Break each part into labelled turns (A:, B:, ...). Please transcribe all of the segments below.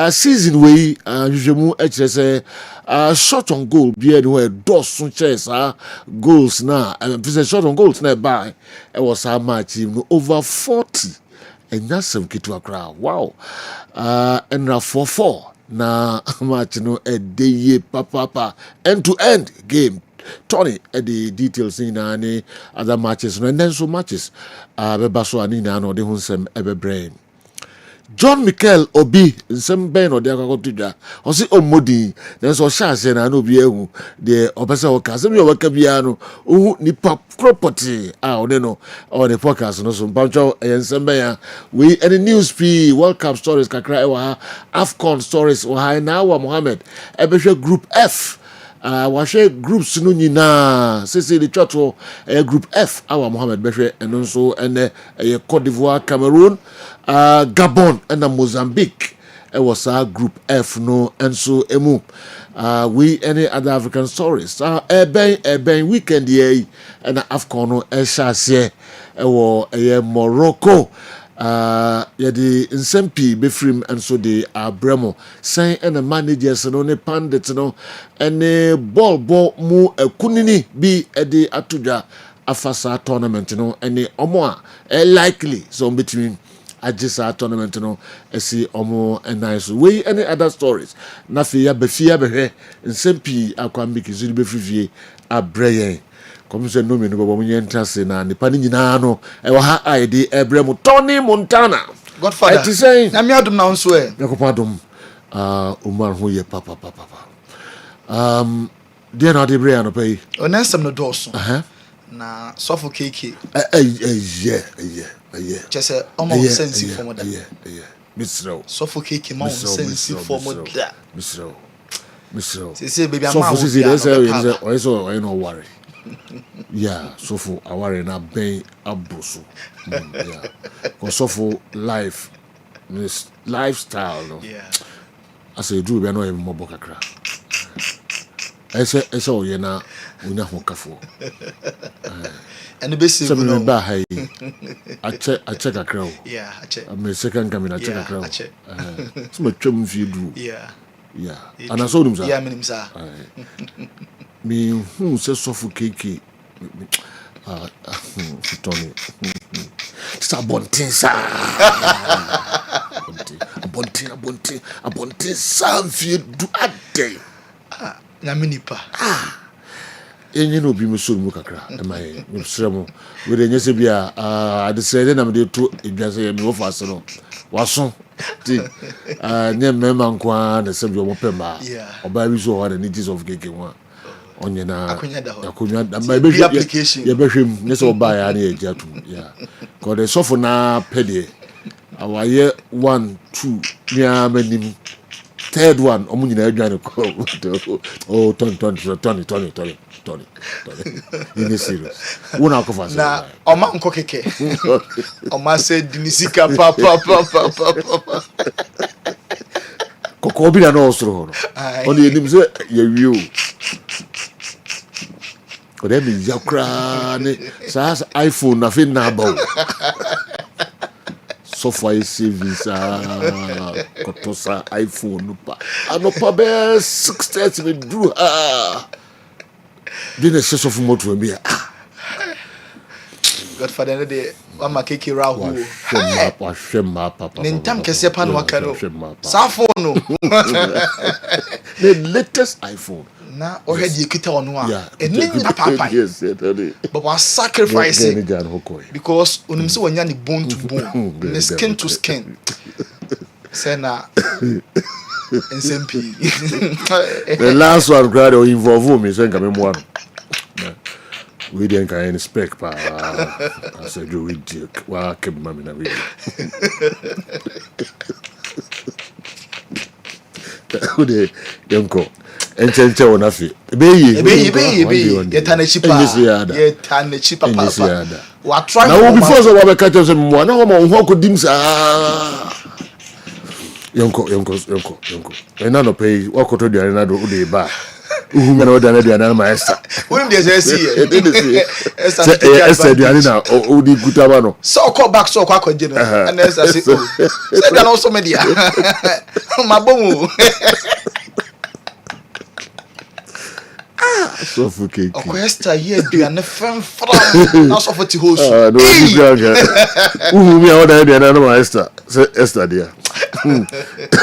A: season way usually say shot on goal be anywhere does chess goals now shot on goals na buy it was our match over 40 and that's some kitu akra wow and na 4-4 na match no a day papa end to end game Tony the details in any other matches and then so matches bebaso ani na no de hunsem ebe brain John Michael Obi nsem ben no de akotudwa o se omodi then so sha se na no bi ehu de obesa o ka se mi o waka bia no ohu nipa property o de no o the podcast no so mpamcho ensem ben ya we any news p World Cup stories kakra e wa AFCON stories o ha na wa Mohammed ebehwe group F washe groups no nyina sese the choto group F our Mohammed behwe eno so ene Cote d'Ivoire Cameroon Gabon and Mozambique was our group F no and so emu we any other African stories ben weekend ye and AFCON no shase Morocco yadi nsempi befrim and so the Bremo saying and the managers no ne pandit no and ball mu kunini bi edi atuja afasa tournament no and omo likely so between ajisa tournament no esi omo and nice we any other stories na fe ya befia behwe nsempi akwambiki zuri befrivie abreye comme je nomme no bobo nyentase na nipa ni nyina no e wa ha ID Ebremu Tony Montana
B: Godfather
A: it say
B: na me adom na nso e
A: yakopadom umar ho ye papa dia na de bre no pay
B: onensem no doso na sofo keke chese omo sensi for da
A: misro
B: sofo keke ma sensi for da
A: misro
B: say baby am
A: so for say o no worry yeah so for aware na ben abuso yeah cause so for life this lifestyle no
B: yeah
A: as a do be no e mo bokakra ese o ye na unya hokafo
B: and be say
A: no ba hai a check akra o
B: yeah a check
A: me second coming a check akra so ma twam fi du
B: yeah
A: ana so dum sa
B: yeah minim sa
A: me who say suffocate Tony sabontin sa abontin sa fi du ade
B: na minipa
A: enye no bi me so mu kakra e mai me sremo we de nyese bia ade sede na me de to edwase ye me wo fa no waso ti nye mema nkwa na se bi o mo pemba oba bi so ho na needs of gege one onye na akunya da ma be application ye behwem ne so ba ya na eja tu yeah ko de sofo na pede awaye 1 2 nya manim third one omunyina adwane ko oh Tony in serious wona akofa
B: na oma nko keke oma se dinisika papa
A: koko bi na no osoro no oni enim se ye wiu ko dem yakra ne sa iPhone na fe na ba so far visa kotosa iPhone pa anopa be 630 me drew dine se so fu moto bi
B: Godfather de wa makeke rahu
A: shema papa
B: nintam kese pa no wakano sa phone no
A: the latest iPhone
B: na already ekita ono a eni papa
A: yes
B: but was sacrificing because onim se wanya ni bone to bone ni skin to skin say na SMP
A: the last one grad o involve me say nka me mo we didn't can spec pa I said you read wa keep mama na read ude yonko enche wona fi
B: ebe yetana chipa papa wa try
A: na we before so wa be catch us mo na ho ko dim sa yonko ena no pay wa ko to duare na do ude ba Who me no done the another master.
B: When there's a see.
A: Esther Diana o di gutaba no.
B: So call back so kwa konje no. And I say oh. Say that also media. Mabomu.
A: Suffocate.
B: Esther here Diana fam from. Now suffocate host.
A: No di ground. Who me order the another master. Say Esther there.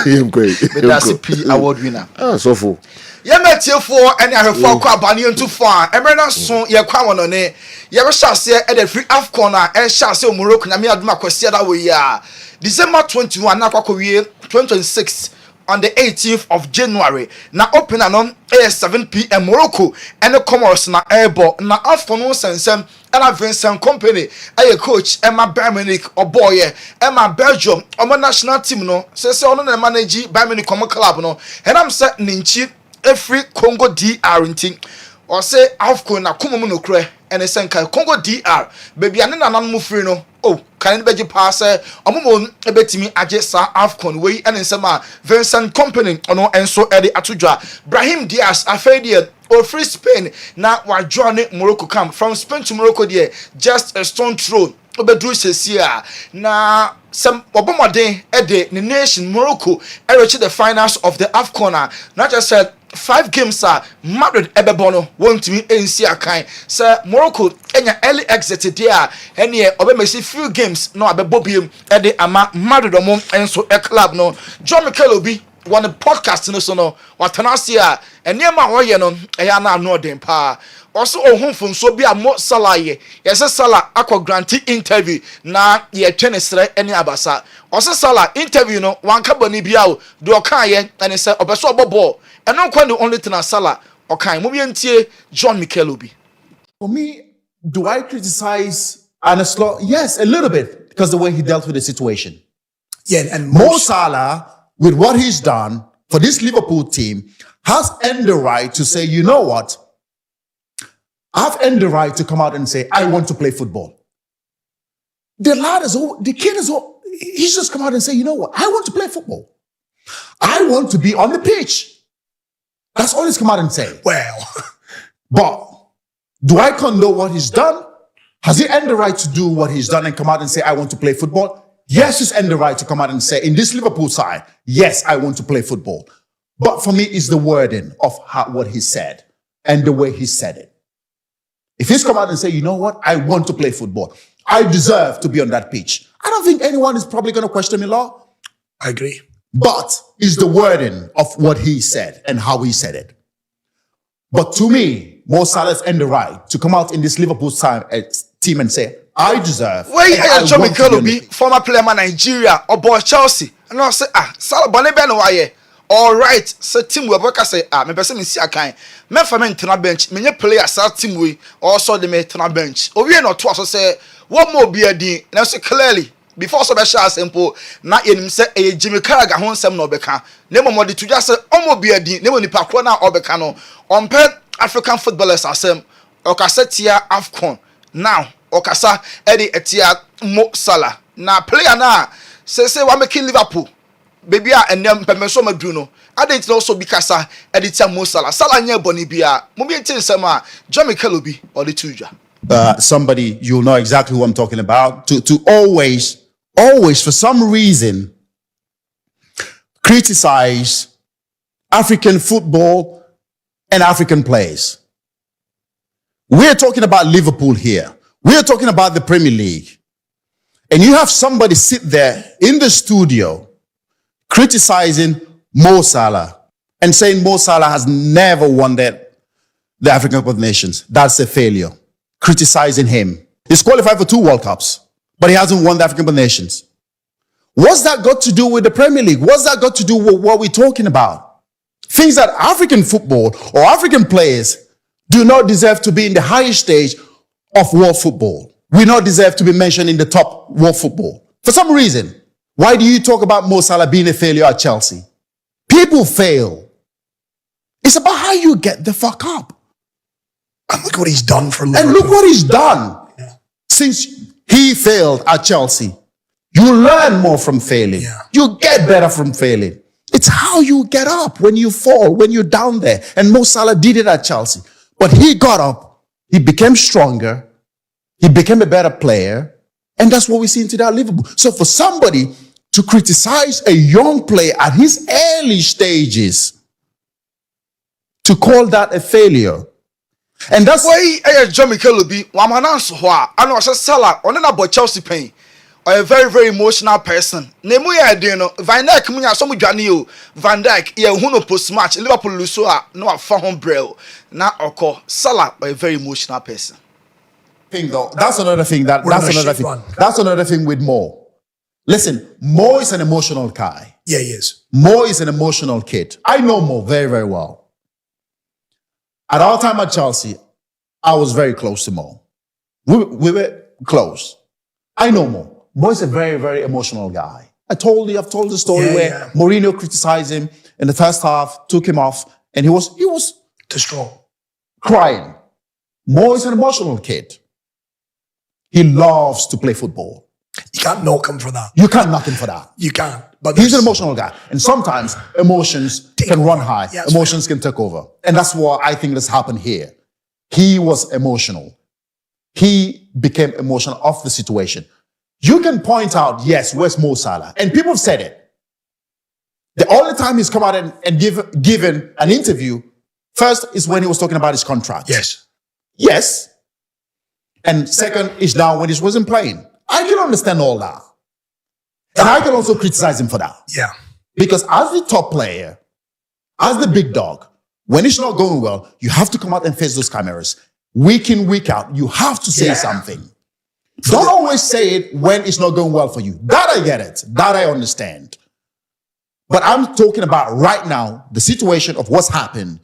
A: Him koi.
B: That's a P award winner.
A: Suffoc.
B: Ye metie for any ahwefo kwa bane ntu fo a emre so ye kwa wono ne ye be hyase e da free afcon a e hyase Morocco nyame aduma kwase da we ya December 21 na kwakọ wie 2026 on the 18th of January na open anon 7 p.m. Morocco and Comoros na airbo na afcon no sensem na Vincent company aye coach Emma Bayern oboye Emma Belgium omo national team no se ono na manage Bayern Munich club no enam se ninchi every Congo DR inting or say AFCON na kumomu no kre ene senka Congo DR baby ane na nan mu free no oh kan beji pass omomo ebetimi age sa AFCON we ene nsema Vincent company ono enso ede atodwa Brahim Diaz afedie or free Spain na wa join Morocco camp from Spain to Morocco there just a stone throw obedru sesia na some obomoden ede the nation Morocco reach the finals of the AFCON not just said 5 games Madrid ebebono want me NC akan say Morocco enya early exit there ene obemesi few games no abebobiem ede ama Madrid omo enso e club no John Mikel Obi one podcast no so no watanasia enema hoye no eya na no den pa also ohunfo so bi amo salaye yese sala akọ granty interview na ye twenesre ene abasa also sala interview no wanka bani bia o de okan ye ene se obeso obobo eno kwa the only thing sala okan mo bientie John Mikel Obi.
C: For me, do I criticize Arne Slot? Yes, a little bit, because the way he dealt with the situation.
D: Yeah, and
C: Mo Salah, with what he's done for this Liverpool team, has earned the right to say, you know what? I've earned the right to come out and say, I want to play football. The lad is all, the kid is all, he's just come out and say, you know what? I want to play football. I want to be on the pitch. That's all he's come out and say.
D: well,
C: But do I condone what he's done? Has he earned the right to do what he's done and come out and say, I want to play football? Yes, he's earned the right to come out and say, in this Liverpool side, yes, I want to play football. But for me, it's the wording of what he said and the way he said it. If he's come out and say, you know what, I want to play football. I deserve to be on that pitch. I don't think anyone is probably going to question me, Law.
D: I agree.
C: But it's the wording of what he said and how he said it. But to me, Mo Salah's earned the right to come out in this Liverpool team and say, I deserve.
B: Where John Mikel Obi, former player man Nigeria or boy Chelsea, and I say, Salah Bonne Ben why? All right, so team we work say, me person see akan. Me for me to na bench, me player sa team we also the me to na bench. Obi no to say, what more be a din? Now say clearly. Before so be sha simple na yenim se Jimmy Carragher ho nsem na obeka na mo de to just say omo bi adin na mo nipa kro na obeka no ompe African footballers asem okasa tia AFCON now okasa edi etia Mo Salah na player na say wa make Liverpool baby a enem pemenso madru no adent also bi kasa edi tia Mo Salah nya boni bia mo bi enti nsem a John Mikel Obi or the tuja
C: somebody you'll know exactly who I'm talking about to always for some reason criticize African football and African players. We're talking about Liverpool here. We're talking about the Premier League. And you have somebody sit there in the studio criticizing Mo Salah and saying Mo Salah has never won the African Cup of Nations. That's a failure. Criticizing him. He's qualified for 2 World Cups, but he hasn't won the African Cup of Nations. What's that got to do with the Premier League? What's that got to do with what we're talking about? Things that African football or African players do not deserve to be in the highest stage of world football. We not deserve to be mentioned in the top world football. For some reason, why do you talk about Mo Salah being a failure at Chelsea? People fail. It's about how you get the fuck up.
D: And look what he's done for Liverpool.
C: And look what he's done since he failed at Chelsea. You learn more from failing.
D: Yeah.
C: You get better from failing. It's how you get up when you fall, when you're down there. And Mo Salah did it at Chelsea. But he got up, he became stronger, he became a better player, and that's what we see today at Liverpool. So for somebody to criticize a young player at his early stages, to call that a failure, and that's
B: why John Mikelobi wamananso ho a ana o Salah on na bo Chelsea pain. Or a very, very emotional person. Nemu ya deno Van Dijk munya so mudwane o. Van Dijk ye hu no post match Liverpool lose so a no afa hon brel. Na oko Salah a very emotional person.
C: Thing though, that's another thing that's another thing with Mo. Listen, Mo is an emotional guy.
D: Yeah, he is.
C: Mo is an emotional kid. I know Mo very, very well. At our time at Chelsea, I was very close to Mo. We were close. I know Mo. Mo is a very, very emotional guy. I've told the story where Mourinho criticized him in the first half, took him off, and he was
D: distraught,
C: crying. Mo is an emotional kid. He loves to play football.
D: You can't knock him for that.
C: You can't knock him for that.
D: You can't. But
C: he's an emotional guy. And sometimes emotions can run high.
D: Yeah,
C: emotions can take over. And that's what I think has happened here. He was emotional. He became emotional of the situation. You can point out, yes, where's Mo Salah? And people have said it. The only time he's come out and given an interview, first is when he was talking about his contract. Yes. And second is now when he wasn't playing. I can understand all that. And I can also criticize him for that.
D: Yeah.
C: Because as the top player, as the big dog, when it's not going well, you have to come out and face those cameras. Week in, week out, you have to say something. Don't always say it when it's not going well for you. That I get it. That I understand. But I'm talking about right now, the situation of what's happened.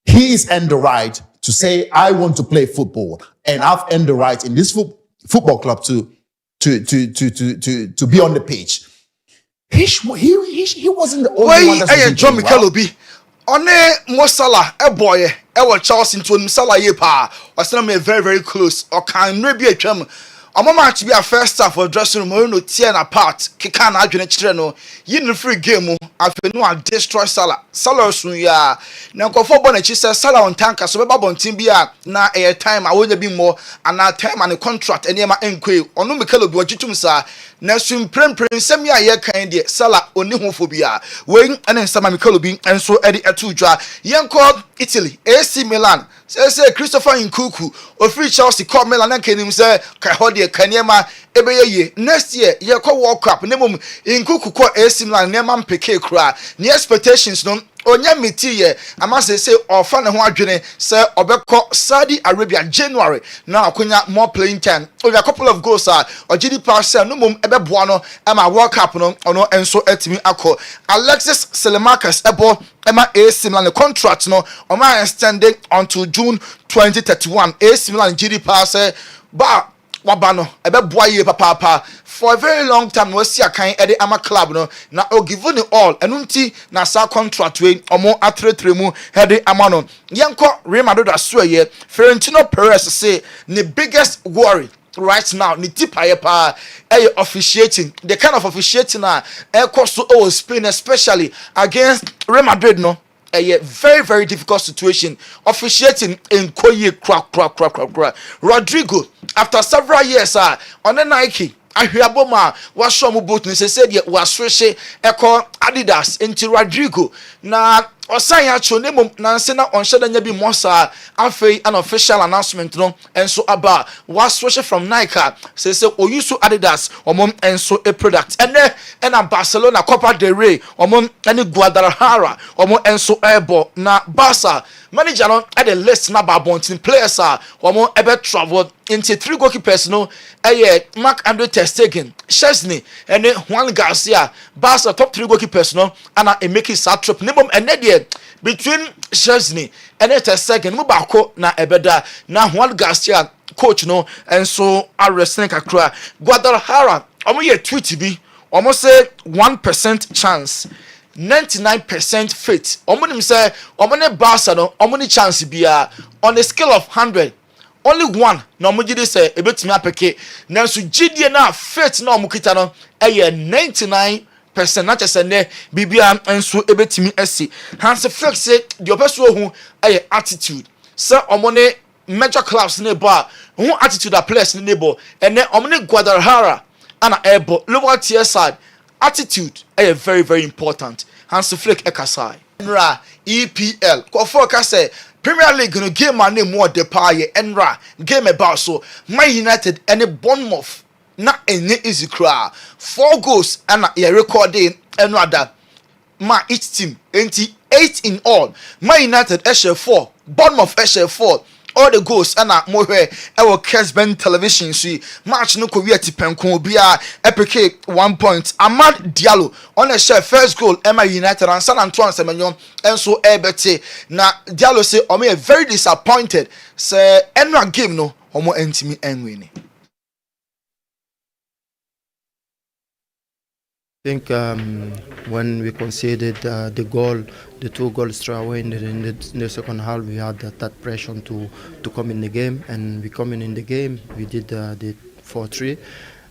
C: He is earned the right to say, I want to play football. And I've earned the right in this football club to be on the pitch. He wasn't the only one that's
B: John Mikelobi. One Mo Salah, a boy, Chelsea into Salah ye pa. Was me very, very close. Or can maybe a chum. A moment to be a first half for dressing room, no tear apart. Kikan adwene chire no. Yin free game. Afi no destroy Salah. Salah so ya. Na nkofo bo na chi say Salah on tanka so be babon team bia na air time I won't be more and na time and contract eniema enkwe. Onu Mikelobi ogitum sa. Na sum prem sem ya ye kan de Salah oni ho phobia. We ene nsama Mikelobi enso edi etu dwa. Yenko Italy, AC Milan. Say Christopher Nkunku ofri Chelsea call Milan and kenim say kai hodi kaniema ebeye ye next year ye call World Cup nemum Nkunku call AC Milan nema mpeke kra ne expectations no onya meti ye ama say ofa ne ho adwene say obekọ Saudi Arabia January na akonya more playing time a couple of goals ogidi pass no mum ebeboa no ama World Cup no ono enso etimi akọ Alexis Selemakers ebo ema AC Milan contract no oma extended until June 2031 AC Milan GD pass ba wabano ebeboa ye papa for a very long time we see akan ede ama club no na o give it all enunti na sa contract we omo atretremu ede ama no yenko Real Madrid asoye Florentino Perez say the biggest worry right now ni tipa pa officiating the kind of officiating na cost to Spain especially against Real Madrid no a very, very difficult situation officiating in Koye crack. Rodrigo, after several years, on the Nike, Ahiaboma was shown boot and said, was switch echo Adidas into Rodrigo. Now, Osanya Chonemo Nansena on Shadan Yabi Mosa, Afe, an official announcement, no, and so about was switch from Nike, says, or use to Adidas, or mom, and so a product. And then, and Barcelona, Copa del Rey, or mom, and Guadalajara, or more, and so airball. Now, Barca, manager at the list, number bunting players are, or more, ever traveled into 3 goalkeepers, no, Marc-Andre ter Stegen, Chesney, and then Juan Garcia, Barca top 3 goalkeepers, no, and a making sad trip, Nibum and Nedia. Between Chesney and ter Stegen, Mubako na ebeda na Juan Garcia coach no and so arresting kakra Guadalajara omo ye tweet bi omo say 1% chance 99% fit omo nim say omo ne Barca no omo ni chance bia on a scale of 100 only one na omo gide say ebetimi apeke na so gidie na fit na omo kita no 99% not just ne bibia enso ebetimi esi Hans Flex say the opeso hu attitude say omone major clubs ne ba hu attitude that players ne neighbor and then omone Guadalajara ana ebo lower tier side attitude very very important Hans Fleck ekasai Enra EPL ko forecast say Premier League no game man name more depa ye Enra game about so Man United and Bournemouth na enye easy cra 4 goals and a recording Enra that ma each team 8 in all Man United share 4 Bournemouth share 4 all the goals and more our Kessben television see match no Korea tipenko bia epic 1 point Amad Diallo on a share first goal Emma United and San Antoine Semenyo and so ebete na Diallo say me very disappointed say Enra game no omo entimi enwini.
E: I think when we conceded the goal, the 2 goals straight away in the second half, we had that pressure to come in the game, and we coming in the game. We did the 4-3,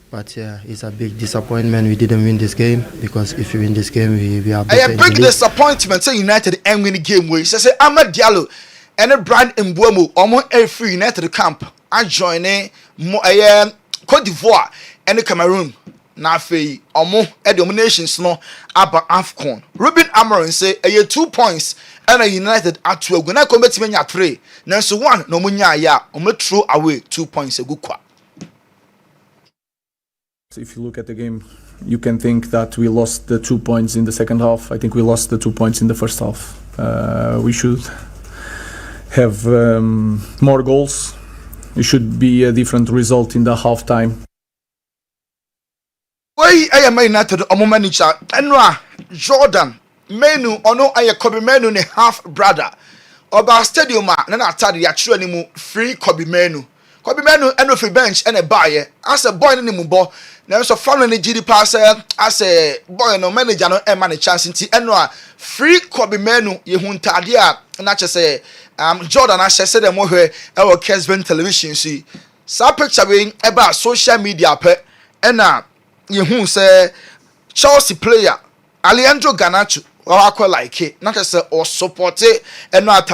E: but it's a big disappointment. We didn't win this game because if we win this game, we are better.
B: A big disappointment. Say United and win the game. We say Amad Diallo and Brand Mbuemo almost every United camp. I join Cote d'Ivoire and Cameroon. Na fe omo dominations no aba AFCON Ruben Amorim say 2 points and a United at 2 go na commitment nya 3 nanso 1 no munya ya omo throw away 2 points egu kwa.
F: If you look at the game, you can think that we lost the 2 points in the second half. I think we lost the 2 points in the first half. We should have more goals. It should be a different result in the half time.
B: Why I am United omo manager Enra Jordan Menu ono Kobe Menu ne half brother Oba stadium na atade ya chiro ni mu free Kobe Menu eno free bench ene baye as a boy ni mu bo na so follow ni GD pass as a boy no manager no e man chance nti eno free Kobe Menu ye hu ntade a na chese Jordan a chese dem ho e wo Kessben television si sa picture we e ba social media pe ena you say Chelsea player Alejandro Garnacho or like not as or support it and not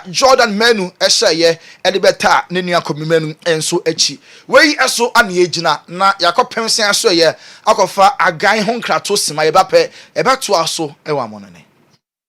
B: Jordan Menu Eshaye and the better Ninia Kobe Menu and so echi. Where you so unagina na Yako Pension so ye Akofa a guy home kratos my bape about to us so ewa monone.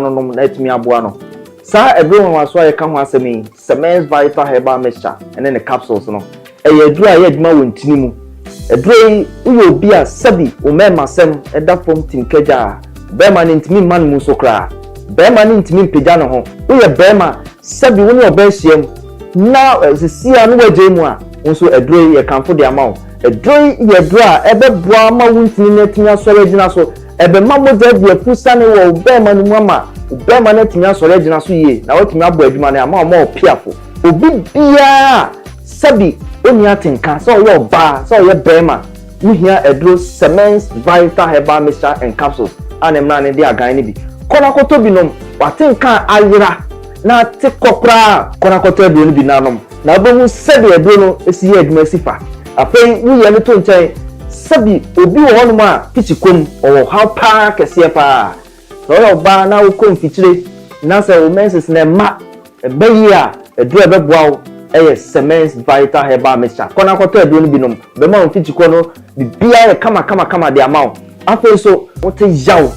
G: No let me abuano. Sir everyone was why I come as me cement vital herbal mixture and then the capsules no. A dry edma win tinimu. Edrei uyo bia sabi o mema sem eda fom tim keja bema ni ntimi man mu sokra bema ni ntimi pejana ho uye bema sabi woni obehiem na sisia no waje mu a nso edrei ye kanfo de amawo edrei ye dra ebe boa ma wuntini netimi asore gina so ebe mamoja de pusane wo bema ni mu ama bema netimi asore gina so ye na wotimi abo adwuma na ama o piafo obi bia sabi oni atinka so yo ba so ye bema we here edro cement vital herbal mixture and capsules anemna ne dia gan ni bi kona koto binom watinka ayira na tikokra kona koto bi ni bi nanom na bohu sabi edro no esi ye adwuma sifa afei we ye ne to nchen sabi obi wo hono ma pichikom o how pa kese pa so yo ba na wo konfitire na se o menses na ma ebayi a edro ebeboa cement vital herbal mixture kona koto edu ni binom be ma onfiti ko no bibia kama de amount afa so wote yaw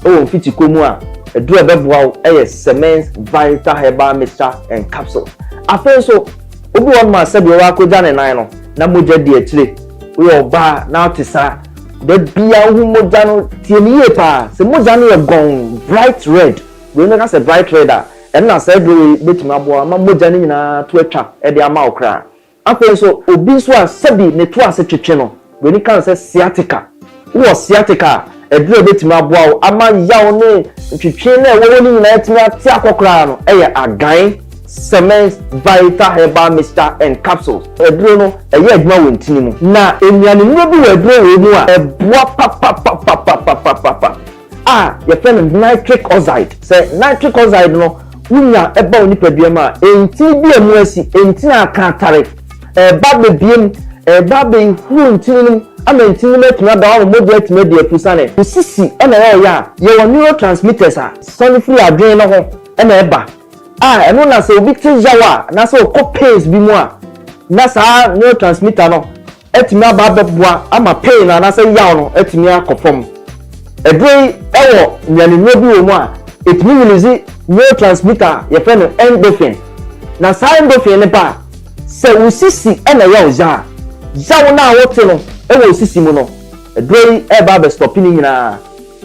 G: onfiti ko mu a edu ebeboa cement vital herbal mixture and capsule afa so obi won ma sabi wa ko jane nan no na moja di etire we oba na otisa de bia hu moja no tie ni ye pa se moja no ye gon bright red we no ka se bright red and na said we betima abo ma moja ni nyina to atwa e de ama okra afa so obi so a sabi ne to ase twetwe no we ni kan se sciatica wo sciatica e de betima abo ama yaw ne twetwe na wo ni nyina etimi ati akokra no e ye agan cement vital herbal mixture and capsules e de no e ye adwuma wontini mu na enuane no bi wo adwuma wo mu a e boa pa ye friend nitric oxide say nitric oxide no unya eba oni paduama enti bi amu asi enti na akatare ba bebiem ba be hu ntinim amenti met me da mo get me dey pusane sisi e na ya ye won neurotransmitters a soni free adwen no ho e na eba eno na se obi ti jawa na se okọ pains bi mu a na sa neurotransmitter no etimi aba beboa ama pain na se yaw no etimi akofom edrei ewo nyane no bi wo mu a etimi release neurotransmitter ye fe no endorphin na sa endorphin ne ba se usisi e na yaw ja jawo na wote no ewo usisi mu no edrei eba be stop ni nyina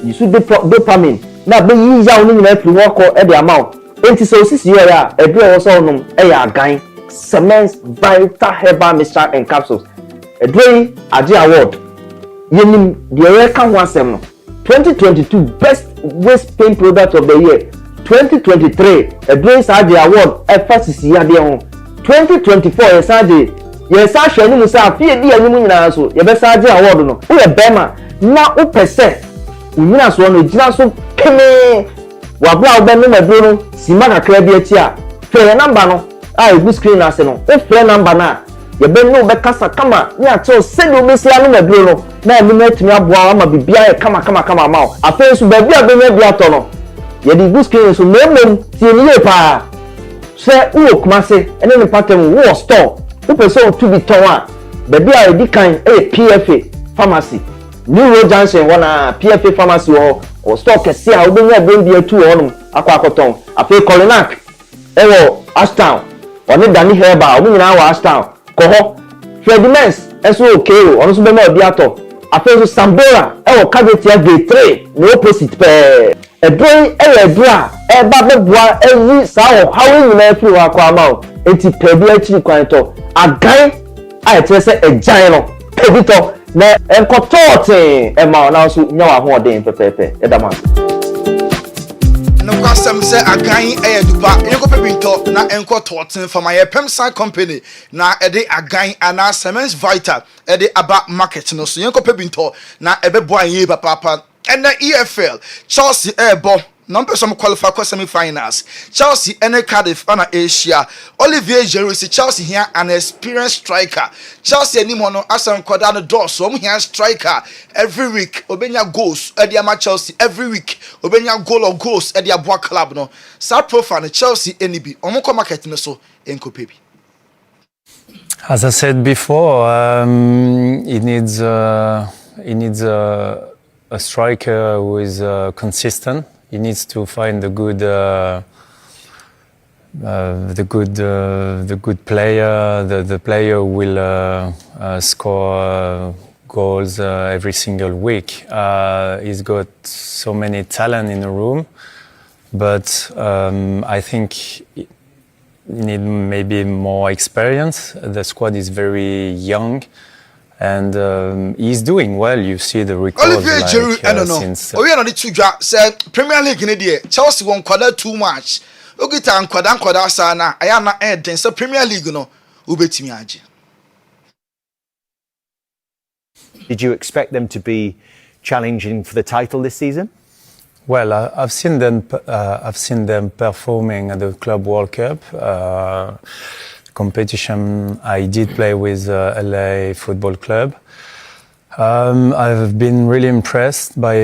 G: yisu dopamine na be yi yaw ni nyina firi woko e de amount enti so usisi yo ya edrei wo so no e ya agan Cements Vital Herbal Mixture and Capsules edrei age award yenim de ye ka ho asem no 2022 best waist pain product of the year 2023 edrei age award efasisi ya de ho 2024 yes sa hwe ni musa fie di anyim nyina so ye be sa age award no wo ye bema na wo pese unyina so no gina so keme wa bra wo be no maduro no sima kakra bi achi a fe number no a egu screen ase no wo fe number na ye be no be kasa kama ni ato se do be sia no maduro no na emi na tumi aboa ama bibia ye kama ma o afa so ba bia be na bia to no ye di egu screen so memem tie ni ye pa se wo kumase ene ne pattern wo store wo person to be ton a ba bia e di kan PFA pharmacy New Road Junction wana PFA pharmacy o store kese a wo be nya bia tu ho no akwakoton afa Colinac ewo Ashtown oni Dani Herba o nyina wa Ashtown ko ho Fredimens eso okay o ono so be ma obi ato afa so Sambora ewo Cavetia Gate 3 no opposite pe edrei edra eba beboa eyi sa ho hawo nyina firi wa kwa ma o enti pebi achi kwan to agan a etrese ejan no pebito na enkotote e ma na so nya wa ho den pepepe edama
B: no kwasem se agan dupa enko pebinto na enkotote from my Pemsan company na ede agan ana Cements Vital ede aba market no so enko pebinto na ebebo anye papa and the EFL Chelsea airbo number some qualify for semi-finals Chelsea and Cardiff on Asia Olivier Giroud Chelsea here an experienced striker Chelsea animono asan kwada no door so here striker every week obenya goals at the Chelsea every week obenya goal or goals at the Aboa club no sa profile Chelsea enibi omko market no so enko pebi.
H: As I said before, it needs a striker who is consistent. He needs to find the good player, the player who will score goals every single week. He's got so many talent in the room, but I think he need maybe more experience. The squad is very young. And he's doing well. You see the records.
B: Olivier Giroud, I don't know. We are not the two said Premier League in the Chelsea won quarter too much. Ogita and quarter sana. I am not adding. So Premier League no. Ubetimi aji.
I: Did you expect them to be challenging for the title this season?
H: Well, I've seen them performing at the Club World Cup. Competition I did play with LA Football Club. I've been really impressed by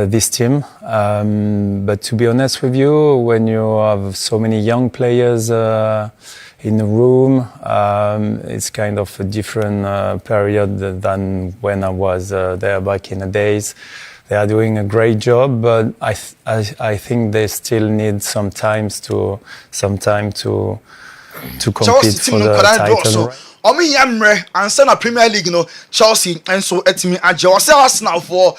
H: this team, but to be honest with you, when you have so many young players in the room, it's kind of a different period than when I was there back in the days. They are doing a great job, but I think they still need some time to compete for the title.
B: Omi yamre ansa na Premier League no Chelsea enso etimi age o se Arsenal for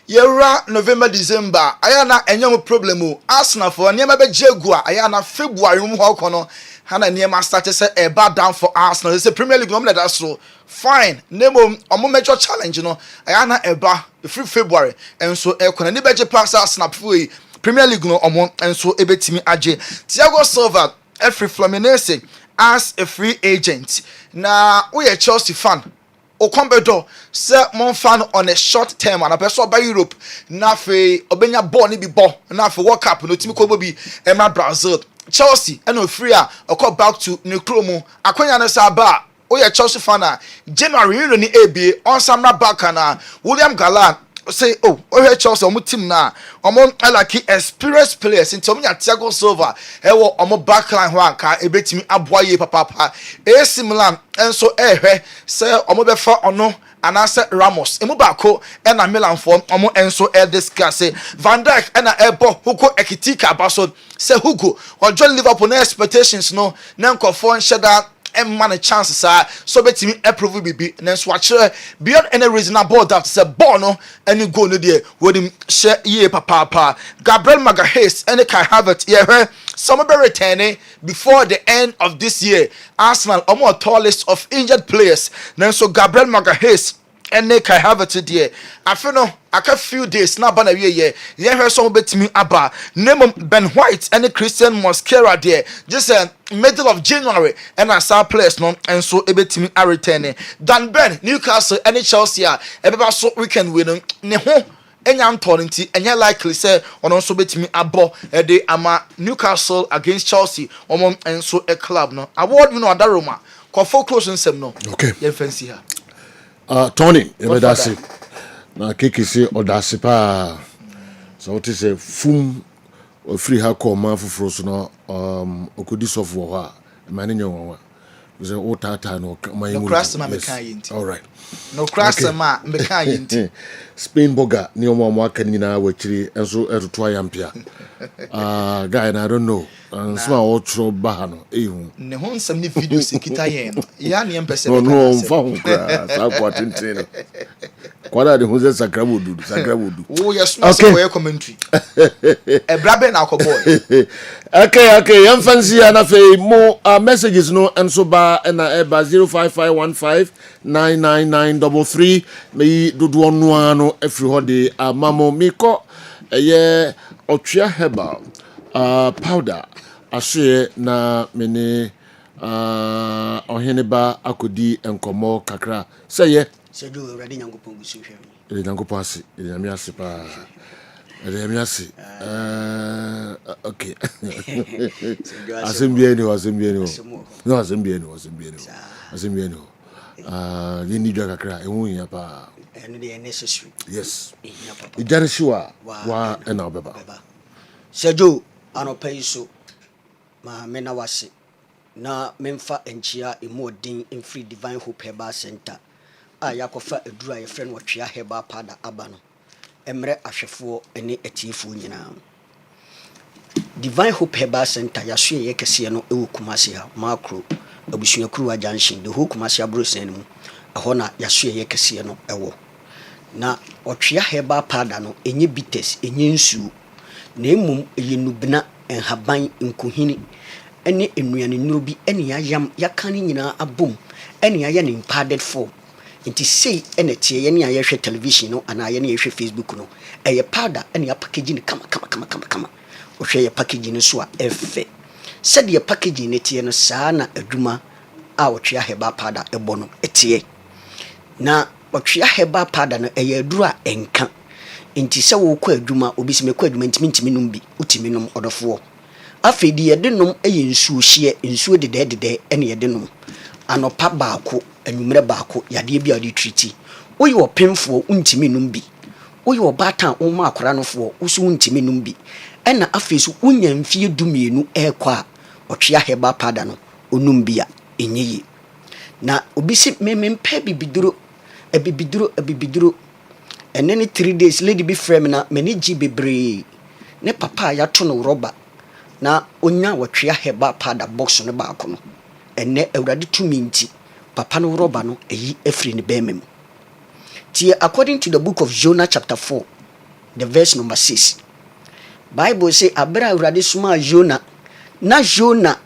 B: yera November December aya na enyam problem o Arsenal for niam be jegu a aya na February mu ho kono hana niam start say e bad down for Arsenal say Premier League no me that so fine nemo omo major challenge no aya na eba free February enso e kono ni beje pass Arsenal for Premier League no omo enso ebetimi age Thiago Silva every Fluminense as a free agent. Now we are Chelsea fan. Okombedo say mon fan on a short term and a person by Europe. Na fe obenya ball ni bi ball. Na fe World Cup no timi ko bi Brazil. Chelsea and no free a back to Nikromo. Akwanya na sa ba oye Chelsea fan January you ni AB on Samna Bakana William Galan say oh Chelsea omo team na omo like experienced players into omo Thiago Silva ewo omo backline ho anka ebetimi aboaye papa AC Milan enso ehwe say omo be fa ono anase Ramos emu bako ena Milan form omo enso discuss Van Dijk ena ebo Hugo Ekitika abaso say Hugo ojo Liverpool na expectations no na nkofo nsheda man chances so betimi approve bibi na so akere beyond any reasonable doubt say ball no any goal no there with him share ye papa Gabriel Magalhaes and Kai Havertz yeah some be returning before the end of this year. Arsenal are more tall list of injured players na so Gabriel Magalhaes and Kai Havertz there I feel no aka few days na ba na wie ye hear some betimi aba name Ben White and Christian Mosquera there just middle of January and I saw players no and so ebetimi are returning Dan Ben Newcastle and Chelsea ebeba so weekend win ne ho enya ntornti enya likely say ono so betimi abo de ama Newcastle against Chelsea omo enso a club no award no adaroma ko close nsem no
A: okay
B: ye fancy ha
A: Tony ebedasi na keke se odase pa so what is a fum free ha call man fufuro so no okodi sofo ho a mane nyanwa we say o tata no man
B: no cross ma mekan yinti
A: all right
B: no cross ma mekan yinti
A: Spain boga ni omo aka nyina wachiri enso etoto ayampia guy and I don't know and so I otro ba ha no ehu
B: ne ho nsam ni videos ekita yen ya ne empese
A: no mfa ho kra sa kwatente no kwala de ho ze sakrabodu
B: oh yes no say we commentary e brabe na akoboy
A: okay yan fancy na fe mo messages no enso ba na eba 0551599933 me dodo onu ano efri hode amamo miko eye otwea herbal powder ashe na mene ohene ba akodi enkomo kakra seye
D: Sejo ready nyankopon gusu hwe
A: ele nyankopon ase ele nyamiase pa ele nyamiase okay asembie ni no asembie ni you need your kakra ehun ya pa
D: eno de necessary
A: yes ijare shiwa wa ena obeba
D: Sejo anopayiso ma mena wase na memfa enchia emodin in free divine hope herbal center yakofa edura ye friend watwea herbal powder aba no emre ahwefo ene atiefo nyina divine hope herbal center yaso ye kese no ewo kumase ha makro abusua kruwa junction the whole kumase abrosen mu aho na yaso ye kese no ewo na watwea herbal powder no enye bitters enye nsuo na emum eyenubna enhaban nkuhini ene enuane nuro bi ene yam yakane nyina abom ene ya ne imparted form nti sei ene tie ye ne ayehwe television no ana ye ne yehwe Facebook no eye powder ene ya package ni kama ohwe ye package ni so a efe said ye package ni tie no saa na aduma a otwe aheba powder ebo no etie na otwe aheba powder no eye aduru a enka nti se wo kwa aduma obi se mekwa aduma ntimi num bi utimi num odofo afedi ye de num eye nsuo hye nsuo de ene ye de num anopa baako anwumre baako yade bia de treaty oyi opemfo untimi num bi oyi obata onma akora no fo usu untimi num bi ena afesu unya mfie dumienu ekwa otwe aheba pada no onum bia enyeyi na obi se memempa bibiduro enene 3 days lady be frame na manage bebre ne papa ya to no rubber na onya watwe aheba pada box no baako no enne awurade tumi nti papa no rubber no eyi afri ne bemem tie according to the book of Jonah chapter 4 the verse number 6 Bible say abra awurade suma Jonah na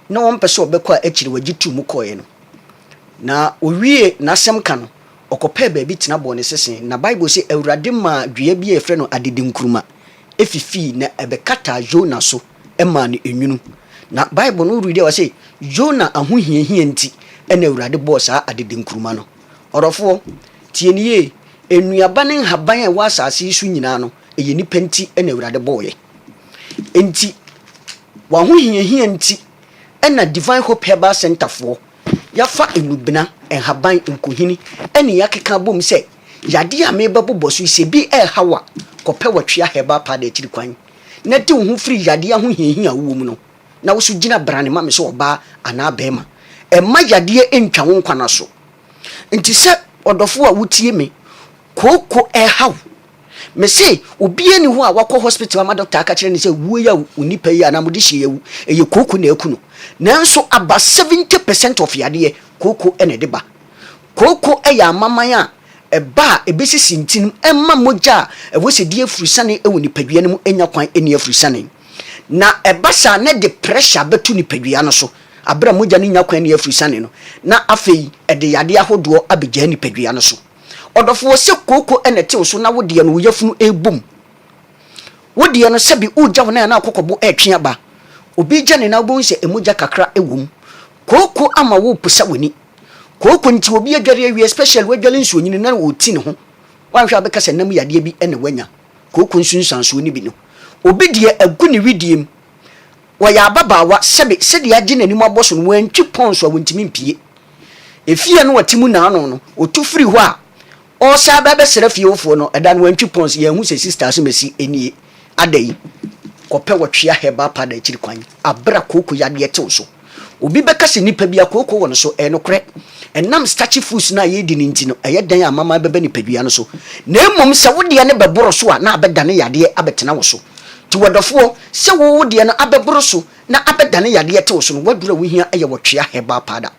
D: won pese obekwa akiri wagitu mu koye no na owie na asem ka no okopa baabi tena bo ne sesen na Bible say awurade ma dua bi efre no adede nkuruma efifi na ebekata Jonah so ema ne enwunu na Bible no read say Jonah ahohiahia nti ena awurade boss a adede nkuruma no orofo tieniye enuaba ne haban e wasase isu nyina no eye nipa nti ena awurade boye enti wahohiahia nti ena divine hope herbal center for yafa enubena enhaban nkohini ene yakeka bom se yade a mebabo so ise bi hawa kope watwea heba pada akiri kwan na ti wo free yade ho hiahia wo mu no na wo so gina brane ma me so oba ana bema ma yade entwa wo nkwana so nti se odofo a wutie me koko haw me say obie ni ho a wakọ hospital ama doctor aka kire ni say wuo ya unipa yi ana mudi hye yewu eye koko na eku no nanso aba 70% of yade koko ene de ba koko ya amaman a eba ebesisi ntin emma moja ewose die afurusane ewo nipadua no mu enya kwan eni afurusane na ebasa na de pressure betu nipadua no so abra moja ni nya kwan eni afurusane no na afei ede yade ahodo abegya nipadua no so odofo se koko enete so na wode no yafunu ebom wode no sebi uja wona na akokobo etwe aba obi gya ne na bo nse emoja kakra ewom koko ama wo pusa woni koko nti obi adware awie special wadwale nsuo nyini na woti ne ho wanhwa beka se nam yade bi ene wanya koko nsunsanso ni bi no obi de agu ne widiem waya ababawa sebi sede age nanim aboso no wantwi ponso a wontimi mpie efie no watimu na ano no otufiri ho a o sa baba serafie wofo no eda no wantwi ponso ye hu se sisters mesi enie adai kope wotwea heba pada akiri kwan abra koko yade tew so obi beka se nipa bia koko won so enokre enam starchy foods na ye di ninti no eyedan amama beba nipa bia no so na emom se wode ne beboro so a na abedane yade abetena wo so ti wodofo se wo wode no abeboro so na abedane yade tew so no wadura wo hia eye wotwea heba pada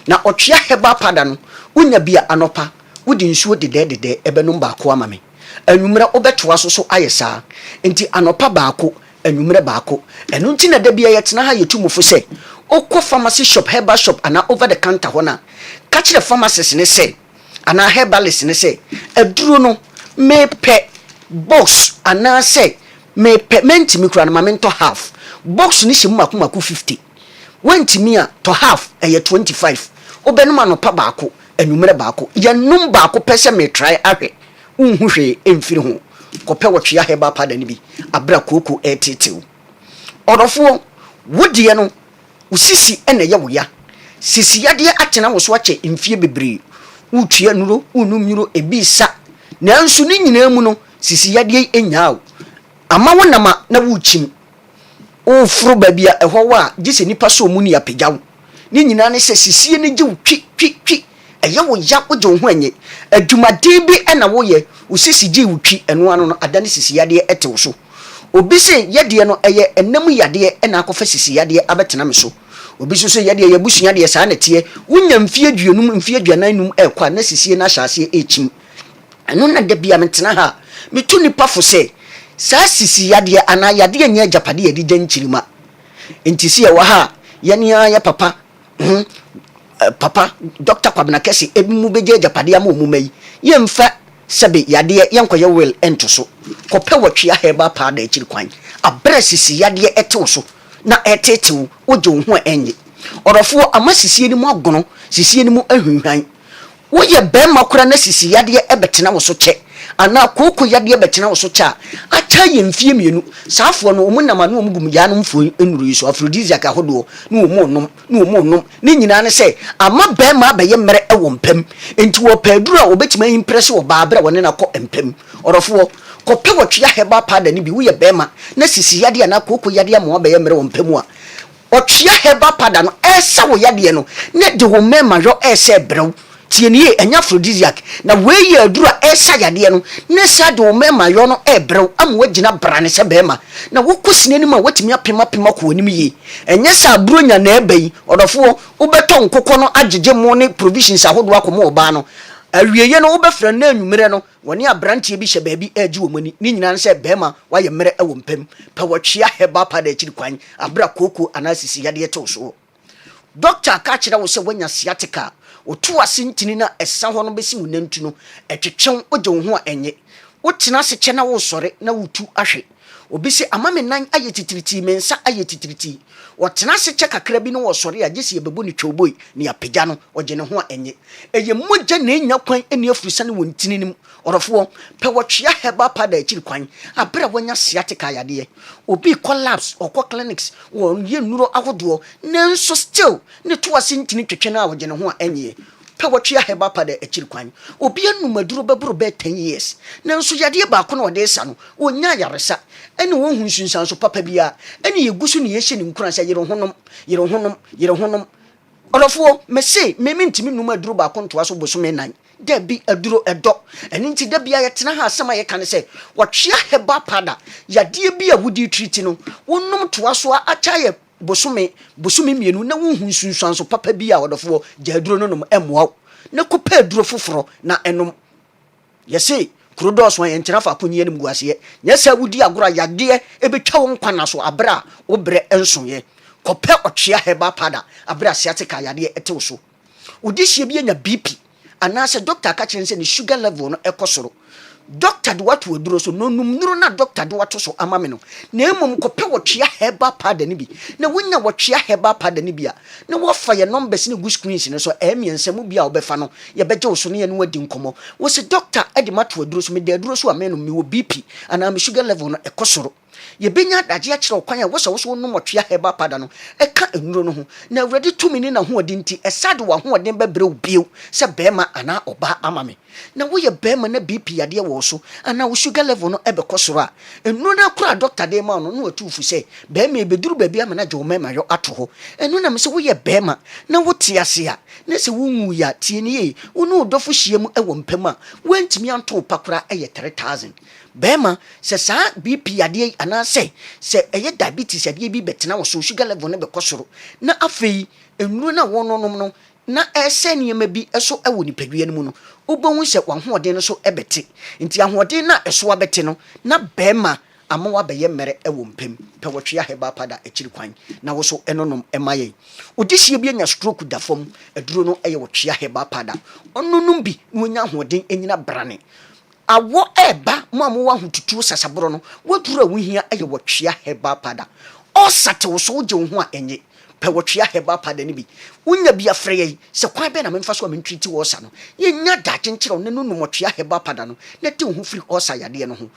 D: na otwea heba pada no unya bia anopa wodi nsuo dede ebenum baako amame anwumre obetwa so ayesa enti anopa baako anwumre baako enu nti na da bia yetena ha yetumufo se okọ pharmacy shop herbal shop ana over the counter hona ka kire pharmacist ne se ana herbalist ne se aduro no mepe box ana se mepe mentimi kura na mamento half box ni hye makomako 50 wentimi a to half eye 25 obenuma no pa baako anwumre baako yenum baako pese me try ahwe unhwe emfiri ho kope wotwea heba pada ni bi abra koko etetew odofo wodie no usisi ene ye wo ya sisi yade atena wo so ache mfie bebre utwea nuro unum nyuro ebisa nanso ni nyina mu no sisi yade enyaaw ama wonama na wuchim ofuru babia ehwo wa gise nipa so mu ni apegyaw ni nyina ne se sisi ne gye twi eye wo ya wo ho anye adwumade bi ena wo ye usisi gye wutwi eno ano no adane sisi yade etew so obi se yade no eye enam yade ena akofa sisi yade abetena me so obi so yade ye busua de sa na tie wunya mfie aduonum mfie aduananum ekwa na sisi na hyase echim eno na da bia metena ha metu nipa fo se sa sisi yade ana yade nya japade yadi gyanchirima enti se wa ha yane ya papa papa Dr. Kwabena Kessben ebimu beje japade ama omumai yemfa sebe yade yenkoye will ento so kope wotwea heba pada akiri kwan abra sisi yade etew so na etetew oje ho enye orofo ama sisi ni mu agono sisi ni mu ahunhwan woye bema kura na sisi yade ebetena wo so che ana koko yade betena wo so cha acha yemfie mienu saafo no omunama no omugum ya no mfo enuru yiso aphrodisiac ahodo no omonnom ni nyina ne se ama bema abaye mere ewo mpem enti wo paduru a obetima impress wo baabra wone na ko empem orofo kope wotwea heba pada ni bi wo ye bema na sisi yade na koko yade ama abaye mere wo mpem a otwea heba pada no esa wo yade no ne de wo mema yo esa brew tienie enya aphrodisiac na weye adura esa yade no ne sa de o mema yo no ebrew am wagina brane se bema na wokosine ni ma watimi apema ko anim yi enya sa bronya na ebai odofo ubeto nkokọ no agege mo ne provisions ahodo akomo oba no awieye no ubefra na anwumere no woni abrantie bi hye baabi agi wo mani ni nyina se bema waye mere ewo mpem pa watwea heba pada akiri kwan abra koko anasisi yade to so doctor ka kira wo se wanya sciatica otu asintini na esa ho no besi wunantu no etwetwen oje wo ho enye wotina se che na wo sore na wutu ahwe obi se ama me nan aye titiriti me nsa aye titiriti wɔtena se kyɛ kakra bi no wɔ sɔre a gyesi yɛbɛbɔ ne twoboi ne apagya no ɔgye ne ho a ɛnyɛ ɛyɛ mogya na enya kwan ani afurisa ne wɔn tini nim ɔrɔfoɔ pɛ wɔtwea heba pada akyiri kwan abere wɔnya sciatica yadeɛ obi collapse ɔkɔ clinics wɔ yɛ nuro ahodoɔ nanso still ne to ase ntini twetwe na ɔgye ne ho a ɛnyɛ pɛ wɔtwea heba pada akyiri kwan obi anumaduro bɛboro bɛ 10 years nanso yadeɛ baako na ɔde sa no onya yaresa ɛne wɔn hu nsunsan so papa bia ɛne yɛgusu ne yɛhyɛ ne nkura sɛ yere honom ɔlɔfoɔ mese meme ntimi num aduro baako ntoa so bosome nan da bi aduro ɛdɔ ɛne nti da bia yɛtena ha asɛm a yɛka ne sɛ wɔtwea heba pada yadeɛ bi a wodi treat no wonom toa so a akyɛ yɛ bosome mienu na wo hu nsunsan so papa bi a ɔdɔfoɔ gya aduro no nom ɛmoa na kopɛ aduro foforo na ɛnom yɛse kurodos wan entena fa konyi anim guaseɛ nyɛsɛ wudi agora yadeɛ ebetwa wo nkwana so abra wo brɛ ensoye kɔpɛ ɔtwea heba pada abra sciatica yadeɛ ɛtew so wodi hye bi anya bp anase doctor ka kyerɛ sɛ ne sugar level no ɛkɔsoro doctor de watu aduro so no numnuro na doctor de watu so amame no na emom kɔpɛ wɔtwea heba pada ne bi na wonya wɔtwea heba pada ne bi a na wɔfa ye numbers ne gu screens ne so emiensɛm bi a wɔbɛfa no ye bɛgye wo so ne ye no wadi nkɔmɔ wo se doctor de matu aduro so me de aduro so ameno me wo bp ana me sugar level no ɛkɔsoro ye benya daje a kyerɛ kwan a wo so no wɔtwea heba pada no ɛka enuro no ho na awurade tumi ne na ho odi nti ɛsade wa ho odi bɛbrɛ wo bio sɛ bɛma ana ɔba amame na wo ye bɛma na bp yadeɛ wo so ana wo sugar level no ɛbɛkɔ soro a enuro na kura doctor de ma no no atufu sɛ bɛma ebeduru baabi ama na gye wo mɛma yo ato ho enu na me sɛ wo ye bɛma na wo te ase a na sɛ wo nwu ya tie ne ye wo no dɔfo hyiam ɛwɔ mpam a wantimi anto pakora ɛyɛ 3000 bɛma sɛ saa bp yadeɛ ana sɛ ɛyɛ diabetes yadeɛ bi bɛtena wo so sugar level no bɛkɔ soro na afei enuro na wo no nom no na ɛsɛ nneɛma bi ɛso ɛwɔ nipadua no mu no wobɛhu sɛ wahoɔden no so ɛbɛte nti ahoɔden na ɛso abɛte no na bɛma ama wabɛyɛ mmerɛ ɛwɔ mpam pɛ wɔtwea heba pada akyiri kwan na wo so ɛnonom ɛma yɛn odihye bi anya stroke da fam aduro no ɛyɛ wɔtwea heba pada ɔnonom bi na wonya ahoɔden ɛnyina brane awo eba mamu wa hututu sasabro no waduru awuhia ɛyɛ wɔtwea heba pada ɔsate wo so gye wo ho a ɛnye pɛ wɔtwea heba pada ne bi wonya bi afrɛ yi sɛ kwan bɛ na memfa so a mentreati wo sa no yenya daakye nkyerɛw ne no no wɔtwea heba pada no na te wo ho firi ɔsa yadeɛ no ho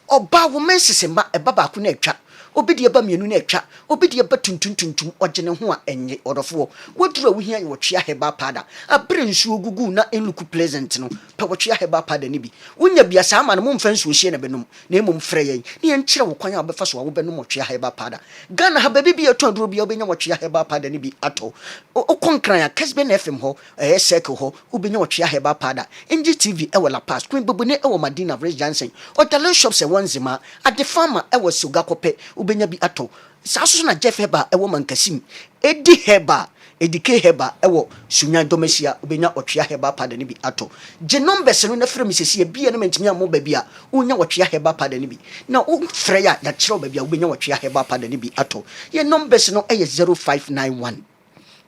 D: ɔba wo mensesemba ɛba baako na atwa obi de ba mienu na atwa obi de ba tuntuntuntum ɔgye ne ho a ɛnye ɔdɔfoɔ waduru awuhia yɛ wɔtwea heba pada abre nsuo gugu na enluku pleasant no pɛ wɔtwea heba pada ne bi wonya bia saa ma no momfa nsuo hye na benom na emom frɛ yɛn ne yɛnkyerɛ wo kwan a wobɛfa so a wobɛnom wɔtwea heba pada Ghana ha baabi bi ɛtɔ aduro bia wobɛnya wɔtwea heba pada ne bi atɔ okɔnkran a Kessben FM hɔ ɛyɛ circle hɔ wobɛnya wɔtwea heba pada NGTV ɛwɔ La Paz Queen Bobone ɛwɔ Madina Rich Johnson Otalen shops ɛwɔ Nzima Ade Farmer ɛwɔ Soga Kopɛ wobɛnya bi atɔ saa so na Jeff Heba ɛwɔ Mankasim Edi Heba Edike Heba ɛwɔ Sunya Domesia wobɛnya wɔtwea heba pada ne bi atɔ gye numbers no na frɛ me sɛsie bia na mentimi amɔ baabi a wonya wɔtwea heba pada ne bi na wo frɛ ya yɛkyerɛw baabi a wobɛnya wɔtwea heba pada ne bi atɔ yɛ numbers no ɛyɛ 0591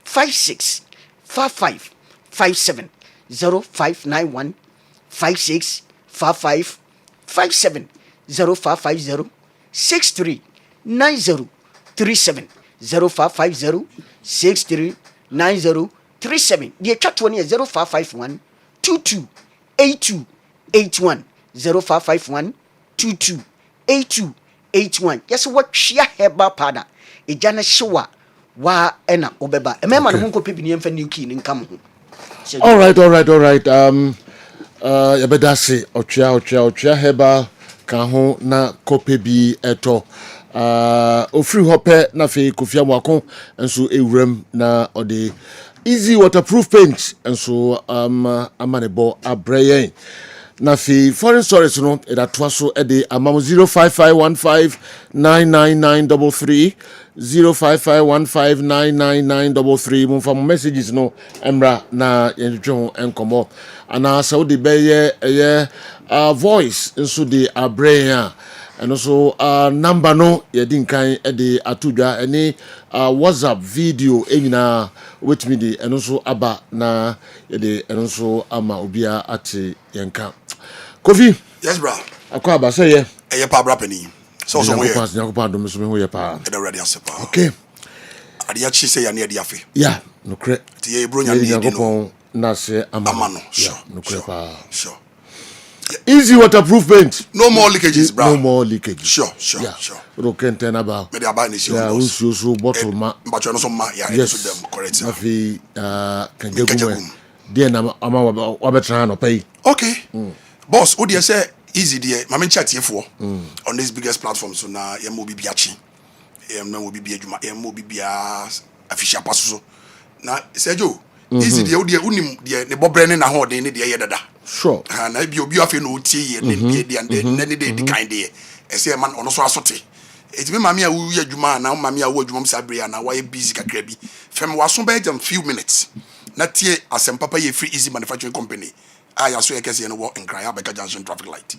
D: 56 55 57 0591 56 55 57 0550 63 90 37 0550 63 90 37 the chat one is 0551 22 82 81 0551 22 82 81 yes what share heba pada ejana hyewa wa ena obeba emema no nko pebi ne mfa new key ne nkam ho
A: all right yabedase otwea heba ka ho na kope bi eto ofri hope na fe kofia mwako enso ewuram na ode easy waterproof paint enso amanebo abrayen na fi foreign stories no edatoa so ede amam 0551599933 0551599933 mumfa messages no emra na yentwetwe enkomo ana sa ode beye voice enso de abrayen and also number no yedin kan de atudwa any WhatsApp video enyina with me de and also aba na yede and also ama obia ate yenka Kofi
B: yes bro
A: akwa aba say ye
B: pa bra pani
J: So so we
A: nyankopɔn adom so me ho yɛ paa.
J: e da ready asepa.
A: Okay.
J: Ade ya chi say ya na de afi.
A: Yeah, no kre.
J: Ti ye bro nya ne di no.
A: Nyankopɔn na se
J: Ama
A: ama.
J: no.
A: Yeah,
J: Sure.
A: no kre paa.
J: Sure.
A: Easy waterproof paint.
J: No more leakages, bro.
A: No more leakages.
J: Sure, sure,
A: Yeah.
J: sure.
A: Ro kenten aba.
J: Me de aba ni si
A: Yeah,
J: on boss.
A: so bottle ma.
J: But you know some ma, yeah,
A: Yes.
J: so them correct.
A: Afi
J: Kajagum.
A: kanjagum. Deɛ na ama wabɛtena no pay.
J: Okay. Boss, what do you say? Easy there. My main chat here for on this biggest platform. So now you mo be achi. You mo be adwuma. You mo be official pass so. Now Sergio, easy there. Unim there. Ne bobre ne na ho de ne there dada.
A: Sure.
J: Na bi obi afi no tie ye ne there and ne de kind there. E say man ono so asote. Eti me mama a wo adwuma na mama a wo adwuma msabre na wa busy kakra bi. Fem waso be jam few minutes. Na tie asem papa ye free easy manufacturing company. I so ekese no wo nkran ya beka junction traffic light.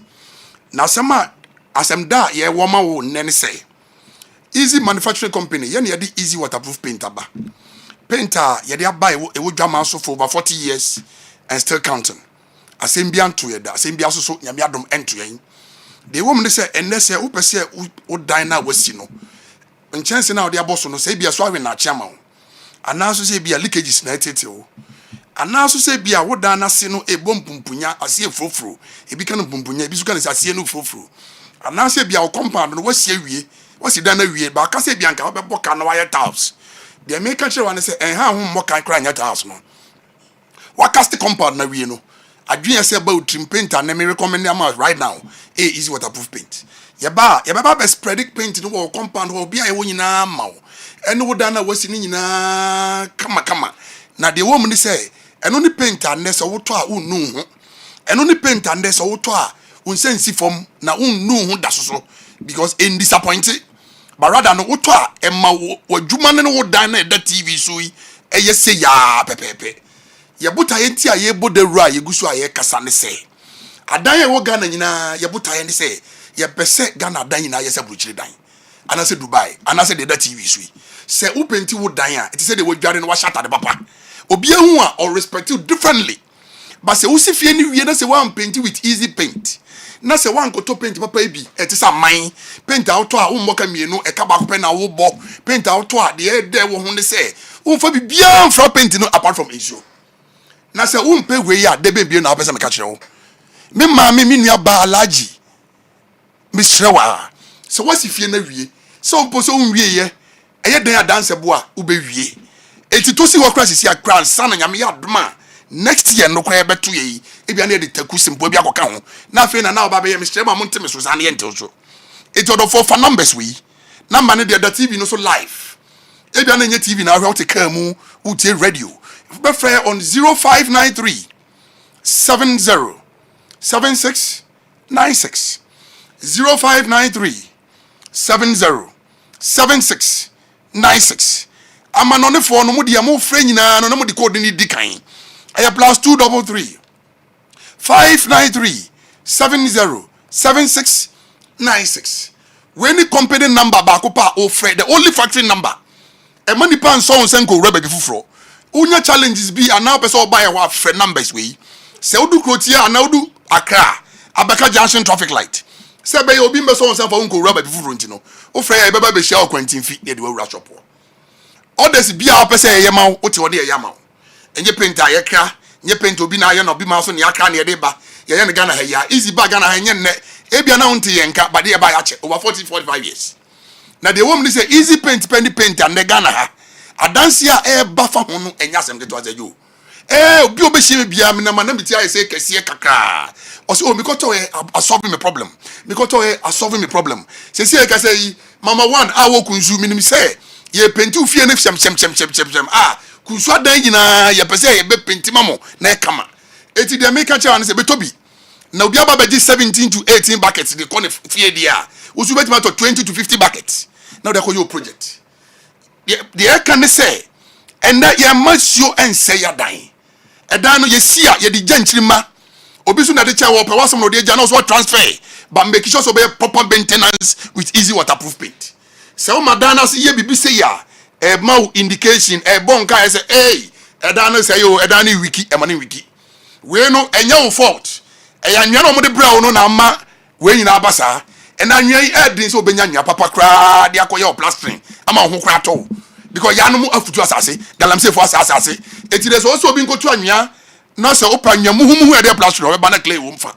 J: Na asem da ye wo ma wo nene say. Easy manufacturing company ye na ye easy waterproof paint aba. Painter ye dey buy e wo dwama so for over 40 years and still counting. Asem bia nto ye da, asem bia so nyame adom ento ye. The woman say enne say wo pese wo dan na wasi no. Nchense na wo dey aboso no say bia so awe na chiama wo. Anaso say bia leakages na etete wo. Anaso say bia wo dan na se no ebom pumpunya ase efrofro. Ebi kan pumpunya ebi so kan say ase no frofro. Anaso bia wo compound no wasi awie, wasi dan na wie ba ka say bia nka wo bebo ka no wire tiles. The make sure one say en ha ho mo kan kra nya tiles no. Wa cast compound na wie no. Adwene say about trim paint and me recommend am right now. Easy waterproof paint. Ya ba be spread paint no wo compound ho bia e wo nyina ma wo. Eno wo dan na wasi ni nyina kama. Na the woman say eno ni paint and so wo to a unnu ho. Eno ni paint and so wo to a unsensi form na unnu ho da so because in disappointed. But rather no wo to a emma wo adwuma ne wo dan na da TV so yi eye se ya pepepe. Ye buta ye nti a ye bodawura ye gusu a ye kasa ne se. Adan ye wo Ghana nyina ye buta ye ne se ye pese Ghana dan nyina ye se buruchiri dan. Anase Dubai, anase de da TV so yi. Se wo penti wo dan a, it say de wo dware no wa shata de papa. Obi ehu a or respect you differently. But se wo si fie ni wie na se one paint with easy paint. Na se one ko to paint papa bi, it is a mine. Paint out to a wo mmoka mienu e ka ba ko pe na wo bo. Paint out to a de de wo ho ne se. Wo fa bi bia from paint no apart from issue. Na se wo mpe we ya de be bi na opese me ka kire wo. Me ma me nua ba alaji. Me srewa. Se wo si fie na wie. Se wo mpo so wie ye. Eye den adanse bo a wo be wie. Eti to si wo kra sisi akra san nyame ya doma. Next year no kwa beto ye ebia na de taku simpo ebia koka ho na afi na oba be ye Mr. Ma monte me so san ye ntel so eti odo for numbers we number ne de TV no so live ebia na nye TV na ahwe ka mu utie radio be free on 0593 70 76 96 0593 70 76 96 ama no ne for no mu de mo frɛ nyina no mo de code ni dikan I plus 233 593 70 76 96. When the company number bakopa offer the only factory number. A money pan so senko rubber before. Unya challenges be and now person buy our friend numbers we. Se udu krotia and now do Accra. Abaka Junction traffic light. Se be obi mbe so senko unko rubber before ntino. Offer e beba be share kwantin fi e de we shop. Others be our person e yema o te ode e yama. Enye painter ye kra nye paint obi na ye no bi ma so ne akra ne de ba ye ne Ghana ha ya easy bag Ghana ha nye ne e bia na unti ye nka but ye ba ya che over 40-45 years na the woman say easy paint penny paint and Ghana ha adanse a e ba fa ho no enya asem de to azajo obi obeshi me bia me na ma na biti aye say kese kakra o say o mi ko to e solving me problem mi ko to e solving me problem say say ka say mama one a wo kunzu minim say ye paint u fie ne chem kunsu adan nyina ye pese ye be paint mamo na e kama eti de make cha wan say be tobi na obi aba be 17 to 18 buckets de kon fie dia usu betima to 20 to 50 buckets now they call your project the can say and that ye masio ense ya dan edan no ye sia ye di janchirima obi so na de cha wo pe wasam no de ja no so transfer but make sure so be proper maintenance with easy waterproof paint so madana se ye bibi say ya e mau indication e bon ka say hey edan say yo edan ni wiki e mani wiki we no enya wo fault e ya nwa no mo de bra no na ma we nyina abasa and I didn't so benya papa cry dia koye plastering ama ho kra to because ya no mu afutu asase galamse for asase it is also being go to anwia na se opanya muhumu e dey plastering o be na clay wo mfa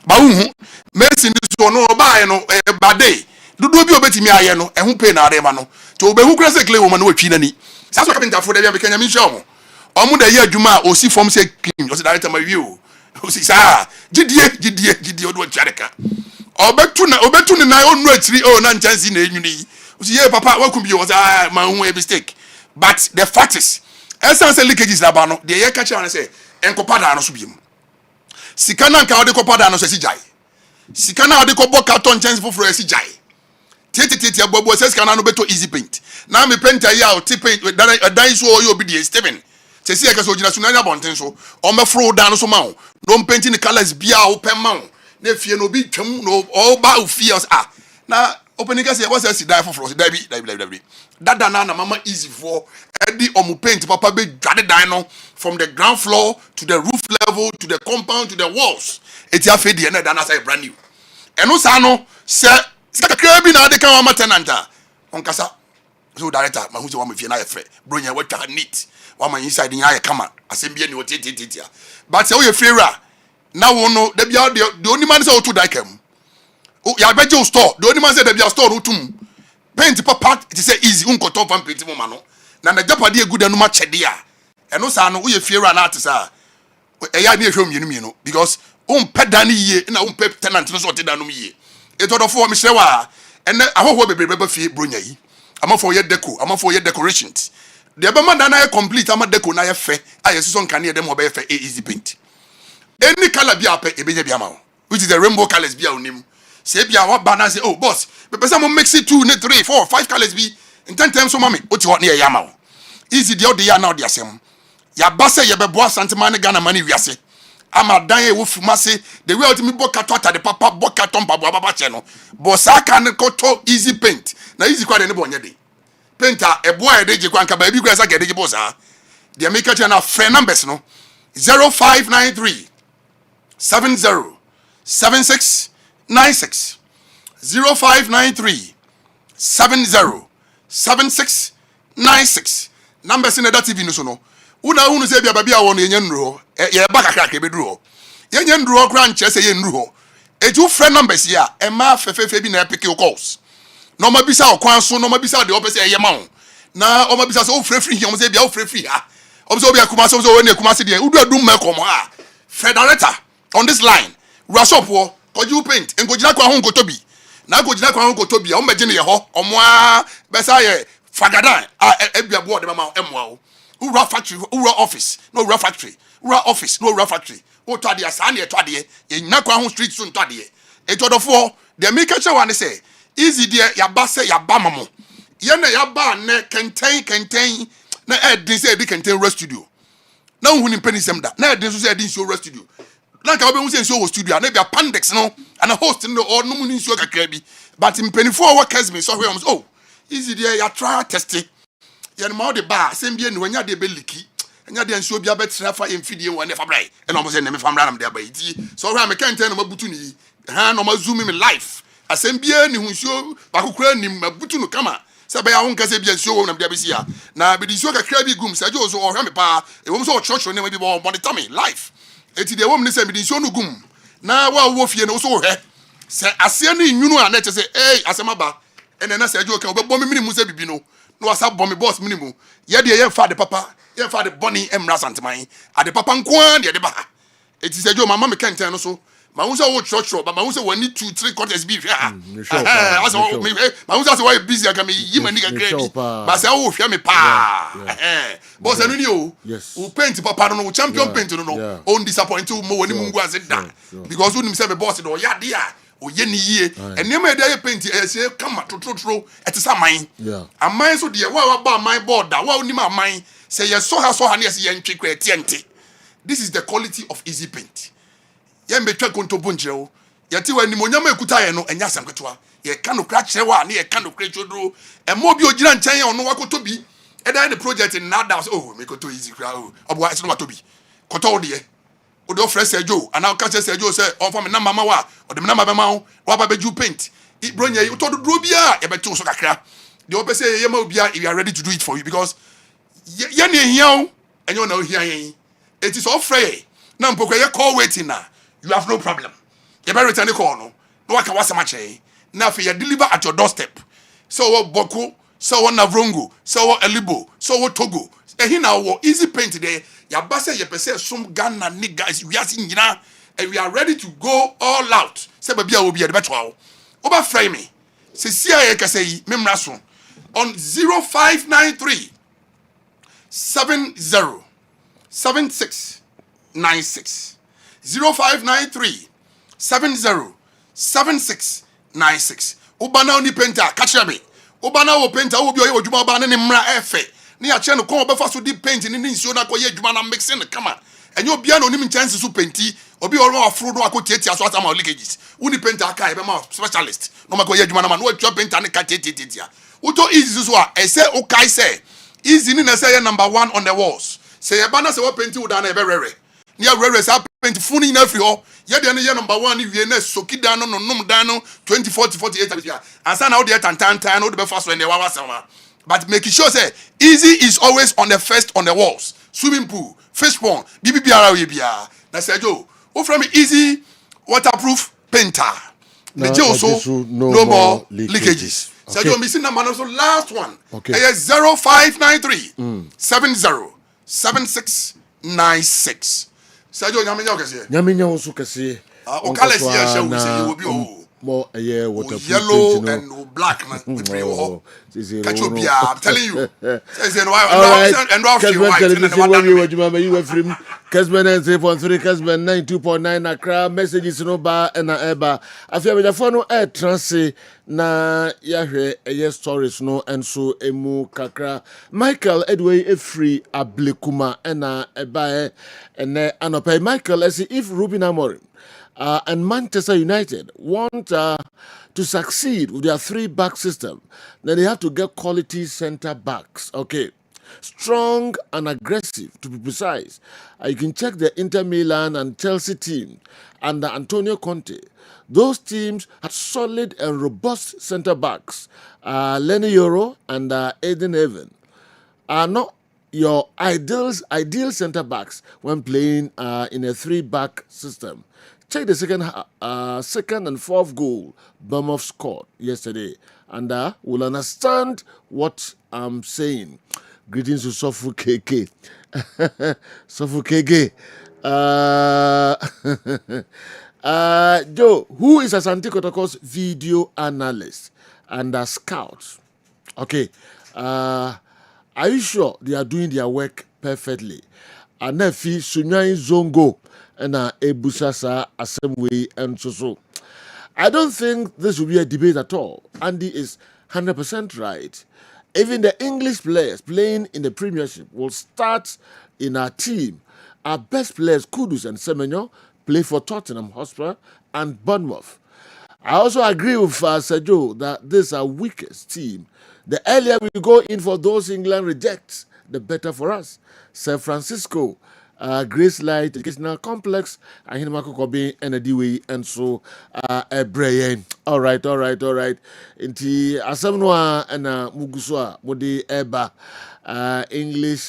J: ba hu Messi ni so no ba ye no bade dudu bi obetimi aye no e hu pay na ade ma no to obehu kra se clay wo ma no watwi nani saso carpenter for dey be kanya mi hwe omo da ye adwuma osi form say clean o se director ma view o si sa gidie o do twareka obetu ni na onu atiri o na nchansi na enwuni o si ye papa wa kumbi o say ma hu a mistake but the fact is essence leakages na ba no de ye catch am say enkopada no so biem sika na nka o de kopada no so si jai sika na o de ko boka ton chance foforo si jai tete abobo say sika na no beto easy paint na me painter ya o ti paint dan so o ye obi de Steven se si e ka so gina so na nya bonten so o me fro dan so ma o no painting the colors bia o pe ma o na fie no bi twam no o ba o fie na opening ka se was say die foforo dabi dada na mama easy for edi omu paint papa be dwade dan no from the ground floor to the roof level to the compound to the walls eti afedi na dan say brand new eno sa no se sika kakra bi na de kan wa tenant on kasa so director ma hu se wa mafie na ye frɛ bronya wa twa neat wa man inside nya ye kama asembie ni o tete but se o ye frera na wo no da bia de oni man se o to die kam o ya beje o store de oni man se da bia store o tum paint papa it say easy unko top fan paint mo ma no na japade egu da no ma chede a eno sa no o ye frera na atisa e ya ni ehwe mienu because pedan yie na pep tenant no so te dan no yie etodofo me hrewa ene ahoho bebrebe ba fie bronya yi amafo ye decorations the be man na complete ama deco na ye fe ayesuso nkane dem ho be fe easy paint any color bi ape ebeje bi ama which is the rainbow colors bi a onim say bi a wa ba na say oh boss be person mo mix it 2 3 4 5 colors bi in 10 times so mama oti ho na ye ama easy the other ya na the asem ya ba say ye be bo asantema ne Ghana mani wiase ama dan e wo fumase the way ultimate boka tota the papa boka tomba baba che no bo sa kan koto easy paint na easy kwa de ne bo nya de painter e boy de je kwanka ba bi kwa sa gede je bo sa the make it na friend numbers no 0593 70 76 96 0593 70 76 96 numbers in that TV no so no una unu se bia ba bia wo no yenye nru ye ba kakra ka bedru ho yenye nru ho kra nche se ye nru ho eju friend numbers ya e ma fefefe bi na pick your calls no ma bisa okwan so no ma bisa de opese ye ma ho na o ma bisa so o free here o se bia o free ha o so bia kuma so we na kuma se de udu adum ma komo ha federator on this line rasop wo koju paint engojina kwa ho nkotobi na gojina kwa ho nkotobi o meje ne ye ho omo a besa ye fagadan a bia board ma emwa o ura factory ura office no ura factory ura office no ura factory o to ade asa na e to ade e nya kwa ho street so to ade e to dofo the make sure one say easy there ya ba say ya ba mamo ye na ya ba ne kenten na e din say e di kenten rest studio na hu ni penisem da na e din so say e din so rest studio na ka obe hu say so wo studio na bia pandex no and a host no or no mu ni so kakra bi but mpenifo wa Kessben so hwe oh easy there ya try test ye no de ba asem ni wanya de be liki anya de nsuo bia betra fa emfidie won ne fa brai e no mo se ne me fa mra nam de ba iti so hwe am kenten no mabutu ni ha no ma zoom me life asem bia ni hu nsuo ba kokura ni mabutu no kama se ba ya ho nkase bia nsuo won nam de ba si ya na be di nsuo kakra bi gum se jo so o hwe me pa e wo so church ne bi bo monitor me life eti de wo me se be di nsuo no gum na wa wo fie no so hwe se ase ni nwunu a na che se asem aba ene na se jo kan obebo me minimu se bibi no no asa bomb boss minimu ye de ye fa de papa ye fa de boni emra santeman ade papa nkoan de ba eti se jo mama me kenten no so ma hu se wo church ba ma hu se wani 2 3 quarters bi hwe asa me ma hu se wo busy aka me yi mani ka grebi ba se wo hwe me pa boss anu ni o o paint papa no champion paint no on disappoint mo wani mungu ase da because unim se be boss do ya dia oye ni yie enema ede ye paint ese kama trotro etisa man aman so de wa ba man board da wa onima aman say ye so ha na ye ntwe kwa etiente. This is the quality of easy paint. Ye mbetwa kontobo njeo ye ti wa ni monyama ekuta ye no enya sanketwa ye ka no kra kire wa na ye ka no kra chodro e mo bi ogira nchen ye ono wakoto bi eda the project in nada oh me koto easy kra oh obo ase no watobi koto de ye odo fresh Sergio and now catch Sergio say on for me na mama wa o de na mama ma wa ba beju paint Ibronya, you told the Drobia, a better kakra. The opposite say, Yamobia, if you are ready to do it for you because Yanny young and you know here. It is all free. Now, Pokoya call waiting now. You have no problem. You better return the call. No, I can watch a match. Now, if you deliver at your doorstep, so Boko, so Navrongo, so Elibo, so Togo. And here now, easy paint today. Yabasa, Yapese, some Ghana niggas, we are seeing, and we are ready to go all out. Sebabia will be at the better. Over frame me. Cecilia Kasei, Memrason, on 0593 70 7696 0593 70 7696. Ubana oni penta catch me. Ubana wo penta wo bi oye odwuma ba ne mra efe. Ne ya che no kon obefa so di paint ni nsuo na koye adwuma na mixing ne kama. Enye obia na onim chance so penti. Obi oro afro no akotietia so atama leakages. Uni penta aka e be ma specialist. No makoye adwuma na ma no atwa penta ne ka tietietia. Uto easy so a ese o kai say easy ni na say number 1 on the walls. Say e bana say wo penti wo da na e be rere. Near rere say penti funi na free ho. Ye de ne number 1 ni wie na soki dan no nom dan no 20 40 48 asa na wo de tantan no de be fa so ne wa wasama. But making sure say easy is always on the first on the walls. Swimming pool, fish pond, BBBR we bia. Na say Joe, who from easy waterproof painter. The Joe so no more leakages. So Joe missing number so last one.
A: Okay.
J: 0593 70 7696. So Joe nyame nya kese.
A: Nyame nya wo so kese.
J: O kala si ya show say you will be
A: more waterproof
J: yellow and black I'm telling you.
A: Kessben 3.3 Kessben 92.9 Accra messages no ba na eba afia be jafo no transe na yahwe stories no enso emu kakra Michael Edway free ablekuma na eba ene anopai Michael as if Ruben Amorim and Manchester United want to succeed with their 3-back system, then they have to get quality centre backs. Okay, strong and aggressive to be precise. You can check the Inter Milan and Chelsea team under Antonio Conte. Those teams had solid and robust centre backs. Lenny Yoro and Aiden Haven are not your ideal centre backs when playing in a 3-back system. Check the second and fourth goal Bournemouth scored yesterday, and will understand what I'm saying. Greetings to Sofu KK. Sofu KK. Joe, who is Asante Kotoko's video analyst and a scout? Okay. Are you sure they are doing their work perfectly? Anefi Sunyain Zongo and Ebusasa Assembly and so. I don't think this will be a debate at all. Andy is 100% right. Even the English players playing in the Premiership will start in our team. Our best players, Kudus and Semenyo, play for Tottenham Hotspur and Bournemouth. I also agree with Sergio that this is our weakest team. The earlier we go in for those England rejects, the better for us. San Francisco, Grace Light Educational Complex, Ahinamako Kobe, and a Dewey, and so a Brain. All right. Inti Asamnoa and Muguswa, Modi Eba, English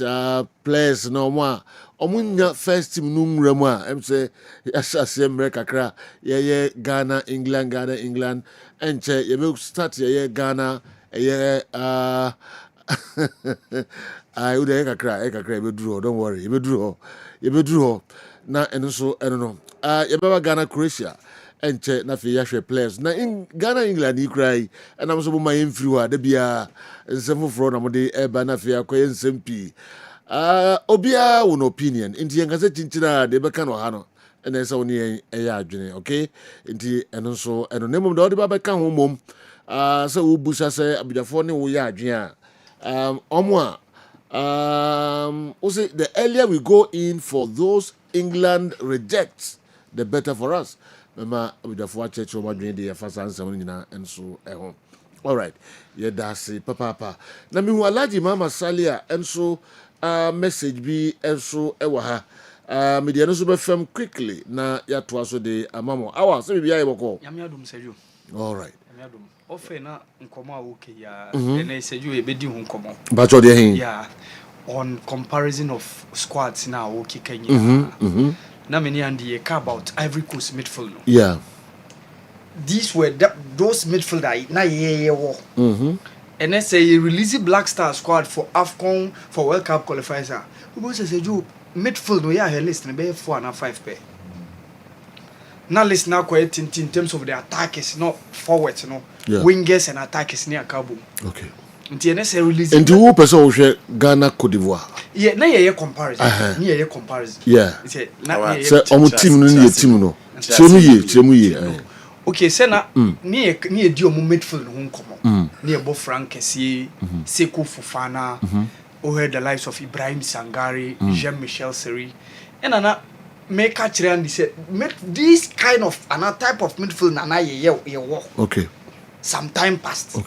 A: players no more. Omunya first team numrema. I'm say Yashasem Kakra, yeah, Ghana, England, and che, you will start Ghana, I would cry, don't worry, you draw. Na and so I don't know. You Ghana, Croatia, and che Nafi Yashe players. Na in Ghana, England, you cry, and I'm so my influence, the beer, and some from Amode, Ebanafia, Koyan Sempi. Obia, one opinion. In the Yangasa Chinchina, de Bacano Hano, and there's only a yard, okay? In the and also, and the name of the Odibaba can home. So Busha say, Abidafoni, we are, Omwa. Also, the earlier we go in for those England rejects, the better for us. Mama, with the 4 church over the first answer and so home. All right, yeah, that's it, Papa. Now, me who alaji Mama Salia and so message be and so ewaha. Media no super firm quickly. Na ya twaso de amamo. Awa, so be I will call.
B: Yamia dum Sergio.
A: All right.
B: Often na nkoma okay ya and I said you e bedi hu nkoma.
A: But what they
B: Yeah. On comparison of squads now okay Kenya. Na many and the about Ivory Coast midfield.
A: Yeah.
B: These were those midfielder na ye wo. And then say you release Black Star squad for AFCON for World Cup qualifiers. Who say you midfield no ya list na be 4 and 5 pair. Now list now quite in terms of the attackers, not forwards, no.
A: Yeah.
B: Wingers and attackers near Cabo.
A: Okay.
B: Until say release.
A: And who person who share Ghana Cote d'Ivoire?
B: Yeah, na ye comparison. Near comparison.
A: Yeah.
B: Say na
A: say omo team no ni team no. Chemu ye.
B: Okay, say na ni di omo midfield no nkomo. Ni ebo Frank Kessie, Sekou Fofana, over the lives of Ibrahim Sangare, Jean-Michel Seri. And na make a trend say this kind of another type of midfield na ye work.
A: Okay.
B: Some time passed.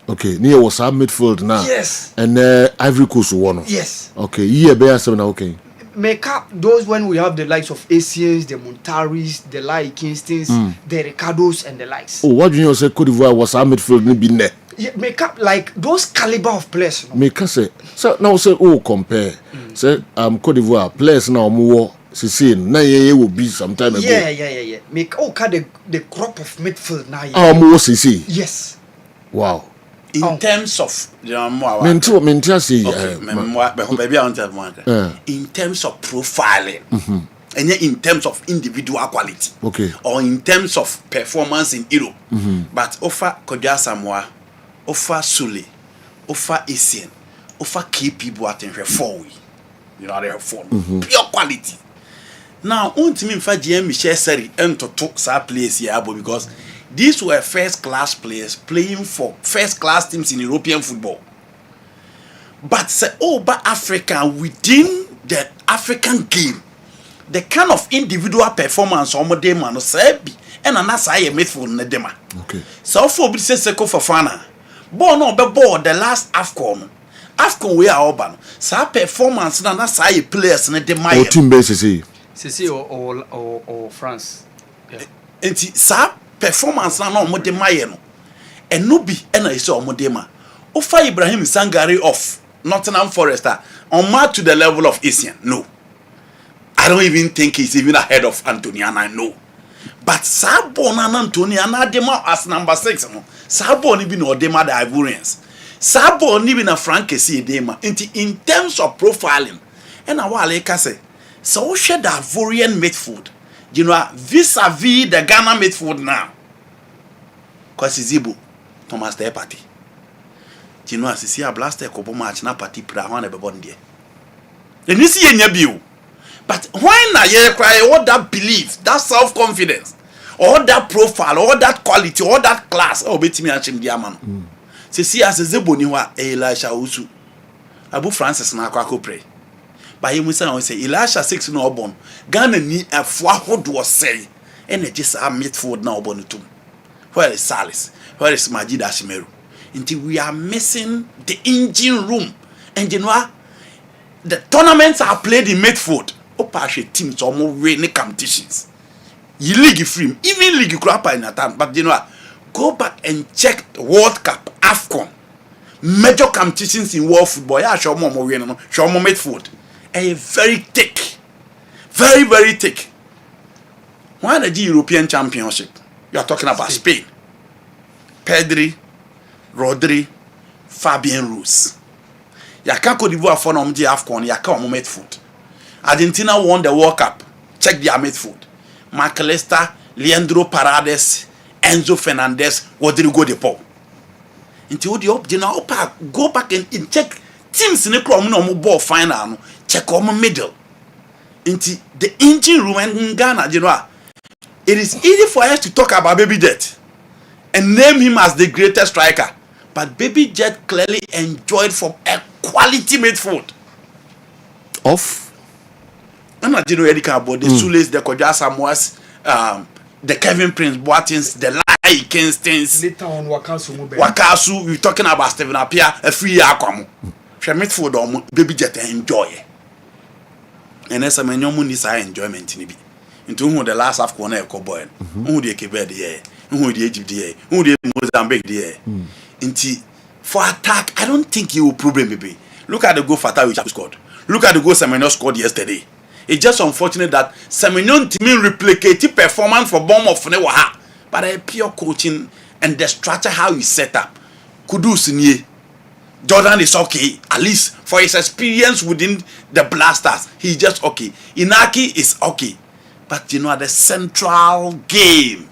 A: Okay, near was our midfield now.
B: Yes.
A: And Ivory Coast won.
B: Yes.
A: Okay, yeah, bear seven okay.
B: Make up those when we have the likes of Asians, the Montaris, the Lai Kingstons, the Ricardos and the likes.
A: Oh, what do you say Cote d'Ivoire was our midfield ni be ne?
B: Yeah, make up like those caliber of players. No?
A: Make us say so now say oh compare. Say Cote d'Ivoire players now more see na ye will be sometime ago.
B: Yeah. Make the crop of midfield now.
A: More see.
B: Yes.
A: Wow.
K: In terms of
A: in
K: terms of profiling, and yet in terms of individual quality, or in terms of performance in Europe, but offer Kodja Samoa, offer Sule, offer Asian, offer key people at reform. You know, they reform pure quality. Now, ultimately, for Jean-Michel Seri and to talk that place here because these were first-class players playing for first-class teams in European football. But say, but Africa within the African game, the kind of individual performance on the man say be and another I made for Nedema.
A: Okay.
K: So for be say Sekou Fofana, born on the board the last AFCON we are urban. So performance na na say players Nedema.
A: Or team basis.
B: Ceci or France.
K: And sa performance na no de maye no eno bi na ise omode ma ofa Ibrahim Sangare of Nottingham Forest on mark to the level of Asian. No, I don't even think he's even ahead of Antoniana. No, but Sabo na Antoniana dema as number 6 no Sabo ni bi no dema the Ivorians Sabo ni bi na Frank Kessie dema in terms of profiling and na wale ka say so share the Ivorian midfield. You know, vis-a-vis the Ghana midfield now. Because it's Zibo, Thomas Day party. You know, as you see a blaster couple match na party pra one be born there. And you see any view. But why na you cry all that belief, that self-confidence, all that profile, all that quality, all that class, oh bet me achim dia man. See as Zibo ni wa Elisha Usu. Abu Francis na kwa pray. By him say Elisha 6 no born. Ghana ni afwa hodo say energy sa midfield na born too. Where is Salis? Where is Majid Ashimeru? Until we are missing the engine room. And you know the tournaments are played in midfield. Opashe teams almost winning competitions. You league free, even league crap in a time. But you know go back and check the World Cup, AFCON, major competitions in world football. Yeah, show more winning, show more midfield. A very thick, very, very thick. Why the European Championship? You are talking about Spain. Pedri, Rodri, Fabian Ruiz. You can't Cote d'Ivoire for no AFCON. You can't midfield. Argentina won the World Cup. Check their midfield. Mark Leicester, Leandro Paredes, Enzo Fernandez, Rodrigo De Paul. Until the go back and check teams in the club no ball final. Check on middle into the engine room in Ghana. You know, it is easy for us to talk about Baby Jet and name him as the greatest striker, but Baby Jet clearly enjoyed from a quality midfield.
A: Off.
K: I'm not about the Sules, the Kodja Samoas, the Kevin Prince Boatins, the Lai Kingstons.
B: Later on,
K: Wakasu, we're talking about Stephen Appiah, a free Aquamu. Midfield or Baby Jet enjoy. And as a man, you need enjoyment in it. Into whom the last AFCON boy, who the Kessben, who the Egypt there, who the Mozambique there. For attack, I don't think he will problem maybe. Look at the goal Fatah which scored. Look at the goal Semenyo scored yesterday. It's just unfortunate that Semenyo team replicate performance for Bournemouth Newaha. But a pure coaching and the structure how he set up. Kudus Nye. Jordan is okay, at least for his experience within the Blasters. He's just okay. Inaki is okay. But you know, the central game,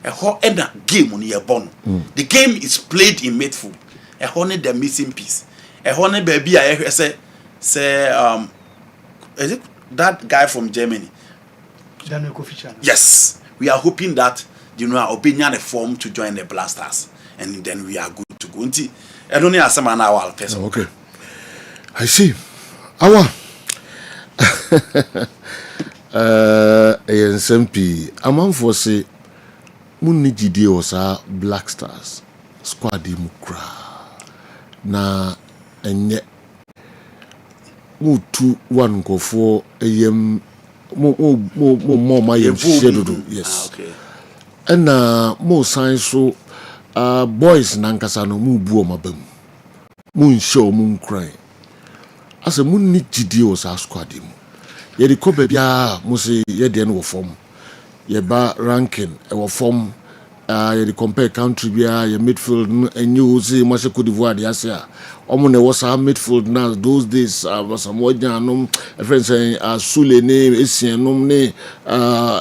K: a whole game on your bone. The game is played in midfield. A whole the missing piece. A whole baby, I say, is it that guy from Germany? Yes. We are hoping that, you know, opinion a form to join the Blasters. And then we are good to go. I don't know some hour person.
A: Okay. I see. Awa. SMP. Among for say Muni Gidi was our Black Stars squad mukra. Na enye mutu one go for AM more my schedule. Yes.
K: Okay.
A: And more science so boys nankasa no mu buo mabam mu show mu cry asa mu ni gidi o sa squad mu ye de ko bia mu se ye de no form ye ba ranking e wo form ye de compare country bia ye midfield enyu se mo se Cote d'Ivoire de asia omo ne wo sa midfield na those days was some wajanum friends Sule ne Esienom ne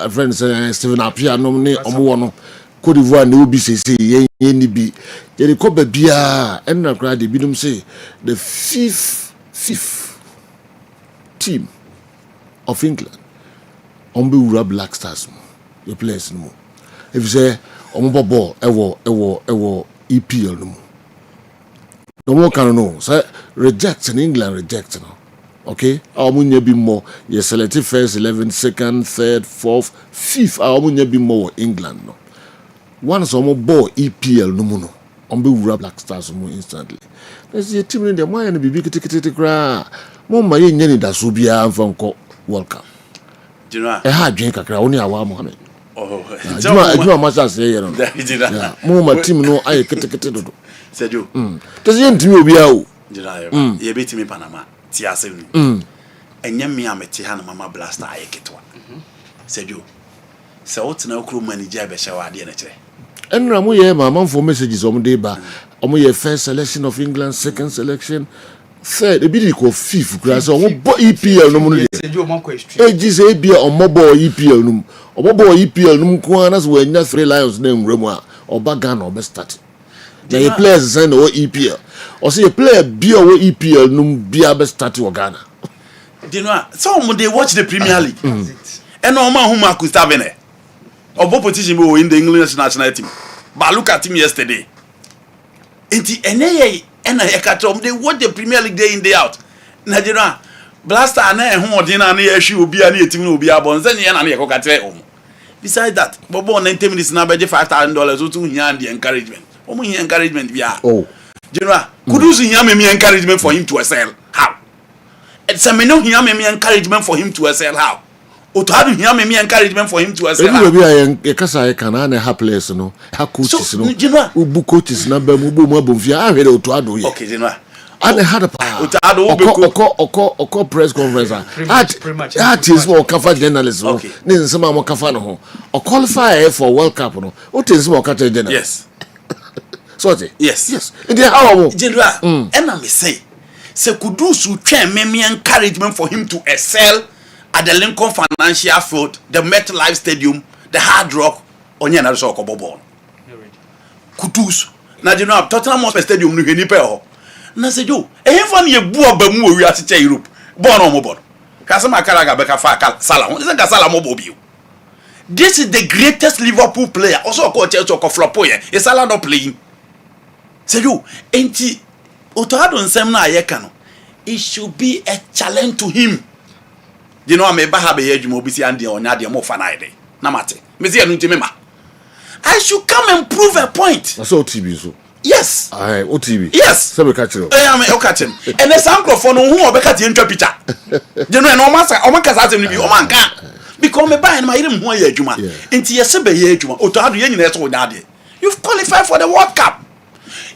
A: friends Steven Apia nom ne omo wo no Cote d'Ivoire ne obi se ye bi ye de ko bia enna kra de bidum say the fifth team of England on be Black Stars your players no if you say on ball ewo EPL no more can no say reject in England reject no okay amunya bi more you select first 11 second third fourth fifth amunya bi more England no once on ball EPL no mo no on be Black Stars mo instantly there's a team in the mind be big kra mo ma ye nyani da so bia amfa nko World Cup
K: you know
A: ha dwen kakra woni awa Mohammed
K: oh
A: aduma masa say ye no mo ma team no aye kete dodo
K: Sergio
A: tese ye ntimi obi a o
K: ye betimi Panama ti asem ni enye me amete ha na mama Blaster aye ketwa Sergio se otena okro manager be shawa de na kire
A: enra mo ye mama for messages om dey ba omo ye first selection of England second selection third e be the ko fifth class omo bo EPL no mo no e ji say bia omo bo EPL no omo bo EPL no ko na so anya 3 Lions na nwremu a oba Ghana oba start na ye players send o EPL o say player bia o EPL no bia be start o Ghana
K: you know some they watch the Premier League and no man who Marcus Tavene obo position be in the English national team but look at him yesterday enti eneye and I catch they watch the Premier League day in day out. Nigeria Blaster na ehun odin na ye hwe obi a na etim na obi abon ze ne na ye ko katre omo. Besides that, bobo 90 minutes na beje $5,000 so tun hia the encouragement. Omo hia encouragement bia. Oh. General, could you hia me encouragement for him to excel? How? It's a menu hia me encouragement for him to excel how? Otado hia me encouragement for him to excel.
A: Every be e kasa e kana na hapless no. Ha coaches no. Ubu coaches na ba mu bo mu abomfia ahwere Otado ye.
K: Okay, General.
A: And had a
K: Otado
A: oko press conference at is more cover journalists no nin some more cover no ho o qualify for World Cup no o tins more cover journalists
K: yes
A: so yes in the how
K: General and I say Kudusu twen me encouragement for him to excel at the Lincoln Financial Field, the MetLife Stadium, the Hard Rock onye na so okobo ball Kudus na General Tottenham Hotspur Stadium no hwani pe ho na se jo ehfa na ye bu oba mu owi acheche Europe ball no mo ball kase makara ga beka fa sala ho se ka sala mo bo. This is the greatest Liverpool player also ko Chelsea ko flop ye e sala no playing se jo enti Otado nsem na ayeka no it should be a challenge to him. You know, I may have a edge mobisi and the onya mo fanaide. Namate. Me see anu ntimema. I should come and prove a point.
A: So TB so.
K: Yes.
A: Aye, OTB.
K: Yes.
A: Say we catch you.
K: I am catch him. And the microphone who obeka ti ntwa picture. You know, no man say o man kasa asem ni bi o man kan. because me buy my irim ho ye adwuma. Enti yese be ye adwuma. Otoado ye nyina so nya de. You've qualified for the World Cup.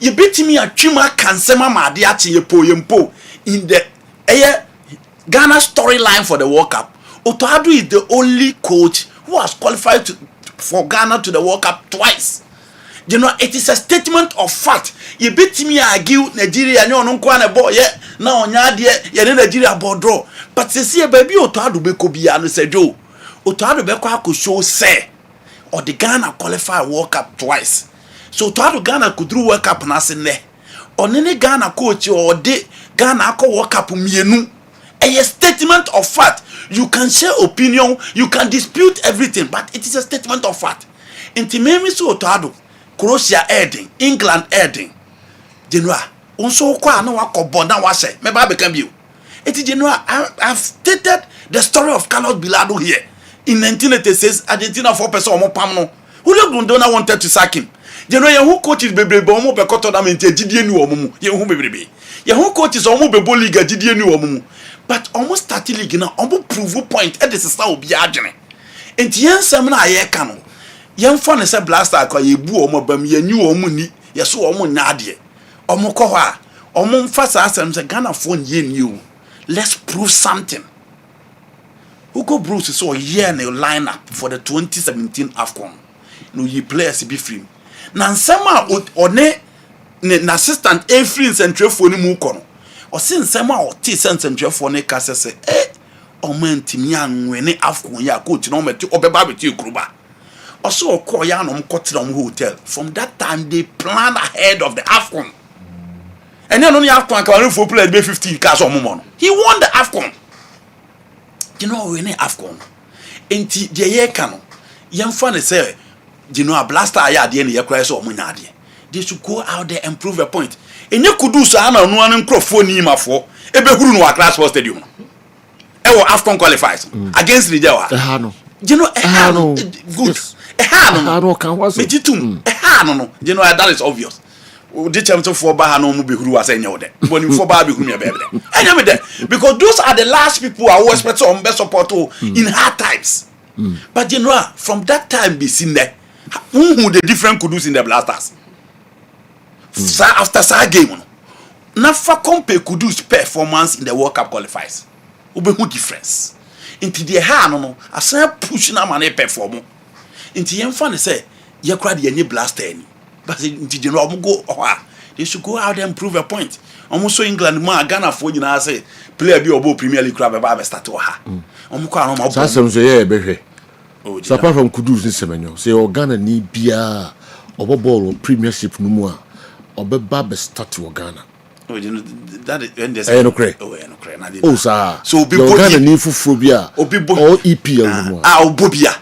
K: You beat me at Chima Kansema Madiachi Yempo in the Ghana storyline for the World Cup. Otoado is the only coach who has qualified for Ghana to the World Cup twice. You know, it is a statement of fact. You beat me argue Nigeria, no nkwana ball, na onya de ye Nigeria ball draw. But see baby Otoado be ko bia no say Joe. Otoado be kwa show say or the Ghana qualify World Cup twice. So Otoado Ghana could do World Cup na se ne. Onene Ghana coach or de Ghana ko World Cup mienu. A statement of fact. You can share opinion, you can dispute everything, but it is a statement of fact. Intimemi so Otoado Croatia Eden, England Eden. General, unso kwa na wakobo na wase. Me ba become you. Eti General, I've stated the story of Carlos Bilardo here. In 1986, Argentina 4% omo pam no. Julio Grondona wanted to sack him. General, ye who coaches bebrebe omo be koto da mente gidie ni omo mu. Ye who bebrebe. Ye who coaches omo bebo liga gidie ni omo mu. But almost 30 league na omo prove point e de sesa obi adwene. Enti yensem na aye ka no. Yemfa ne se blaster akwa yebu omo bam yenyu omo ni yeso omo nyaade omo ko ho a omo mfa sa asem se Ghana fo nye ni o. Let's prove something. Hugo Bruce so year na lineup for the 2017 AFCON no ye players be free na nsema one ne assistant free centrefo ni mu ko no o se nsema o ti centrefo ne ka se omo ntimi anwene AFCON ya coach no meti obeba beti kuruba. Also, Koya no Kotinam hotel. From that time, they planned ahead of the AFCON. And then only AFCON can for play 50 cars on Momono. He won the AFCON. You know, we need AFCON. Enti the year cano. Young fan say, you know, a blaster ya the end of your crisis or Munadi. They should go out there and prove a point. And you could do so, I know one crofoni for a behuru no class for stadium. Ewo AFCON qualifies against the Jawa. You know, good. No, you know that is obvious. The champion for Bahano will be who was saying when you for Baby whom you're because those are the last people I always expect on best support in hard times. But you know, from that time be seen there who the different could do in the blasters. After that game, Nafa compare could do performance in the World Cup qualifiers. Ube who difference. Into the hand no, as I push na man perform. Into yemfa ne say ye kra de any blaster any. But into the no go they should go out there and prove a point. Almost so England ma Ghana for you say player be obo Premier League club ba start to ha. Omo kwa no ma.
A: Say say behwe. So apart from Kudus this semenyo, say Ghana ni bia obo ball Premiership no mu a obeba be start to Ghana.
K: Oh, you know that is when there's
A: no cray. Oh, sir. So be Ghana ni fufobia or EPL no.
K: Obobia.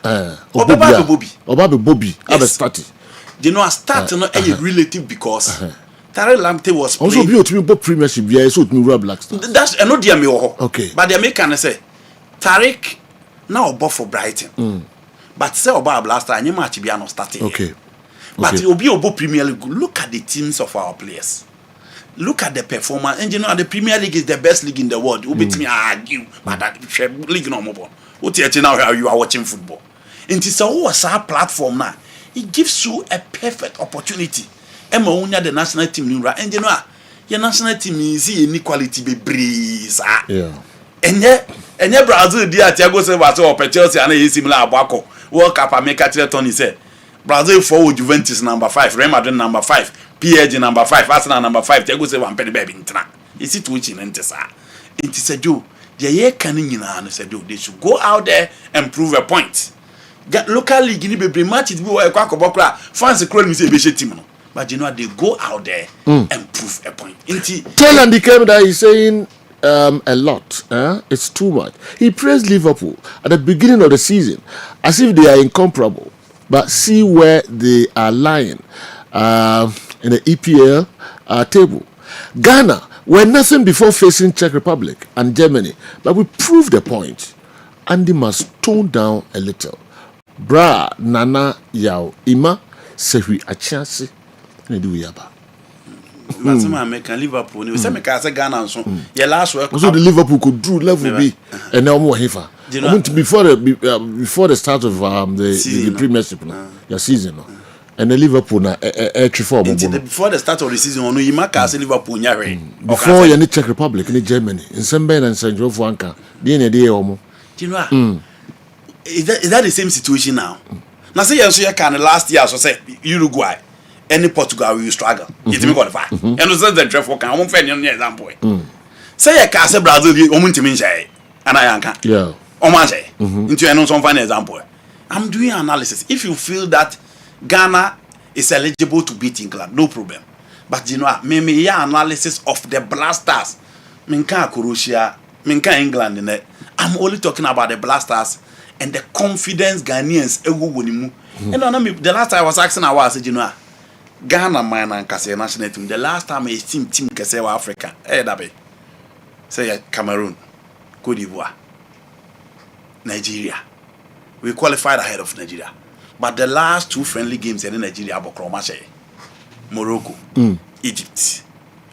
A: Obabe Bobby. Have start.
K: You know, I start not a relative because Tare Lamte was playing.
A: Also, be to be Premiership. Yeah, so to be Black Stars.
K: That's no dear me.
A: Okay.
K: But the American say Tariq now bought for Brighton. But say about Blaster and you match be not starting.
A: Okay.
K: But you'll be Obo Premier League. Look at the teams of our players. Look at the performance. And you know, the Premier League is the best league in the world. You beat me argue, but that league no more. What you now how you are watching football. And it's a platform now. It gives you a perfect opportunity. Emma unya the national team new and you know, your national team is inequality be breeze.
A: Yeah.
K: And yeah, Brazil dear Thiago Silva so Chelsea and he similar Abako. World Cup America Tony said. Brazil forward Juventus number 5, Real Madrid number 5. PSG number 5, Arsenal number 5, Thiago say one penny baby intra. Is it which in Entesa? It is a Joe. The year canning in and said, they should go out there and prove a point. Get local league in the match it be a quack of okra, fancy crowd say be team. But you know they go out there and prove a point.
A: Tell and the came that he's saying a lot. It's too much. He praised Liverpool at the beginning of the season as if they are incomparable. But see where they are lying. In the EPL table. Ghana were nothing before facing Czech Republic and Germany, but we proved the point. Andy must tone down a little. Bra Nana Yao Ima Sehui Achansi Nedu Yaba.
K: Masama American Liverpool. You say me say Ghana so. Your last work.
A: So the Liverpool could do level B and now more Hifa.
K: Do you know?
A: Before the start of the Premiership, your season, and the Liverpool na
K: before the start of the season, you make us Liverpool nyare.
A: Before you Czech Republic, in Germany, in Semben and Saint Joe Franca, the omo.
K: Do you know? Is that the same situation now? Now say you can last year, so say Uruguay, any Portugal will struggle. It me qualify. And so the draft can won't find any example. Say you can say Brazil, and I can.
A: Yeah.
K: Into an some final example. I'm doing analysis. If you feel that Ghana is eligible to beat England, no problem. But you know, me analysis of the Blasters. Minka Croatia, Minka England in it. I'm only talking about the Blasters and the confidence Ghanaians. And the last time I was asking, I said, you know, Ghana man and Kase national team. The last time I team Kase Africa, Dabe, say Cameroon, Cote d'Ivoire, Nigeria. We qualified ahead of Nigeria. But the last 2 friendly games in Nigeria, Morocco, Egypt,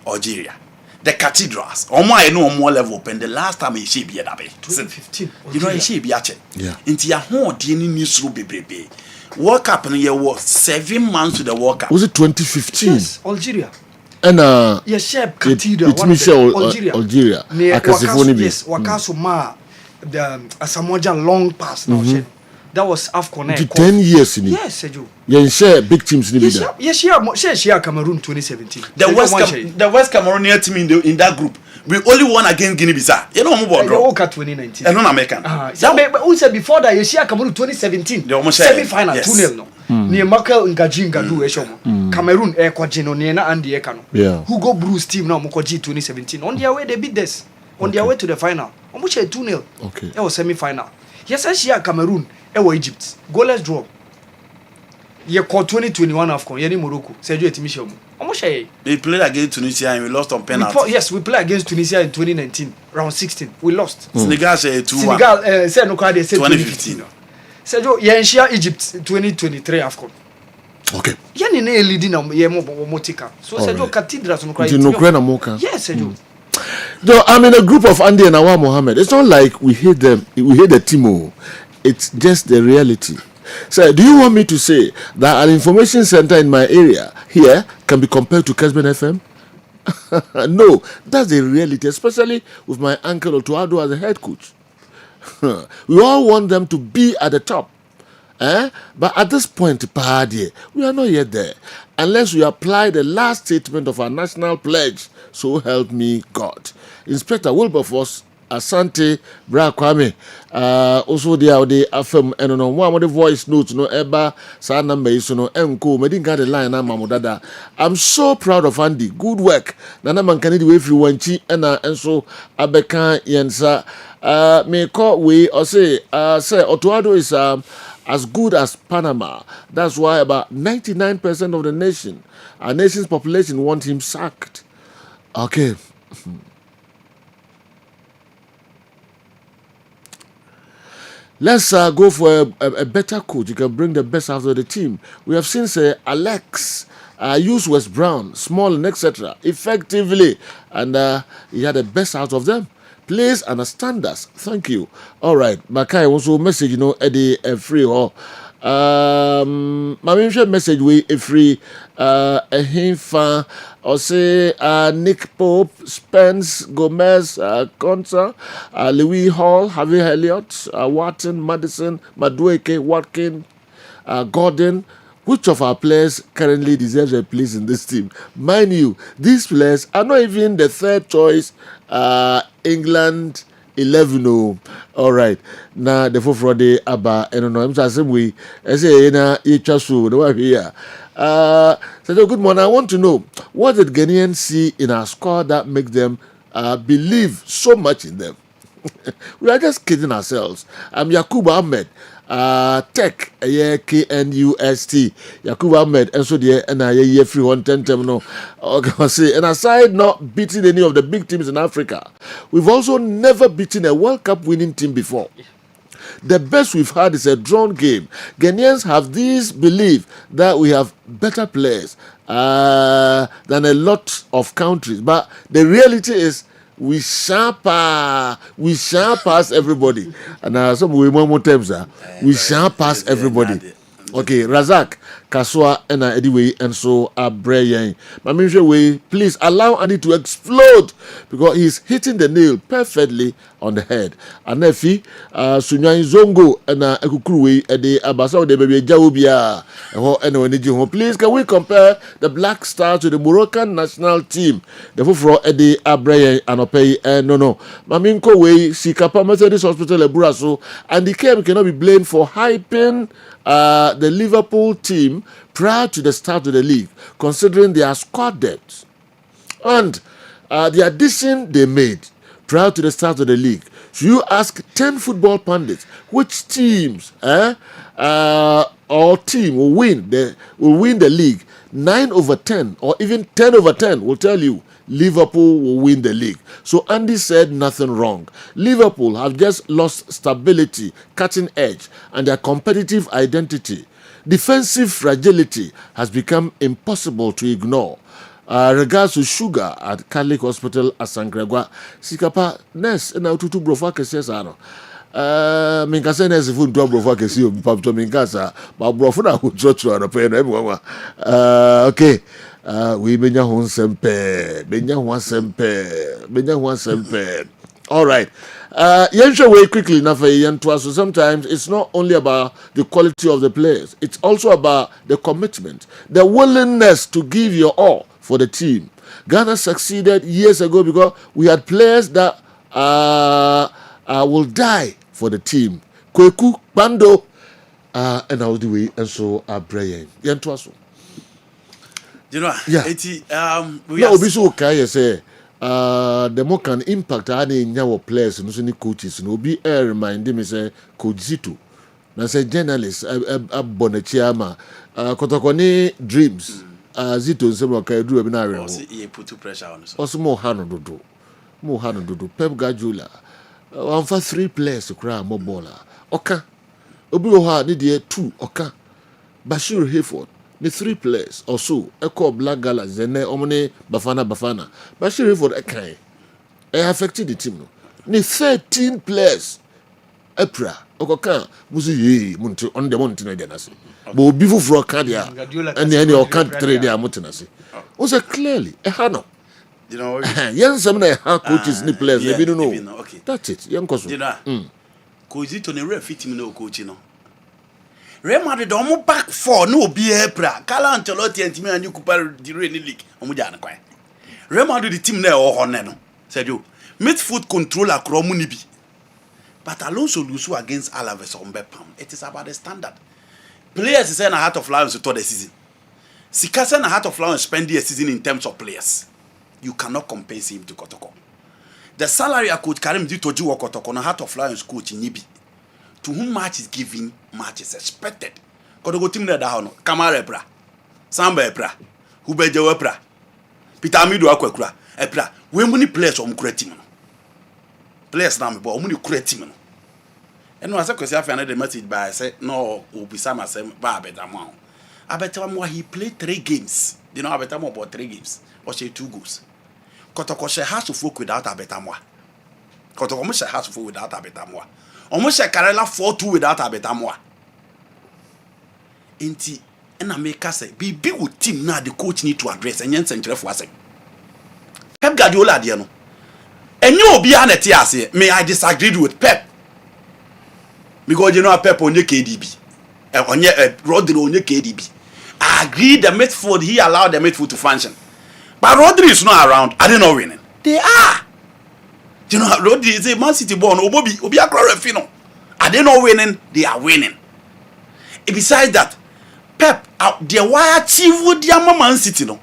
K: Algeria. The cathedrals, I know more level open. The last time I see be that
D: 2015.
K: You know, I see be at
A: yeah.
K: Into your home, the news will be. World Cup in year was 7 months to the World Cup.
A: Was it 2015?
D: Yes, Algeria.
A: And
D: yes, Shep Cathedral.
A: It's Michel Algeria.
D: Yes, Wakasuma, the Asamoah long pass now. That was AFCON.
A: 10 years in it.
D: Yes, Seju.
A: You share big teams in
D: it. Yes, share Cameroon 2017.
K: The West Cameroonian team in that group. We only won against Guinea-Bissau. You know who
D: draw? 2019.
K: And non-American.
D: But who said before that? You share Cameroon 2017. Semi-final 2-0 no. Near Michael Ngajinga do Cameroon Kwajino Niena and the Ekano.
A: Yeah.
D: Who go Bruce team now? Mokoji 2017. On their way they beat this. On their way to the final. Omuche 2-0.
A: Okay.
D: That was semi-final. Yes, I share Cameroon. Egypt. Goalless draw. You call 2021 AFCON. You Morocco. Sergio Etimishomu.
K: We played against Tunisia and we lost on penalty.
D: Yes, we played against Tunisia in 2019, round 16. We lost.
K: Senegal said 2-1.
D: Senegal said no card. 2015. Sergio, Yenshia Egypt 2023 AFCON.
A: Okay.
D: Yani ne leading na motika. So Sergio cathedrals no cry. Yes, Sergio.
A: Though I'm in a group of Andy and Awa Mohammed. It's not like we hate them. We hate the team. It's just the reality. So, do you want me to say that an information center in my area here can be compared to Kessben FM? No, that's the reality, especially with my uncle Otuado as a head coach. We all want them to be at the top. But at this point, we are not yet there. Unless we apply the last statement of our national pledge, so help me God. Inspector Wilberforce Asante Bra Kwame also the FM and no one the voice notes no eba sa number is no enko me didn't get the line na mamudada. I'm so proud of Andy. Good work. Nana man can the way free wanchi and so abeka yensa me call we or say Otuado is as good as Panama. That's why about 99% of the nation, our nation's population, want him sacked. Okay. Let's go for a better coach. You can bring the best out of the team. We have seen, say, Alex use West Brown, Small, etc. effectively, and he had the best out of them. Players understand us. Thank you. All right. Makai also message, Eddie free or my message we free a him or say Nick Pope, Spence, Gomez, Consa, Louis Hall, Harvey Elliott, Watson, Madison, Madueke, Watkin, Gordon. Which of our players currently deserves a place in this team? Mind you, these players are not even the third choice England 11. Oh. All right. Now the fourth Friday about I don't know. I'm just saying we say na so the way here. So good morning. I want to know what did Ghanaians see in our squad that makes them believe so much in them. We are just kidding ourselves. I'm Yakub Ahmed. Tech KNUST Yakub Ahmed and so the NIA free 110 terminal. And aside not beating any of the big teams in Africa, we've also never beaten a World Cup winning team before. The best we've had is a drawn game. Ghanaians have this belief that we have better players than a lot of countries, but the reality is we shall pass everybody. And some way more times, we shall pass everybody. Okay, Razak, Kaswa, and anyway, and so Brian. Way, please allow Andy to explode because he's hitting the nail perfectly on the head. And Nefi, Sunyan Zongo, and Ekukruwe, and the Abasaw de Baby Jaubia, and please, can we compare the Black Stars to the Moroccan national team? The Fufro, Eddie Brian, and Opay, and no. Maminko Way, Sikapa Methodist Hospital, Eburaso, and the camp cannot be blamed for hyping the Liverpool team prior to the start of the league, considering their squad depth and the addition they made prior to the start of the league. Should you ask 10 football pundits which teams or team will win the league, 9 over 10 or even 10 over 10 will tell you Liverpool will win the league. So Andy said nothing wrong. Liverpool have just lost stability, cutting edge, and their competitive identity. Defensive fragility has become impossible to ignore. Regards to Sugar at Catholic Hospital at Sankregwa, Sikapa Ness and Aututu Brofa Kesesano. Minkasa Ness if you do Brofa Kesio, Pabto Minkasa, but Brofuna would judge to a pen. Okay. We Benya sempe. All right. Yensha way quickly enough so sometimes it's not only about the quality of the players, it's also about the commitment, the willingness to give your all for the team. Ghana succeeded years ago because we had players that will die for the team. Kweku, Bando, and all the way, and so Brian. Yentwaso.
K: You know,
A: yeah.
K: We
A: no, Obi so okay, say the more can impact any our players and also coaches. No, be remind me say Coach Zito. Na say journalist a Bonechiama Kotokoni dreams. Zito say okay do be na re.
K: He put pressure on us.
A: Also more hand do. Pep Guardiola. One for 3 players to cry more baller. Okay. Obi ho need 2 okay. Bashir Hayford. The 3 players or so, Echo Black Galas, then Omne Bafana. Bashir Hayford Ekai. Affected the team. The 13 players. Epra, Okoka, Muzi, Munti, on the mountain against. But before for Cadia, and then your country, they are Mutinasi. Was clearly a Hano.
K: You know,
A: young some coaches, the players, they don't know.
K: Okay.
A: That's it, young Coach.
K: Coach it on a real fitting no coach, you know. Real Madrid almost back 4 no be Epra. Carlo Ancelotti and Timmy and you could the Rainy League. Omujana quite. Real Madrid the team there or Honeno. Said you. Midfield controller Kromunibi. But Alonso lose against Alaves on Bepam. It is about the standard. Players is in a Heart of Lions to the season. Sikasa and a Heart of Lions spend the season in terms of players. You cannot compensate him to Kotoko. The salary I could carry him to Toju Kotoko and Heart of Lions coach in Nibi. To whom match is given, match is expected. Kotoko team there down. Kamara Epra. Samba Epra. Hubejo Epra. Peter Amido Akwekura. Epra. We many players on creating. Players now, but only creating. And no, as I could say, I found the message by say no, will be some as I bet he played 3 games. You know, I bet about 3 games. Or say 2 goals. Kotoko has to folk without Abetamwa. Kotoko has to folk without Abetamwa. Almost a Karela 4-2 without Abetamwa. Inti, and I make us say, be big with team now the coach need to address and Jensen Jeff was saying. Pep Guardiola, dear no. And you be an etias, may I disagree with Pep? Because you know Pep on your KDB. On your Rodri on your KDB. I agree the midfield, he allowed the midfield to function. But Rodri is not around. Are they not winning? They are. You know, Rodri is a Man City born. Obi Akrorefino. Are they not winning? They are winning. And besides that, Pep, the wire chief with the Man City no.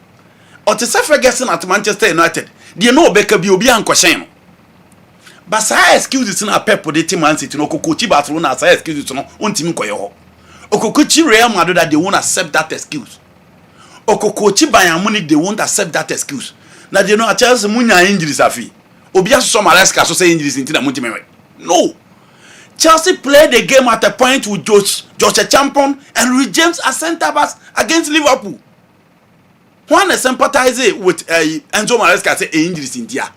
K: Or to say Ferguson at Manchester United, they know Becca be Obi and Kwasheno. But say excuses in a Pep for the team Man City no Kokochi Barcelona say excuses no on team Koyo. Okokochi Real Madrid that they won't accept that excuse. Okokochi Bayern Munich they won't accept that excuse. Now they know a Chelsea munya injuries afi. Obi aso Maresca so say injuries into the multi-memory. No. Chelsea played the game at a point with Josh Champion and Rhys James as centre-backs against Liverpool. One sympathize with Enzo Maresca say injuries in there.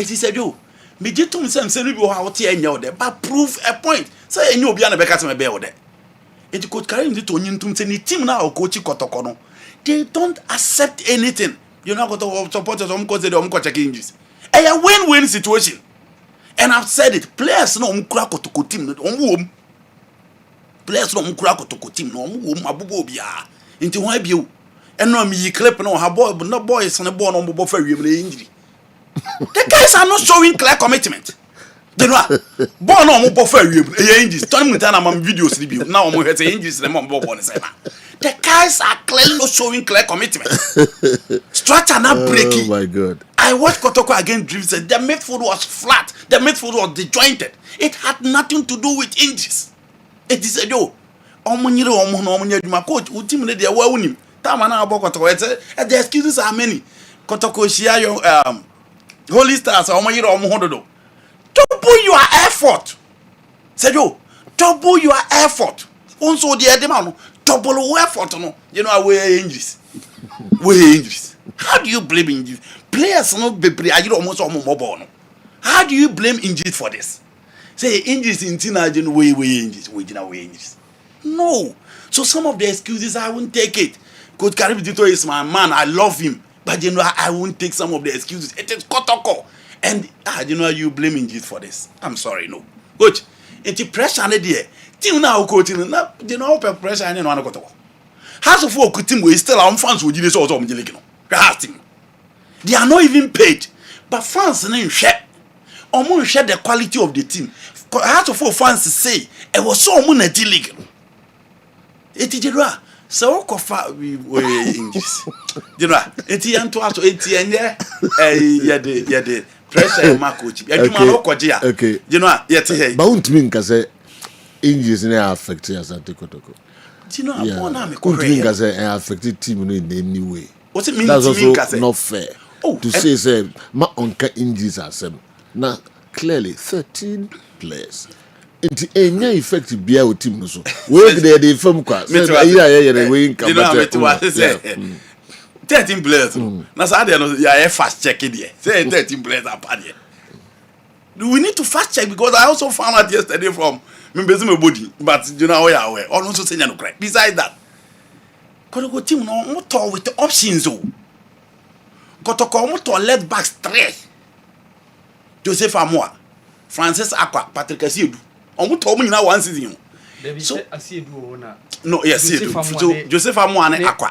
K: It is a do. Me get to me some say we how te enya ode, but prove a point. Say enya obi na be ka me be ode. It could carry into to nyintum say ni team na o coach Kotoko no. They don't accept anything. You know got to support us cause they don't check injuries. A win-win situation. And I've said it. Players no mkura Kotoko team no players no mkura Kotoko team no abubo bia. Nti why be you? And no me clip no ha boy no boys on the ball no bo fa wiem na injury. The guys are not showing clear commitment. They know. Born no mo for injuries. Turn me down my videos review. Now mo hete injuries them mo born say na. The guys are clearly not showing clear commitment. Structure not breaking.
A: Oh my God.
K: I watched Kotoko against Dreams. The midfield was flat. The midfield was disjointed. It had nothing to do with injuries. It is a do. Coach, who team they were winning. Time na about Kotoko. The excuses are many. Kotoko share your Holy Stars double your effort. Sejo, double your effort. Also the demand double effort no. You know we injuries. We injuries. How do you blame injuries? Players no be play are almost mobile no. How do you blame injuries for this? Say injuries in teenage we injuries, we injuries. No. So some of the excuses I won't take it. Coach Karim Dito is my man. I love him. But you know, I won't take some of the excuses. It is Kotoko. And you know, you blame injuries for this. I'm sorry, no. Coach, it's pressure on the day. Team now, coach, you know, pressure on the Kotoko. House of Folk team will still have fans with you. They are not even paid. But fans didn't share. Almost share the quality of the team. House of Folk fans say it was so much illegal. It is right. So kofa we injuries. You know, enti yanto aso enti enye yede pressure ma coach. Adwuma no koje a. You know, yete hey.
A: Ba untimi nka say injuries na affect us at Kotoko.
K: You know, upon na me ko
A: untimi nka say affect team no in any way.
K: What it mean
A: that's
K: to me
A: also not fair. To say ma onka injuries asem. Na clearly 13 players. It any effect bia o team no so we dey fam kwa say we nka
K: but 13 players na say dey no ya fast check there say 13 players are bad here. We need to fast check because I also found out yesterday from members my body but you know we are aware also say no correct. Besides that Kotoko team no motor with the options o Kotoko motor left back straight Joseph Amoa Francis Akwa Patrick Asiedu on told me now one season. So no, yes, Joseph Amoane Aqua.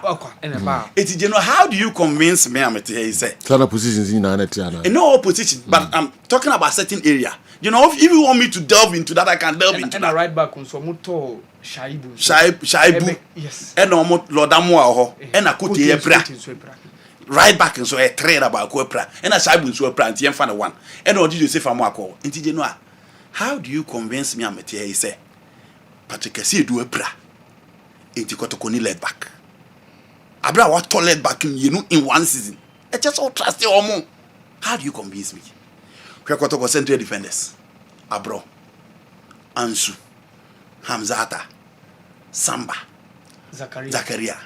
K: It is, you know, how do you convince me? I'm he say
A: certain positions in
K: in no position, but I'm talking about certain area. You know, if you want me to delve into that, I can delve into that.
L: Right back on some moto Shaibu.
K: Yes. And no more Lodamo and I could hear right back and so a train about Copra and a Shaibu so a plant, and find one. And what did you say from Marco? Into you know. How do you convince me? He say, Patrick, see do a bra. Into Kotoko ni led back. Abra what led back in one season. I just all trust you or more. How do you convince me? Kotoko central defenders. Abro, Ansu, Hamzata, Samba, Zakaria.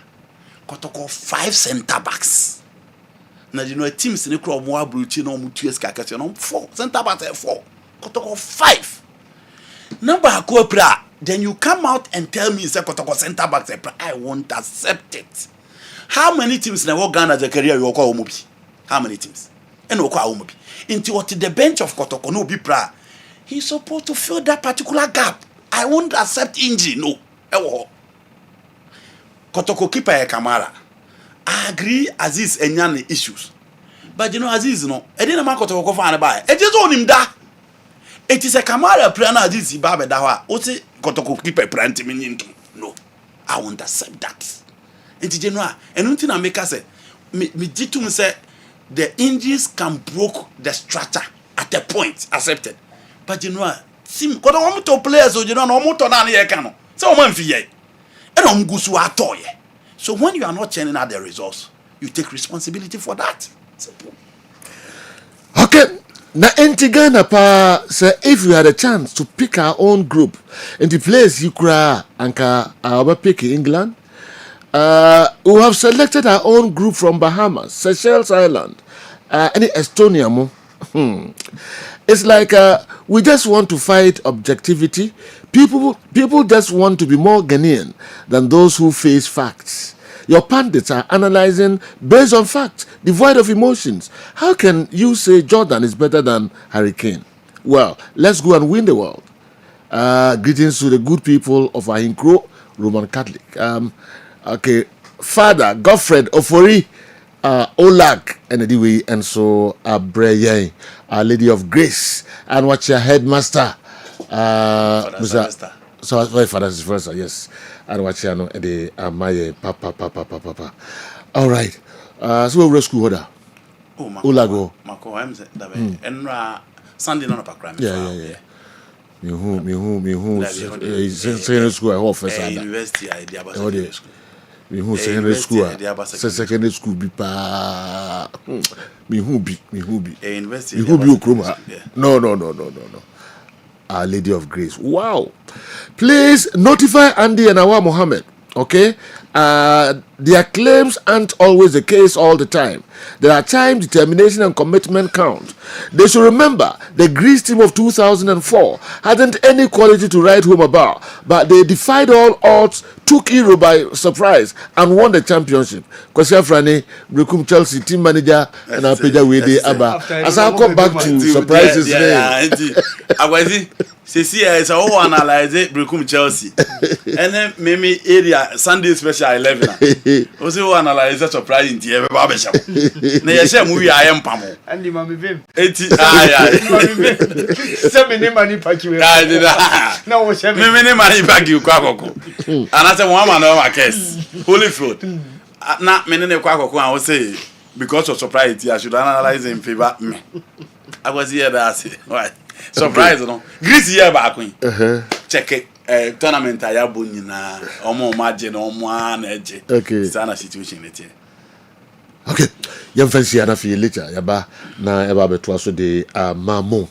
K: Kotoko 5 center backs. Now you know teams in the crowd more brutal no mutuous kakation 4 center backs 4. Kotoko 5. Number Akopra. Then you come out and tell me say Kotoko center back. I won't accept it. How many teams in the Ghana the career you call Omobi? How many teams? And you call Omobi. Into what the bench of Kotoko no be pra. He's supposed to fill that particular gap. I won't accept injury. No. Kotoko keeper Kamara. I agree Aziz Enyane issues. But you know Aziz no. I didn't make Kotoko find by. It just on him that. It is a Kamara plan this Zimbabwe dawa. Oti Kotoko keep a plant me no. I won't accept that. It is general. And until I make us say me jitum say the injuries can broke the structure at a point accepted. But you know sim kodo want to players so you know no moto na na no. Say o man fi ye. E no ngusu atoye. So when you are not churning out the results, you take responsibility for that. Simple.
A: Okay. Na Ghana pa say if you had a chance to pick our own group in the place you cry anka our pick England, we have selected our own group from Bahamas, Seychelles Island, any Estonia mo It's like we just want to fight objectivity. People just want to be more Ghanaian than those who face facts. Your pundits are analyzing based on facts, devoid of emotions. How can you say Jordan is better than Hurricane? Well, let's go and win the world. Greetings to the good people of Ahinkro, Roman Catholic. Okay, Father Godfred Ofori, Olag, and so Breye, Our Lady of Grace, and what's your headmaster? Mr. So, Father Sylvester, yes. And what's your the my papa. All right. So we'll rescue order. Olago.
K: Mako, I'm saying, and Sunday no pakram.
A: Yeah. Me who secondary school I office
K: university idea about
A: me who secondary school secondary school be pa me who be
K: university
A: me who be Okroma. No. Our Lady of Grace. Wow. Please notify Andy and Awa Mohammed. Okay, their claims aren't always the case all the time. There are times determination and commitment count. They should remember the Greece team of 2004 hadn't any quality to write home about, but they defied all odds, took Euro by surprise, and won the championship. Kwesi Frane, Brekum Chelsea team manager, and Apeja Wede Abba. As I come back to surprises,
K: it's all analyze it, Brekum Chelsea. And then maybe area Sunday special 11. Also analyze that surprising to every barbershop. They say movie I am Pamo.
L: And the mommy vim.
K: 80
L: 7 money pack you. No, was 7
K: money pack you kwakoko. And I said one man over case. Holyfield. Not many kwakoko I would say because of surprise I should analyze in favor me. I was here that why. Surprise no. Greece here back when. Check it. Tournament I have been na omo margin omo an edge.
A: Okay.
K: Sana situation it.
A: Okay. Yam fancy ana fi later yaba na eba beto aso de mamo.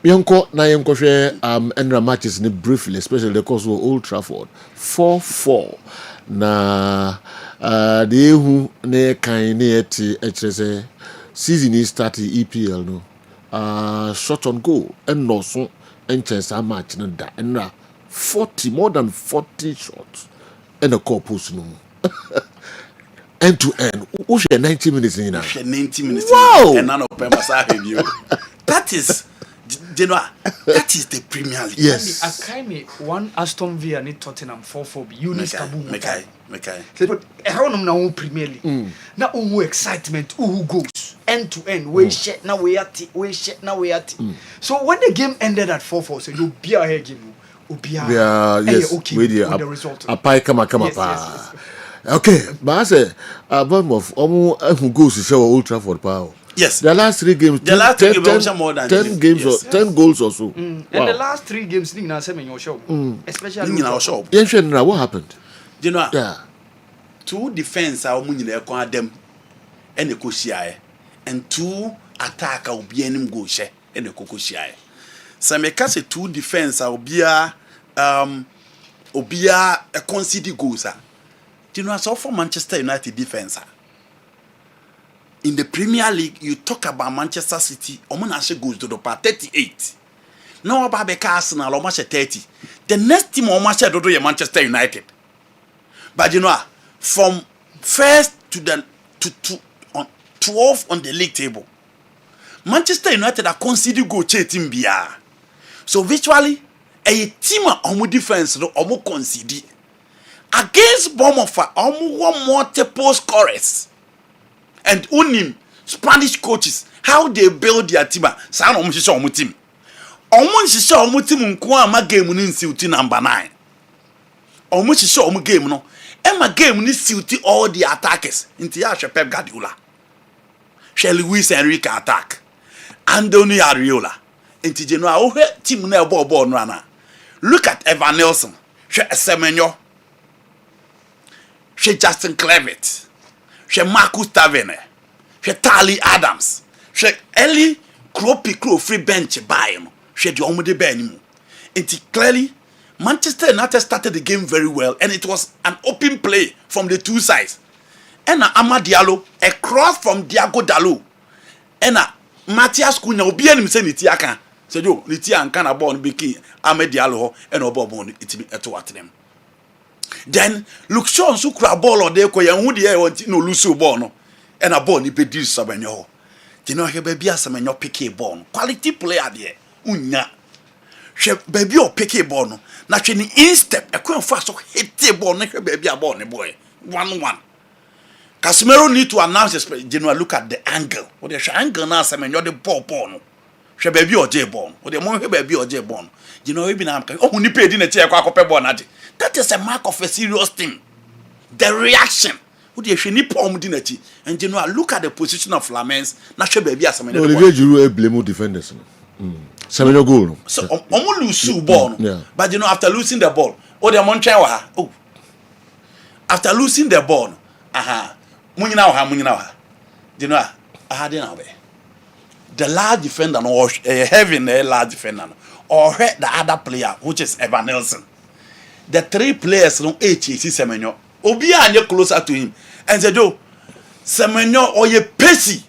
A: Yonko na yonko hwe enra matches ni briefly, especially the course of Old Trafford 4-4 na de hu ne kan ne eti ekyerese season is start EPL no. Shot on goal and no so enchance match no da enra 40 more than 40 shots and a corpus no. End to end. Who's 90 minutes in now?
K: 90 minutes.
A: Wow.
K: And none of them you. That is, you know, that is the Premier League.
A: Yes.
L: Akaimi one Aston Villa ni Tottenham 4-4. Eunice Kabu.
K: Mekai.
L: But around na Premier League. Na excitement. Goes end to end. We shit now we at it. So when the game ended at 4-4, so you be a game.
A: Yes.
L: Okay.
A: With
L: the result.
A: A pie come
L: Yes.
A: pa. Okay, but I say Bournemouth who goes to show Old Trafford power.
K: Yes.
A: The last 3 games.
K: The last 3 games more than
A: 10 games or 10 goals or so.
L: And the last 3 games ning na say in your show. Especially
K: in our shop.
A: What happened?
K: You know.
A: Yeah.
K: 2 defense are munyi na ekon adem and e kohia and 2 attack a obi anim go hye and e kokohia. So me ka say 2 defense a obia a concede goals. You know, so for Manchester United defense. In the Premier League, you talk about Manchester City, Omonashe goes to the part 38. Now about Arsenal, almost 30. The next team almost do Manchester United. But you know, from first to the to 12 on the league table, Manchester United are considered go team bia. So virtually, a team on defense no omo concede. Against Bournemouth, one multiple scorers and unim Spanish coaches how they build their team. San omushisha omu team. Omushisha omu team nko ama game ni nsiuti number 9. Omushisha omu game no. Ema game ni siuti all the attackers. Inti ya Pep Guardiola. Luis Enrique attack. Andoni Ariola. Inti Genoa ohe team na ball no ana. Look at Evan Nelson. Semenyo. Chez Justin Clevitt, chez Marcus Taverner, chez Tali Adams, chez Eli Kropi free bench by him, chez the Omode Benimu. And clearly, Manchester United started the game very well, and it was an open play from the 2 sides. And Ama Diallo, a cross from Diago Dalot, and Matthias Cunha obi anim say ni ti aka say jo ni ti anka na ball no be king Ahmed Diallo ho e na ball ball itimi eto atenem. Then look Shaw so kura ball or dey ko yan hu de e want no lose ball no e na ball ni be di Semenyo ho. Ti no hwe ba bia Semenyo pick ball no quality player there unya hwe ba bia o pick ball no na hwe ni instep e ko fa so hit ball no hwe ba bia ball ne boy 1-1. Casemiro need to announce his general look at the angle. What the angle now Semenyo the ball no. Hwe ba bia o je ball. What the mo hwe ba bia o je ball. You know we be na am oh ni pay di na tie kwa akopɛ ball na de. That is a mark of a serious thing. The reaction. Who dey hwe ni palm di na ti. And you know look at the position of Lamens na hwe ba bia Semenyo.
A: No, Olivier Giroud blame defenders. Semenyo goal no.
K: So omo lose ball no.
A: Yeah.
K: But you know after losing the ball, oh the mon try wa ha. Oh. After losing the ball, munyina wa. You know, dey na be. The large defender or having a large defender or the other player which is Evan Nelson. The three players no HC Semenyo. Obi anye closer to him. And say do Semenyo or ye pacey.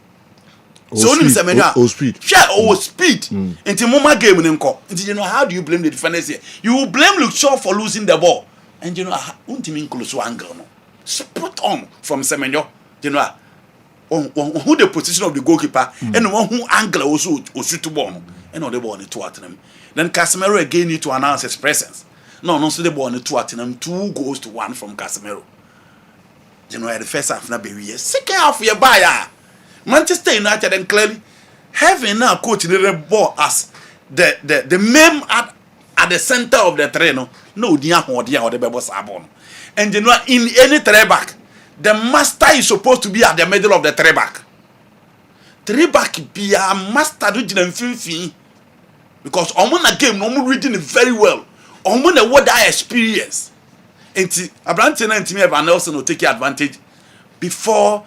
K: So only Semenyo
A: speed.
K: Sure, speed. Into mama game nko. You know how do you blame the defenders here? You blame Luke Shaw for losing the ball. And you know, untimin close angle no. Spot on from Semenyo. You know, who the position of the goalkeeper and one who angle also shoot the ball. And the ball in two at them. Then Casemiro again need to announce his presence. No, so the ball in two at them. 2 goals to 1 from Casemiro. You know, the first half na be we. Second half we buy. Manchester United and clearly having now coach the ball as the main at the center of the train. No, dia or the bebo sabon. And you know, in any three back, the master is supposed to be at the middle of the three back. Three back be a master doing fin because on game no reading it very well. On what I experience. And Abrante and Timmy Evan Nelson will take advantage before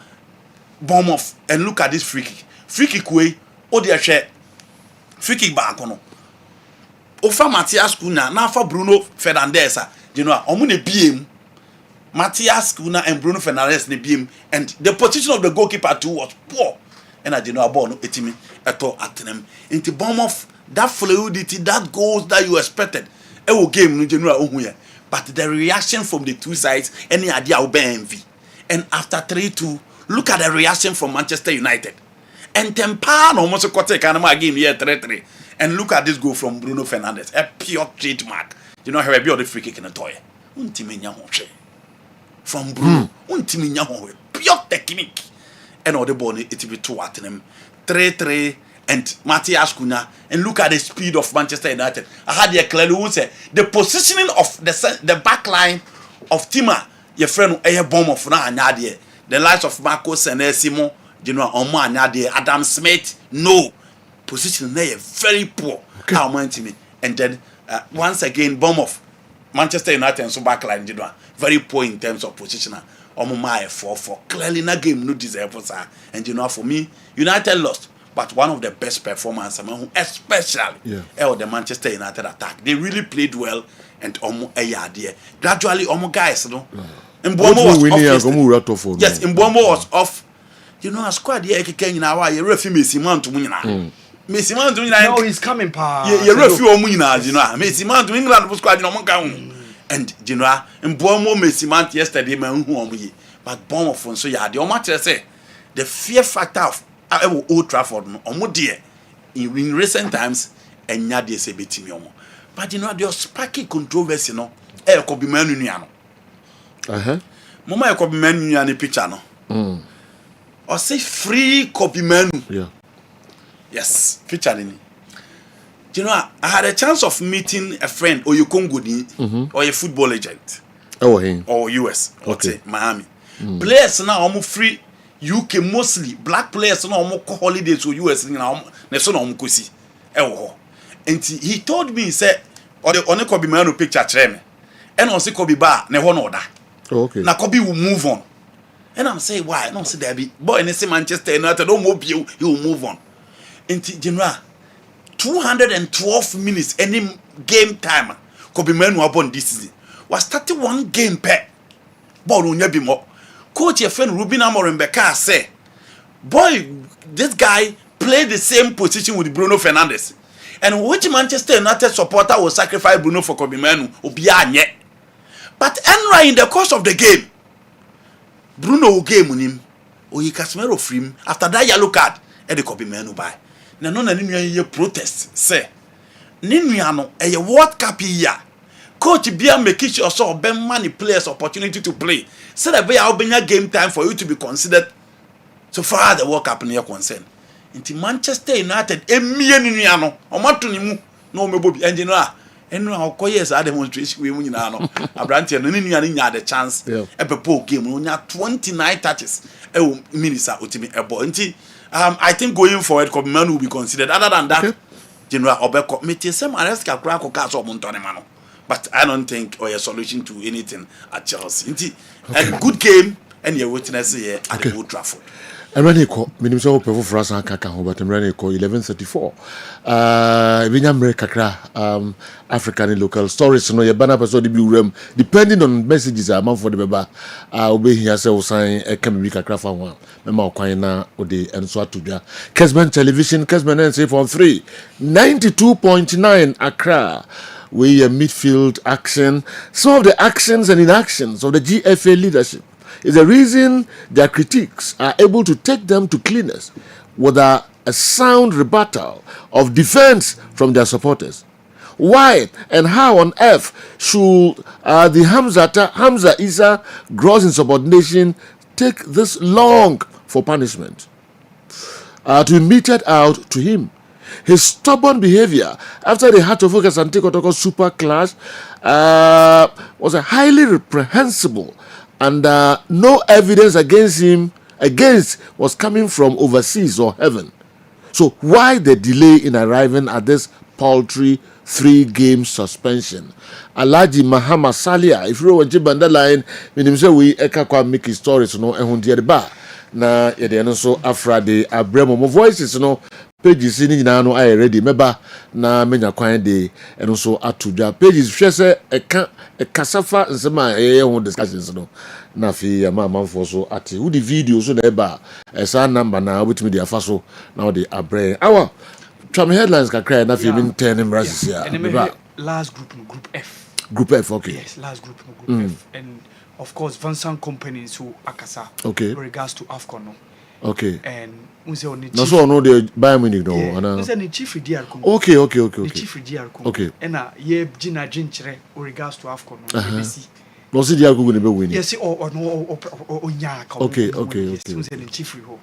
K: Bournemouth and look at this free kick. Free kick way, oh dear share. Free kick back on. Ofa Matthias Cunha, now for Bruno Fernandes, you know, omune BM. Matthias Cunha and Bruno Fernandes ne BM, and the position of the goalkeeper too was poor. And I didn't know about no etimi at all at them. Into Bournemouth, that fluidity, that goals that you expected. It will game no general but the reaction from the two sides, any idea will be envy. And after 3-2, look at the reaction from Manchester United. And Tempan almost got a kind of game here 3-3. And look at this goal from Bruno Fernandes, a pure trademark. You know how I be on the free kick in the toy. From Bruno, pure technique. And all the ball it be 2 at them. 3-3 and Matthias Cunha. And look at the speed of Manchester United. I had the clearly say the positioning of the back line of Tima, your friend a bomb of Nadia. The likes of Marcos and Simon, you know, Oman Nadia, Adam Smith, no. Position there very poor. Okay. And then once again, bomb of Manchester United and so back line, you know, very poor in terms of position. Omoma 4-4. Clearly, na game no deserve for sir. And you know, for me, United lost, but one of the best performances, especially the Manchester United attack. They really played well, and Omo there. Gradually, Omo guys, you know, Mbombo was off. Yes, Mbombo was off. You know, a squad here can now. You referee Messi man to win. Messi man to win.
L: No, he's coming pa.
K: You referee Omo you know. Messi man to England squad no man. And you know, Mbombo Messi man yesterday man who Omo ye. But Bournemouth so yeah, the Omo say the fear factor of Old Trafford no Omo there in recent times and nya dey say betimi Omo. But you know, the sparky controversy no e ko bi manu nua no. Mama e ko bi manu nua ne picture no. Or say free copy menu. Yeah. Yes, picture ni. You know, I had a chance of meeting a friend or you Kongodi or a football agent.
A: Oh, him.
K: Or US. Okay. Miami. Players now almost free UK mostly. Black players now almost holidays to US now. Neso na omukosi. And he told me, he said, or the only copy menu picture treme. And on say copy bar, ne one order.
A: Okay.
K: Na copy will move on. And I'm saying, why? No, say there be boy in the Manchester United, don't move you, he will move on. In general, 212 minutes any game time could be men who are born this season. Was starting one game per ball on your more. Coach your friend Ruben Amorim Beka say, boy, this guy play the same position with Bruno Fernandes. And which Manchester United supporter will sacrifice Bruno for Kobe Manu? But Enra in the course of the game, Bruno game on him, or he Casemiro free him after that yellow card, and the Kobe Manu by. Na no na ninuya protest say. Ninuya no a World Cup year. Coach Bia make sure so ben money players opportunity to play. So that way I'll be game time for you to be considered so far the World Cup in your concern. Into Manchester United, ninuya no. Omatu ni mu no me bobi engineer. Enu akọ yes a demonstration we mu nyina no. Abrante no ninuya ni nya the chance. Epepo game no nya 29 touches. Minisa otimi ebo. Nti I think going forward, Kobe will be considered. Other than that, General Obeko, meet some arrest Kakra Kokas or Montonemano. But I don't think or a solution to anything at Chelsea. A good game, and your witness here at the Old Trafford.
A: And when he called, minimum for us and Kaka, but I'm running call 11:34. Vinyamre Kakra, African local stories. No, your banner episode be room depending on messages. I'm for the baba. Obey here say sign a can be Kakra for one. Mema Okwaina Ode and so to dia. Kessben television, Kessben NC for 3 92.9 Accra. We midfield action. Some of the actions and inactions of the GFA leadership is the reason their critics are able to take them to cleaners with a sound rebuttal of defense from their supporters. Why and how on earth should the Hamza Isa gross insubordination take this long for punishment? To be meted out to him. His stubborn behavior after the Heart of Focus and Tekotoko Super Clash was a highly reprehensible, and no evidence against him was coming from overseas or heaven. So why the delay in arriving at this paltry 3-game suspension? Alaji Mahama Salia, if you were Jibanda line, meaning say we ekakwa make stories no ehundia de ba na yede no so afra de abremo mo voices no pages ni nyina no ay ready meba na menya kwan de eno so atudwa pages hwe se kasafa nsema ho discussions no na fi ya manfo so ati wo di video so na eba esa number na obetimi de afa so na wo de abre awa tram headlines kakra na fi min 10 embraces ya
L: last group no group F.
A: Group F, okay.
L: Yes, last group no group F, and of course Vincent companies who akasa
A: okay
L: with regards to AFCON no.
A: Okay.
L: And unse on
A: no so no the Bayern Munich no ana
L: unse ni chief DR ko
A: okay
L: the chief DR ko
A: okay
L: na ye gina ginchire with regards to AFCON no BBC
A: no see DR ko go be win
L: yes or no onya ka
A: okay
L: unse ni chief ho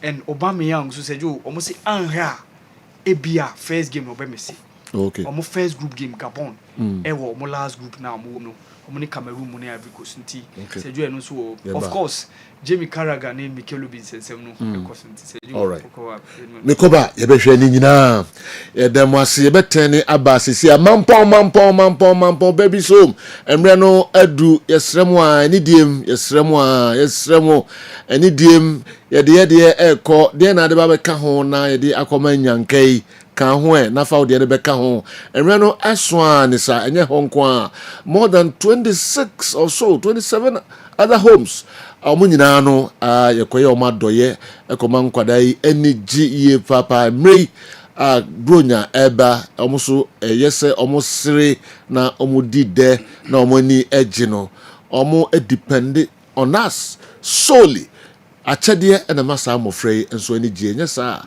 L: and Aubameyang so say jo almost anha ebia first game no be mesi
A: okay
L: almost first group game Gabon ewo almost last group now no omuni Cameroon mu na Ivory Coast nti seju eno so of course Jamie Carragher and Mikel Lubin sensem no because nti seju
A: all right Nikoba ye be hwe ni nyina ye dem ase ye betene abasisi mampo baby so emre no adu yesremu a ni diem yesremu ani diem ye de ekọ de na de ba be ka ho na ye de akoma nyankai kan ho na fa de be ka ho emre no aswa ni sa enye ho nko a more than 26 or so 27 other homes amunyina no yekoye omadoye ekoma nkwadai enigi ye papa mrei bronya eba omuso yese omosire na omudide na omoni ejino omo depend on us solely achede na masa amofrei enso enigi nyesa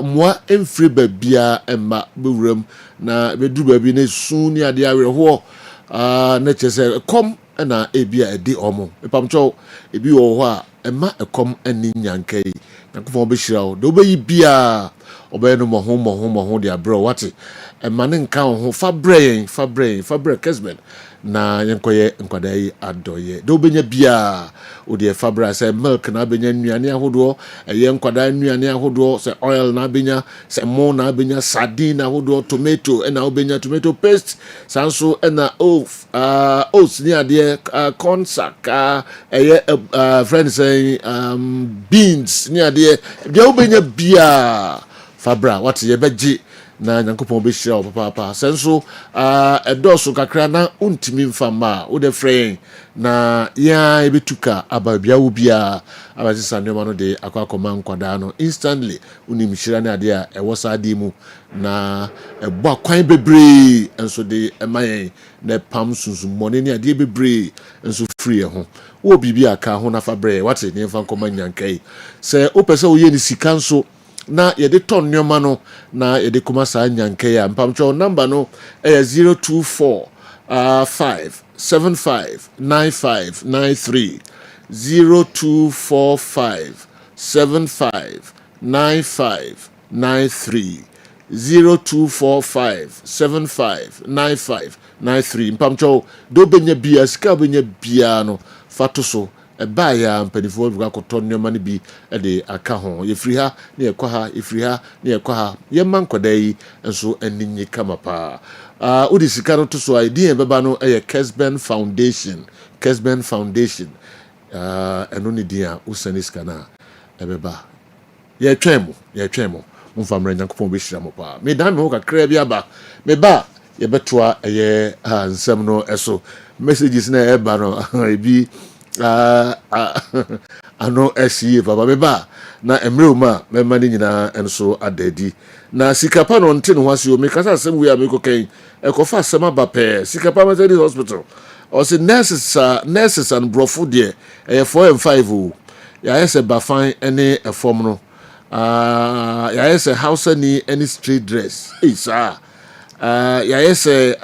A: mwa emfri babia emma bewuram na bedu babi na suni ade awerho na chese kom na ebia edi omo epamcho ebi wo ho a ema ekom ani nyankai na kofo be hirawo do be bia obe no mo dia bro wati ema ne nka ho fa brain Kessben na yenkoye nkwadai adoye do benya bia odi fabra say milk na benya nnuane ahodo eye nkwadai nnuane ahodo say oil na benya say mo na benya sardine ahodo tomato na obenya tomato paste sanso na oats ni ade corn sack eye friends say beans ni ade dia obenya bia fabra what ye beji na nyankopɔn bɛhyira wo papa sɛ nso ɛdɔɔso kakra na wontimi mfa ma wo de frɛ na ya ɛbɛtuka aba bia wo bia abɛsesa nneɛma no de akɔakɔma nkwadaa no instantly wonim hyira ne ade a ɛwɔ saa de mu na ɛbɔ akwan bebree nso de ɛma yɛn na pam sunsummɔne ne adeɛ bebree nso firi ho wo biribi aka ho nafa brɛ wate ne mfa nkɔma nyankai sɛ wopɛ sɛ woyɛ ne sika nso na yɛde tɔn nneɛma no na yɛde kɔma saa nyankai a mpamtwɛ number no ɛyɛ 024 575 9593 0245 75 9593 0245 75 9593 mpamtwɛ do benya bia sika benya bia no fato so ɛbaa ya mpanifo bi akɔtɔ nneɛma no bi de aka ho yɛfiri ha ne yɛkɔ ha yɛfiri ha ne yɛkɔ ha yɛma nkɔda yi nso aninyi kama paa wode sika no to so a ɛdin ɛbɛba no ɛyɛ Kessben Foundation ɛno ne din a wosane sika no a ɛbɛba yɛtwɛn mo momfa mmerɛ nyankopɔn bɛhyira mo paa medan me ho kakra bi aba meba yɛbɛtoa ɛyɛ nsɛm no ɛso messages na ɛba no ebi ano ɛhyi papa meba na emre ma mema ne nyinaa enso adadi na sikapa no nte no hwase o me kasa asem wi a me kokan ekofa asem aba pe sikapa Methodist Hospital o se nurses and brofo de 4 and 5 o ya yese bafan ene efom no ya yese house ni any street dress isa ya yese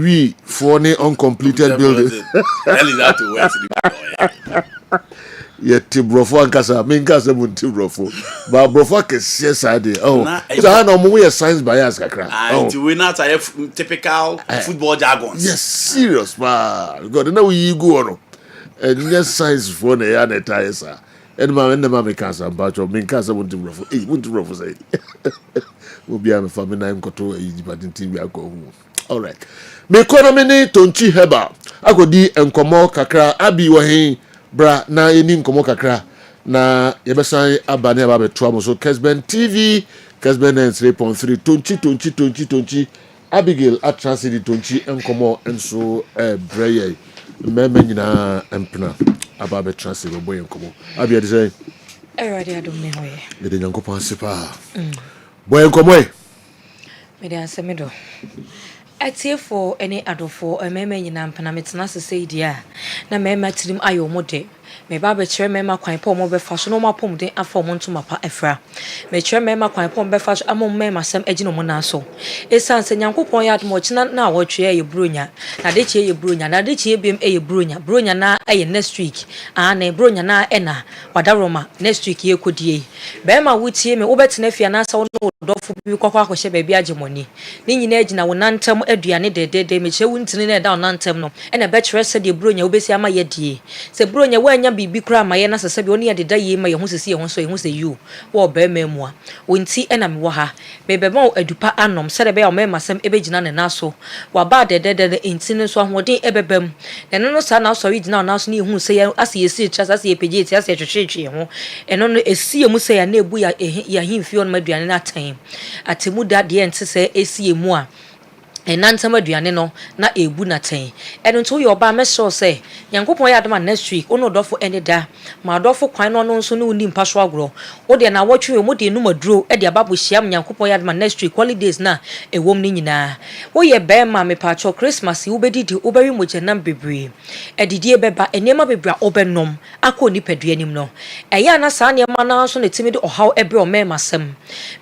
A: we for any uncompleted building. Yet brofo ankasa me nkasa mu nti brofo ba brofo akese sade so no mo we science bias kakra
K: we not a typical football jargons.
A: Yes, serious pa god na we go no and yes science for na ya na taisa and ma me kasa ba cho me nkasa mu nti brofo nti brofo say obi am fa me na nkoto ejibatin tv akọ all right me economy ni tonchi heba akodi enkomo kakra abi wo hen bra na eni nkomo kakra na yebesan abane aba beto am so Kessben TV Kessben 3.3 tonchi Abigail atrasidi tonchi enkomo enso breye meme nyina empna aba betrasidi boy enkomo abi ade say
M: erade adom ne hoye
A: de nyankopon sipa boy enkomo
M: me de asemedo atiefo ene adofo meme nyina mpana metena sese dia na meme tirim ayo mode me ba be kire meme kwan pa mo be fa so no mapom den afa mo ntoma pa efra me kire meme kwan pa mo be fa so amom meme asem agino mo na so esan se nyankopon ya admo kina na awotwe ye bronya na de chie ye bronya na de chie biem ye bronya na ye next week na bronya na ena wadaroma next week ye kodie be ma wutie me wo betena fia na sa wo no dofo bi kwakwa akohye ba bi agemoni ni nyina agina wo nantem aduane de me che wuntini na da nantem no ena be kire se de bronya wo besi ama ye die se bronya anya bibi kura maye na sese bi oni ya deda ye ma ye ho sese ye ho so ye ho se you wo ba memua wonti ena me wo ha me be ma adupa anom se de be o me masem ebegina ne naso wa ba de intini so ahoden ebebem eno no sa na so wi gina na so ne hu se ye ase ye si chasa ase ye peje ti ase twetwe ho eno no esi ye mu se ya na ebu ya himfi on maduane na tan atemu da de ente se esi ye mu a enantem aduane no na ebu na ten eno nto ye oba meso se yankopon ya adama next week ono dofo ene da ma dofo kwan no nso ne uni mpaso agro wo de na wotwe mo de numa duro e de ababo hyiam yankopon ya adama next week holidays na ewom ni nyina wo ye be ma me pacho Christmas wo bedidi wo bewi mo jenam bebre edidie beba enema bebra obenom akọ ni paduanim no eya na sa nema na so ne timi de ohaw ebre o me masem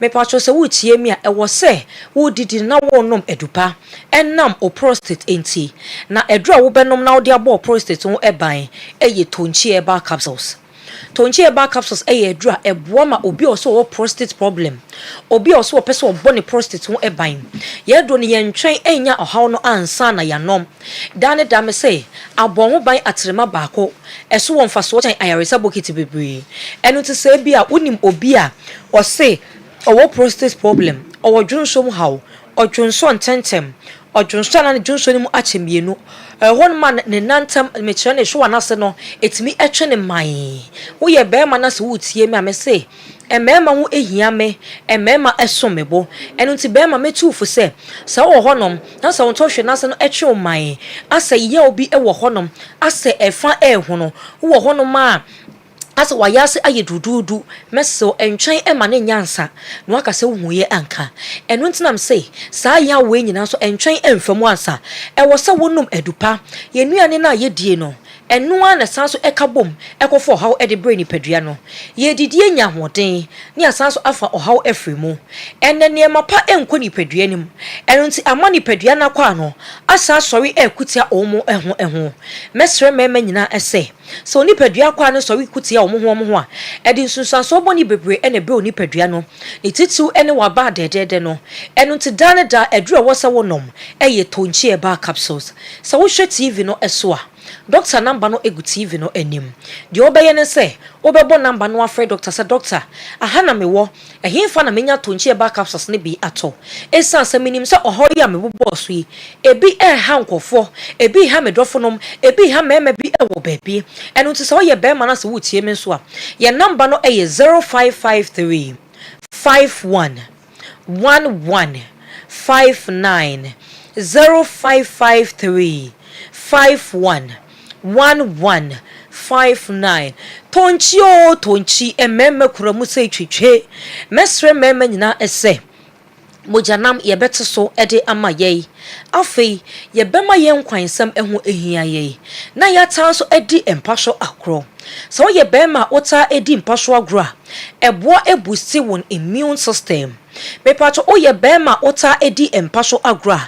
M: me pacho se wo tie mi a ewo se wo didi na wo nom edupa enam o prostate enti na edro wo benom na wo de abo prostate wo eban eye tonchi eba capsules eye edro eboa ma obi oso wo prostate problem obi oso wo pese obo ne prostate wo eban ye do ne yentwen enya ohaw no ansa na yanom dane da me say abon wo ban atrema baako eso wo mfa so chan ayaresa bokiti bebre enu te se bia unim obi a o se owo prostate problem owo dwonsom haw odwonso ntentem odwonso na ne dwonso ni mu achemienu hon man ne nantam me kire ne hwe wanase no etimi etwe ne man wo ye be ma na se wo tie me amese emema ho ehia me emema esomebo eno nti be ma metufu se wo honom na se wonto hwe na se no etwe o man asa ye obi e wo honom asa efa hono wo honom a asa wayase aye dududu meso entwen ema ne nyansa no aka se huye anka eno ntinam se saa ya we nyina so entwen emfamu ansa e wo se wonum edupa ye nuane na ye die no eno a na sanso ekabom ekofo haw e de brain padua no ye didie nya hoden ne asanso afa ohaw afrimu enne ne mapa enko ni padua nim eno nti amani padua na kwa no asa sori ekutia omo eho mesre mema nyina ese so ni padua kwa no sori kutia omo ho a edi nsunsanso boni bebre ene be oni padua no ni titu ene waba dedede no eno nti dane da edru wo se wonom eye tonchi e ba capsules so wo hwe tv no eso a doctor number no egu tv no anim de obeye ne se obebo number no afre doctor se doctor aha na mewo ehimfa na menya tonchi e ba capsules ne bi ato esan se minim se ohoya me bobo so yi ebi ha nkofo ebi ha medofonom ebi ha mema bi ewo baabi eno nti se wo ye be ma na se wo tie me so a ye number no eye 0553 51 11 59 0553 511159 tonchi ememme kuramu se twitwe mesre memme nyina ese mojanam yebete so ede ama yei afei yebema yen kwansam eho ehia yei na yata so edi empasho akro so ye bema ota edi empasho agro ebo ebusi won immune system mepacho oye bema ota edi empasho agro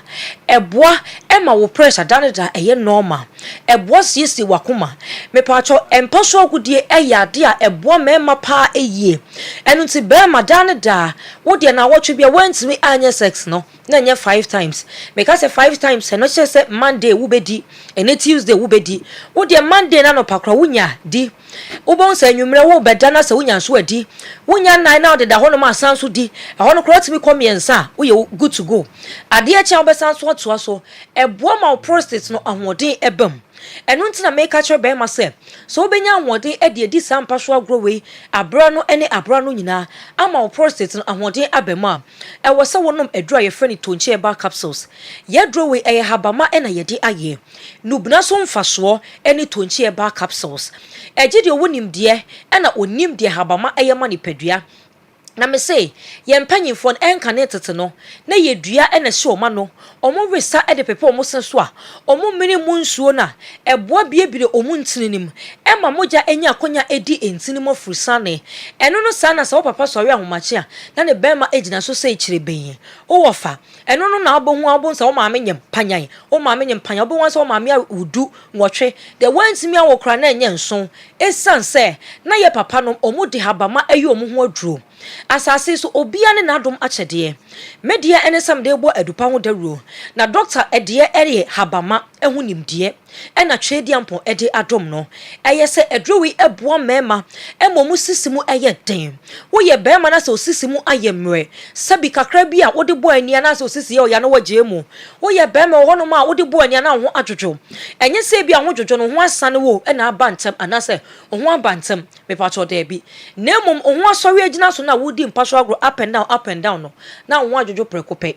M: ebo ema wo pressure danida eye normal ebo sisi wakoma mepacho empasho agudie eyade a ebo mema pa eye enu nti bema danida wo de na wotwe bia wantimi anye sex no na nye 5 times make say 5 times no say Monday wo bedi ene Tuesday wo bedi wo de Monday na no pakra wunya di wo bon say nwumre wo beda na say wunya so adi wunya nine na de da hono ma sanso di hono kro timi komiensa wo ye good to go ade a cha obesanso to aso ebo ma prostate no ahoden ebam enu ntina make a be ma se so obenya ahoden e de edi sampa so agro we abra no ene abra no nyina ama prostate no ahoden abema e wo se wonom adura ye freni tonchi eba capsules ye dro we e habama ena ye de aye nubna so mfaso ene tonchi eba capsules eje de wonim de ena onim de habama eye ma ni padua na me say ye mpanyimfo enka ne tete no na ye dua ena hye oma no omo resa ede pepe omo senso a omo mini mu nsuo na eboa biebire omo ntininim ema moja enya akonya edi entinimo frusane eno no sana sa papa sori ahomache a na ne bema ejina so say kire benye o wofa eno no na abohu abonsa o maame nyem panyan o maame nyem panyan obo wansa o maame a udu nwotwe the wantimi a wokra na enye nson esan se na ye papa no omo de habama ayi omo ho aduro asase so obia ne nadom achede media enesam de ebo adupa ho dawuro na doctor ede ere habama ehu nimde ena twedi ampo ede adom no eyese adrowi eboa mema emomu sisimu eye den wo ye bema na se osisimu ayemre sabi kakra bi a wode bo ani na se osisi ye oya na waje mu wo ye bema hono ma wode bo ani na ho adwojo enye se bi a ho dwojo no ho asane wo ena abantem anase ho abantem me pacho de bi nemum ho asori agina so na wodi mpaso agro up and down no na ho adwojo prekope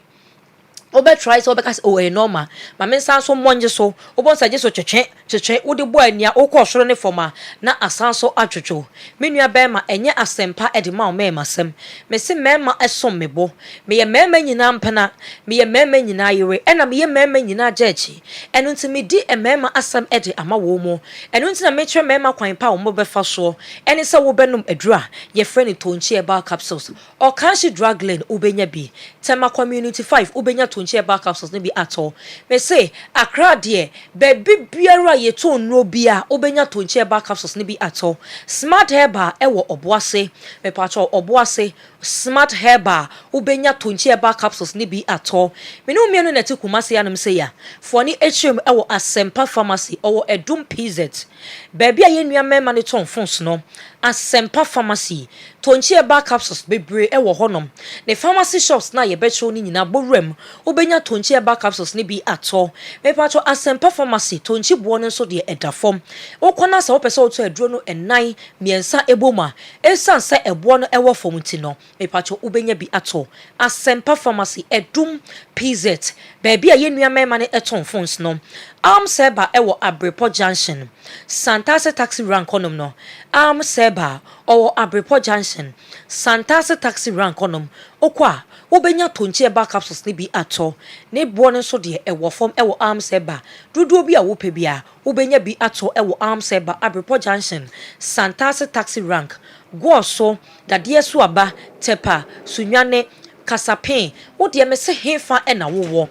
M: obe try so obe kas o e normal ma me sanso monje so obo saje so twetwe wode bo ania okọ soro ne forma na asanso atwetwo menua be ma enye asempa edema o mema sem me se mema esom mebo me ye mema nyina mpana me ye mema nyina yere ena me ye mema nyina jechi eno nti me di mema asem ede ama wo mo eno nti na me twe mema kwan pa wo mo be fa so ene se wo benum adura ye freni tonchi eba capsules o kanshi drug lane ubenya bi tema community 5 ubenya tonchi eba capsules ne bi ato me say akra de baby biara ye to nro bia ubenya tonchi eba capsules ne bi ato smart herba ewo oboase me pacho oboase smart herba ubenya tonchi eba capsules ne bi ato me no mienu na ti kumase ya no say ya for ni hm ewo asempa pharmacy owo edum pz baby aye nua mema ne ton phones no Asempa pharmacy tonchi eba capsules bebre ewo honom ne pharmacy shops na ye betro ni nyina borem obenya tonchi eba capsules ne bi ato me pacho Asempa pharmacy tonchi bo no so de edafom okona sa opese oto aduro no enan miensa eboma esanse ebo no ewo fom ti no me pacho obenya bi ato Asempa pharmacy edum PZ baby a yenua mema ne eton phones no Seba ewo Abrepo Junction Santase taxi rank onom no Seba owo Abrepo Junction Santase taxi rank onom okwa wobenya tonchi eba capsules ne bi ato ne bo no so de ewo fom ewo Seba dudu bi a wo pe bia wobenya bi ato ewo Seba Abrepo Junction Santase taxi rank go so dade so aba tepa sunwane kasapin wo de me se hefa na wo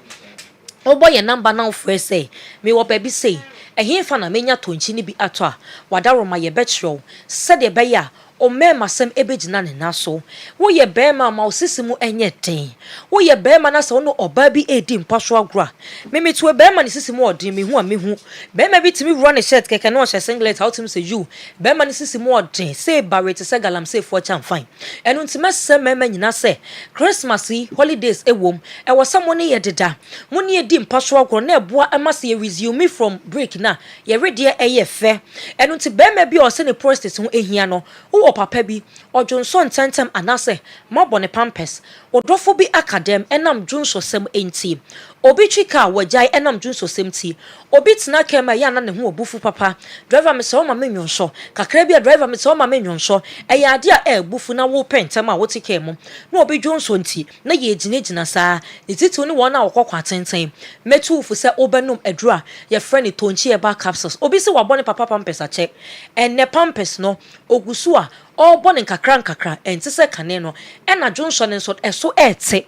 M: Obo ye number now for say me wo baby say ehemfa na menya tonchi ni bi ato a wadaroma ye betro said be ya o mema sem ebegina ne naso wo ye bema ma osisimu enye den wo ye bema na se no oba bi edi mpaso agro me to bema ne sisimu odin me hu a me hu bema bi timi run a shirt keke no singlet how tim say you bema ne sisimu odin say barrette say galam say for cham fine enu ntima se mema nyina se Christmas holidays ewom e wo samone ye deda mo ne edi mpaso agro na eboa amase ye resume from break na ye ready eye fe enu nti bema bi o se ne prostate hu ehia no wo papa bi ojonso ntentem anase mabone pampers odofo bi academ enam junso sem enti obi twika wajai enam junso sem ti obi tena kema ya na ne ho obufu papa driver me se o ma menwonso kakra bi driver me se o ma menwonso eya ade a ebufu na wo pentem a wo tike mu na obi junso nti na ye ginegina saa etiti oni wona akokwa tenten metu ufu se obenum adura ye friend tonchi eba capsules obi se wabone papa pampers ache enne pampers no ogusu a obone nkakra enti se kane no ena junso ne so eso ete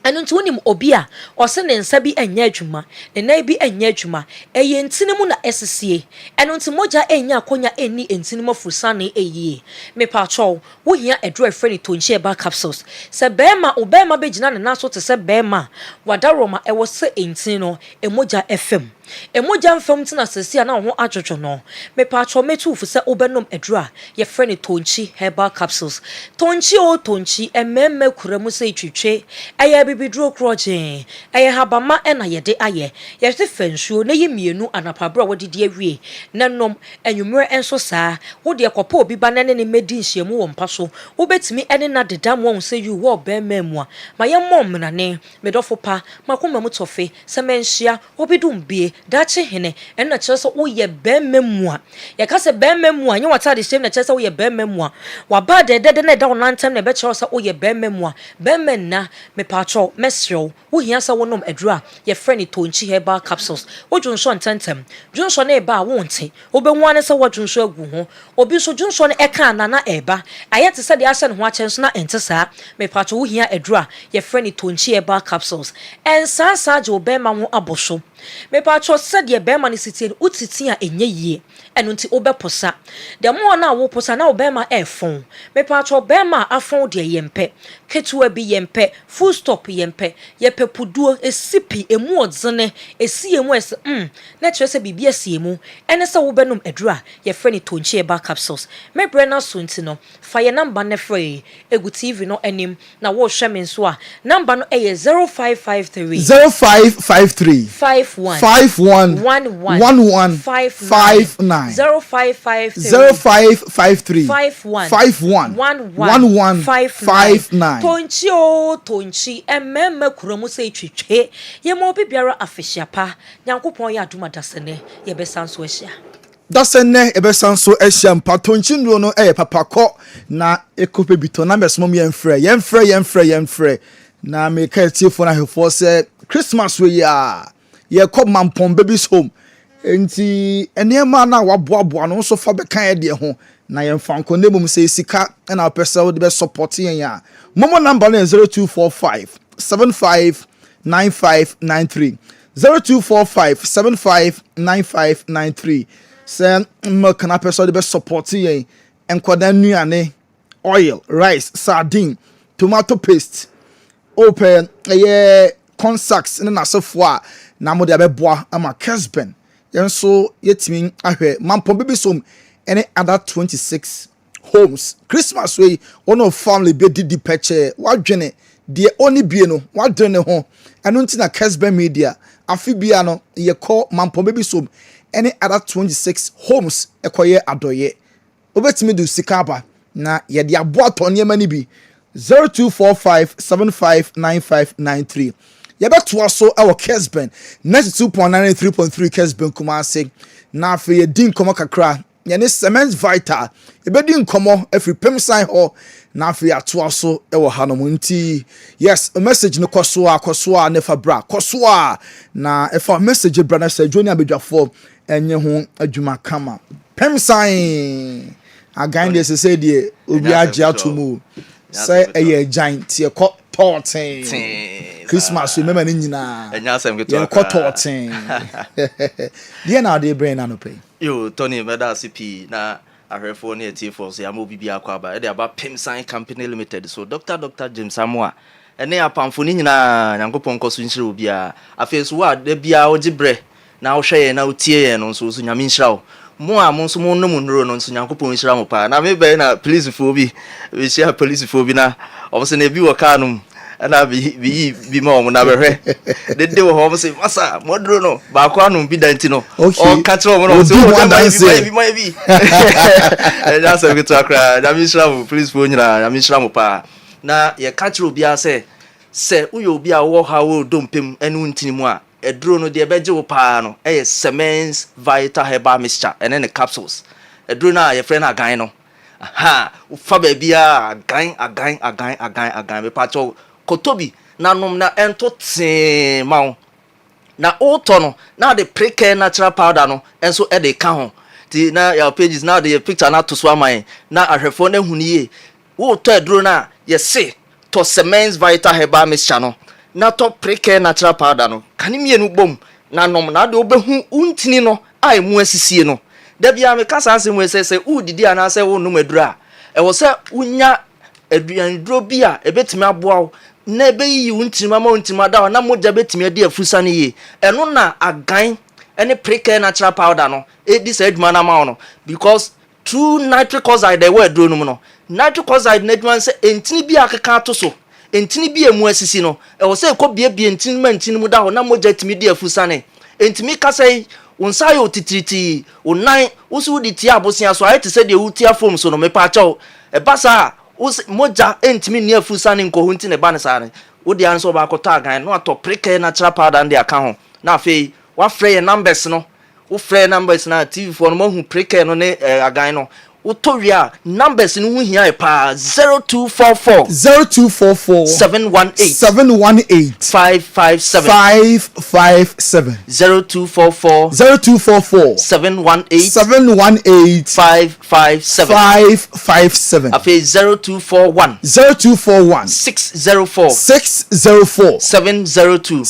M: enu nti wonim obi a ose ne nsa bi anya adwuma ne nan bi anya adwuma eye ntini mu na esesie enu nti moja enya akonya eni ntini mu furusa na eye me pa cho wo hia edro efreni tonchi eba capsules se bema obema begina ne naso te se bema wadaroma ewo se ntini no emoja fm emoja mfam tina sesi na ho adwodwo no me pa cho metu fu se obenom edro ye freni tonchi herbal capsules tonchi ememme kuramu se twitwe aya bibidro kroje aya habama ena yede aye ye se fensuo na ye mienu anapabra wodidi awie nanom enwumre enso saa wo de kopa obi ba ne medi nhyiamu wo mpaso wo betimi ene na dedam won se you wo be memua ma ye mom na ne medofo pa makoma mu tofe se menhia obidum bie dache hene ena kire so wo ye be memua ye ka se be memua nye wata de shem na kire so wo ye be memua wa ba de na da wonantem na be kire so wo ye be memua be menna me patro mesro wo hia sa wonom adura ye friend tonchi herbal capsules wo junso ntentem junso na eba wo nte obenwa ne se wo junso agu ho obi so junso ne eka na eba ayete se de ase ne ho akyenso na ente saa me patro wo hia adura ye friend tonchi herbal capsules en sa je obema ho aboso me patro se de bema ne sitie utiti a enye yie enu nti obeposa de mo na wo posa na obema efon me patro bema afon de yempe ketua bi yempe full stop yempe yepe puduo esipi emu odzene esi emu es na kire se bibia si emu ene se wo benum adura ye freni tonchi eba capsules me brena so nti no fa ye number ne free egu tv no enim na wo hwe me nso a number no eye 0553 51 11 59 0553 51 59 tonchi emmemme kuromu se twitwe ye mo bibiara afehyiapa nyankopon ya aduma dasene ye besanso ahia
B: dasene ebesanso ahia mpa tonchi nduro no papako na ekope bito na mesmom yemfre na me ka tiefo na hefo se Christmas we ya ye kom mampon babies home enti enema na waboaboa no so fa bekan ye de ho na yemfa nkonemu se sika na opese wo de be support yen ya momo number na 0245 759593 0245 759593 se mo kana pese wo de be support yen enkoda nuane oil rice sardine tomato paste open consacts na nasefo a na mo de abeboa ama Kessben yenso yetimi ahwe mampon bebisom any other 26 homes Christmas way one of family be didi peche wadwene de oni bie no wadwene ho eno ntina Kessben media afibia no ye call mampo baby som any other 26 homes ekoye adoye obetimi do sikaba na ye de aboa tonye mani bi 0245759593 ye beto so our Kessben 92.9 3.3 Kessben Kumasi na afi ye din komo kakra ye cement vital e be din komo every pem sign ho na afi ato so e wo hanom nti yes a message no koso a nefa bra koso a na e for message bra na se joni abedwafo enye ho adwuma kama pem sign again dey say dey obi age atomu say e giant ye ko tortin Christmas remember ni nyina
N: enya asem
B: ye ko tortin dey na dey brain no pay
N: yo Tony meda CP na ahwefo na etifo so ya mo bibia akwa aba e dey aba Pem Sign Company Limited so Dr. James Samoa ene apamfo ni nyina nyankopon koso nhyire obi a afeso wa da bia ogibre na wo hwe ye na otie ye no so nyame nhyira wo mo a mo nso mo no nro no nso nyankopon nhyira mo pa na me be na police fo bi we share police fo bi na obose na bi wo ka no na bi ma omo na behwe de wo ho se masa modro no ba kwa no bi danti no o ka tro mo no so bi na se bitu akra na mi nhyira mo police fo nyina na mi nhyira mo pa na ye ka tro bi a se uyo obi a wo ha wo dompem enu ntini mu a edro no de beje wo pa no cement vital herbal mixture and the capsules edro na ye friend agan no aha ufa ba bia agan be pacho kotobi na nom na ento tin ma na oto no na the pre-care natural powder no enso e de ka ho ti na your pages now the picture na to so aman na ahwefo na huniye wo to edro na ye se to cement vital herbal mixture no na to pre-care natural powder no kanimie no bom na nom na de obehu untini no ai mu asisie no da bia me kasa ase mu sese udidi ana se wo no madura e wo se unya aduan duro bia ebetimi aboa na ebeyi untini mama untini da na moja betimi ade afusa ne ye eno na agan any pre-care natural powder no e dis aduma na ma no because true nitric oxide dey we duro no no nitric oxide na aduma se entini bia akeka atoso entini bi emu asisi no e wo se ko bie entini ma entini mu da ho na moja timi di afusa ne entimi kasai unsa yo titiriti unan usu di tia abosia so ayete se de utia form so no me pa chaw e basa moja entimi ni afusa ne nko hunti ne ba ne sa ne wo di an so ba ko ta gan no ato pre-care natural powder ndi aka ho na afei wa frɛ numbers no wo frɛ numbers na TV for no mo hu pre-care no ne agan no Utoria numbers in here pa 0244 718 557 0244 718 557 afi 0241 604 702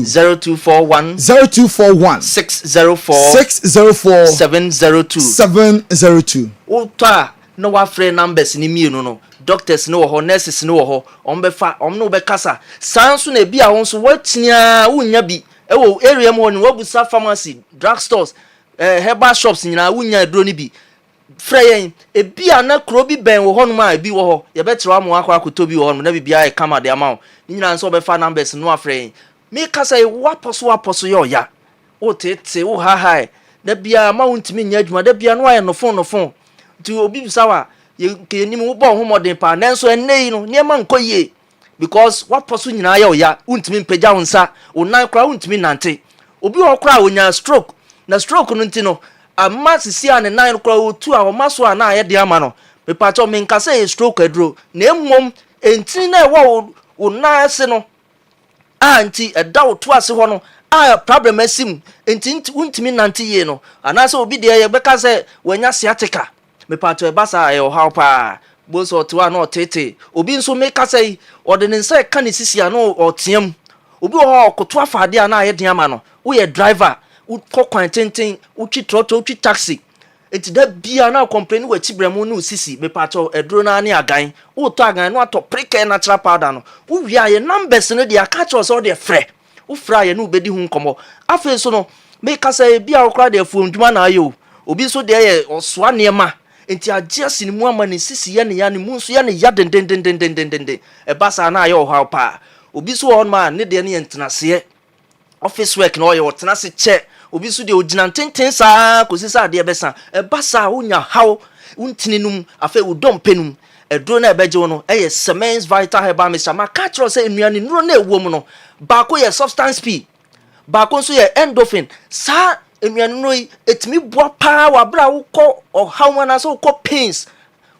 N: 0241 604 702 Ota no wa free numbers ni mienu no doctors no ho nurses no ho ombefa omno be kasa sanso na bi a won so watia wunya bi e wo area mo ni wabusa pharmacy drugstores herbal shops nyina wunya aduro ni bi free e bi a na kro bi ben wo ho no ma bi wo ho ye betre amo akwa akoto bi wo no na bibia e kama de ama nyina nso obefa numbers no afree me kasa e waposo yo ya o tete o ha da bia ma wontimi nya adwuma da bia no aye no fon ti obi bisawa ye kenim wo bon homodin pa nanso enei no niema nkoye because what poso nyina ya oya wontimi mpagya wonsa onan kra wontimi nante obi wo kra onya stroke na stroke no ntino amma sisi ane nan kra otu a omaso a na aye de ama no me pa cho me nkasa e stroke adro na emmom entini na ewo onan ase no anti eda otu ase ho no problem asim enti untimi nante ye no anase obi de ye beka se wanya sciatica me pato e basa e o how pa boso otiwa no tete obi nso me ka se ordinance ka ne sisia no otiam obi o okoto afade a na ye den ama no wo ye driver wo kokwan tenten wo twi trotto wo twi taxi enti da bia na complain wa tibremu no sisi me pato edro na ne agan wo to agan no ato pre-care natural powder no wo wi aye numbers no de aka cho so de frɛ ufra ye no bedi hu nkomo afi so no me kasa bia okra de afu ndwuma na ayo obi so de ye osoa niema enti agye asinimu ama ne sisi ye ne ya ne mu nso ye ne ya dendendendendendende e basa na aye ohaw pa obi so on ma ne de ne yentenase office work na oye wotenase che obi so de ogina ntenten saa kosisa ade besa e basa unya haw untininum afa udom penum edro na ebeje no eye Semens Vital Herbal Mixture ma ka tro se enuane nuro na ewom no ba ko ye substance P ba ko so ye endorphin sa enuane no etimi boa pa wa bra wukọ ohaw na so wukọ pains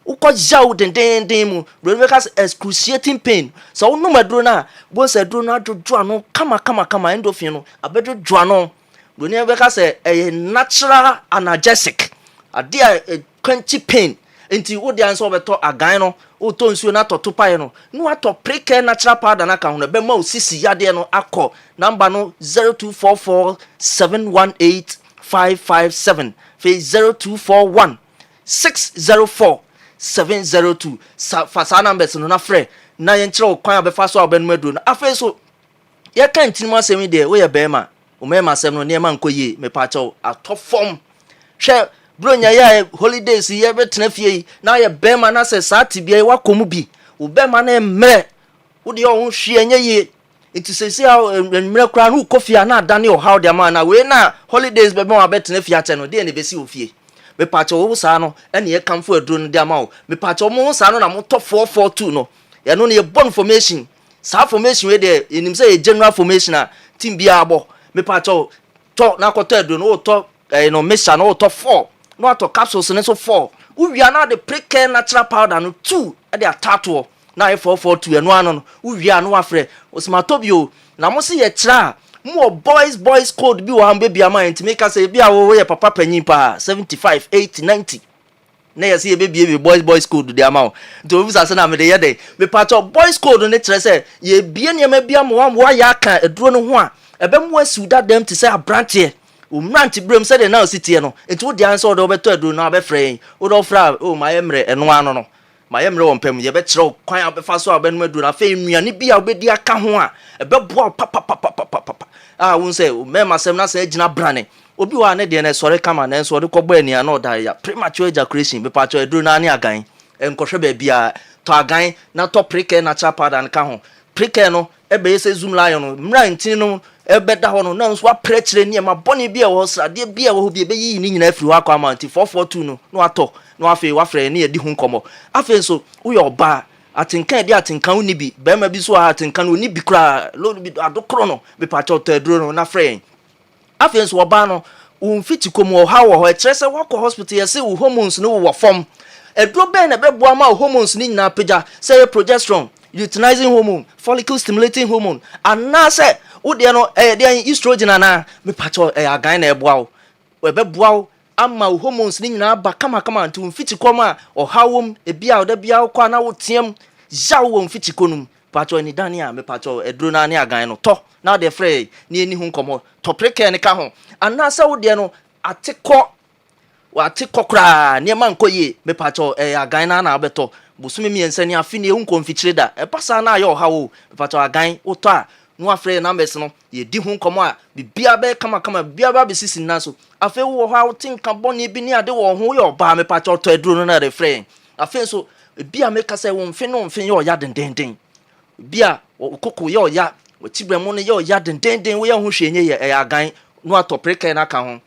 N: wukọ jaw dendenden mu bro make us excruciating pain so wo no madro na bo se dro na adodro ano kama endorphin no abedodro ano bro ne make us a natural analgesic ade a quench pain enti wo de anso beto agan no wo to nsuo na to pae no no ato preke natural powder na ka ho be ma osisi yade no akọ number no 0244718557 fe 0241 604 702 fa numbers no na frɛ na yen kire kwan abefa so abenu adu na afa so ye kan tinmu asemi de wo ye bema o mema asem no ne ma nkoye me pa chaw atofom hwɛ bronya ya holidays ye betena fie na ye bema na se saati bia wa komu bi o bema na emre wo de o hwe enye ye it sesi a emre kra no kofia na adane o how de man na we na holidays bema wa betena fie ate no de ne besi o fie me pacho wo sa no ene ye kamfo aduro no de ama wo me pacho mo sa no na mo to 442 no ye no ye bon formation sa formation we de enim say general formation a team bia abo me pacho to na koto aduro no to no mixture no to 4 no ato capsules ne so 4 uwia na de preke natural powder no 2 e de atato na e 442 eno ano no uwia no afre osmatobio na mo se ye kira mo boys code bi wo am baby ama enti make say bi a wo ye papa panyin pa 75 80 90 na ye say baby boys code de ama nti obi sa na me de ye de me pacho boys code ne kire say ye bie ne ma bia mo wa ya aka eduro no ho a ebe mo asiuda dem ti say abrantie umranti brem say de na city no enti wo de answer wo de obeto eduro na abefre wo do fra o ma ye mre eno ano no ma ye mre wompam ye be kire kwan abefa so abenu eduro na fe nnuane bia obedi aka ho a ebe boa papa won say mema sem na say gina brane obi wa ne de na sori kama na so de kogba ania na oda ya premature ejaculation be pacho eduro na ani agan enkohwe ba bia to agan na to preke na chapa dan ka ho preke no ebe yese zoom lion no mra ntin no ebe da ho no na so aprechire ne ma boni bia wo srade bia wo bi ebe yi ni nyina afiri wa kwa amanti 442 no ato no afi wa frɛ ne edi hu nkomo afi so wo yo ba atinkan de atinkan uni bi bema bi so atinkan uni bi kra lo bi adokro no be pacho to eduro no na frɛ afi so oba no umfiti komo ha wo ho e kire se wakɔ hospital ye se wo hormones no wo form eduro ben na be boa ma hormones ni nyina pagya say progesterone luteinizing hormone follicle stimulating hormone ana se wo de no de estrogen ana me pacho agan na eboa wo we be boa wo ama hormones ni nyina ba kama nti umfiti koma ohawom ebia oda bia kwa na wo tiam jawo umfiti konum pacho ni dania me pacho eduro na ani agan no to na de frɛ ni eni hu nkomo to preke ne ka ho ana sa wo de no atekɔ kra ne ma nkoye me pacho agan na abeto busumi miensa ni afi ne hu konfikyire da e pasa na aye ohawo me pacho agan wo to a no afre numbers no ye di hu nkomo a bibia be kama bibia ba be sisi na so afi wo ha wo tinka boni bi ni ade wo ho yo ba me pacho to eduro na refrain afi so bia me ka say wo mfe yo ya dendenden bia kokko yo ya wotibram no yo ya dendenden wo ya ho hwenye ye agan no atopre na ka ho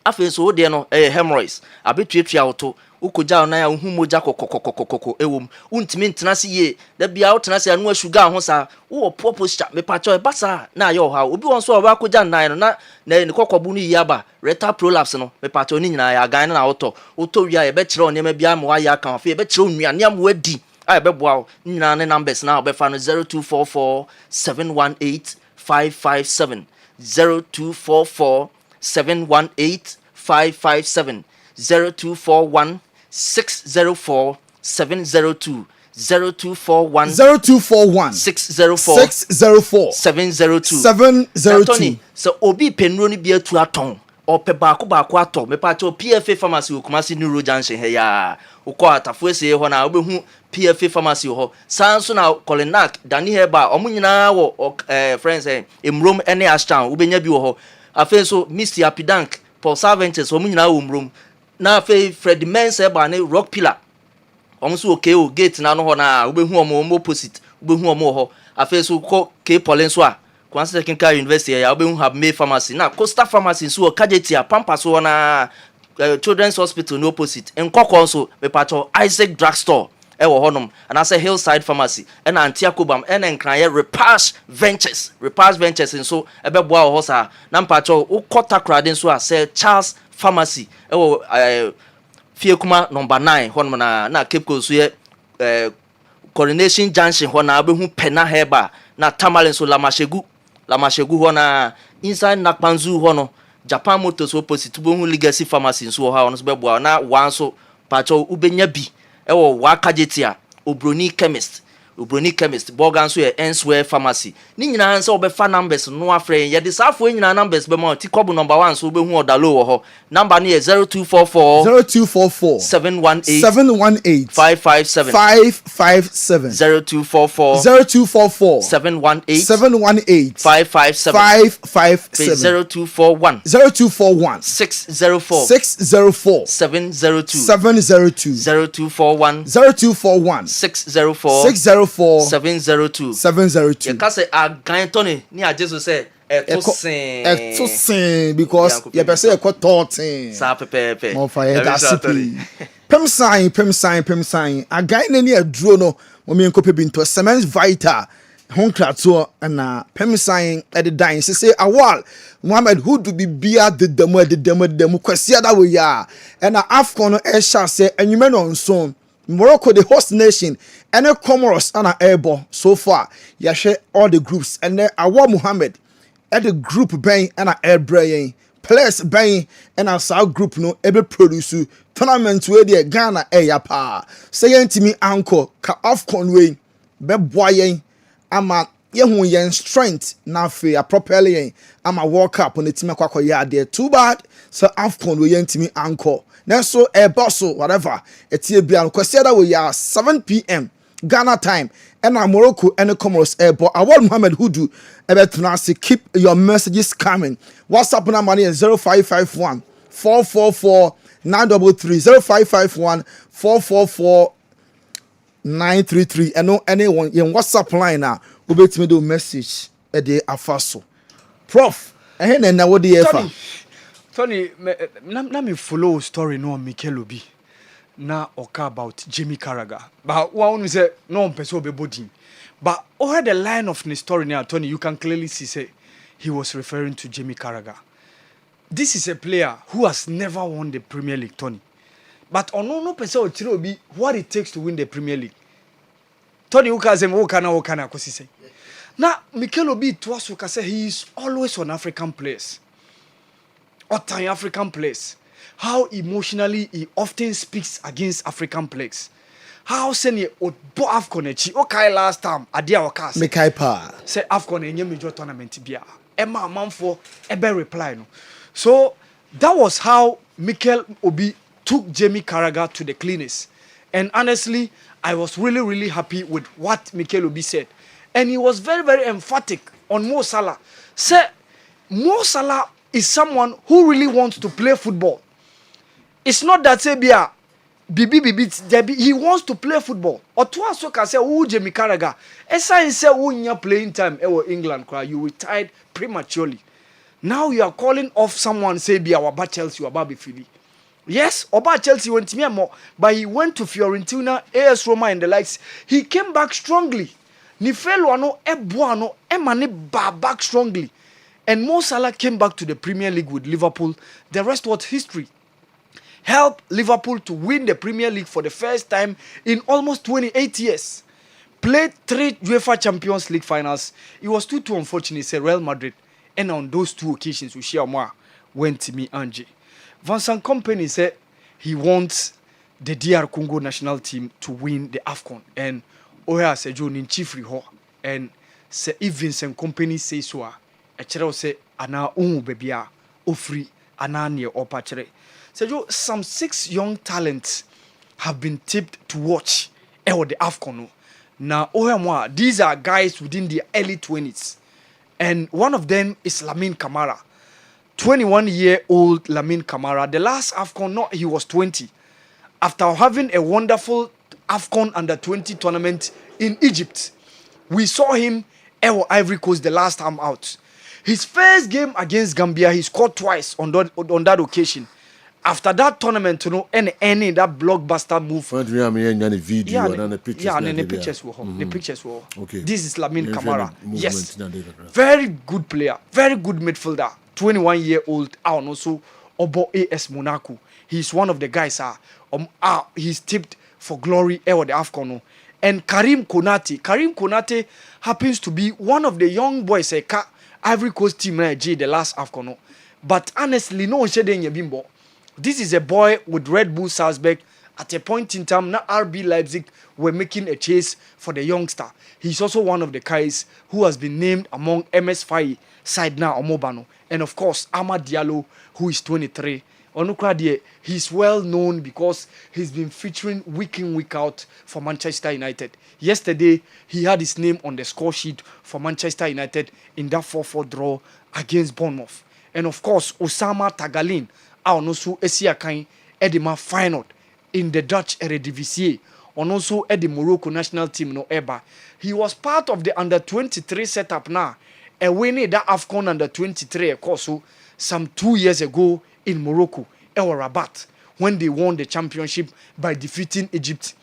N: afi so wo de no hemorrhoids abetuatua woto ukoja na ya hu moja kokokokokoko ewom untimi ntenase ye da bia wo tenase anu asuga ho sa wo poor posture me pacho e basa na ya ha obi won so oba koja nan no na ne kokobu no yi aba rectal prolapse no me pacho ni nyina ya gan na woto wia ye be kire onema bia ma wa ya kan fa ye be kire onuane am wadi ai be boa nyina ne numbers na obefa no 0244718557 0244718557 0241 604 702 0241 604 702 so obi penro ni bia tu aton ope baako ato me pa cho PFA pharmacy okumasi neuro junction he ya ukọ atafo ese ho na obehu PFA pharmacy ho sanso na Colinac Dani Heba omunyina wo friends emrom ene ashtown ubenya bi wo ho afenso Mr Apidank Paul Saventes omunyina wo mrom na fe Fred Mensa ba ne Rock Pillar omo so okay o gate na no ho na obehu omo opposite obehu omo ho afi so ko K Pauline so a Kwanse Technical University ya obehu have May Pharmacy na Costa Pharmacy so Kajeti a Pampa so na Children's Hospital no opposite Nkoko so me pacho Isaac Drugstore ewo honom and I say Hillside Pharmacy and Antiakobam and Enkraye Repars Ventures so ebeboa ho sa na mpacho ukota krade so a say Charles Pharmacy ewo Fiekuma number 9 honom na Cape Coast so Coronation Junction ho na abehu Pena Heba na Tamale so Lamashegu ho na inside Nakpanzu ho no Japan Motors opposite bohu Legacy Pharmacy so ha ono so beboa na wan so pacho ubenya bi ewo Wakajetia Obroni Chemist Borgan so Elsewhere Pharmacy ni nyina nse obefa numbers no afre ye de safo nyina numbers be ma ti kobo number 1 so obehu odalo ho number ni 0244 718 557 0244 718 557 0241 604 702 0241 604 702 you can say again Tony ni ajesu say
B: eto sin because you be say e ko tortin
N: sa pepe
B: mo fa ya sipi pem sign again na ni aduro no mo me nkope bi nto cement vital honkrato na pem sign e de dan say awal Mohammed who do be bia de demo kwasi ada we ya na Afcon no e sha say enwume no nson Morocco, the host nation, and the Comoros and Airbo so far. Yashe all the groups, and then Awa Muhammad at the group bang and air brain, players bang and our South group no able produce tournament where the Ghana air pa. Saying to me, uncle, ka off conway, beboying, ama yehu yen strength na fe a properly ama walk up on the team kwako ya there too bad so Afcon we yen to me uncle. Now so a bosso whatever it's here be kwasiada we are 7 p.m. Ghana time and Morocco and the Comoros airport. Awal Muhammad Hudu ebetunasi keep your messages coming. WhatsApp number is 0551 444 933 0551 444 933 and no anyone in WhatsApp line now will be to me do message a day afaso. Prof, and then what the ever.
L: Tony, na me follow story no Mikel Obi na oka about Jamie Carragher. But one say no person be body. But over the line of the story now, Tony, you can clearly see say he was referring to Jamie Carragher. This is a player who has never won the Premier League, Tony. But on no person will be what it takes to win the Premier League. Tony ukazem okana kosi say. Now Mikel Obi to us say he is always on African players. Time African players, how emotionally he often speaks against African players. How seni odbo Afcon echi okay last time adia wakas
B: mekai pa
L: say Afcon enye major tournament bia ema amanfo ebe reply no. So that was how Mikel Obi took Jamie Carragher to the cleaners. And honestly, I was really happy with what Mikel Obi said. And he was very emphatic on Mo Salah. Say Mo Salah is someone who really wants to play football. It's not that say bia bibi he wants to play football. Or to us can say who Jamie Carragher. Esa say who nya playing time ewo England cry you retired prematurely. Now you are calling off someone say bia waba Chelsea waba Bifili. Yes, Oba Chelsea went to me more, but he went to Fiorentina, AS Roma and the likes. He came back strongly. Ni felo ano ebuano emane back strongly. And Mo Salah came back to the Premier League with Liverpool. The rest was history. Helped Liverpool to win the Premier League for the first time in almost 28 years. Played 3 UEFA Champions League finals. It was too unfortunate, say Real Madrid. And on those 2 occasions, Ushiamwa went to me, Angie. Vincent Kompany said he wants the DR Congo national team to win the AFCON. And Oya said, Joe Ninchifri ho. And say if Vincent Kompany says so, a say ana bebia ofri ana near opachere. So some 6 young talents have been tipped to watch the AFCON. Now these are guys within the early 20s. And one of them is Lamine Camara. 21-year-old Lamine Camara. The last AFCON, no, he was 20. After having a wonderful AFCON under 20 tournament in Egypt, we saw him at Ivory Coast the last time out. His first game against Gambia, he scored twice on that occasion. After that tournament, you know, any that blockbuster move.
A: The video
L: Yeah,
A: and the pictures.
L: yeah, and the pictures were the pictures were.
A: Okay.
L: This is Lamine Camara. Yes,
A: Movement.
L: very good player, very good midfielder. 21-year-old. And also Obo AS Monaco. He's one of the guys. He's tipped for glory ever the AFCON. And Karim Konate happens to be one of the young boys. Ivory Coast team the last AFCON. But honestly, no one said bimbo. This is a boy with Red Bull Salzburg. At a point in time, now RB Leipzig were making a chase for the youngster. He's also one of the guys who has been named among MS Faye side now Omobano. And of course, Amad Diallo, who is 23. Onukradiye, he's well known because he's been featuring week in, week out for Manchester United. Yesterday, he had his name on the score sheet for Manchester United in that 4-4 draw against Bournemouth. And of course, Osama Tagalin, also Esiakan Edima final in the Dutch Eredivisie, and also at the Morocco national team no eba. He was part of the under 23 setup now. And winning that AFCON under 23 of course some 2 years ago in Morocco, El Rabat, when they won the championship by defeating Egypt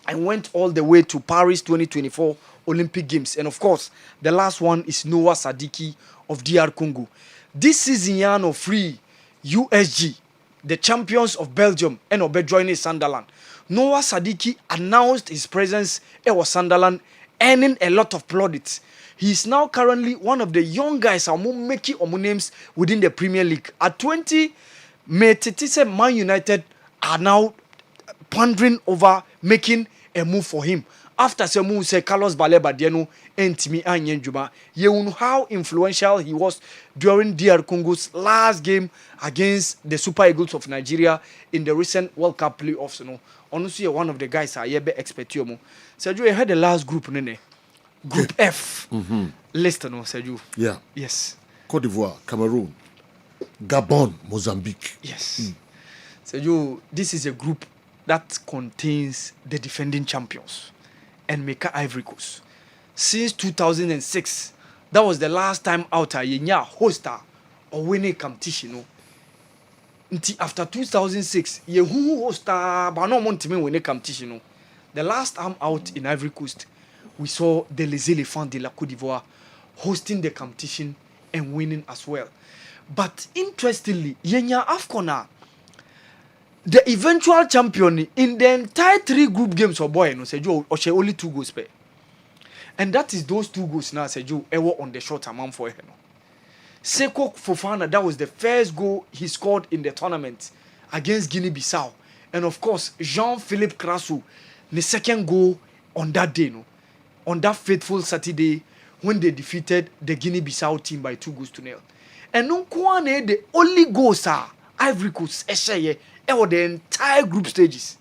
L: and went all the way to Paris 2024 Olympic Games. And of course, the last one is Noah Sadiki of DR Congo. This season, Yano free USG, the champions of Belgium, and Obe joining Sunderland. Noah Sadiki announced his presence at Sunderland, earning a lot of plaudits. He is now currently one of the young guys making names within the Premier League. At 20, Man United are now pondering over making a move for him. After Semu say Carlos Baleba Dieno and Timi Anyenjuma, you know how influential he was during DR Congo's last game against the Super Eagles of Nigeria in the recent World Cup playoffs. You know, honestly, one of the guys I be expect you. Sergio, you had the last group, nene. Group F. List, no, Sergio.
A: Yeah.
L: Yes.
A: Côte d'Ivoire, Cameroon, Gabon, Mozambique.
L: Yes. Sergio, this is a group that contains the defending champions and Mecca Ivory Coast. Since 2006, that was the last time out yenya hoster or winning competition. After 2006, ye who hoster but no montimen winning competition. The last time out in Ivory Coast, we saw the Les Elephants de la Côte d'Ivoire hosting the competition and winning as well. But interestingly, yenya AFCON, the eventual champion in the entire 3 group games for boy, no, Sergio, or only 2 goals per. And that is those 2 goals now, Sergio, ever on the short amount for him. Seko Fofana, that was the first goal he scored in the tournament against Guinea-Bissau. And of course, Jean-Philippe Crassou, the second goal on that day, no, on that fateful Saturday when they defeated the Guinea-Bissau team by 2-0. And no Kwane, the only goal, sir, Ivory Coast, or the entire group stages,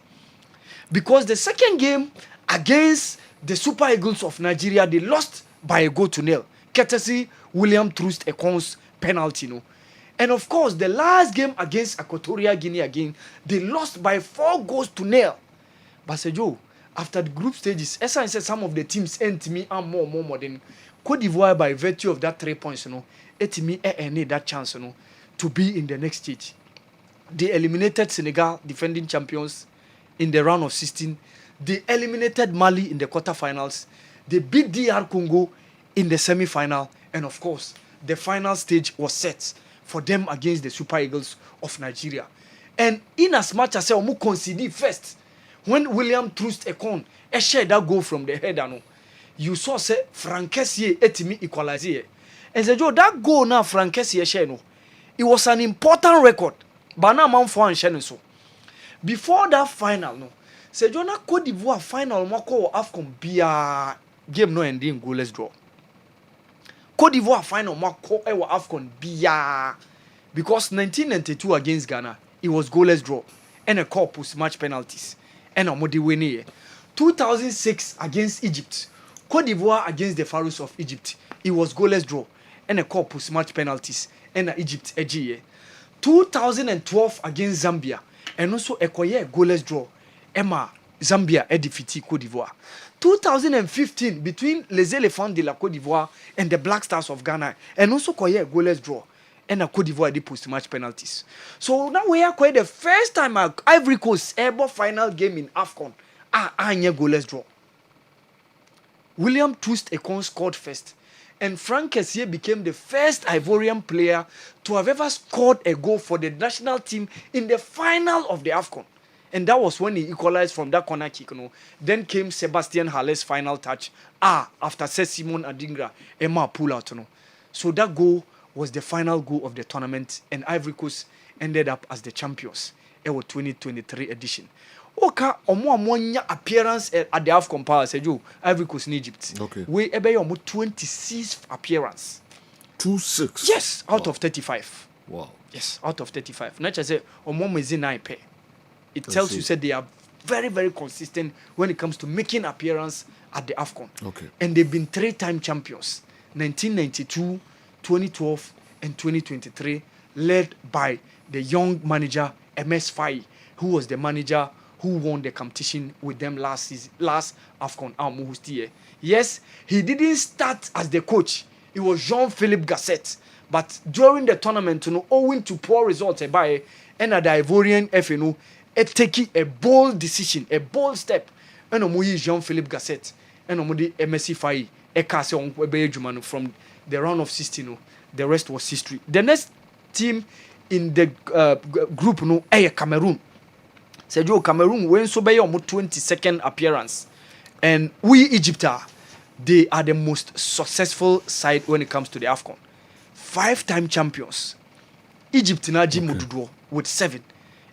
L: because the second game against the Super Eagles of Nigeria, they lost by 1-0, courtesy William Troost Ekon's penalty, no. And of course, the last game against Equatorial Guinea again, they lost by 4-0. But Sergio, after the group stages, as I said, some of the teams end me and more than Cote d'Ivoire by virtue of that 3 points, you know, it me need that chance, you know, to be in the next stage. They eliminated Senegal, defending champions, in the round of 16. They eliminated Mali in the quarterfinals. They beat DR Congo in the semi-final. And of course, the final stage was set for them against the Super Eagles of Nigeria. And in as much as I conceded first, when William Troost Ekon shared that goal from the header, you saw say Frankessier etimi equalizer. And so that goal now Frankessier share, it was an important record. But now man for and so. Before that final, no. Say Jonah Cote d'Ivoire final mako AFCON bia game no ending goalless draw. Cote d'Ivoire final mako ewa AFCON bia because 1992 against Ghana it was goalless draw and a corpus match penalties and a modi winning. 2006 against Egypt, Cote d'Ivoire against the Pharaohs of Egypt, it was goalless draw ɛna call post match penalties ɛna Egypt ɛgyeeɛ 2012 against Zambia ɛno nso ɛkɔyɛ goalless draw ɛma Zambia defeated Cote d'Ivoire 2015 between les éléphants de la Côte d'Ivoire and the Black Stars of Ghana ɛno nso kɔyɛ goalless draw ɛna Cote d'Ivoire de post match penalties so now we are quite the first time Ivory Coast ever final game in AFCON anya goalless draw. William Troost-Ekong scored first, and Frank Kessié became the first Ivorian player to have ever scored a goal for the national team in the final of the AFCON. And that was when he equalized from that corner kick. Then came Sebastian Haller's final touch. After Simon Adingra, Emma pull out. So that goal was the final goal of the tournament, and Ivory Coast ended up as the champions. It was 2023 edition. Oka omo appearance at the AFCON Power Sejo Ivory Coast in Egypt.
A: Okay.
L: We ebe omo 26th appearance.
A: 26.
L: Yes, out of 35.
A: Wow.
L: Yes, out of 35. Not just say omo mezi 9 pair. It tells you said they are very, very consistent when it comes to making appearance at the AFCON.
A: Okay.
L: And they've been 3-time champions. 1992, 2012, and 2023, led by the young manager MS Faye, who was the manager who won the competition with them last AFCON. Yes, he didn't start as the coach. It was Jean-Philippe Gasset. But during the tournament, owing to poor results, and the Ivorian FNO, taking a bold decision, a bold step, and Jean-Philippe Gasset, and MSC Faye, from the round of 16. The rest was history. The next team in the group, Cameroon. Sergio Cameroon went so by 22nd appearance, and we Egypt they are the most successful side when it comes to the AFCON. 5-time champions. Egypt Naji Mududuo with 7,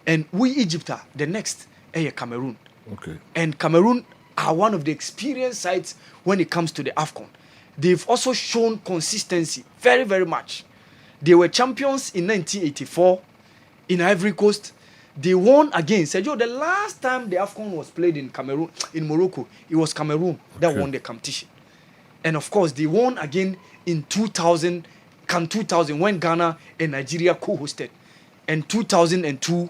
L: and we Egypt the next Cameroon.
A: Okay.
L: And Cameroon are one of the experienced sides when it comes to the AFCON. They've also shown consistency very, very much. They were champions in 1984 in Ivory Coast. They won again. Sergio, the last time the AFCON was played in Cameroon, in Morocco, it was Cameroon that won the competition. And of course, they won again in 2000 when Ghana and Nigeria co-hosted. And 2002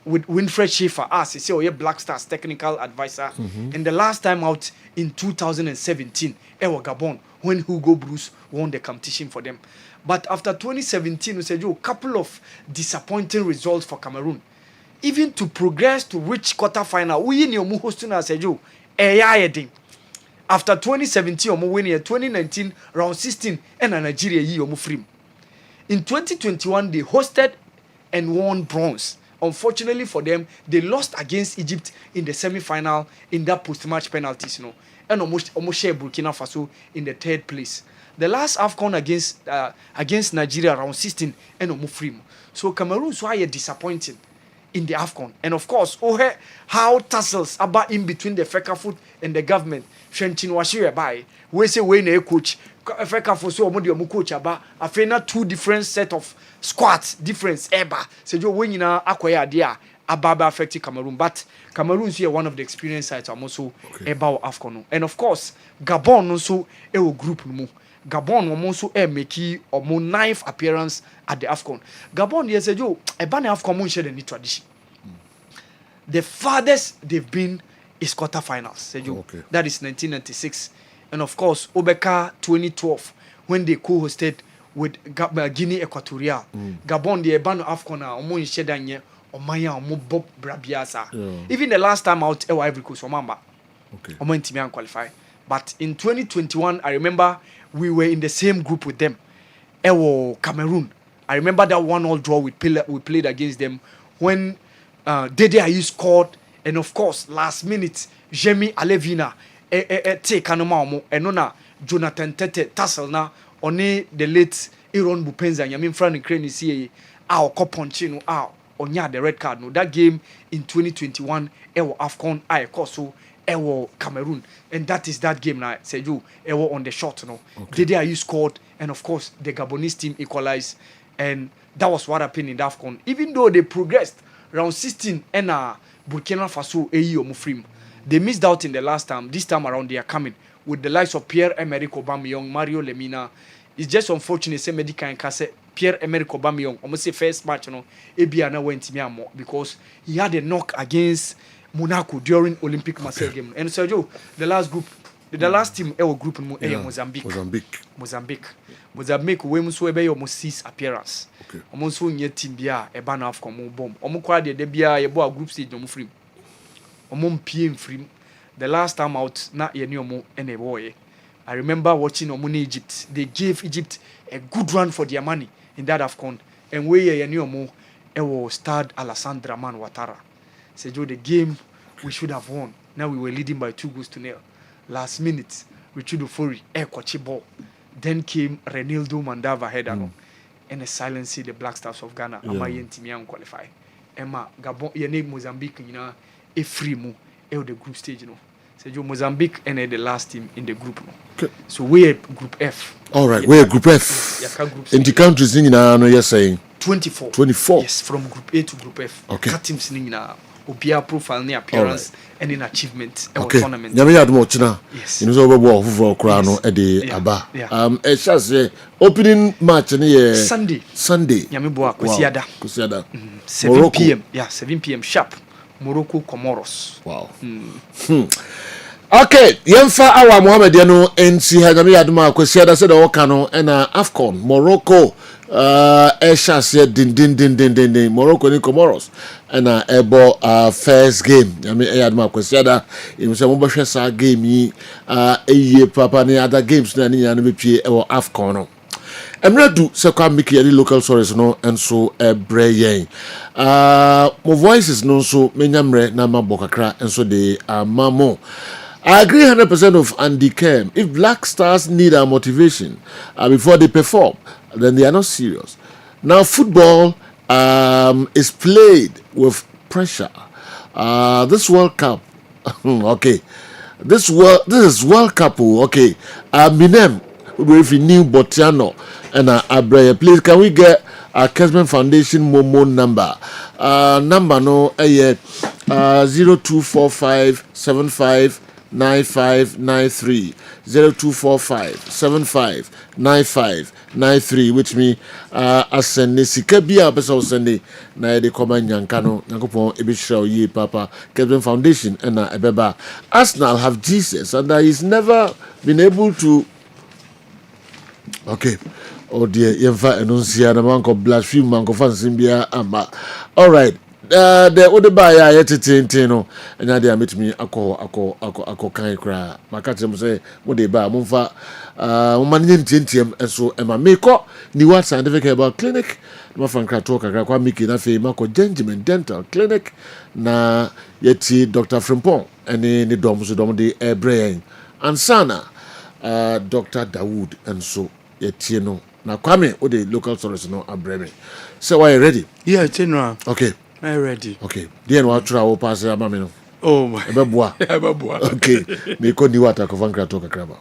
L: with Winfred Schaefer as Black Stars technical advisor. And the last time out in 2017, Gabon, when Hugo Bruce won the competition for them. But after 2017, we said, a couple of disappointing results for Cameroon. Even to progress to reach quarterfinal, we in your hosting as a after 2017, we win 2019 round 16, and Nigeria free. In 2021, they hosted and won bronze. Unfortunately for them, they lost against Egypt in the semi-final in that post-match penalties, and almost share Burkina Faso in the 3rd place. The last AFCON against Nigeria round 16 and free. So Cameroon so are disappointing in the AFCON. And of course, how tussles about in between the Fecafoot and the government. Shentin Washire by we say we na coach Fecafoot so omo coach aba afena 2 different set of squads difference eba. Say you when na akoya dia ababa affect Cameroon, but Cameroon is here one of the experienced sides also about AFCON. And of course, Gabon also a group no. Gabon also make omo 9th appearance at the AFCON. Gabon yes you eba na AFCON mo share the tradition. The farthest they've been is quarterfinals. That is 1996. And of course, Obeka 2012, when they co-hosted with Guinea Equatorial. Gabon, the Ebano Afcon, Omo Inshedanye, Omaya, Omo Bob Brabiasa. Even the last time out, Ivory Coast, Omamba. Omo Intimian qualify. But in 2021, I remember we were in the same group with them. Ewo Cameroon. I remember that 1-1 draw we played against them when Dede Ayew scored. And of course, last minute, Jemi Alevina take Kanoma Omo Enona Jonathan Tete Tassel na one the late Aaron Bupenza Yamin Fran Ukraine see our Koponchino onya the red card no that game in 2021 ewo AFCON Koso ewo Cameroon, and that is that game now say you ewo on the shot no Dede Ayew scored, and of course the Gabonese team equalized, and that was what happened in the AFCON. Even though they progressed round 16 and Burkina Faso Mufrim. They missed out in the last time. This time around they are coming with the likes of Pierre-Emerick Aubameyang, Mario Lemina, it's just unfortunate say medical and say Pierre-Emerick Aubameyang almost say first match no ebia na went me more because he had a knock against Monaco during Olympic Marseille game. And Sergio, the last team our group in Mozambique. Mozambique we must be almost 6 appearance. Okay. Almost one year team bia e ban off come bomb. Omo kwa de bia ye bo group stage omo free. Omo PM free. The last time out na ye ni omo ene boy. I remember watching omo in Egypt. They gave Egypt a good run for their money in that AFCON. And we ye ni omo e was starred Alessandra Man Ouattara. Sergio, the game we should have won. Now we were leading by 2-0. Last minute, Richard Ofori, Kochi ball. Then came Renildo Mandava header and a silence the Black Stars of Ghana. Ama yentimian qualify. Emma Gabon, your name Mozambique, you know, a free move, the group stage, you know. Sergio, Mozambique and the last team in the group. Okay. So we're Group F.
A: All right, we're Group F. In the countries, you know, you're saying
L: 24.
A: 24.
L: Yes, from Group A to Group F.
A: Okay.
L: Teams in Obia profile ni appearance and in achievement tournament.
A: Nyame yad mo china.
L: Yes.
A: You know so bo fufu okra no e de aba. E say opening match ni
L: Sunday. Nyame bo Kosiada. 7 p.m. Yeah, 7 p.m. sharp. Morocco Comoros.
A: Wow. Okay, yemfa awa Mohamed no NC ha nyame yad ma Kosiada say the work no na AFCON Morocco Eshase din Morocco ni Comoros and ebo first game I mean Adma Kwesiada im se mo behwe sa game yi eye papa ni other games na ni yana mepie e AFCON no emredu se kwa make any local stories no enso ebreye mo voices no so menyamre na mabokakra enso de mamo. I agree 100% of Andy Kem. If Black Stars need our motivation before they perform, then they are not serious. Now, football is played with pressure. This World Cup, okay. This is World Cup, okay. Minem, if you knew Botiano and Abraya, please can we get a Kessben Foundation Momo number? Number no 0245759593 0245759593 which me asende sika bia pesa sende na de koma nyanka no yakopon ebehira yi papa Kessben Foundation na ebeba. Arsenal have Jesus and he's never been able to okay. Oh dear, yemfa enunsia na manko blaspheme manko fansin bia amba. All right. The other buy yet no and they meet me ako kan kra maka them say mo dey ba mo fa man ntiem so e ma meko ni what scientific about clinic no fan kra talk kra kwa miki na fe mako Benjamin Dental Clinic na yeti Dr. Frimpong ene ni dom so dom de ebrain ansana Dr. Dawood and so yeti no na kwame o the local source no abreme. So are you ready?
O: Yeah, it's in round.
A: Okay.
O: I'm ready.
A: Okay. Then what try will pass ya mama no.
O: Oh my.
A: Ebeboa. Okay. Me ko ni wata ko van krato kakraba.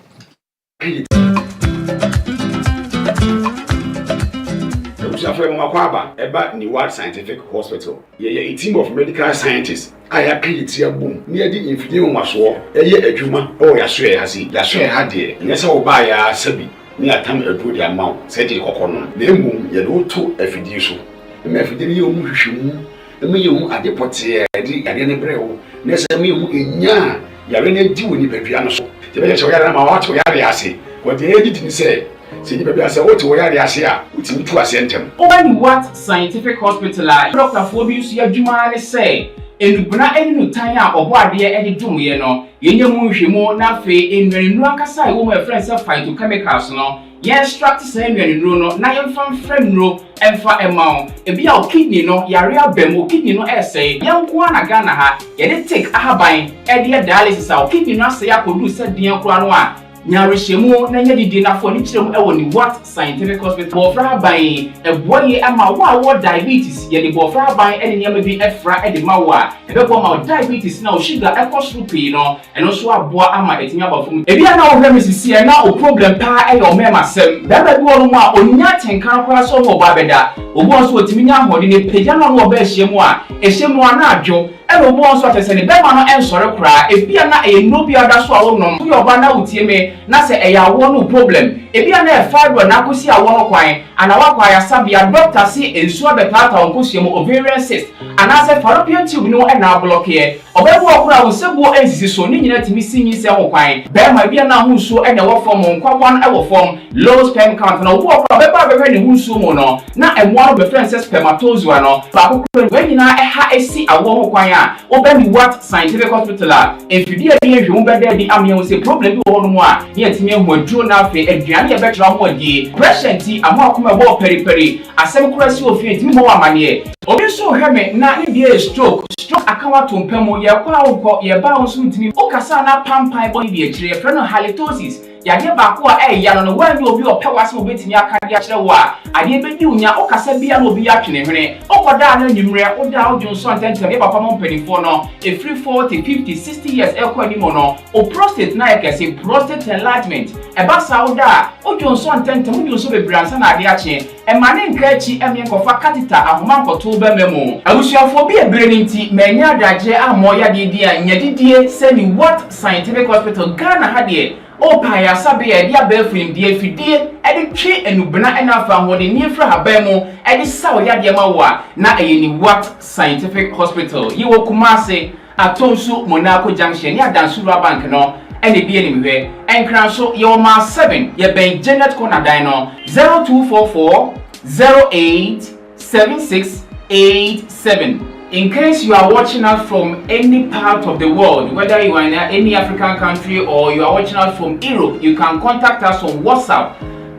P: Safari Makwaba, eba ni World Scientific Hospital. Ye a team of medical scientists. I have created a boom near the infidel maswo. A juma, oh, ya swear has he. Ya swear had ye. Yes, I'll buy a sabi. Near time a good amount, said the coconon. The moon, ye do to a fiducial. The methodium mushu. The meal at the potier, the Breo, Nesamium in ya, Yarene do in the Pepiano. The better my heart to Yariasi. What the editing say, see the Pepiasa, what to Yariasia, which in to ascend him.
Q: Oh, what scientific hospital, Dr. Phobius Yajumani say, and Buna any Tanya or what dear Eddie Dumiano, Yenyamushimo, Nafe, in Nuakasai, whom my friends have fight to chemicals no. Yes, structure same in no, na fan friend no, and for a mount. If your kidney no, your bemo kidney no essay, young Kwana Ghana ha, get take a buying, Eddie dialysis, our kidney no say I could do said Dian Kwanwa. Nyarishemo, Nanya dinner for Nichum Ewoni what scientific hospital for buying a boy ama what diabetes, yet the bofra buying any yammy efra at the mawa, and about diabetes now sugar equals rupee no, and also a boy ama eating about food. If you are now Mrs. here now a problem pa or mema sem, that I go on yat and can't cross over Babeda, or once what Minya holding a pajama or beshemwa, a shemwa jo. And once what I said, Bemano and sorrow cry, if you are not a no be other swallow no, your banner would see me, not say a one no problem. ebi ana e fibro na akosi awo kwan ana wakwa ya sabia doctor si ensuo betata onkosi mo ovarian cyst ana se fallopian tube no e na block ye obebu okura wo sebuo ensisi so ni nyina timi sinyi se ho kwan be ma bia na ho nsuo e na wo form nkwawan e wo form low sperm count na wo okura beba bebe ne ho nsuo mo no na emo no be friend say spermatozoa no ba kokura we nyina e ha esi awo ho kwan a obe mi what scientific hospital a enfidie bi ehwe wo beda di amye wo se problem bi wo no mo a ne yetimi ho aduro na afi aduane e betra ho adi pressure ti amo akoma bo periperi asem kura si ofie ntimi mo amane obi so heme na ne bi stroke akawa tompemo ye kwa wo ye ba wo so ntimi o kasa na pampan bo bi akire friend halitosis yade baako a ya no wan obi opewase obetimi akade akire wo a ade bedi unya o kasa bia na obi atwene hwene okoda na nyimre oda odwonso antentam ye papa mo mpanifo no e free 40 50 60 years e kwa ni mo no o prostate na yakase prostate enlargement e ba sa oda odwonso antentam odwonso bebransa na ade ache e mane nkachi emye kofa catheter ahoma nkoto ba memo abusuafo bi ebere nti menya adaje amoya didi a nyadidie seni what scientific hospital Ghana hade opa ya sabe ya dia befrim die fidie edi twe enubena ena fa hode ni efra habemu edi sawo ya dia mawa na eyeni what scientific hospital yiwo kumase atonsu Monaco junction ya dansura bank no ene bi eni mwe enkran so yo ma 7 ye ben Janet Kona dino 0244 087687. In case you are watching us from any part of the world, whether you are in any African country or you are watching us from Europe, you can contact us on WhatsApp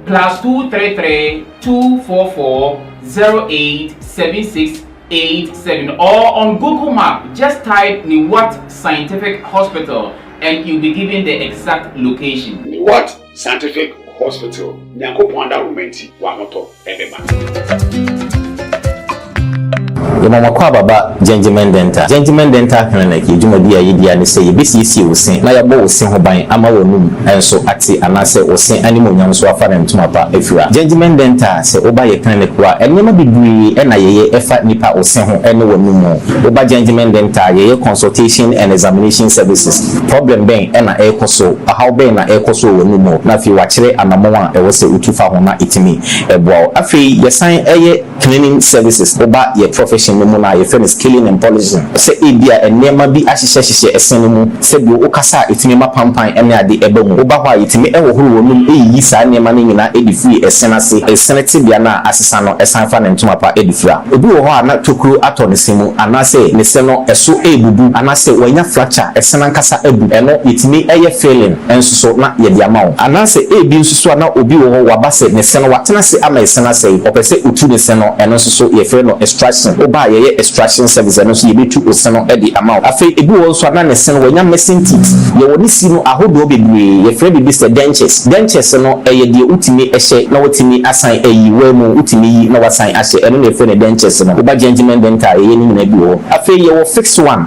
Q: +233 244 087687 or on Google Map. Just type Niwat Scientific Hospital and you'll be given the exact location.
P: Niwat Scientific Hospital. Nyanko Pwanda Rumenti Wamoto Ebeba.
O: Mama kwa baba Gentleman Dental Clinic yidwumadi a yidi ane sɛ yebesiesie wosen na yɛbɔ wosen ho ban ama wonum enso ate anase wosen animonyam so afa ne ntoma pa afira Gentleman Dental sɛ oba yɛ clinic wa enema bibiri na yɛyɛ ɛfa nipa wosen ho ene wonum oba Gentleman Dental yɛyɛ consultation and examination services problem ben na ɛkoso how ben na ɛkoso wonum na fi wakyere anamon a ɛwɔ sɛ utufa ho na etimi ɛboa afi yɛsan ɛyɛ cleaning services oba yɛ profession no na ye friend scaling and polishing se ebia enema bi ahyehyehye esen mu se bi o kasa etimi mapampan ene ade eba mu oba hwa etimi ewo horo wonum eyi saa enema no nyina edifiri esen ase esen tibia na asesa no esan fa ne ntoma pa edifira obi wo ho ana tokuro ato ne simu anase ne se no eso ebubu anase wanya fracture esen ankasa ebu eno etimi eye failing enso so na ye dia mawo anase ebi nso so na obi wo ho wabase ne se no watena se ama esen ase opese utu ne se no eno nso so ye fe no extraction oba ye extraction service and so yebetu oseno e di amount afi ebi wo so na ne sen wanya missing teeth ye woni si no ahodo bebre ye frɛ bi Mr dentures no ye de utimi ehye na wotimi asan ayi wemu utimi yi na wasan ahye eno ne frɛ ne dentures no oba Gentleman Dental ye ni na bi wo afi ye wo fixed one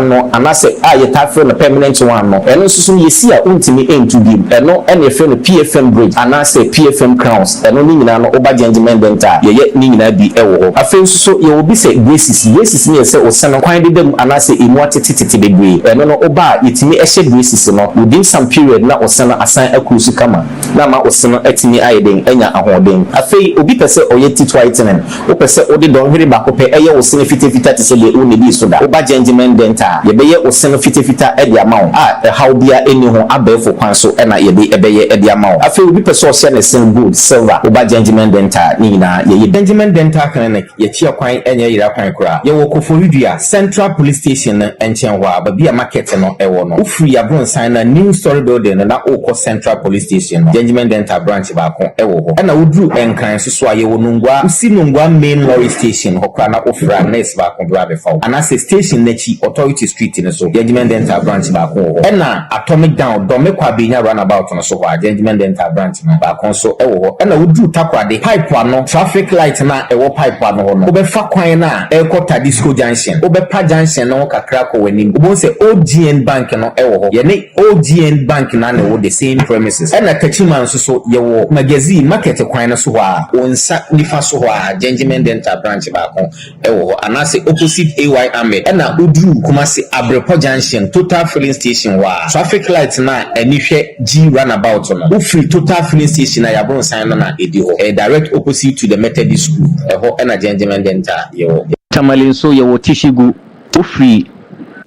O: no anase a ye ta frɛ no permanent one no eno so so ye si a untimi entu bi eno ene frɛ no PFM bridge anase PFM crowns eno ni nyina no oba Gentleman Dental ye ni nyina bi ewo ho afi so ye obi se braces ni ese oseno kwan de dem anase emu atetete bebre eno no oba yetimi ehye braces no within some period na oseno asan akusu kama na ma oseno atimi ayeden anya ahoden afei obi pese oye teeth whitening o pese odi don hwere ba ko pe eye oseno fitafita te se de o ne bi so da oba Gentleman Dental ye beye oseno fitafita e de amawo a how bia eni ho abefo kwan so na ye de ebeye e de amawo afei obi pese o share ne sen gold silver oba Gentleman Dental ni na ye Gentleman Dental Clinic ye chia kwan enye yira kwan kura ye wo Koforidua Central Police Station enchen wa babia market no ewo no ufuri abronsan na new story building na okọ Central Police Station no Gentleman Dental branch ba ko ewo ho na wodru enkran so aye wo nungwa usi nungwa main lorry station hokra na ofura nurse ba ko bra be fa anase station nachi Authority Street ne so Gentleman Dental branch ba ko ho na Atomic Down do mekwa benya runabout no so ho Gentleman Dental branch no ba ko so ewo ho na wodru takwade pipe ano traffic light na ewo pipe ano ho no obefa kwan na ekota disco junction obepa junction no kakra ko wani obo se OGN bank no ewo ho ye ne OGN bank na na wo the same premises e na kachima nso so ye wo magazine market kwan no so ho a onsa nifa so ho a Gentleman Dental branch ba ko ewo ho anase opposite AY Ahmed e na odru Kumasi Abrepo junction total filling station wa traffic light na anihwe G runabout no wo free total filling station na yabon sign no na edi ho direct opposite to the Methodist school ho e na Gentleman Dental ye wo
R: Tamale nso ye wo Tishigu wo free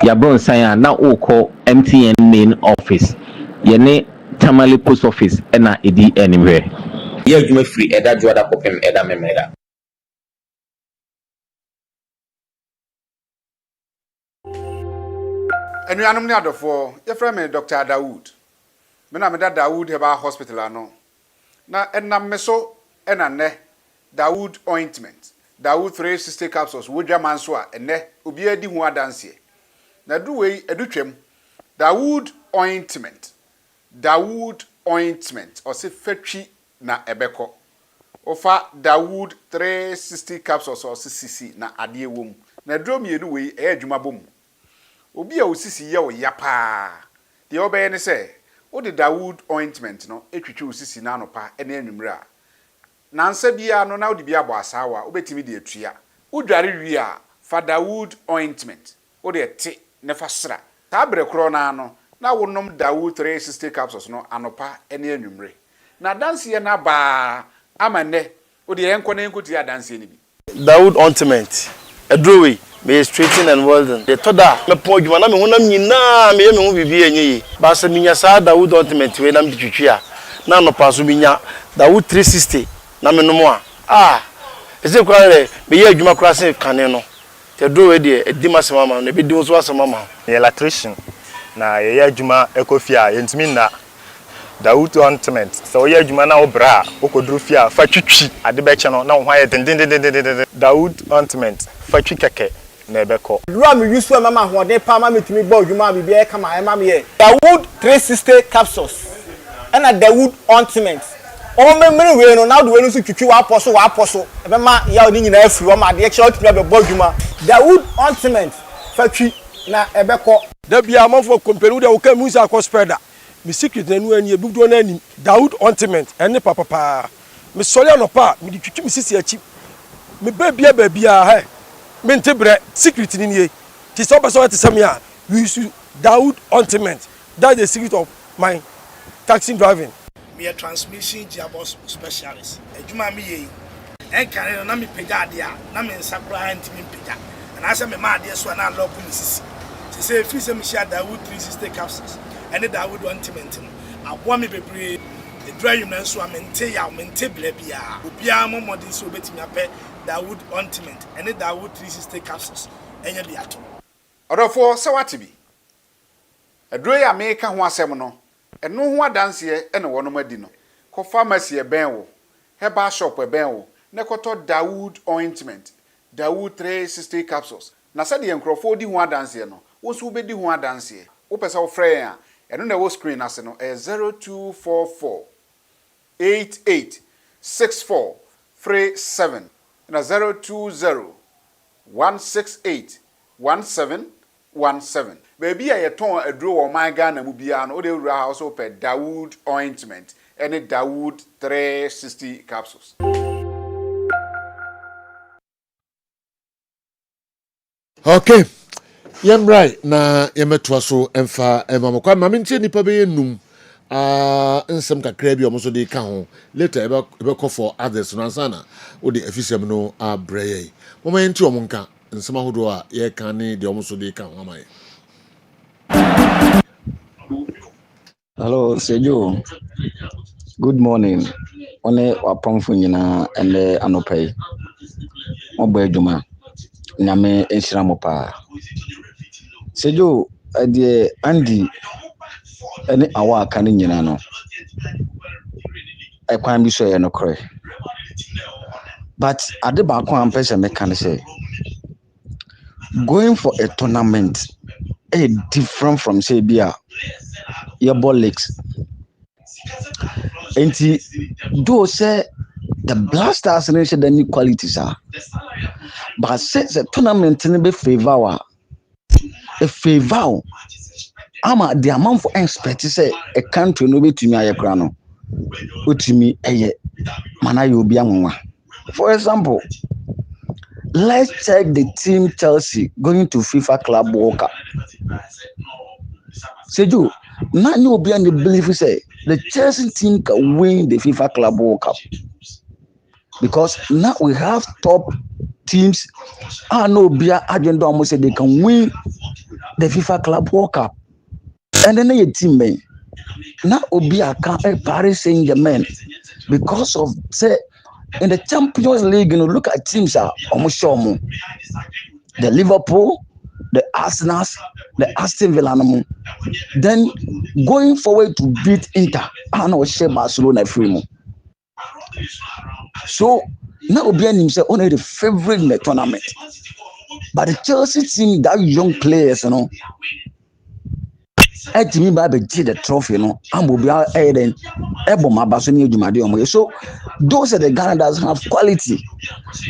R: yabon sign na okọ MTN main office ye ne Tamale post office e na edi anywhere
O: ye adwuma free eda joada kopem eda memeda.
S: Enuanom ne adofo yefrɛ me Dr. Dawood me na me da Dawood Heba Hospital ano na enam me so ena ne Dawood ointment Dawood 360 capsules wodwa manso a ene obi adi hu adanse na duwei edutwam Dawood ointment ose fatwi na ebeko ofa Dawood 360 capsules ose sisi na ade ewom na drom yenu wei adwuma bom obi a osisi ye o yapa de obeye ne se o de Dawood ointment no etwitwe osisi na anopa ene anwumre a nansa bia no na o de bia bo asawa obetimi de atua udware wi a fa Dawood ointment o de te ne fa sra ta bre kro na no na wonom Dawood 360 capsules no anopa ene anwumre na danse ye na ba amane o de enko na enko ti adanse ni bi
T: Dawood ointment edrowe me straighten and welding the toda me pon djuma na me honam nyina me hu bibi enyi ba se minya sa Dawood ointment we na me twitwi a na no paso minya Dawood 360 na me no a ese kware me ye adwuma kra se kane no te do we de edi masema ma na be di so asema ma
U: electrician na ye adwuma ekofia yentimi na Dawood ointment so ye adwuma na obra okodru fia fa twitwi ade be che no na ho aye den Dawood ointment fa twi keke na ebeko
V: dura me yusu mama hode pa ma metumi gba odwuma bibi e kama e ma me ye Dawood 360 capsules and Dawood ointment o memre we no na do we no so twitwi wa aposo e be ma ya oni nyina afiri o ma de che otumi be gba odwuma Dawood ointment fa twi na ebeko
W: da bia amafo company de wo ka musa akọ spreader mi secret na nu ani ebugdo na ani Dawood ointment ene papa me sori anopa mi di twitwi mi sisi achi me babia he me ntebre secret ni nie ti so be so te a we use Dawood ointment that's the secret of my taxi driving
X: me a transmission gearbox specialist ejuma me ye en kan na me pega ade a na me nsakura antimi pega na ase me ma ade so na lock me sisi ti say free say me share Dawood 360 capsules and the Dawood ointment abo me bebre the dry na so amente ya mente bla bia obia mo modern so betimi ape Dawood ointment and the Dawood 360 capsules enya bi ato
S: odofo se wate bi aduro ya me ka ho asem no eno ho adanse ene wono madi no ko pharmacy e ben wo herbal shop e ben wo ne koto Dawood ointment Dawood 360 capsules na se de enkrofo di ho adanse no wo so be di ho adanse wo pesa wo frɛ ya eno na wo screen ase no 0244 886437 na 020 168 1717 baby a yeton aduro wo man Ghana mu bia no de wura house pe Dawood ointment and Dawood 360 capsules.
A: Okay. Right na yemetwa so emfa emamokwa mamintie nipa be yenum nsem kakra bi omo so de ka ho later ebe call for others no ansana wo de efisem no abreye mama yenti omo nka nsem ahodo a ye kan ne de omo so de ka ho amaye.
Y: Hello Sejo, good morning one wapamfo nyina ene anopai obo adwuma nyame enhira mo pa Sejo ade Andy ene awa aka ne nyina no ekwan bi so ye no kore but ade ba ko ampese me kan say going for a tournament is different from say bia your ball legs enti do say the Blasters nation the new qualities are But since the tournament in be favor, a favor, ama the amount for expect say a country no be to me ayekra utimi eye mana you obi anwa. For example, let's check the team Chelsea going to FIFA Club World Cup. Seju, now you obi and believe say the Chelsea team can win the FIFA Club World Cup because now we have top teams. I know Bia agenda almost say they can win the FIFA Club World Cup, and then your team man. Now Obia can Paris Saint-Germain because of say in the Champions League, you know, look at teams are almost sure the Liverpool, the Arsenal, the Aston Villa. Then going forward to beat Inter, I know share Barcelona free. So now Obia himself only the favorite in the tournament, but the Chelsea team that young players, you know. Me by the trophy, no, I'm will be then able my basoni jumadi. So those are the Ghana that have quality.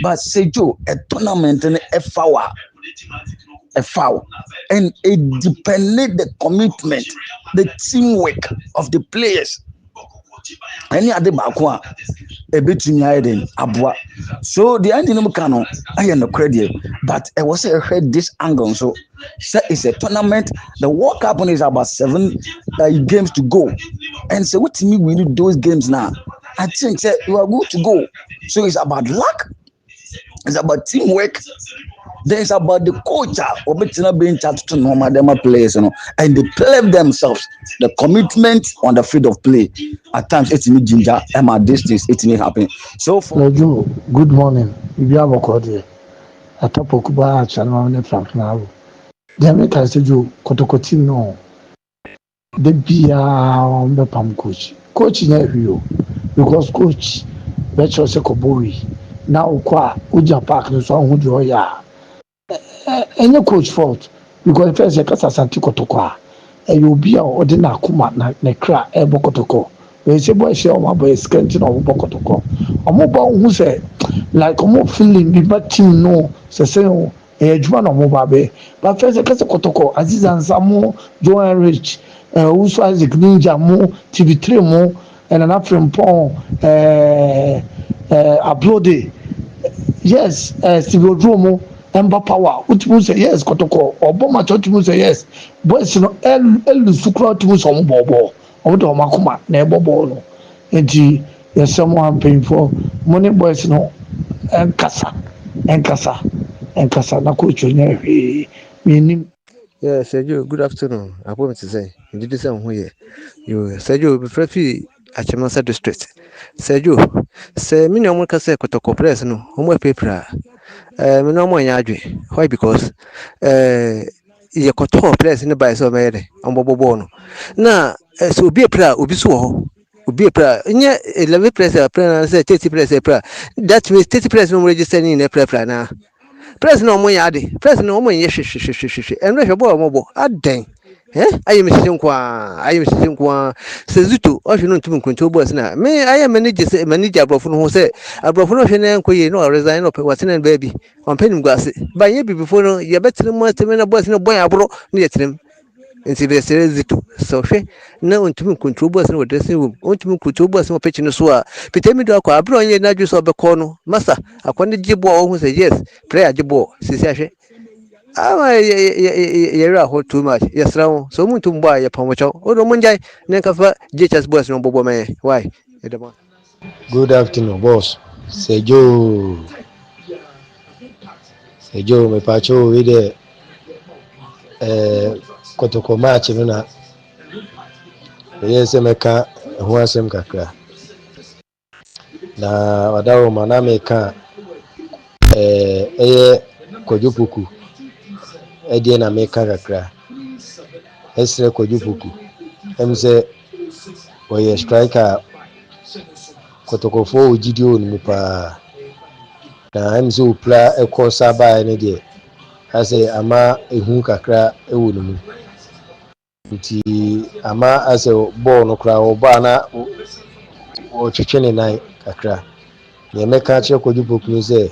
Y: But say Joe, a tournament and a foul. And it depended the commitment, the teamwork of the players. Any other bakwa a bit in abwa. So the ending cano, I am no credit, but I was heard this angle. So it's a tournament. The World Cup is about 7 games to go, and so what to me we need those games now. I think you are good to go. So it's about luck. It's about teamwork. Then it's about the coach or being charged to normal players, you know, and they play themselves. The commitment on the field of play. At times, it's me ginger, and at distance, it may happen. So for
C: Joe, good morning. If you have a call here, at top of Kuba channel Frank now. The American said you Kotokoti no. The be on the palm coach. Coach in you because coach Betcho Sekobori now qua Uja Park no so who do ya. Any coach fault because first you kasa santi kotokwa e you be ordinary kuma na kra e bokotoko we say boy share my boy scanting of bokotoko omo ba who say like omo feeling be bad team no say adwuma na omo ba be but first you kasa kotoko Aziz Ansamo Joan Rich Uso Isaac Ninja mo TV3 mo and an African pon uploaded yes Steve Odromo Ember power, which means yes, Kotoko, or Boma Church means yes. Boys, you know, El Sukra to some bobo, or to Makuma, neighbor bolo. And yes, someone paying for money, boys, you know, and Casa, na coach, meaning.
E: Yeah, Sergio, good afternoon. I want to say, you did some way. You, Sergio, be free at Chamasa district. Sergio, say, Minimum Casa Kotoko press, no, homo paper. Me no mo nyadwe why because ye koto place ne by so mere ombobobo no na so obi pra obi so ho obi pra nye 11 place pra na say 30 place pra that means 30 place no register ni na pra na place no mo nyade place no mo nye hwehwehwehwe enro hwebo mo bo aden ayi mesisin kwa sezuto o hwe no ntumi nkonto boss na me ayi manager abrofo no ho say abrofo no hwe na nkoye no resign no wasena baby on penim gwase ba ye bibifo no ye betre mo ateme na boss no bon abro no ye trem nti be sezuto so hwe na ntumi nkonto boss no dressing room ntumi nkonto boss no pitch no so a pitemi do akwa abro nye na dwo so obekọ no masa akwande gibo o hu say yes prayer gibo sisi ahwe you're hot too much. Yes, now, so much to buy a pomocho. Oh, no, Munjay, Nenkafa, JHS boss, no Bobo man. Why?
W: Good afternoon, boss. Sejo, me pacho with the Kotoko match, you know. Yes, Meka, who has some kakra. Na wadao manameka, Kojupuku. Edi na meka kakra esre kojupuku emse oye striker Kotokofo ojidio ni pa na emse upla ekosa ba ene de ase ama ehun kakra ewo no mu nti ama ase ball no kra oba na o chichene nai kakra ye meka che kojupuku ni se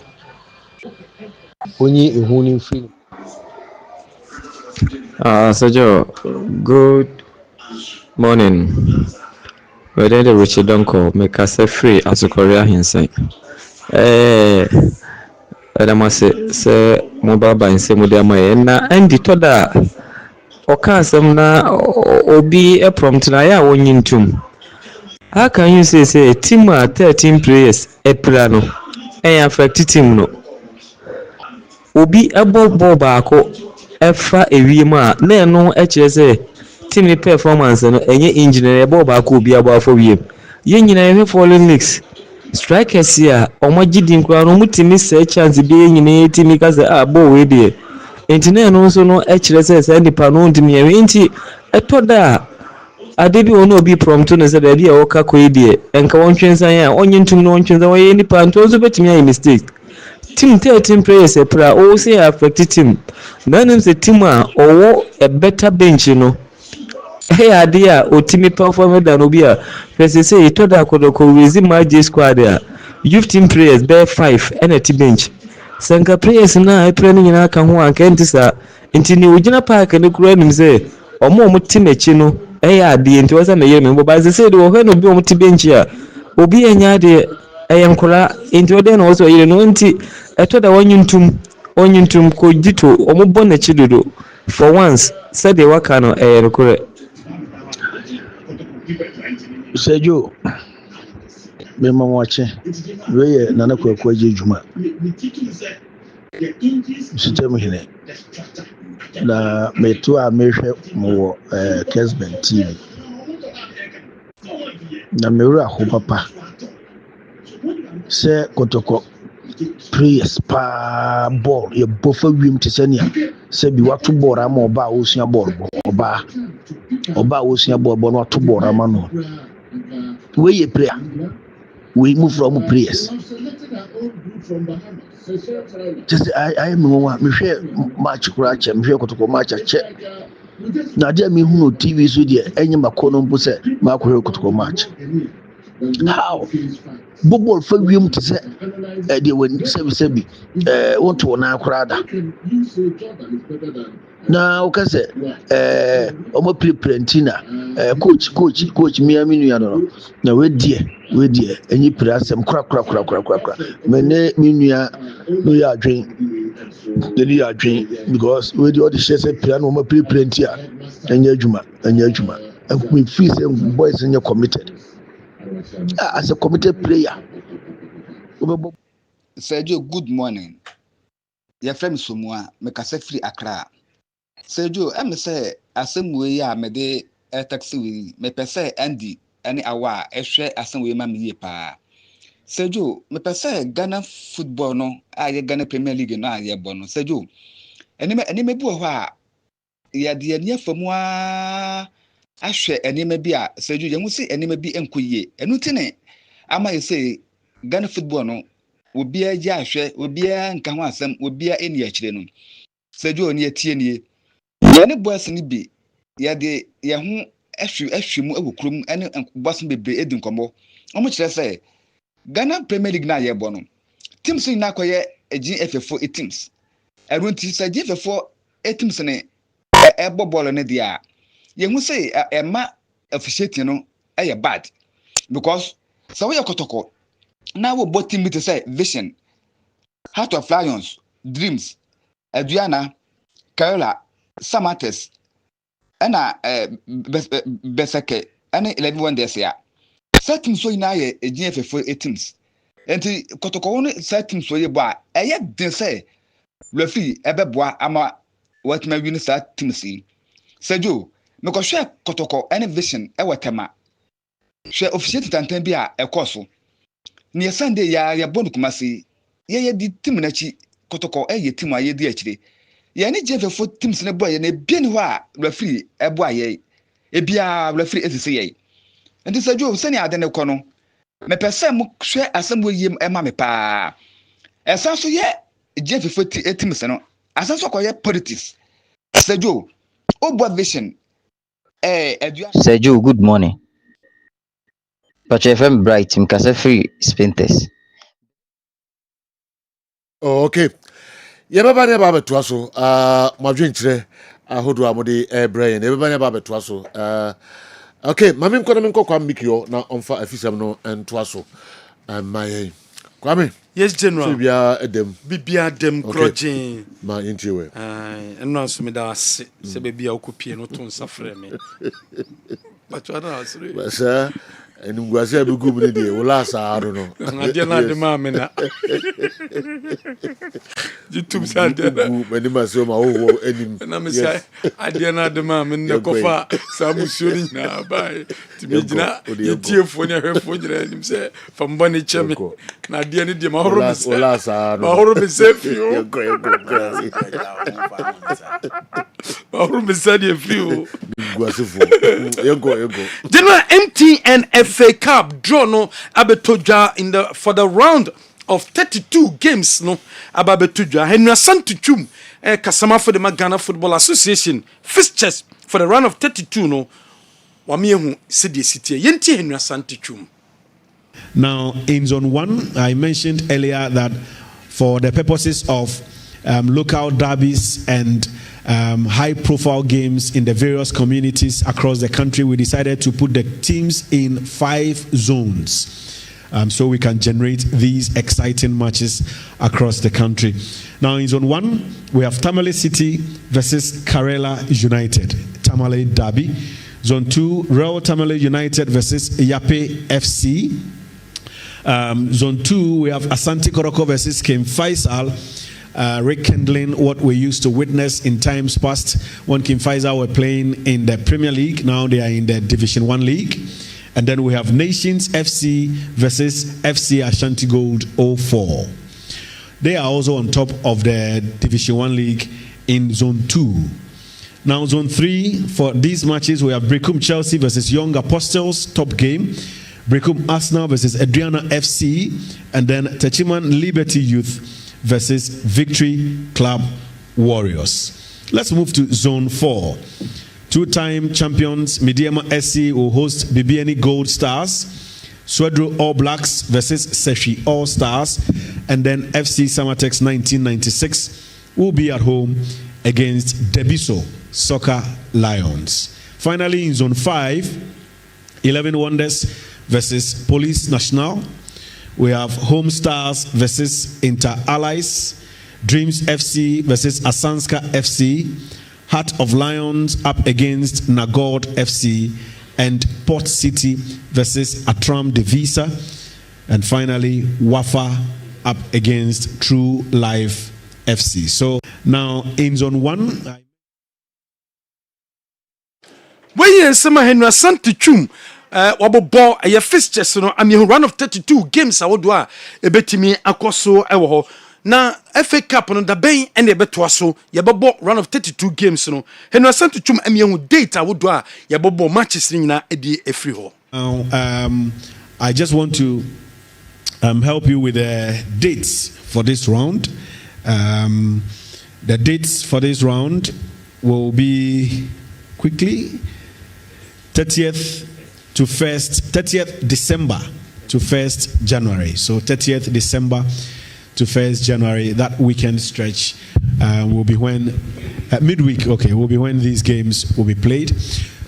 E: onye ehu ne mfiri.
F: Sergio, good morning. Whether the Richard Donko make us a free as a Korea himself. Ɛdama sɛ mobile ban sɛ mode ama yɛ na Andy Toda ɔka asɛm na obi prompt na yɛ a wɔnyi ntom. How can you say team a 13 players ɛpira no ɛyɛ affect team no? Obi ɛbɔ ball baako ɛfa ewiem a na ɛno ɛkyerɛ sɛ team ne performance no ɛnyɛ engineer ɛbɔ baako obi abɔ afɔ wiem. Yɛn nyinaa yɛhwɛ falling leagues. Strikers here omo gidi nkwa no mutimi say chance bi nyina timi ka say ball we dey enti na no so no e kire say nipa no ntimi ye enti etoda ade bi ono obi prompt no say da bi e woka koyi dey enka wontwensan a onye ntum no wontwensan wo ye nipa nto so betimi ayi mistake team 13 players e pra o say affect team na nim say team a owo a better bench no hey adia otimi perform than obi a first say to da kodoko rezi my squad a youth team players be 5 and a team bench sanka players na epre ni nyina ka ho anka ntisa nti ni ogina park ne kura nim say omo team echi no hey ade nti wasa me yeme bo say de wo hwe no bi omo team bench a obi enya de eyenkora nti ode no so yire no nti eto da wanyuntum ko dito omo bo na chi dodo for once said the waka no rekore.
Y: Sergio, me mamache, we nana kwa je juma. System hine. Na me to a mehwe mo Kessben TV. Na me wura ho papa. Se kotoko prayers pa ball ye bofa wiem tesania se bi watu ball ama oba osua ball oba osua ball no watu ball ama no we ye prayer we move from prayers just I me wa me hwe match kura che me hwe kotoko match che na dia me hu no TV so dia enye makono mpo se ma ko hwe kotoko match how bobol fa wiem te se de when sebi want to na akrada na o ka se omo prentina coach miami nu ya no na we die enyi prasem kra me ne minua no ya adwen de ya adwen because we the other share say piano omo prentia enyi adwuma and we feel say boys enyi committed as a committed player.
G: Sergio, good morning. Your friend Sumwa, make us free Accra. Sergio, I'm say, we are made a taxi, me per se Andy, any hour, a share as some way, mammy pa. Sergio, me per se Ghana football no, I Ghana Premier League no, I bono. Sergio, any me boa, ya dear near for moi. I share any maybe a Sergio, you must see any maybe enquy, and Nutine. I might say Ghana football no. Obi a gya ahwɛ obi a nka ho asɛm obi a eni akyire no Sergio oni atie nie ne boys ni bi yɛde yɛ ho ahwi mu wɔ kurom ne boys bebree edi nkɔmɔ ɔmo kyerɛ sɛ Ghana Premier League na yɛbɔ no teams ni na akɔyɛ agyin efefo teams ɛno nti sɛ agyin efefo teams ne ɛbɔ bɔɔlo ne deɛ a yɛhu sɛ ɛma officiating no ɛyɛ bad because sɛ wɔyɛ kɔtɔkɔ now we both team to say Vision, Heart of Lions, Dreams, Adriana, Carola, Samates, and Beseke, and 11 days here. Certain so in a GF for 8 teams. And the Kotoko certain so you buy, I yet didn't say, Refi, Ebeboa, Ama, what my units are teams in. Sergio, no share Kotoko, any Vision, Ewatema. Share officiated and Tembia, a course. Near Sunday ya bonu kumasi ye di team na chi kotoko team a ye di achire ye ne jefe fo teams ne boy ne bi ne ho a referee ebo aye e bia referee esese ye enti Sergio sani ade ne kɔ no me pese mo hwe asem wo yiem e ma me pa esa so ye jefe fo teams no asa so kɔ ye politics Sergio obo Vision
H: Sergio, good morning. But FM Bright, Mkasa Free Spinters.
A: Oh, okay. Yɛbɛba ne ba bɛtoa so madwenkyerɛ ahodoɔ a mode ɛbrɛ yɛn yɛbɛba ne ba bɛtoa so okay mame nkɔ kwa mikio na ɔmfa afisɛm no ntoa so ma yɛn kwame
W: yes general
A: so
W: bibia dem krɔgyen
A: ma yɛntie wɛ
W: ɛno nso meda ase sɛ baabi a wokɔpie no to nsa frɛ me batwa na asere
A: bɛsɛ animguase a bɛgu mu no deɛ wola saa no no
W: adeɛ no ade maa me na gyetum sɛ adeɛ
A: m'anim asɛ ma wohɔ anim
W: na mesɛ adeɛ no ade maa me nnɛ kɔfa saa musuo no nyinaa bae nti megyina yɛtiefoɔ ne ahwɛfoɔ nyinaa anim sɛ fa mbɔ ne kyɛ me na adeɛ no deɛ mahoro me sɛ fio mahoro me sɛ deɛ fio
A: General
W: MTN FA Cup draw no abetodwa for the round of 32 games no ababetodwa Henry Santuchum kasama for the Ghana Football Association fixtures for the round of 32 no wamiehu city city yenti Henry Santuchum.
D: Now in zone 1 I mentioned earlier that for the purposes of local derbies and high-profile games in the various communities across the country, we decided to put the teams in 5 zones so we can generate these exciting matches across the country. Now, in Zone 1, we have Tamale City versus Karela United, Tamale Derby. Zone 2, Real Tamale United versus Yape FC. Zone 2, we have Asante Koroko versus King Faisal. Rekindling what we used to witness in times past when King Faisal were playing in the Premier League. Now they are in the Division 1 League. And then we have Nations FC versus FC Ashanti Gold 04. They are also on top of the Division 1 League in Zone 2. Now Zone 3, for these matches, we have Brecum Chelsea versus Young Apostles, top game. Brecum Arsenal versus Adriana FC. And then Techiman Liberty Youth versus Victory Club Warriors. Let's move to Zone 4. Two-time champions Midiama SC will host BBNE Gold Stars. Swedro All Blacks versus Seshi All Stars. And then FC Samatex 1996 will be at home against Debiso Soccer Lions. Finally, in Zone 5, 11 Wonders versus Police National. We have Home Stars versus Inter Allies, Dreams FC versus Asanska FC, Heart of Lions up against Nagord FC, and Port City versus Atram Devisa, and finally Wafa up against True Life FC. So now in Zone 1,
W: where is Henry Santuchum? Wabobɔ ɛyɛ fixtures no amihu run of 32 games awodo a ebetimi akoso ɛwɔ hɔ na FA Cup no da bɛn ɛna ɛbɛtoa so yɛbɛbɔ run of 32 games no Henry Santuchum amihu date awodo a yɛbɛbɔ matches nyina ɛdi efiri hɔ.
D: I just want to help you with the dates for this round. The dates for this round will be quickly 30th December to 1st January. So 30th December to 1st January, that weekend stretch will be when, midweek, okay, will be when these games will be played.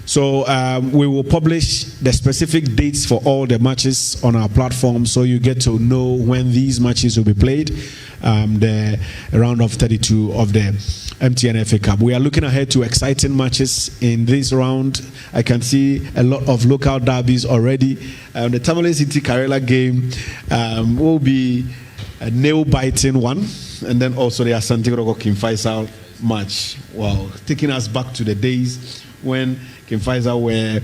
D: So we will publish the specific dates for all the matches on our platform so you get to know when these matches will be played, the round of 32 of the MTN FA Cup. We are looking ahead to exciting matches in this round. I can see a lot of local derbies already. The Tamale City Karela game will be a nail-biting one. And then also the Asante Koroko King Faisal match. Wow, taking us back to the days when King Faisal were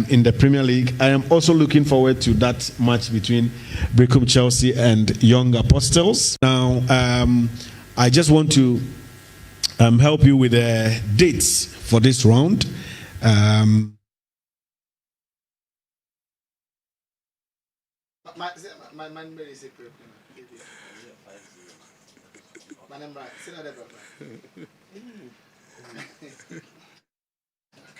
D: in the Premier League. I am also looking forward to that match between Brecum Chelsea and Young Apostles. Now, I just want to help you with the dates for this round.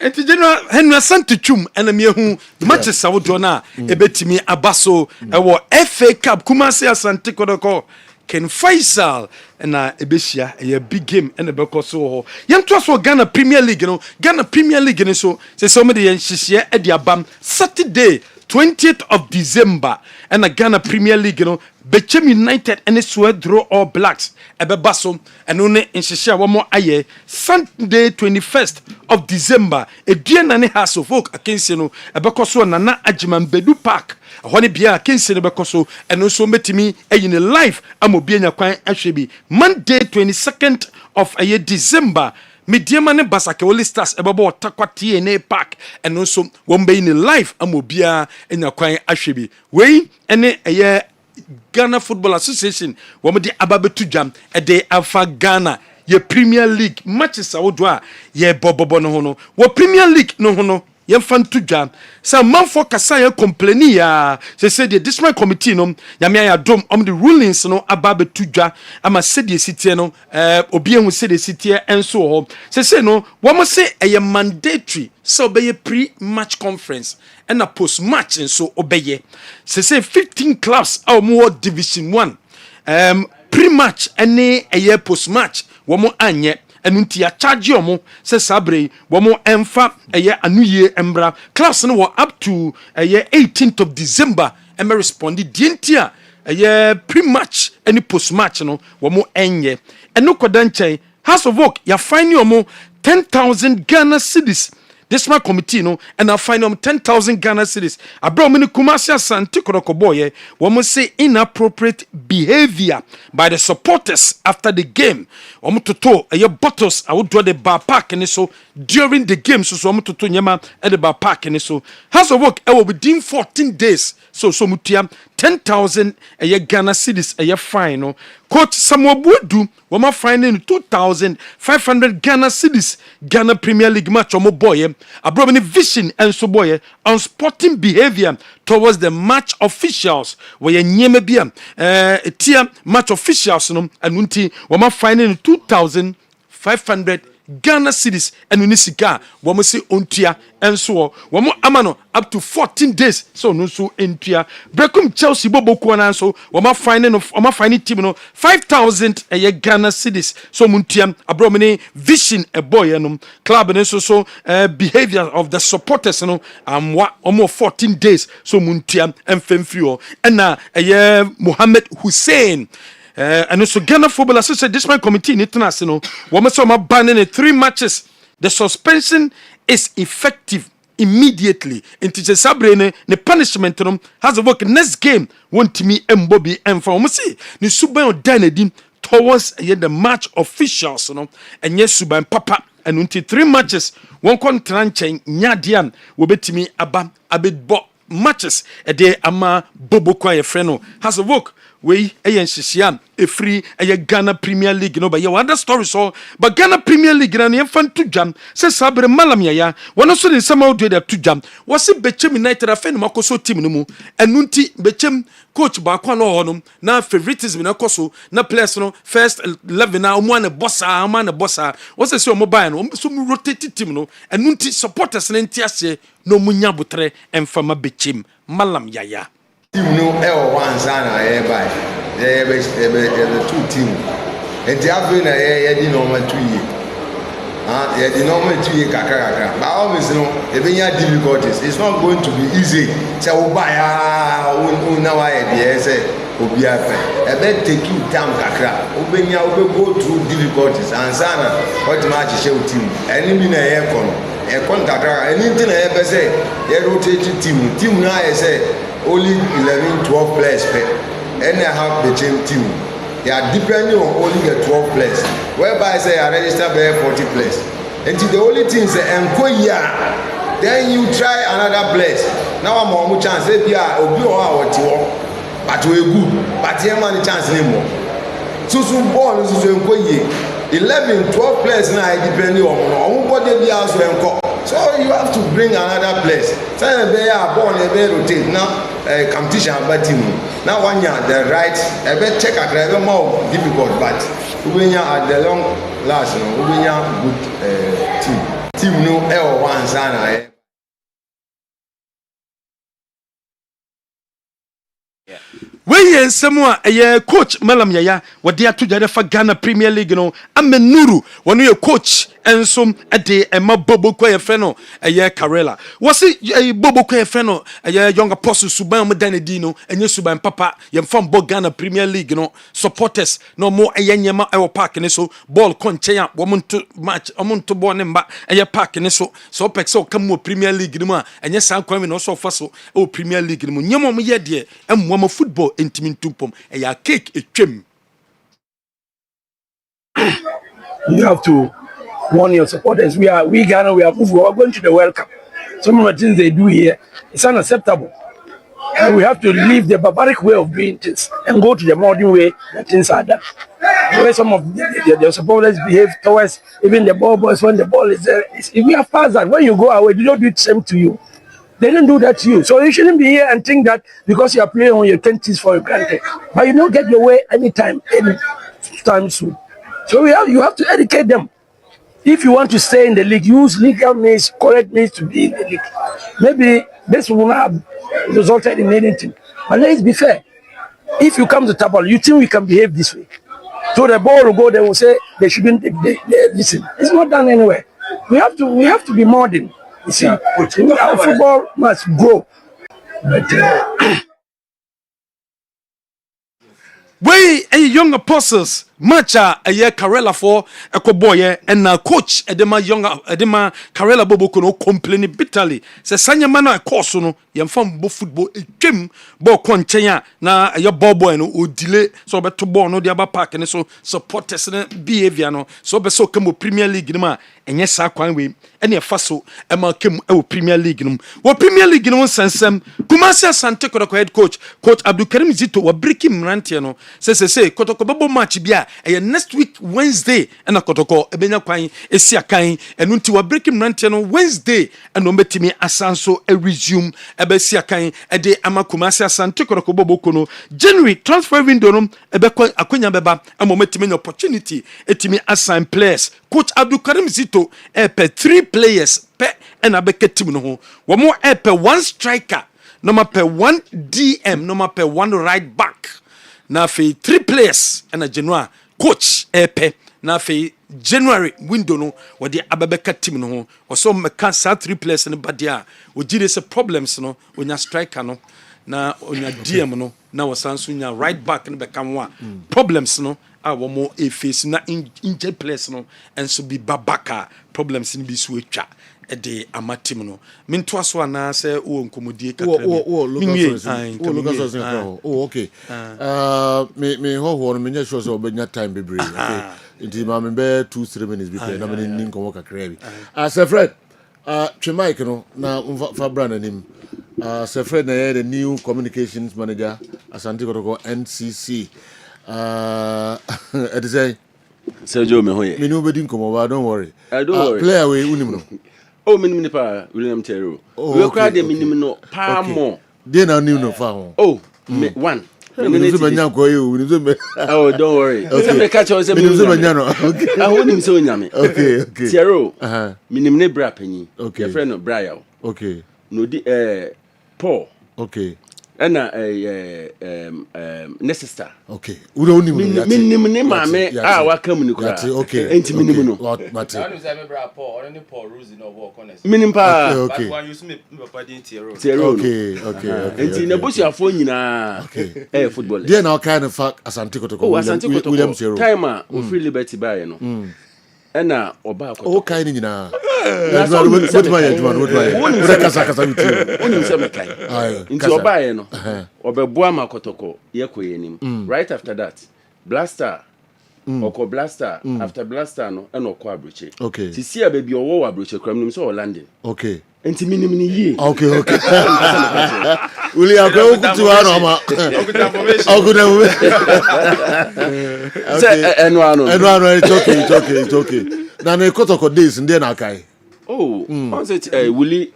W: Enti General Henry Santuchum and Amihu matches awodo na ebetimi abaso ewo FA Cup Kumasi Asante Kodoko Ken Faisal na ebeshia a big game and the bekoso yam to so Ghana Premier League Ghana Premier League so say somebody yen hihye e dia bam Saturday 20th of December and a Ghana Premier League Bechem United and Swed draw all Blacks ebebaso and one in hihye one more aye Sunday 21st of December e dua nane House of Oak akense no ebekoso Nana Ajiman Bedu Park ahone bia akense no bekoso and so metimi eyine live amobia nyakwan ahwebi Monday 22nd of a year December Mediama ne Basake Woli Stars ebabo Takwa TNA Park and also wombe in live amobia nyakwan ahwebi we ene eye Ghana Football Association womde ababetu jam e de afa Ghana ye Premier League matches awodwa ye bobobo no hono wo Premier League no hono ye fantu jam sa manfo kasa ye complaini ya say the district committee no nyame ya dom the rulings no ababetu jwa ama sedie sitie no obi ehu sedie sitie enso ho say no wo say eye mandatory so be pre-match conference and a post-match enso obeye say 15 clubs are more division 1 pre-match ene eye post-match wo mo anye enunti ya charge omo se sabre wo mo emfa eye anuye embra class no up to eye 18th of December em respond dientia eye pre-match any post-match no wo mo enye eno koda nchen House of Oak ya fine omo 10,000 Ghana cedis. This my committee no and I find 10,000 Ghana cedis. Abro mini Kumasi Asante Kodokoboye womo say inappropriate behavior by the supporters after the game. Womo toto your bottles I would draw the bar park and so during the game so womo toto nyama at the bar park and so House of Work will be within 14 days so mutia 10,000 a year Ghana cedis a year fine no coach Samuel Budu woma finding 2,500 Ghana cedis Ghana Premier League match omo boy abromini vision and so boy on sporting behavior towards the match officials where nyeme bia tia match officials no anunti woma finding 2,500 Ghana cedis and unisika womo se ontua enso womo amano up to 14 days so no so entua brekum Chelsea boboku na so womo finding team no 5,000 a Ghana cedis so muntia abromini vision a boy no club and so behavior of the supporters no almost 14 days so muntia emfemfrio and na Mohammed Hussein and also Ghana Football Association Discipline Committee international woman so ma banning 3 matches the suspension is effective immediately into the sabre ne punishment has a work next game want me mbobi and see ni suban odanedin towards the match officials and yes suban papa and until 3 matches one contranchen nyadian wo betimi aba abedbo matches a day ama bobo kwa ye freno has a work we ayen hihia efri Ghana Premier League no ba ye other story so but Ghana Premier League na ye fan to jam se sabre malam ya wono so de sama do de to jam was Bechem United afen makoso team no mu enunti Bechem coach ba kwa no honom na favoritism na koso na players no first 11 na omo na bossa was say omo buy no so mu rotate team no enunti supporters na ntiase no munya botre emfama Bechem malam ya
I: team no one sana by the 2 team and the average na di normal 2 year the normal 2 year kakaka but always even your difficulties it's not going to be easy say buy now why the say obi afa take you time kakra obenya go through difficulties and sana what match share team enemy na kakra anything na say rotate team na say only 11-12 players and I have the team. They are depending on only the 12 players. Whereby I say I register by 40 players. And the only thing is then you try another place. Now I'm on chance. But we good. But here man chance anymore. So ball is 11-12 players now depending on so you have to bring another place. So they are born a better rotate now. Competition but team now one year the right a bit check a more difficult but we at the long last we good team no L1 sana
W: Wey ensemo a coach Malam Yaya wode ato dware fa Ghana Premier League no amenuru wono ye coach ensom de ema bobo kwa ye fe no Karela wose bobo kwa ye fe no young apostle suban mo danedi no enye suban papa ye mfam bo Ghana Premier League no supporters no mo nyema e wo park ne so ball konchen a wo monto match omonto ball ne mba park ne so pex o kam Premier League no a enye san kwan no so fa so o Premier League no nyema mo ye de emmo football intimate tupom a cake a trim. You have to warn your supporters. We Ghana, we are going to the World Cup. Some of the things they do here is unacceptable. And we have to leave the barbaric way of doing things and go to the modern way that things are done. The way some of the supporters behave towards even the ball boys when the ball is there. If we have passed that, when you go away, they don't do the same to you. They didn't do that to you. So you shouldn't be here and think that because you are playing on your 20s for granted. But you don't get your way anytime soon. So you have to educate them. If you want to stay in the league, use legal means, correct means to be in the league. Maybe this will not have resulted in anything. But let's be fair. If you come to Tabal, you think we can behave this way. So the ball will go, they will say they shouldn't listen. It's not done anywhere. We have to be modern. You see, our football must grow. But we young apostles matcha a year Karela for a boy and coach edema Karela Bobo no complaining bitterly. Say Sanya Mana a course no yam from football a gym bo conchenya na your bobo no delay so beto ball no the other park and so supporters behavior no so be so come Premier League ma enye sa kwan we ene faso e ma kem e Premier League no wo Premier League no sensem Kumasi Asante Kotoko head coach Abdul Karim Zito wa breaking mrantie no say Kotoko babo match bia next week Wednesday and a Kotoko ebenya kwan esi akan enu nti wa breaking mrantie no Wednesday and ombetimi asanso e resume ebe si akan e de ama Kumasi Asante Kotoko babo kono January transfer window no ebe akonya beba amometimi opportunity etimi assign players coach Abdul Karim Zito per 3 players per and abeke team no ho wo mo per 1 striker no per 1 DM no per 1 right back na fe 3 players and a January coach per na fe January window no wo de ababeka team no ho wo so meka sa 3 players no badia wo gire se problems no onya striker no na onya DM no na wo sanso nya right back no beka ho problems no our more a face na injured players no and so be babaka problems in be switcha e de amatim no minto aso na say o nkomodie kakra
A: okay me ho me nya sure so obenya time bebre okay inti ma me be 2-3 minutes before na me nin nkomo kakra bi Sir Fred twe mic no na fa brand anim Sir Fred na the new communications manager Asante Kotoko NCC it say
B: Sergio me hoye.
A: Me no be din komo ba don't worry.
B: Don't worry.
A: Player we unim no.
B: Oh minim pa William Terro. We cry dem minim no pa mo.
A: Dey na nim no fa ho.
B: Oh, one.
A: Oh, don't
B: worry.
A: Okay.
B: Say me catch you say me. Okay. I want him so nyame.
A: Okay.
B: Terro. Minim ne bra panyi.
A: Okay.
B: Your friend no Brian.
A: Okay.
B: No di Paul.
A: Okay.
B: And ne sister.
A: Okay. We don't need
B: me. Minim ne mame wa kam ni kura.
A: Okay.
B: Enti minim no.
A: Mate.
J: I know say me bra Paul, only Paul Rose no work honest.
B: Minim pa.
A: Okay.
J: But one use me papa din Terro.
A: Okay.
B: Enti na bosuafo nyina.
A: Okay.
B: Football.
A: There now kind of fact Asante Kotoko. William
B: Terro. Time we free liberty buy no. Ena oba
A: ko. O kai ni nyina.
B: What into oba no. Obeboa makotoko ye koyenim. Right after that, Blaster Oko Blaster after Blaster no ena okọ abroche.
A: Okay.
B: Sisi a baby owo abroche kram nim so London.
A: Okay.
B: Enti minim ni yi.
A: Okay. Uli akwa okutu ano ma. Okuta
B: Say eno
A: it's okay. Na no Kotoko days ndi na kai.
B: Oh, once it Willie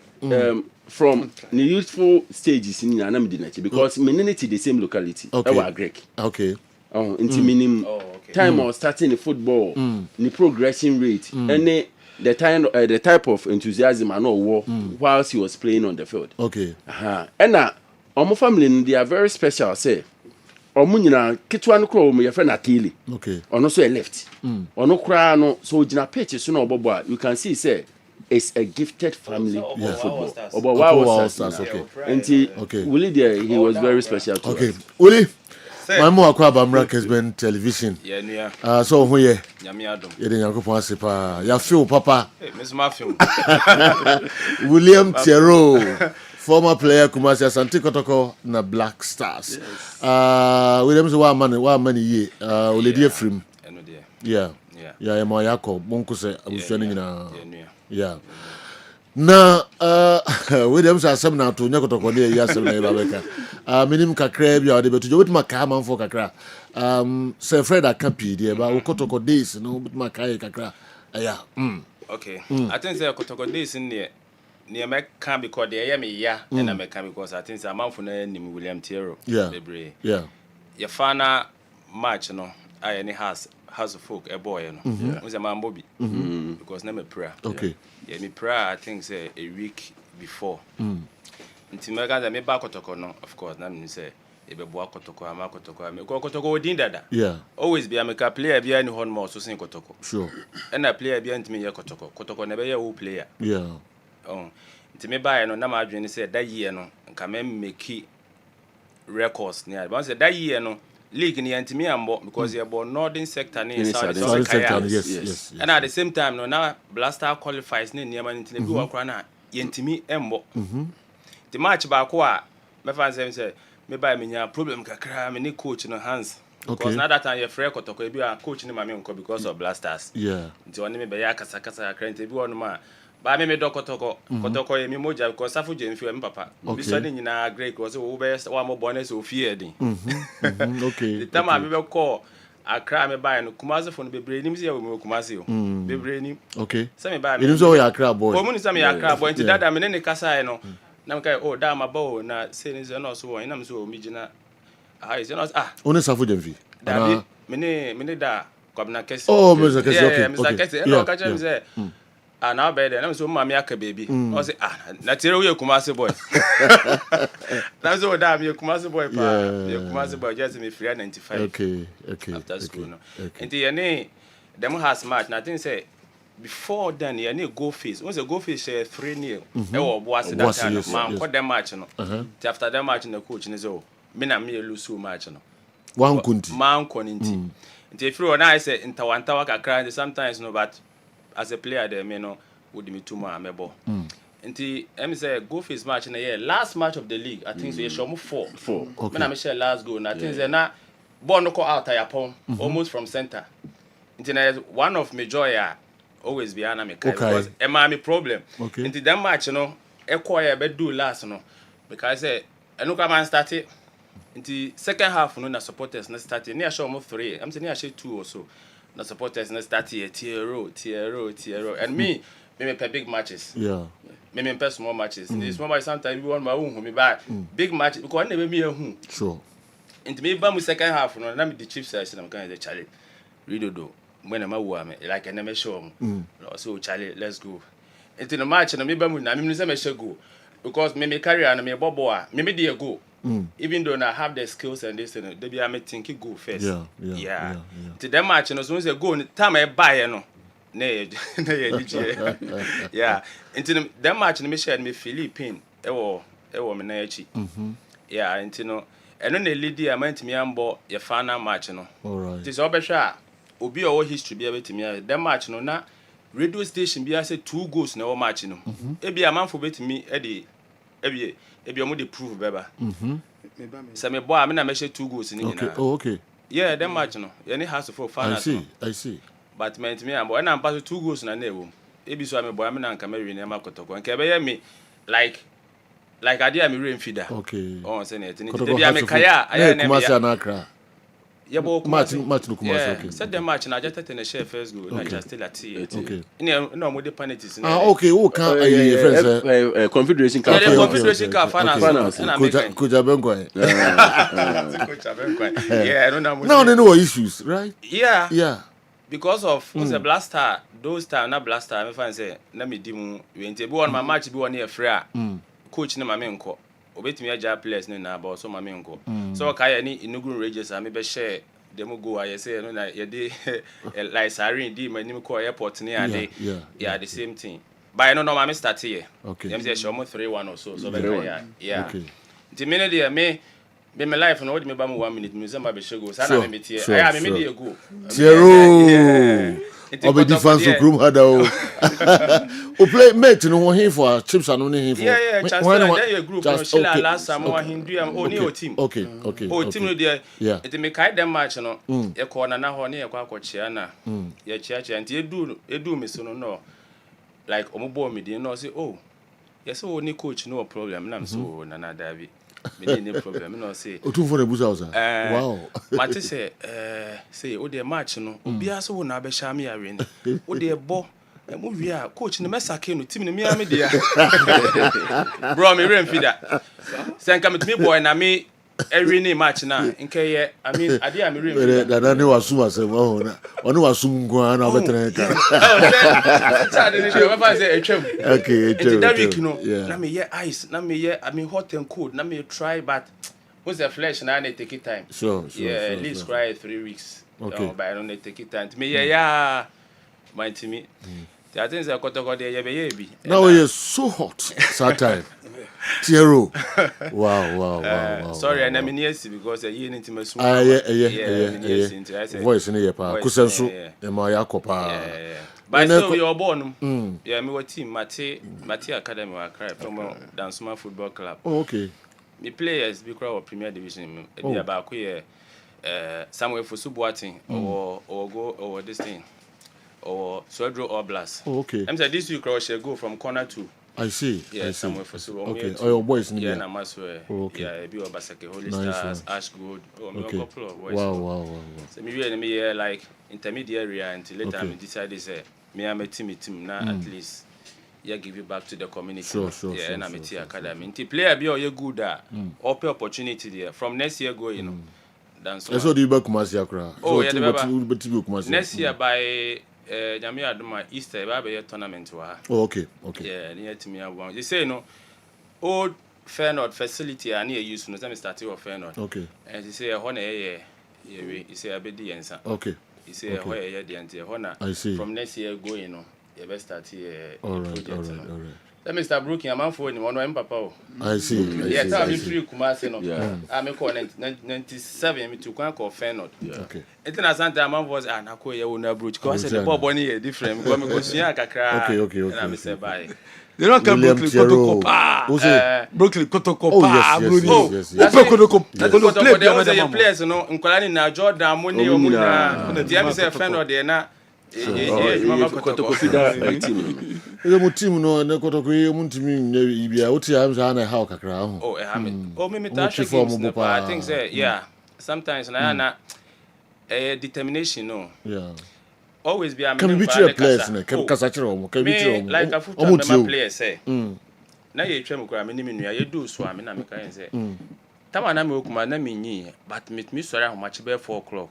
B: from the youthful stages in Yanamidinachi because menenity the same locality.
A: Okay.
B: Greek.
A: Okay.
B: Oh, into minim time of starting the football, the progression rate, and the type of enthusiasm and all war whilst he was playing on the field.
A: Okay.
B: And our family they are very special. Say, Omunyina ketwa no kro mu yefre na Tili.
A: Okay.
B: Ono so left. Ono kra no so gina pitch so na obobo you can see say it's a gifted family football. Obo Stars, okay. And Willie there, he was very special to us.
A: Willie, my mo akwa Bamra Kessben television.
J: Yeah.
A: So who ye?
J: Nyame adom.
A: Ye den yakopon asepa. Ya feel papa.
J: Hey, Miss Mafio.
A: William Thierry, former player Kumasi Asante Kotoko na Black Stars. William so wa mani ye. Oledi Efrim. Yeah. Yeah, mo yakọ monko se abusua nyina. Yeah. Na William say asem na to nyakotoko ne ya asem na e babeka. Minim kakra bia de betu jobetu maka manfo kakra. Sir Fred Akapi de ba Kotoko days no betu maka kakra. Yeah.
J: Okay. I think say Kotoko days in there. Near Mecca because they are me, yeah, and I make because I think I'm for name William Thierry.
A: Yeah.
J: Yeah. Your final match, no, I any house of folk, a boy, no, was a man Bobby because name a prayer.
A: Okay.
J: Yeah, me prayer, I think, say a week before. Until Mega, me back no, of course, nothing say. Ebe boa Kotoko, ama Kotoko, me Kotoko din dada.
A: Yeah.
J: Always be a make a player be any horn more so sing Kotoko.
A: Sure.
J: And a player be me Kotoko. Kotoko never a who player.
A: Yeah.
J: Oh, to me buy no na ma adwene say that year no nka me make records near. But say that year no league ni antimi ambo because you born northern sector ni southern sector.
A: Yes.
J: And at the same time no na Blaster qualifies ni near man ntine bi wa kra na yentimi embo. The match ba ko a me fan say me buy me nya problem kakra me ni coach no hands. Because now that time you free Kotoko e bi a coach ni ma me nko because of Blasters.
A: Yeah.
J: Nti oni me be ya kasa kakra nti bi wonu ma ba me do Kotoko ye mi moja because safu je mfi me papa bi so ni nyina great because wo be wa mo bonus o fie din.
A: Okay.
J: The time I be call Accra me buy no Kumasi for no bebre nim se we Kumasi o. Bebre nim.
A: Okay.
J: Say me buy me.
A: You know we Accra boy.
J: Ko mu ni say me Accra boy nti dada me ne kasa no. Na me kai da ma ba na say ni say no so won na me so mi gina. Ah is no
A: Oni safu je mfi.
J: Da me ne da Kwabna Kessben.
A: Oh, Mr. Kessben, okay.
J: Yeah, Mr. Kessben. No catch him say now bed and I'm so mommy aka baby. I say na tire we Kumasi boy. Na so da me Kumasi boy pa. Me Kumasi boy just me free 95.
A: Okay.
J: After school no. And the them has match na think say before then you need go face. Once a go face 3-0. E wo boase that time. Man for them match no. After that match the coach ni so me na me lose match no.
A: One kunti.
J: Man koninti. If you na say intawanta kakra sometimes no but as a player there me no would me too much amebo. Nti em say go face match na year last match of the league I think so you show me 4.
A: Okay.
J: Me na me share last goal na think say na ball no go out yapon almost from center. Nti na one of my joy always be ana me because e ma me problem. Nti that match no e call ya be do last no because say eno ka man start it. Nti second half no na supporters na start near show mo 3 I'm saying near show 2 or so na supporters na start here tier and me pay big matches me pay small matches the small matches sometimes we want my own me buy big match because I never me who
A: sure
J: into me ba mu second half no na me the chief size na can the challenge redo do when am I me like I never show so Charlie let's go into the match na me ba mu na me say me share go because me carry and me bobo me dey go. Even though I have the skills and this and they be I think it go first. Yeah. To them match no so say go time I buy no. Yeah. Into them match no me share me Philippine. E wo me na echi. Yeah, into no eno na lead am antimi ambo ye final match no.
A: Alright.
J: This obehwa obi o history be betimi them match no na radio station be say 2 goals na match no. E be amanfo betimi e de ebi omo dey prove beba. Say me boy me na me share 2 goals ni nyina.
A: Okay.
J: Yeah, that match no. You need has to for finals.
A: I see.
J: But me am boy na am pass 2 goals na na ewo. Ebi so me boy me na nka me win na makotoko. Nka be ye me like idea me rain feeder.
A: Okay.
J: Oh say na etini. Ebi am kaya aya na me.
A: Kumasi na Accra.
J: Yeah, but
A: match no Kumasi okay.
J: Said the match na just take na share first goal na just still at it.
A: Okay.
J: No mo dey penalties.
A: Okay, who can friends
B: Confederation Cup.
J: Yeah, Confederation Cup finals.
A: Coach Abenkwan.
J: Yeah, I don't know.
A: Now they know issues, right?
J: Yeah. Because of the Blaster, those time na Blaster, me fan say na me di mu we nti bi one my match bi one here free coach na ma me nko. obetumi agya players no na ba so ma me nko so ka ya ni inugu rages a me be share dem go I say no na ye dey like Sarin di manim ko airport ni ade yeah the same thing but no ma me start here dem say show mo 3-1 or so be yeah okay the minute there me my life no me ba mo 1 minute me say ma be shego sana me tie I me dey go
A: Tiero obi defense okrum hada o play mate no ho hin for chips anu ni hin for
J: yeah when that group no shila last time o hindu am only o team
A: okay
J: o team no there it me kai dem match no e ko na ho ne e kwa akochia na ye chia nti edu me so no like omobo me dey no say oh yes o ni coach no problem na so na davi me no problem no say
A: o tun for the busa wow
J: mate say o dey match no obia so na be sha me are ni o dey bo mo wi a coach no mesake no team no me am dey bro me rem fida senka me boy na me every day match na nke I mean ade am rem fida
A: na wasum asem ho na onu wasum nko na obetre ka
J: chade ni show me say etwem
A: okay
J: etwem that week no na me ye ice na me ye I mean hot and cold na me try but what's the flesh na na take it time
A: sure
J: at least cry 3 weeks okay but I don't take it time me yeah mind to me I think say kotoko dey ye be
A: now we so hot that time Tiero wow
J: sorry and I mean yes because you need to me so
A: voice ni ye pa kusenso e ma yakopa
J: but so we are born yeah me team Mate Academy wa cry from Dansuma Football Club
A: okay
J: me players be crowd Premier Division e dey ba ko ye Samuel Fosubuatin or go or this thing or Swedro Oblast.
A: Okay.
J: I'm saying this week I shall go from corner to.
A: I see.
J: Yeah, somewhere for so.
A: Okay. Oh, your boys in
J: there.
A: Yeah,
J: na maswe.
A: Okay.
J: Yeah, be Obasake Holy Stars, Ash Good. Oh, me a couple of boys.
A: Wow.
J: So me really me like intermediate until later I decided say me am a team now at least. Yeah, give you back to the community.
A: Sure.
J: Yeah, and I'm a academy. Until player be all you good that. Open opportunity there. From next year go, you know.
A: So do you back Kumasi Accra?
J: Oh yeah, next year by Jamia Aduma Easter be tournament wa.
A: Oh okay.
J: Yeah, near to me one. You say no old Fairnord facility and near use no time start with Fairnord.
A: Okay.
J: And you say hona you say abedi ensa.
A: Okay.
J: You say hoya ye the ante hona.
A: I see.
J: From next year going no. You best start here.
A: All right.
J: Mr. Brooking, I'm for him on papa.
A: I see.
J: Yeah, tell me free Kumasi no. I'm call 97 me to call Fairnord.
A: Okay.
J: Enti na santa am was na ko ye wona brooch because the boy bonny here different because me go sua kakra.
A: Okay.
J: And I say bye.
W: They don't come Brooklyn Kotoko. Brooklyn Kotoko.
A: Yes.
J: Kotoko play players no nkwala ni na Jordan mo ni o mu na. Dia me say Fairnord there na mama Kotoko
B: fida team.
A: Ele team no na Kotoko ye mu team bia oti am sa na how kakra ho.
J: Oh, me touch games. I think say yeah. Sometimes na determination no.
A: Yeah.
J: Always be
A: can be a players na can kasa kire omo can be kire omo.
J: Like a football player say. Na ye twem kura me ni menua ye do so am na me kan say. Tama na me okuma na me nyi but me sorry how much be 4 o'clock.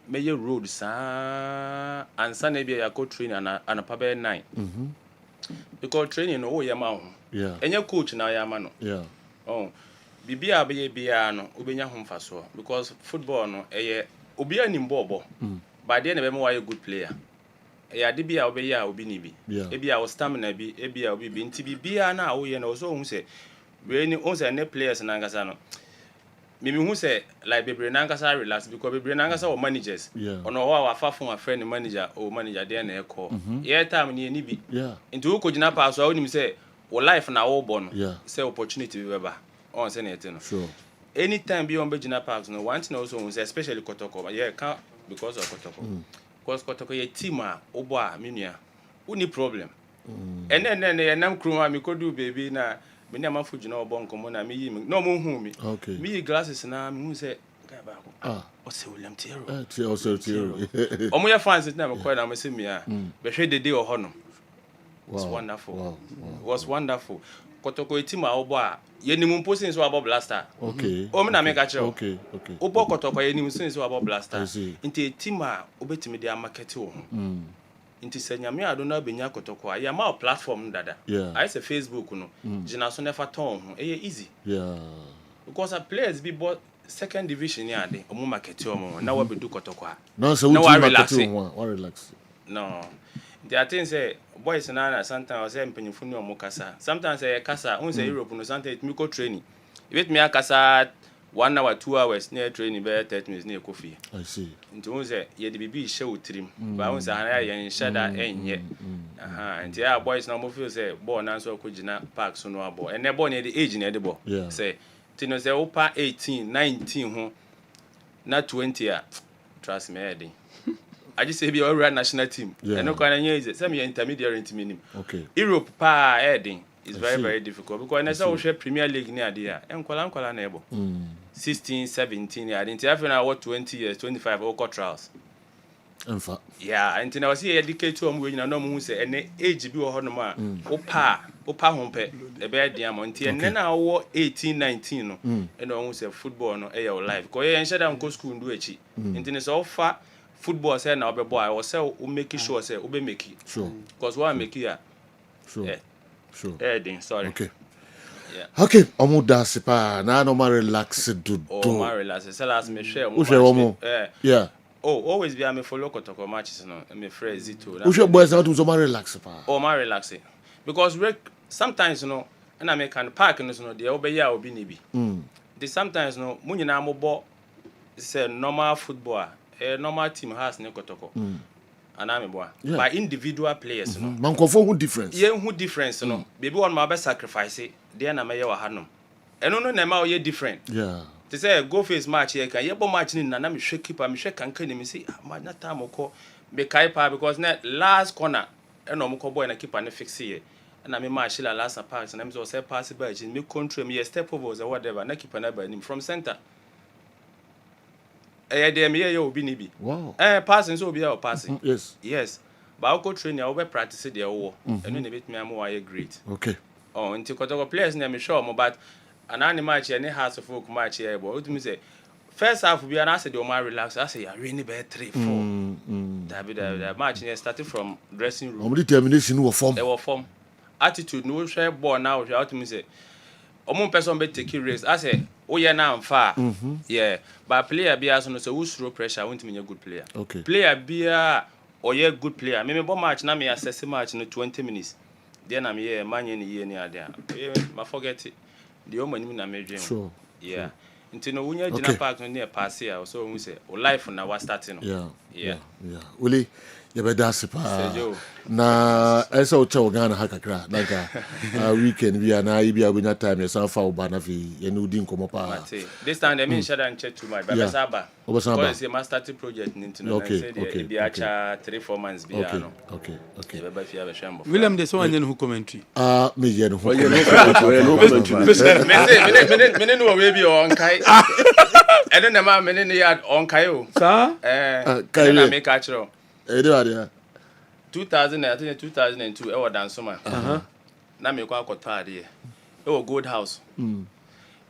J: Me ye road sa ansa na bia yakọ training na pa be 9. Because training no ye ma ho.
A: Yeah.
J: Enye coach na ya ma no.
A: Yeah.
J: Oh. Bibia be bia no obenya ho mfaso because football no eye obi anim bobo. But then be mo a good player. Eye ade bia obi ya obi ni bi. E bia o stamina bi, e bia obi bi nti bibia na wo ye na so hu se we ni on se ne players na ngasa no. Mimi hu se like bebre na ngasa relax because bebre na ngasa o managers. Ono wa afa fun a friend manager o manager dey na e call. Ye time ni bi. Nti wo ko gina pa so a wonim se wo life na wo bo no. Say opportunity be ba. On say net no.
A: Sure.
J: Anytime be on Bejina Parks no one thing also especially Kotoko. Yeah, can because of Kotoko. Because Kotoko ye team obo a menua. Uni problem. And then nam crew me could do baby na me na mafu gina obo nkomo na me yi no mo hu me.
A: Okay.
J: Me glasses na me hu say guy ba ko. O say William Tiero.
A: Tiero.
J: Omo ya fans na me call na me say me a. Be hwe the day o hono. It's wonderful.
A: Wow.
J: It was wonderful. Kotoko team obo a ye ni mumpo since wa blaster.
A: Okay.
J: O me na make a cho.
A: Okay.
J: Obo Kotoko ye ni since wa blaster. Into a team a obetimi dey market wo. Inti se nyame adona benya kotoko a ya ma platform dada. I say Facebook no. Jina so never turn ho. Easy.
A: Yeah.
J: Because a players be bought second division ya de omo market omo na we be do kotoko a.
A: No so we relax. Relax.
J: No. The thing say boys na sometimes say mpanyimfo ni omo kasa. Sometimes say kasa, un say Europe no sometimes me go training. You wait me akasa 1 hour 2 hours near training be 30 minutes near coffee.
A: I see.
J: Nti un say ye de bibi hye utrim. Ba un say ana ye hye da enye. Nti ya boys na mo feel say ball na so akogina park so no abo. And ball near the age near the ball. Say tino say opa 18, 19 ho na 20 a trust me heading. I just say be our national team. And no kind of easy. Some intermediate team.
A: Okay.
J: Europe pa heading is very difficult because I saw we Premier League near there. And kwala na ebo. 16, 17 years. Until after now what 20 years, 25 all trials.
A: In fact.
J: Yeah, and I was here educate to we na no mu say and age bi wo ho no ma. Opa hompe e be diam until and then our 18, 19 no. And no say football no e your life. Because you share down go school ndu echi. Until so far football say na obebo I was say we make sure say we make it.
A: Sure.
J: Because what make it
A: Sure. Sure.
J: Then sorry.
A: Okay. Yeah. Okay, omo da sepa na no ma relax do.
J: Oh, ma relax. Say last me share
A: omo. Yeah.
J: Oh, always be am follow kotoko matches no. Me friend Zito.
A: We share boys out to ma relax pa.
J: Oh, ma relax. Because sometimes you know, and I make an park no so dey obe ya obi ni bi. They sometimes no mu nyina mo bo say normal football a normal team has ne kotoko. And I'm boy. By individual players, no.
A: Man confirm who difference.
J: Yeah, who difference, no. Baby one my best sacrifice it. There na me wa hanom. And no na ma ye different.
A: Yeah.
J: To say go face match here can ye bo match ni na me shake keeper me shake kan me say ma na time ko be kai pa because na last corner e no mo ko boy na keeper na fix here. Na me match la last pass na me so say pass by me control me step over or whatever na keeper na by him from center. Dem here obi ni bi.
A: Wow.
J: Passing so obi or passing.
A: Yes.
J: Yes. But I go train you, we practice the war. And when bit me am why great.
A: Okay.
J: Oh, until kotoko players na me sure mo but an animal match any house of folk match here but what me say first half be an I said you ma relax. I say you really be 3 4. That match started from dressing room.
A: Omo determination wo form.
J: They were form. Attitude no share ball now out to me say omo person be take race. I say oh yeah now I'm far. Yeah. But player be as no say who throw pressure I want to be a good player.
A: Okay.
J: Player be or yeah good player. Me bo match na me assess match no 20 minutes. Then I'm here man any year near there. I forget it. The omo ni na me dream.
A: Sure.
J: Yeah. Until no unya jina park no near pass here so we say o life na was starting.
A: Yeah. Uli ya beda sepa. Na esa o chawo Ghana hakakra nanka weekend bia na ibia bunya time ya sanfa oba na fi ye no di nkomo pa.
J: This time they mean share and check too much. But Saba. Because it's a master project into say the bia cha 3-4 months bia no.
A: Okay.
J: Baba fi have a shambo.
K: William de so anya no commentary.
A: Me ye no
J: commentary. Me no we be on kai. I don't know me no yard on kai o.
K: Sir?
J: Na make catch ro. 2002 I was dance man. Na me kwa akota ade. E wo Gold House.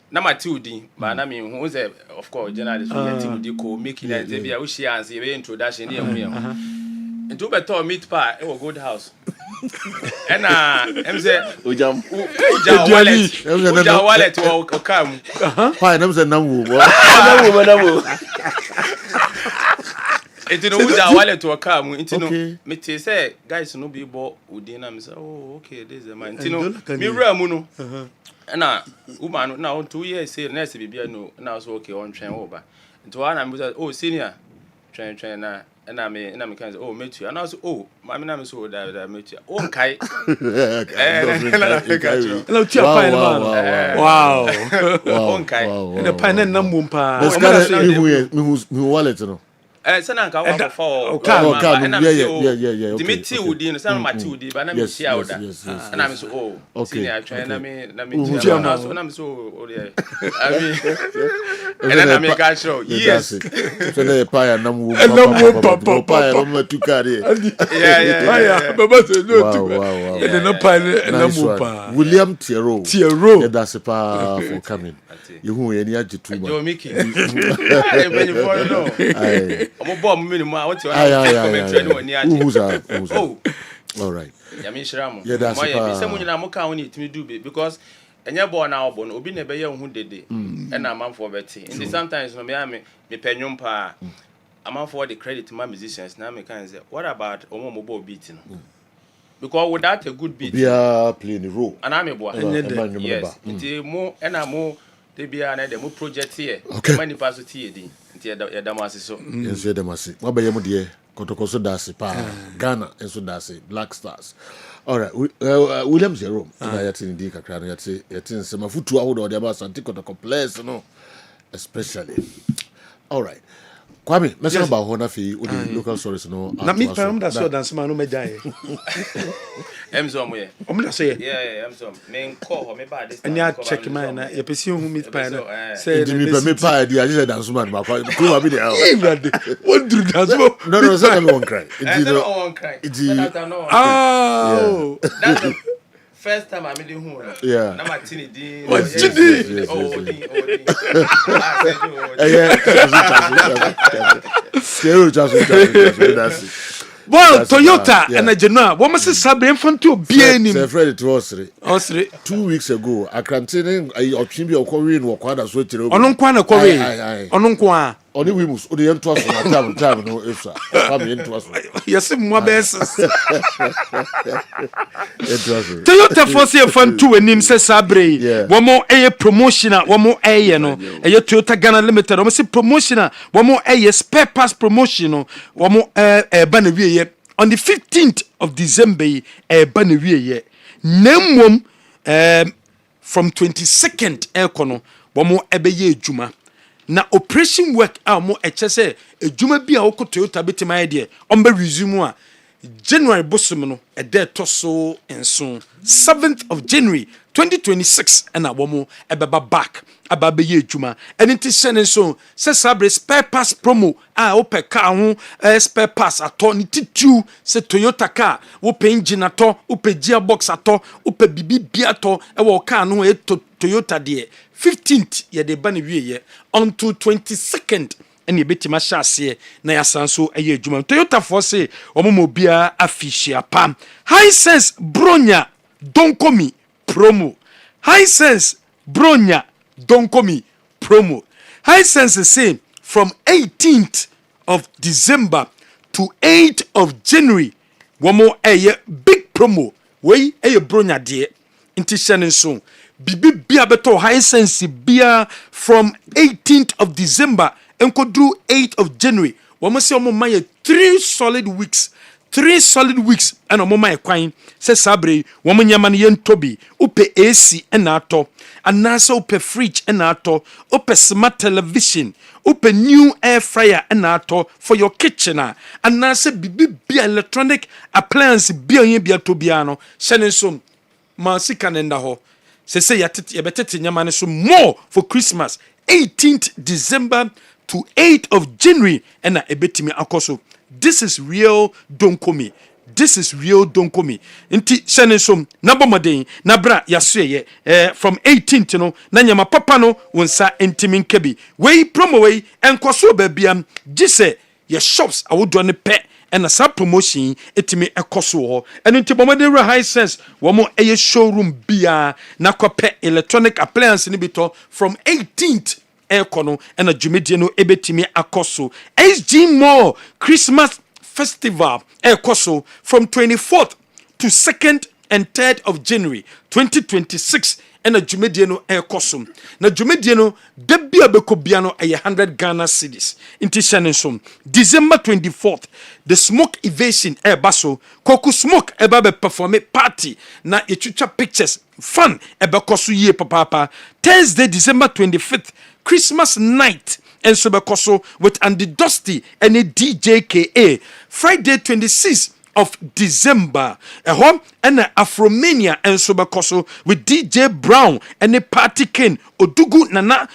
J: Na ma tiudi, but na me who say of course journalist we get tiudi ko making that be a we share and say introduction here we. Into better meet pa e wo Gold House. And em say uja wallet wo kam.
A: Fine, em say namu.
J: Enti no uja wallet to come enti no me te say guys no be bo udi na me say oh okay this is the man enti no me ramu no na woman na 2 years say na se bibia no na so okay on twen over enti wa na me say oh senior twen na me can say oh metu and also oh ma me na me so da metu oh kai
K: na tia pa na man wow
J: oh kai
K: na pa na namum pa
A: the scar me wallet no
J: sana nka wa for
A: yeah.
J: Dimiti udi no sana mati udi ba na me sia oda na me so oh senior try na me tia na so na me so o dey I mean and na me ka show yes
A: so na pa ya namu pa ma tukare
J: yeah
K: baba say no tuka and na pa namu pa
A: William Tiero yeah that's pa for coming you who any agitu
J: Joe Mickey when you follow no I'm bomb minimum. What's your
A: Oh, all right.
J: Yeah, that's it. Someone in Amoka we need to do because and you're born now, born, Obi never young who did it, and I'm on for Betty. And sometimes no me penyon pa. I'm on for the credit to my musicians. Now, me can say, what about Omo beating? Because without a good beat,
A: we are playing the role.
J: And I'm a boy. Yes, it's more and I'm more. They be another more project here.
A: Okay.
J: Many pass it here. Until the Damasi so.
A: Yes, the Damasi. What about you, dear? Kotokoso dasi pa Ghana and so dasi Black Stars. All right, Williams Jerome. I had in the Kakran. Yet in some foot to out or the about Santico to complex, no, especially. All right. Kwame, let's talk about Honafi with the local stories. No,
W: na me pam da so dance man no me die.
J: Em so mo ye.
W: O me da so ye.
J: Yeah, em so. Me call me ba this.
W: And ya check mine na ye pesi hu meet pie na.
A: Say me pie dia just dance man ba kwa ko be there.
W: What do dance?
A: No, so me won't cry.
J: It's not cry.
A: It's
W: oh.
J: That's the first time I made it home.
A: Yeah.
J: Now my tini din.
W: What tini? Well, Toyota and a general. What must Sabre Infanto be any?
A: Fred, it was 2 weeks ago. I can't tell him I Chimby or Korean or Quada Sweater.
W: Ononkwana Korean. Ononkwa.
A: Only we must only to us from time. No, if sir. Come into us.
W: Yes, more best. Toyota Force Infanto and him says Sabre. One more a promotional, one more a no. A Toyota Ghana Limited. Almost promotional, one more a spare pass promotional, one more a banner. On the 15th of December, Banewie, Nemwom from 22nd Ekono, Wamo Ebeye Juma. Na operation work mo echese ejuma bi a woko Toyota beti my idea ombe resume a January bosom no e de toso enso 7th of January 2026 and womo ebeba back ababeye ejuma eniti sene so se sabre spare pass promo a ope car ho spare pass ato ni titu se Toyota car ope engine ato ope gearbox ato ope bibi biato e wo car no e Toyota de 15th ye de bane wieye until 22nd and ye betima shase na yasanso eye adwuma Toyota for say omomo bia afishia pam high sense bronya donkomi promo high sense bronya donkomi promo high sense say from 18th of December to 8th of January womo eye big promo we eye bronya de inti shane so bibi bia beto high sense bia from 18th of December enko through 8th of January womo say omo maye 3 solid weeks and omo maye kwan say sabre womo nyama ne yentobi upe AC na ato anasa upe fridge na ato upe smart television upe new air fryer na ato for your kitchen anasa bibi bia electronic appliance bia to bia no shene so ma sika nenda ho say yabetete nyama so more for Christmas 18th December to 8th of January and ebetimi akoso. This is real don't come. This is real don't come. Inti shene so nabomaden nabra yasue from 18th no na nyama papa no wonsa entimin kebi we promo we enkoso babiam gise ye shops awodo ne pe and a promotion etimi ekoso ho and into bomade high sense womo eye showroom bia na kope electronic appliance ni bito from 18th ekono and a jumedie no ebetimi akoso SG Mall Christmas Festival ekoso from 24th to 2nd and 3rd of January 2026 and a jumedie no ekoso na jumedie no debia bekobia no 100 Ghana cedis inti shanensom December 24th the smoke evasion baso koku smoke be perform party na echucha pictures fun koso ye papa Thursday December 25th Christmas night and so bekoso with Andy Dusty and a DJKA Friday 26th of December and Afromania and so bekoso with DJ Brown and a party king Odugu nana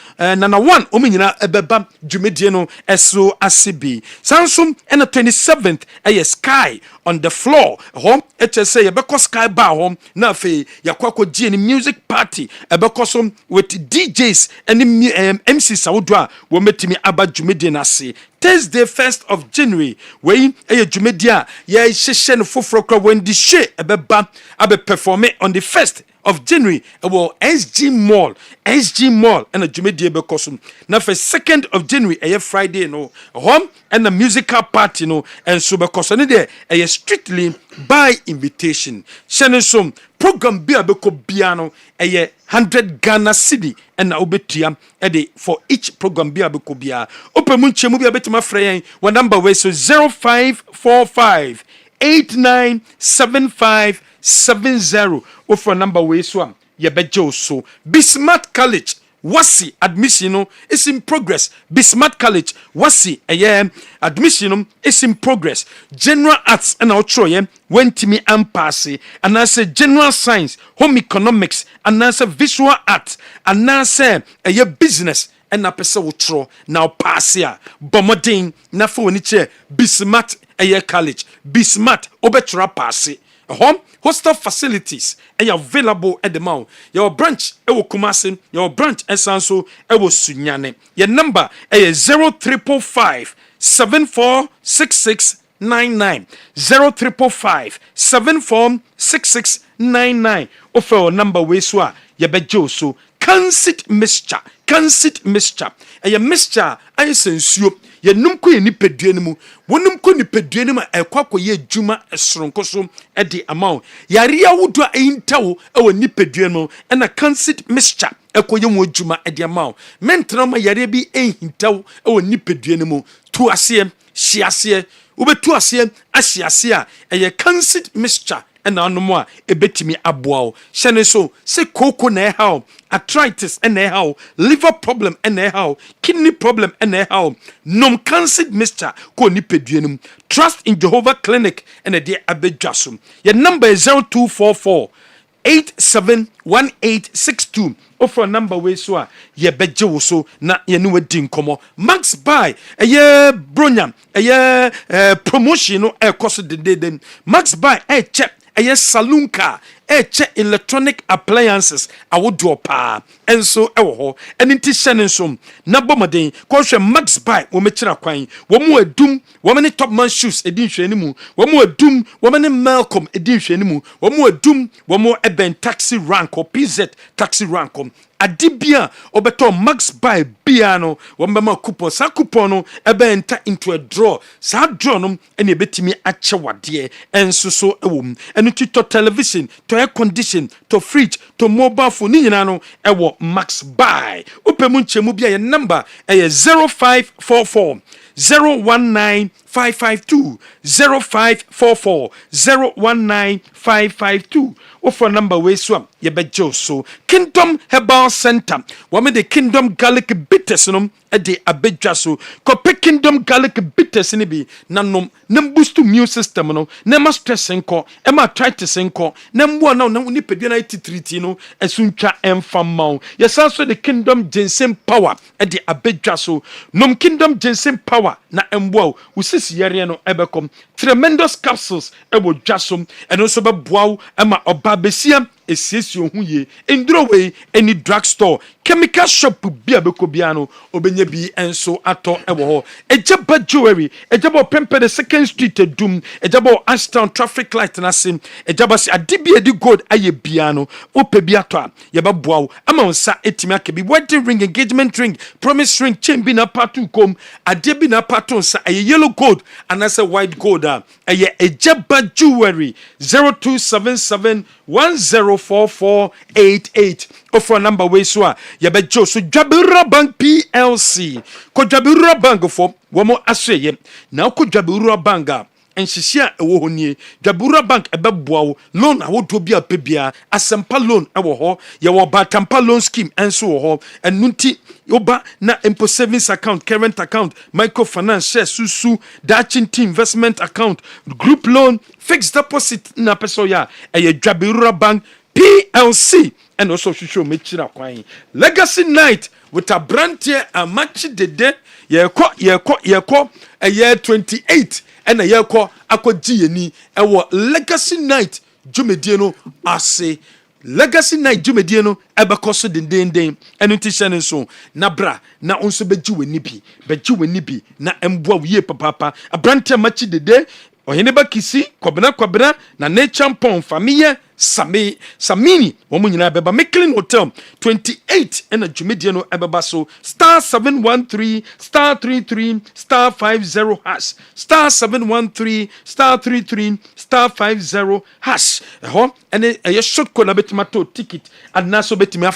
W: one ominyina ebeba jumedie no eso asibi Samsung and the 27th Sky on the floor home say yɛbɛkɔ sky bar home na afei yɛakɔ akɔgye ne music party ɛbɛkɔ so with DJs and MCs awodo a wɔmɛtumi aba dwumadi no ase Thursday 1st of January wei ɛyɛ dwumadi a yɛhyehyɛ no foforɔ kora Wendy Shea ɛbɛba abɛperforme on the 1st of January about SG Mall and a Jumedi Bekosum. Now for 2nd of January, a Friday, no home and a musical party, no and so because there a strictly by invitation. Shannon some program be a beko piano a 100 Ghana city and obetia for each program be a beko bia. Open munche mubi a bit my friend one number way so 0545 897570 for number way so yebejo so Bismarck College wasi admission is in progress. Bismarck College wasi admission is in progress. General arts and outro when timi ampase and I say general science, home economics and I say visual art and I say business and na pesa wotro now pass ya bomodin na fo ni che Bismarck college Bismarck obetra pass home hostel facilities are available at the mount. Your branch ewo Kumasi, your branch esanso ewo Sunyane. Your number is 0355 746699 0355 746699 offer number we swa yebejo so cansit mixture a mixture I sensuo ye numko ye nipadua mu wonum ko nipadua mu ekwakọ ye adwuma esronko so e de amount yare awodo aintawo e wo nipadua mu na cancer mixture ekoye mu adwuma e de amount mentena ma yare bi eintawo e wo nipadua mu tu ase hyiase obetu ase ahyiase a ye cancer mixture na anomo a ebetimi aboa hyene so se koko na how arthritis na how liver problem na how kidney problem na how nom cancer mixture ko ni peduanum trust in Jehovah clinic and the abedwasum your number is 0244 871862 offer number we so a ye beje wo so na ye ne wadi nkomo max buy bronya promotion no cost de max buy check saloon car electronic appliances awodo pa enso ewo ho enti hyene nso na bomoden ko hwe max buy wo mekira kwan wo mu adum wo me ne top man shoes edin hwe mu wo mu adum wo me ne Malcolm edin hwe mu wo mu adum wo mu eben taxi rank or PZ taxi rank adibia obeto max buy bia no wo mbema coupon sa coupon no ebe enter into a draw sa draw no ene betimi ache wade enso so ewom ene to television to air condition to fridge to mobile phone ni nyina no ewo max buy opemu nchemu bia ye number 0544 019552 0544 019552 offer number we so ye bejo so Kingdom Herbal Center wame the Kingdom Garlic Bitters no e de abedwa so kope Kingdom Garlic Bitters ni bi nanom na boost immune system no na ma stress enko e ma arthritis enko na mbo na ni pedua na titriti no esuntwa emfa mawo ye sanso the Kingdom Ginseng Power e de abedwa so nom Kingdom Ginseng Power na embo usisi yare no ebekom tremendous capsules ebo dwasom eno so beboawo ema obabesia esiesie ohuye enduro we any drugstore chemical shop bia bekobia no obenya bi enso ato ewo ho ejaba jewelry ejaba pempe the second street edum ejaba Ashtown traffic light na sim ejaba si adibia edi gold aye bia no ope bia to a ye beboawo ama onsa etimi akebi wedding ring engagement ring promise ring chain bi na patu kom ade bi na patu onsa aye yellow gold anase white gold aye ejaba jewelry 0277 104488 offer number we so a ye bejo so Dwabura Bank PLC ko Dwabura Bank for womo aseye na ko Dwabura Bank enhihia ewo honie Dwabura Bank ebeboawo loan awodo bia pebia asempa loan ewo ho ye wo batampa loan scheme enso wo ho enunti oba na empo savings account current account microfinance share susu dachinti investment account group loan fixed deposit na peso ya Dwabura Bank PLC and also show mechira kwan legacy night with a brand here a match the day ye ko 28 ɛna yɛkɔ akɔgye yɛni ɛwɔ legacy night dwumadie no ase. Legacy night dwumadie no ɛbɛkɔ so dendenden ɛno nti hyɛ ne nso na bra na nso bɛgye w'ani bi na ɛmboa wo yie papaapa. Abrante machi dede ɔhene ba kisi kwabena na ne champon famille Samini wɔn nyinaa bɛba Micklin Hotel 28 ɛna dwumadie no ɛbɛba so star 713 star 33 star 50 hash star 713 star 33 star 50 hash ɛhɔ ɛne ɛyɛ short code na bɛtumi ato ticket anaso bɛtumi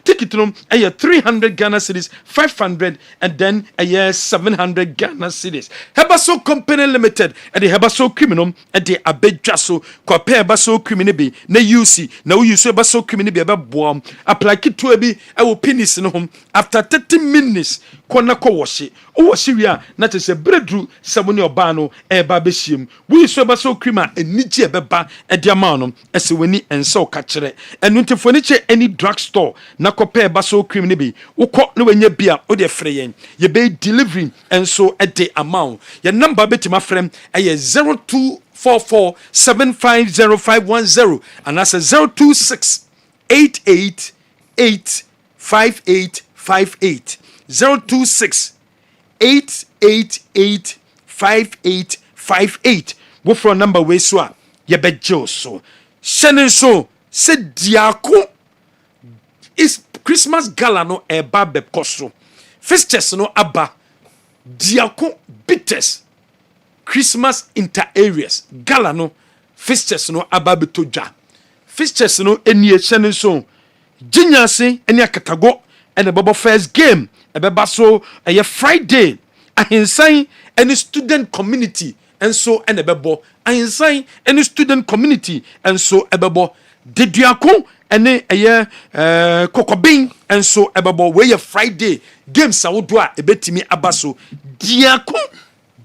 W: ticket no ɛyɛ 300 Ghana cedis 500 and then ɛyɛ 700 Ghana cedis. Hebaso Company Limited ɛde Hebaso criminal ɛde abɛdwa so kɔpɛ Hebaso criminal bi na UC na wo use Hebaso criminal bi ɛbɛboa apply kitua bi ɛwɔ penis no ho after 30 minutes kɔna kɔ wɔhye o wɔhye wi a na te sɛ bredru sɛmo ne ɔbaa no ɛba bɛhyiem wo use Hebaso criminal enigye ɛbɛba ɛde ama no ɛsɛ wani ɛnsa o ka kyerɛ ɛno ntifo ne kyɛ any drug store na kɔpɛ Hebaso criminal bi wokɔ na wanya bi a o de frɛ yɛn yɛbɛ delivery ɛnso ɛde ama wo yɛ number bɛtuma frɛm ɛyɛ 0244750510 and that's a 026885858 026885858 wo from number we so a yɛbɛgye so hyɛne so sɛ diako is Christmas gala no eba bɛkɔ so fixtures no aba diako bitters Christmas inter areas gala no fixtures no aba betodwa fixtures no enie hyɛne so ginyase eni akatago ene babo first game ebeba so eye Friday ahensan any student community enso ene bebo ahensan any student community enso ebebo deduako ene eye kokobin enso ebebo we Friday games awodo a ebetimi abaso diako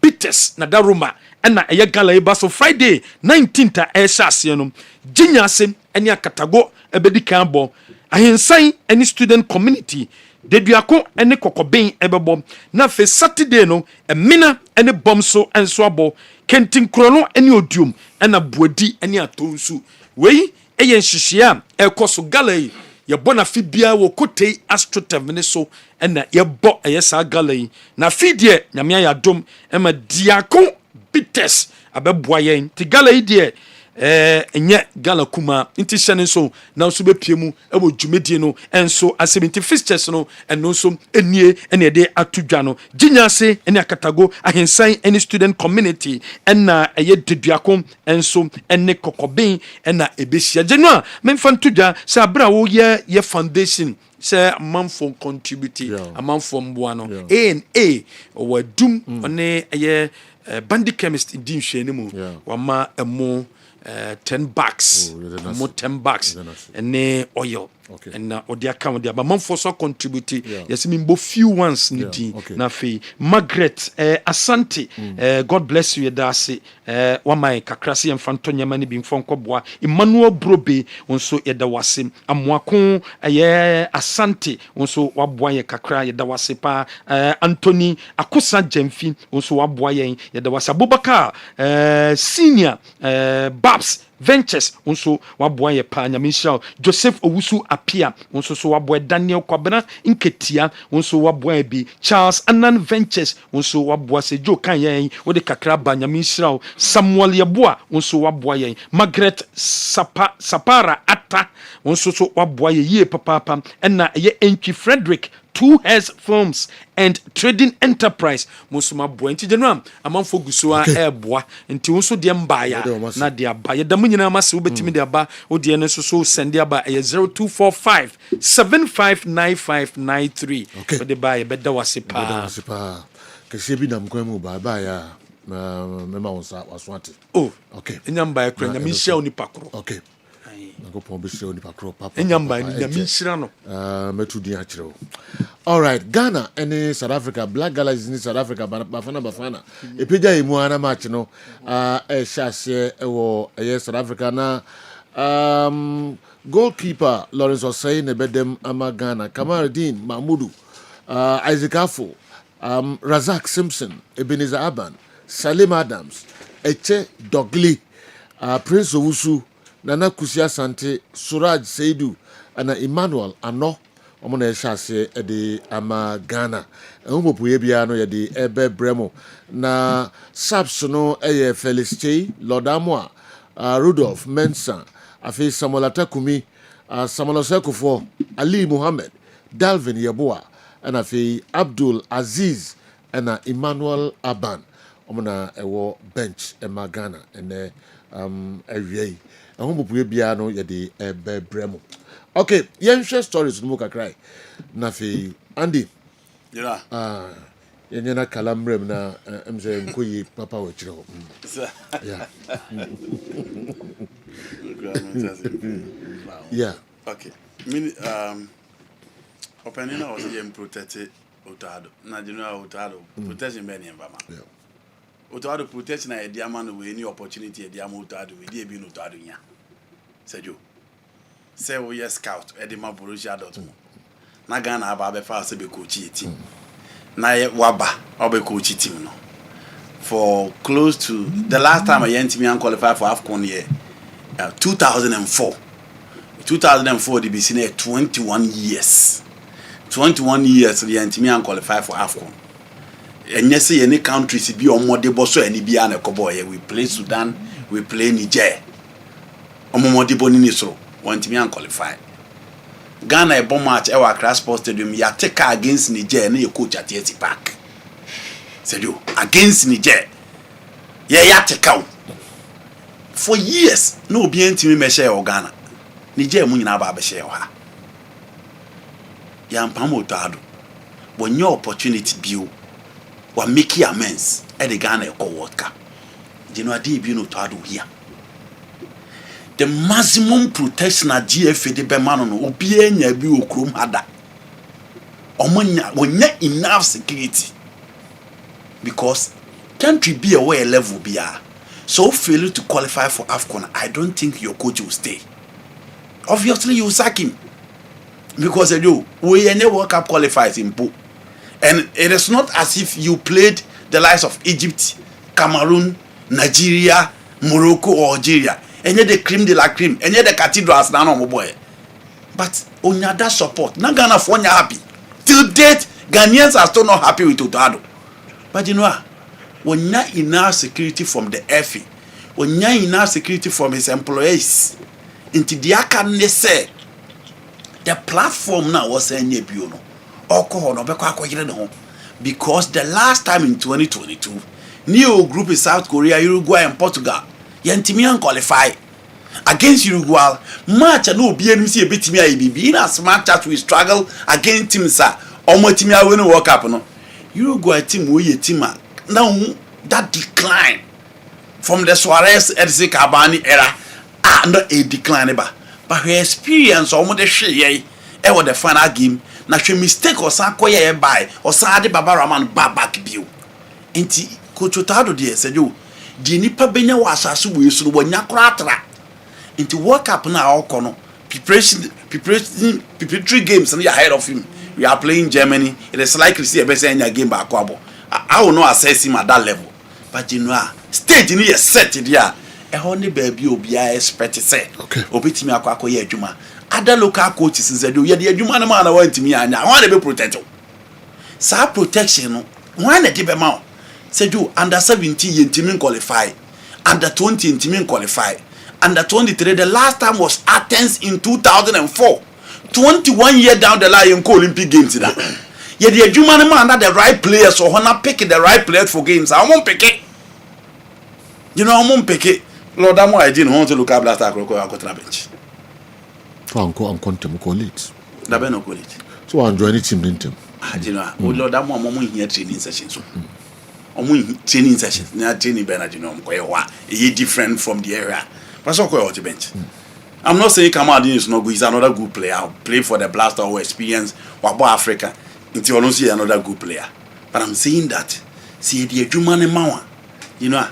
W: bitters na daruma ena eye gala ebaso Friday 19th a ehye no ginyase ene akatago ebedi kanbo ahensan any student community deduako ene kokobin ebebo na fe Saturday no emina ene bomso enso abo kentin no ene odium ena buadi ene atonsu wei eye nhihia ekoso gala yi ye bona fibia wo kotei astrotev ne so ena ye bo eye sa gala yi na fidie nyame ya dom ema diako bites abeboa yen ti gala yi die enye gala kuma inti hyene so na so bepie mu ebo dwumedie no enso asebinti fixtures no eno so enie ene de atudwa no ginyase ene akatago ahensan ene student community ena eye deduako enso ene kokobin ena ebehia genua memfa ntudwa se abra wo ye foundation se manfo contribute amanfo mboa no A&A owadum one eye bandit chemist din hwene mu wama emo 10 bucks more 10 bucks and oil and odia account there but man for so contribute yes me bo few ones nidi na fe Margaret Asante God bless you dase wa my kakrase emfanto nyama ni bi mfonko boa Emmanuel Brobe onso yeda wase amoako Asante onso waboa ye kakra yeda wase pa Anthony Akosa Jemfi onso waboa ye yeda wase Abubakar senior Babs Ventures onso waboa ye pa nyamisha Joseph Owusu Apia onso so waboa Daniel Kwabena Nketia onso waboa bi Charles Anan Ventures onso waboa se Jo kan yen wo de kakra ba nyamisha Samuel Yeboa onso waboa yen Margaret Sapara Ata onso so waboa ye papa na ye Enki Frederick Two Heads Firms and Trading Enterprise musuma boa nti genua amanfo guso a eboa nti wonso de mbaya na de aba ye dam nyina ma se wobetimi de aba wo de ne so send aba 0245 759593 wo de ba ye beda wase pa
A: kese bi nam kwan mu ba ya mema wonsa waswate okay
W: enyamba ya kra nyame hia oni pakro
A: okay ngopon be hia oni pakro papa
W: enyamba ni nyame hia no
A: metu din akire. All right, Ghana and South Africa, Black Galaxies in South Africa, Bafana. Epeja emu ana match no, shashe South Africa na goalkeeper Lawrence Osei nebedem ama Ghana, Kamaruddin Mahmudu, Isaac Afo, Razak Simpson, Ebenezer Aban, Salim Adams, Eche Dogli, Prince Owusu, Nana Kusia Sante, Suraj Seidu, and Emmanuel Ano. Omo na ehase de ama Ghana ehun popuye bia no ye de ebe bremo na saps no eye Felix Chei Lodamo Rudolph Mensa afi Samuel Atakumi Samuel Sekufo Ali Muhammad Dalvin Yeboa and afi Abdul Aziz and Emmanuel Aban omo na ewo bench ema Ghana ene ewie ehun popuye bia no ye de ebe bremo. Okay, yen share stories no ka cry. Na fi Andy.
L: Yeah.
A: Yen na kalamrem na mze nkoyi papa we chiro. Yeah. Yeah.
L: Okay. Mini opening was here protect Otado. Na general Otado protection be ni mbama. Yeah. Otado protection na e dia man we any opportunity e dia ma Otado we dia bi no Otado nya. Sejo. Say we are scout Edema Borussia Dortmund. Na Ghana aba be fa se be coach team. Na waba obe coach team no. For close to the last time I went me and qualified for AFCON year 2004. 2004 the BC 21 years. 21 years the me and qualified for AFCON. And yes say any countries be on more debo so any be an ekoboy. We play Sudan, we play Niger. Omo debo ni so want me and qualify. Ghana a bomb match our Accra Sports Stadium ya take against Niger na your coach at Yeti Park. Said you against Niger. Ya take out. For years no be ntimi me share o Ghana. Niger mu nyina ba be share ha. Ya mpamo Otado. When your opportunity bio wa make amends at the Ghana World Cup. You know adi bi no Otado here. The maximum protection at GFA de Bemano no obi enya bi okrom hada. Omonya wonya enough security. Because country be away level bia. So fail to qualify for AFCON, I don't think your coach will stay. Obviously you sack him. Because we any World Cup qualifiers in Po. And it is not as if you played the likes of Egypt, Cameroon, Nigeria, Morocco or Algeria. And yet the cream de la cream, and yet the cathedrals now no boy. But on that support, na Ghana for happy. Till date, Ghanaians are still not happy with Otado. But you know what? When you enough security from the FA, when you enough security from his employees, into the can say the platform now was a new bureau. Because the last time in 2022, new group in South Korea, Uruguay, and Portugal. Yentimian qualify against Uruguay. Match and no BMC a bit me in as much as we struggle against team, sir. Omo timia when World Cup no. Uruguay team we team now that decline from the Suarez Edson Cavani era not a decline but her experience omo the share e was the final game na she mistake or san koye by or san de Baba Raman back bio. Enti Coach Otado dey say yo di nipa benya wa asase we so wo nya kratra into World Cup na akọ no preparatory games and ahead of him. We are playing Germany. It is likely see a better game back kwabo. I will not assess him at that level, but you know stage in here set it there e honey baby obi I expect say okay obetimi akwa ye adwuma other local coaches say do ye de adwuma na man want me anya I want to be protected sa protection no why na de be ma say do under 17 yentimi qualify under 20 yentimi qualify under 23 the last time was Athens in 2004 21 years down the line in Olympic games that yeah the adwuma na man the right players or na pick the right players for games I won't pick it you know I won't pick it Lord Amo I didn't want to look at blaster akoko bench
A: I'm contem college
L: da be no college
A: so I'm joining team team
L: you know Lord Amo mo here training sessions so training sessions na training be na you different from the area but so ko the bench I'm not saying Kamadin is not good. He's another good player. I'll play for the Blaster or experience or Africa. Until I see another good player. But I'm saying that see the Jumane Mawa. You know,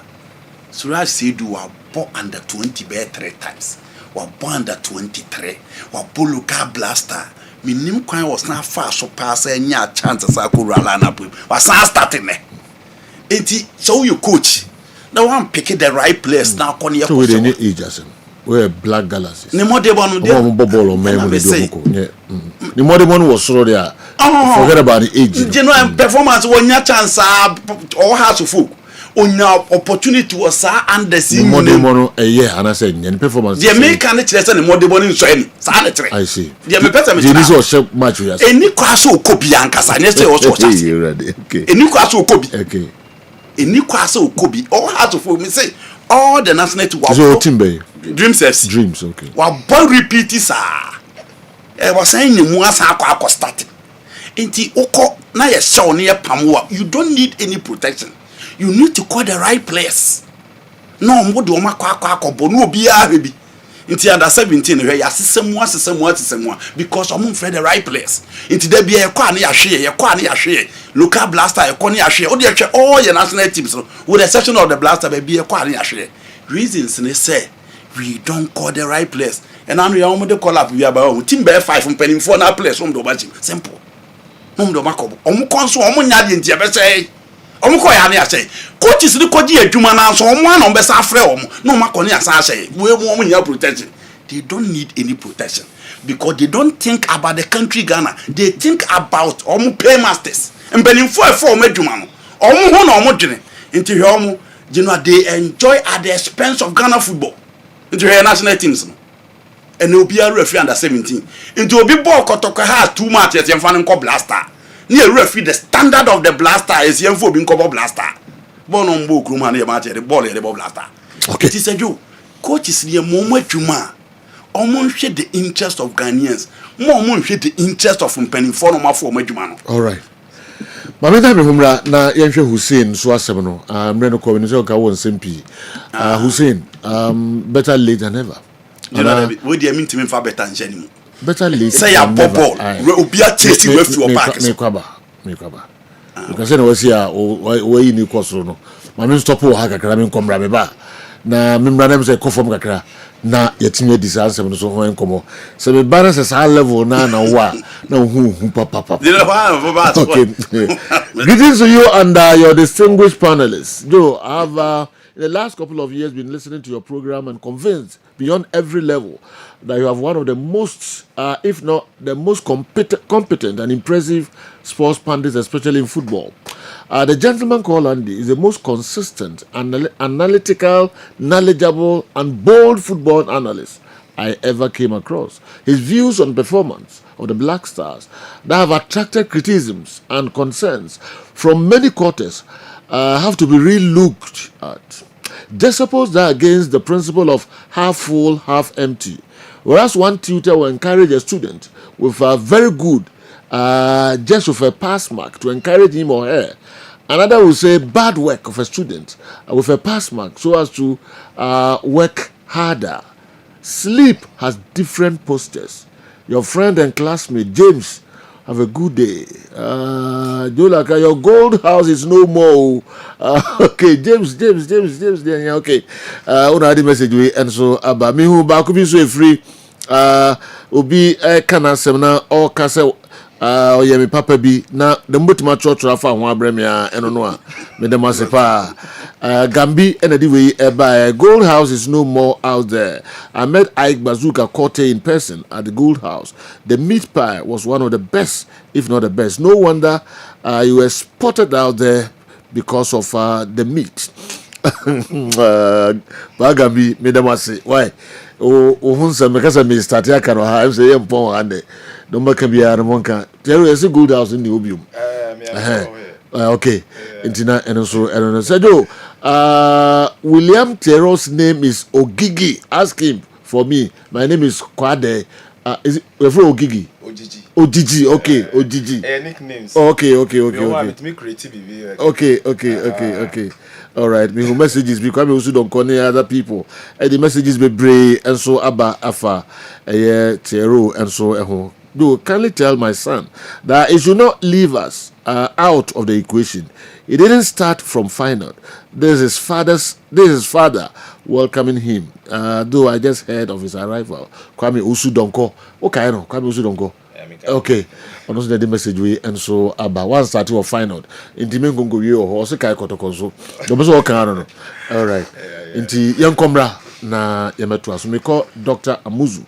L: Suraj said do a ball under 20 bear 3 times. Or ball under 23. Or Buluka Blaster. Minim Kwan was not far so pass any chances I could run up with. Was starting there. So you coach. Now I'm picking the right players now.
A: So we need agents. We're black galaxies.
L: The more they want to
A: the more they want was sure there. Forget about the age.
L: You know, performance when your chance or has to folk. On your opportunity was and the
A: scene. More they want a year, and I said, and performance.
L: The American chess and the more they want in training.
A: I see.
L: The American
A: this was so much.
L: Any class will copy and Casa. Next day also.
A: Okay.
L: Any class will copy.
A: Okay.
L: Any class will copy. All has to folk me say. All the national to
A: so Timbe
L: Dreams FC.
A: Dreams, okay.
L: Wa boy repeat this was saying you must have start. Inti oko na ye show near Pamua. You don't need any protection. You need to call the right players. No mo do ma kwa no bia rebi. Inti under 17 we ya sesemu because I'm for the right players. Inti there be a kwa na ya hwe. Local blaster e kwa na ya hwe. O dey all your national teams with the exception of the blaster be a kwa na ya hwe. Reasons they say we don't call the right players. And now we are almost call up we about team bear 5 from penning 4 now players from the simple. No do makobo. Omo konso omo nya de ntia be say. Omo ko ya na say. Coaches ni koji adwuma na so omo na be sa frɛ omo. No makɔ ne asa say. We omo nya protection. They don't need any protection because they don't think about the country Ghana. They think about omo paymasters. Mbenim 4 omo adwuma no. Omo ho na omo dwene. Nti hwe omo you know they enjoy at the expense of Ghana football into her national teams no. And will be a referee under 17 into a big ball kotoka has 2 matches and fan ko blaster near referee the standard of the blaster is yen for being cover blaster bon on bo kruma na match the ball the blaster. Okay, it is a joke. Coaches near momo adwuma omo hwe the interest of Ghanaians momo hwe the interest of penning for no for adwuma no.
A: All right. Mameda Humra na Yenhwe Hussein so asem no mre ko we say ka won sempi Hussein better late than never.
L: You know we dey mean to me for better nje ni mu.
A: Better late.
L: Say ya ball we obi a chase we fi o back.
A: Me kwaba. You can say no we see we ni kwosoro no. Ma me stop o ha kakra me nkomra me ba. Na me mra na me say conform kakra na yetinye disaster no so ho enkomo. So me balance is high level na wa na hu papa. Okay. Greetings to you and your distinguished panelists. Joe, I have in the last couple of years been listening to your program and convinced beyond every level that you have one of the most, if not the most competent and impressive sports pundits, especially in football. The gentleman called Andy is the most consistent, analytical, knowledgeable, and bold football analyst I ever came across. His views on performance of the Black Stars that have attracted criticisms and concerns from many quarters have to be re-looked at. Just suppose that against the principle of half full, half empty. Whereas one tutor will encourage a student with a very good, just with a pass mark to encourage him or her. Another will say bad work of a student with a pass mark so as to work harder. Sleep has different postures. Your friend and classmate James, have a good day. Laka, your gold house is no more. Okay, James. Okay. Una the message we and so aba me who ba could be so free. Obi kana semna or kase oyemi papa bi na the mutima church afa ho abremia eno no a me dem asepa Gambi and way by Gold House is no more out there. I met Ike Bazooka Korte in person at the Gold House. The meat pie was one of the best, if not the best. No wonder you were spotted out there because of the meat. Bagambi made them say, why? Oh, Hunsa Makasa may start here. Can I say, and no matter be a monka. There is a Gold House in the Obium. Okay, Intina and also Aaron said, William Terrell's name is Ogigi. Ask him for me. My name is Kwade. Is it Ogigi? Ogigi. Okay, Ogigi.
J: Nicknames.
A: Okay. Okay. All right. Me who messages because we also don't call any other people. And the messages be brave and so Abba Afa, Terrell and so Do kindly tell my son that he should not leave us out of the equation. He didn't start from final. This is his father welcoming him. Though I just heard of his arrival. Kwame Usudonko. Okay, I know. Kwame Usudonko. Okay. On us the message we and so about one start to final. Inti men gongo wie o ho se kai kotoko so. Do be so kan no. All right. Inti yan komra na yemeto aso me call Dr. Amuzu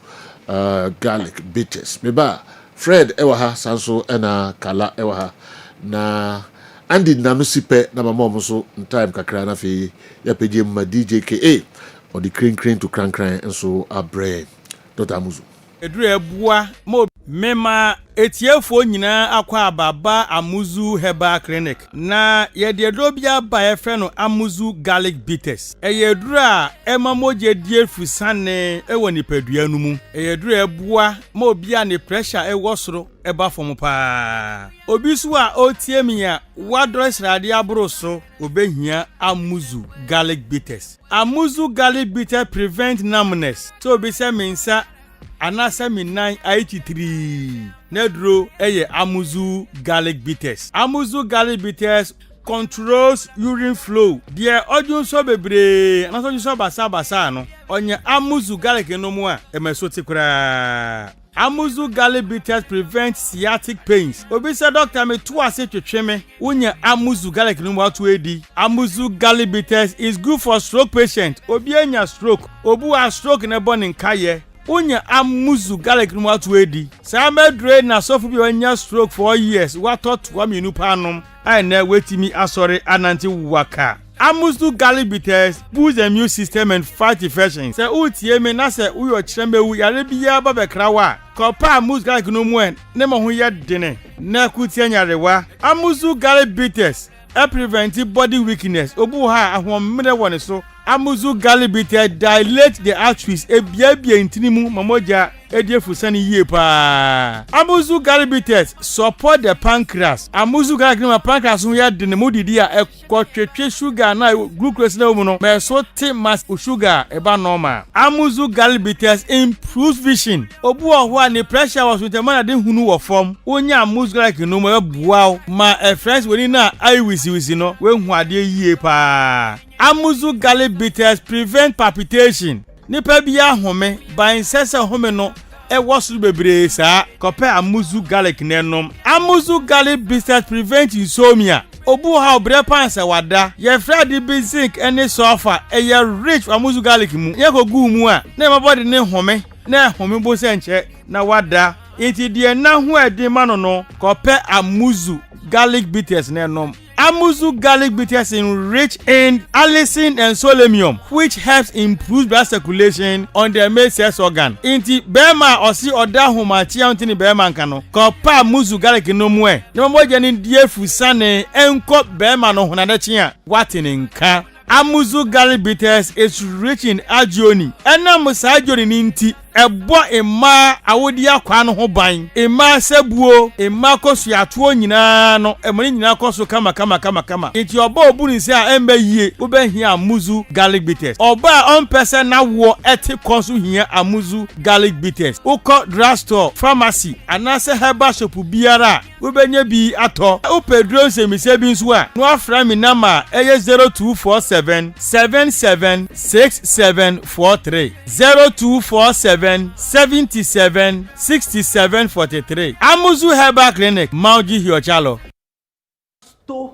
A: garlic bitters. Me ba Fred ewa ha sanso ena Kala ewa ha na Andy na no sipe na mama so time kakra na fe ya pege ma DJKA or the crane to crank and so a brain. Dr. Amuzu.
M: Edru ebua mo mema etiefo nyina akwa ababa Amuzu Herbal Clinic na ye de drobia ba ye frɛ no Amuzu garlic bitters eyedru a emamoje die fusane ewo nipadua no mu eyedru ebua mo bia ne pressure ewo soro eba fom pa obi so a otie mi a wadro srade abro so obehia Amuzu garlic bitters. Amuzu garlic bitter prevent numbness so obi se mensa anasa minan 83 nedro eye Amuzu garlic bitters. Amuzu garlic bitters controls urine flow. Die odun so bebre anaso so basa no onye Amuzu garlic no mu a emeso tikura. Amuzu garlic bitters prevent sciatic pains. Obi say doctor me to ase twetwe me wonya Amuzu garlic no mu atu edi. Amuzu garlic bitters is good for stroke patient. Obi anya stroke, obu a stroke ne bone nkaye Unya Amuzu garlic no atu edi. Sa medre na sofu bi onya stroke for years. What thought wa minu panom. I na wetimi asori ananti waka. Amuzu garlic bitters boost the immune system and fight infections. Se utie me na se uyo chembe wu yare biya ba bekra wa. Kopa Amuzu garlic no mu en ne mo ho ye dene. Na kutie nyarewa. Amuzu garlic bitters prevent body weakness. Obu ha ahomre woni so. Amuzu garlic bitters dilate the arteries ebiabia intinimu mamoja ediefusani yie pa. Amuzu garlic bitters support the pancreas. Amuzu garlic no pancreas ho ya de ne modidi a ekotwetwe sugar na glucose na omuno me so te mass sugar eba normal. Amuzu garlic bitters improves vision. Obu oho a ne pressure was with the man de hunu wo form. Onya Amuzu garlic no mo ebuaw ma friends woni na eye wisi no we hu ade yie pa. Amuzu garlic bitters prevent palpitation. Nipa bia home ban sese home no e wosu bebre sa kope Amuzu garlic nenom. Amuzu garlic bitters prevent insomnia. Obu ha obre panse wada ye frade bi zinc ene sulfur e ye rich Amuzu garlic mu ye kogu mu a na my body ne home na home bo se nche na wada enti de na ho edi ma no kope Amuzu garlic bitters nenom. Amuzu garlic bitters rich in allicin and selenium, which helps improve blood circulation on the male sex organ. Inti bema osi oda humachi antini bema nkano. Kopa Amuzu garlic no mwe. Nimomoja ni die fusane enko bema no hunadachi ya watini nka. Amuzu garlic bitters is rich in agioni. Ena musa agioni ninti ebo ema awodi akwa no ho ban ema sebuo ema kosu atuo nyina no emoni nyina kosu kama enti oba obuni se a embe yie obehia Amuzu garlic bitters oba on person na wo eti kosu hia Amuzu garlic bitters uko drugstore pharmacy anase herbal shop biara obenya bi ato upedro nsemise bi nso a no afra mi nama eye 0247 776743 0247 77 67 43. Amuzu Herbal Clinic, Mauji Hiochalo.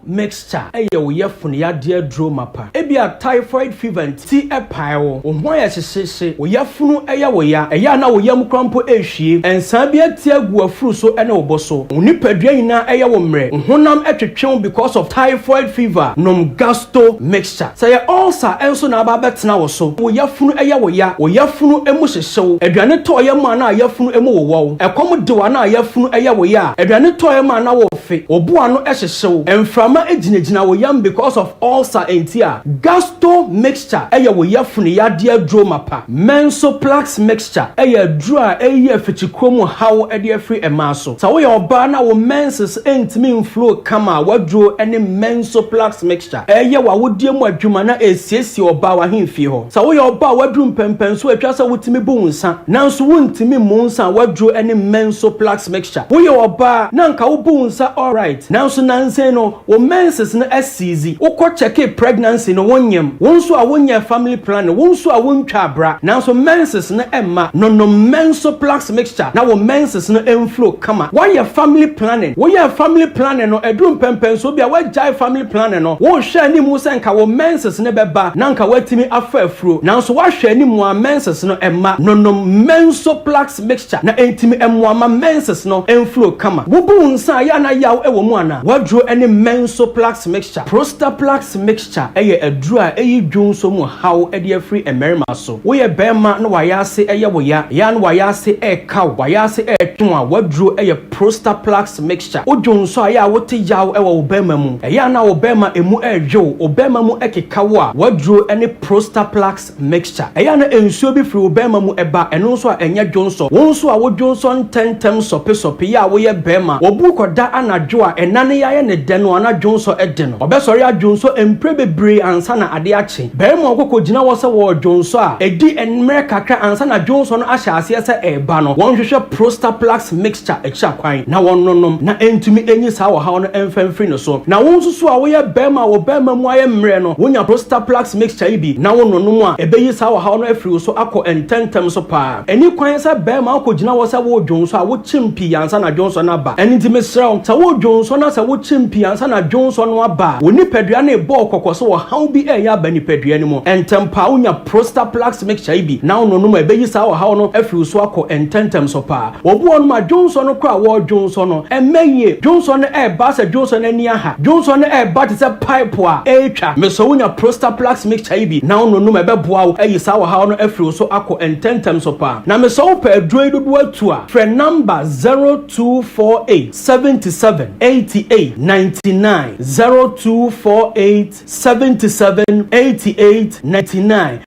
N: Mixture eye wo yefun ya de dro mapa ebia typhoid fever ti epaewo wo ho ya sesese wo yefunu eye wo ya na wo yam krampo ehwie ensan bia ti agu afuru so ene wo boso onipadua nyina eye wo mre honam etwetwen because of typhoid fever nom gasto mixture say ulcer enso na aba betena wo so wo yefunu eye wo yefunu emu hyehew aduane to ye ma na yefunu emu wo wo ekom de wa na yefunu eye wo aduane to ye ma na wo fe obuwa no hyehew Frama ejinejina wo yam because of ulcer entia gasto mixture eye wo yafunu ya de adro mapa mensoplax mixture eye adro a eye fichikromu hawo ede afri emaso sa wo ye oba na wo menses entimi flow kama wadro ene mensoplax mixture eye wa wodie mu adwuma na esiesie oba wa hemfie ho sa wo ye oba wadru mpempen so atwa sa wotimi bu nsa nanso wontimi mu nsa wadro ene mensoplax mixture wo ye oba na nka wo bu nsa all right nanso nanse no wo menses no asizi ukọ check pregnancy no wonyam wonso a wonya family plan wonso a wontwa bra nanso menses no emma no menso plus mixture na wo menses no enflow kama why family planning family planning no edrum pempen so bia wagya family planning no wo hwe ani mu senka wo menses no beba nanka watimi afa afro nanso wahwe ani mu a menses no emma no menso plus mixture na entimi emu ama menses no enflow kama wo bu nsa ya na yaw ewo mu ana wadro any menso plus mixture prostaplex mixture eye adru a eyi dwonso mu haw ede afri emerima so wo ye bema na wayase eye wo ya na wayase kaw wayase ton a wadro eye prostaplex mixture o dwonso a ya wote yaw ewo wo bema mu eye na wo bema emu edwo wo bema mu ekekawo a wadro any prostaplex mixture eye na ensuo bi fri wo bema mu eba eno so a enye dwonso wonso a wo dwonso ntentem sope ya wo ye bema wo bu koda anadwo a enane ya ne de no ana dwonso ede no obesori adwonso empre bebre ansa na ade ache bema okoko gina wo se wo dwonso a edi enmere kakra ansa na dwonso no ahya ase se eba no won hwehwe prostaplex mixture echa kwan na won nonom na entumi enyi sa wo ha no emfamfri no so na won susu a wo ye bema wo bema mu aye mre no wonya prostaplex mixture ibi na won nonom a ebeyi sa wo ha no afri so akọ ententem so pa eni kwan se bema okoko gina wo se wo dwonso a wo chimpi ansa na dwonso na ba eni ntimi sraw ta wo dwonso na se wo chimpi ansa na dwonso no aba woni padua na ebo okoko so wo haw bi ya ba ni padua ni mo entempa wonya prostaplex mixture ibi na won nonom ebeyi sa wo ha no afri so akọ ententem so pa wo bu on ma dwonso no kra wo dwonso no emeye dwonso no ba se dwonso no ani aha dwonso no ba te se pipe a etwa meso wonya prostaplex mixture ibi na won nonom ebeboa wo ayi sa wo ha no afri so akọ ententem so pa na meso wo pa aduro dodo atu a frɛ number 0248 77 88 99 0248 77 88 99.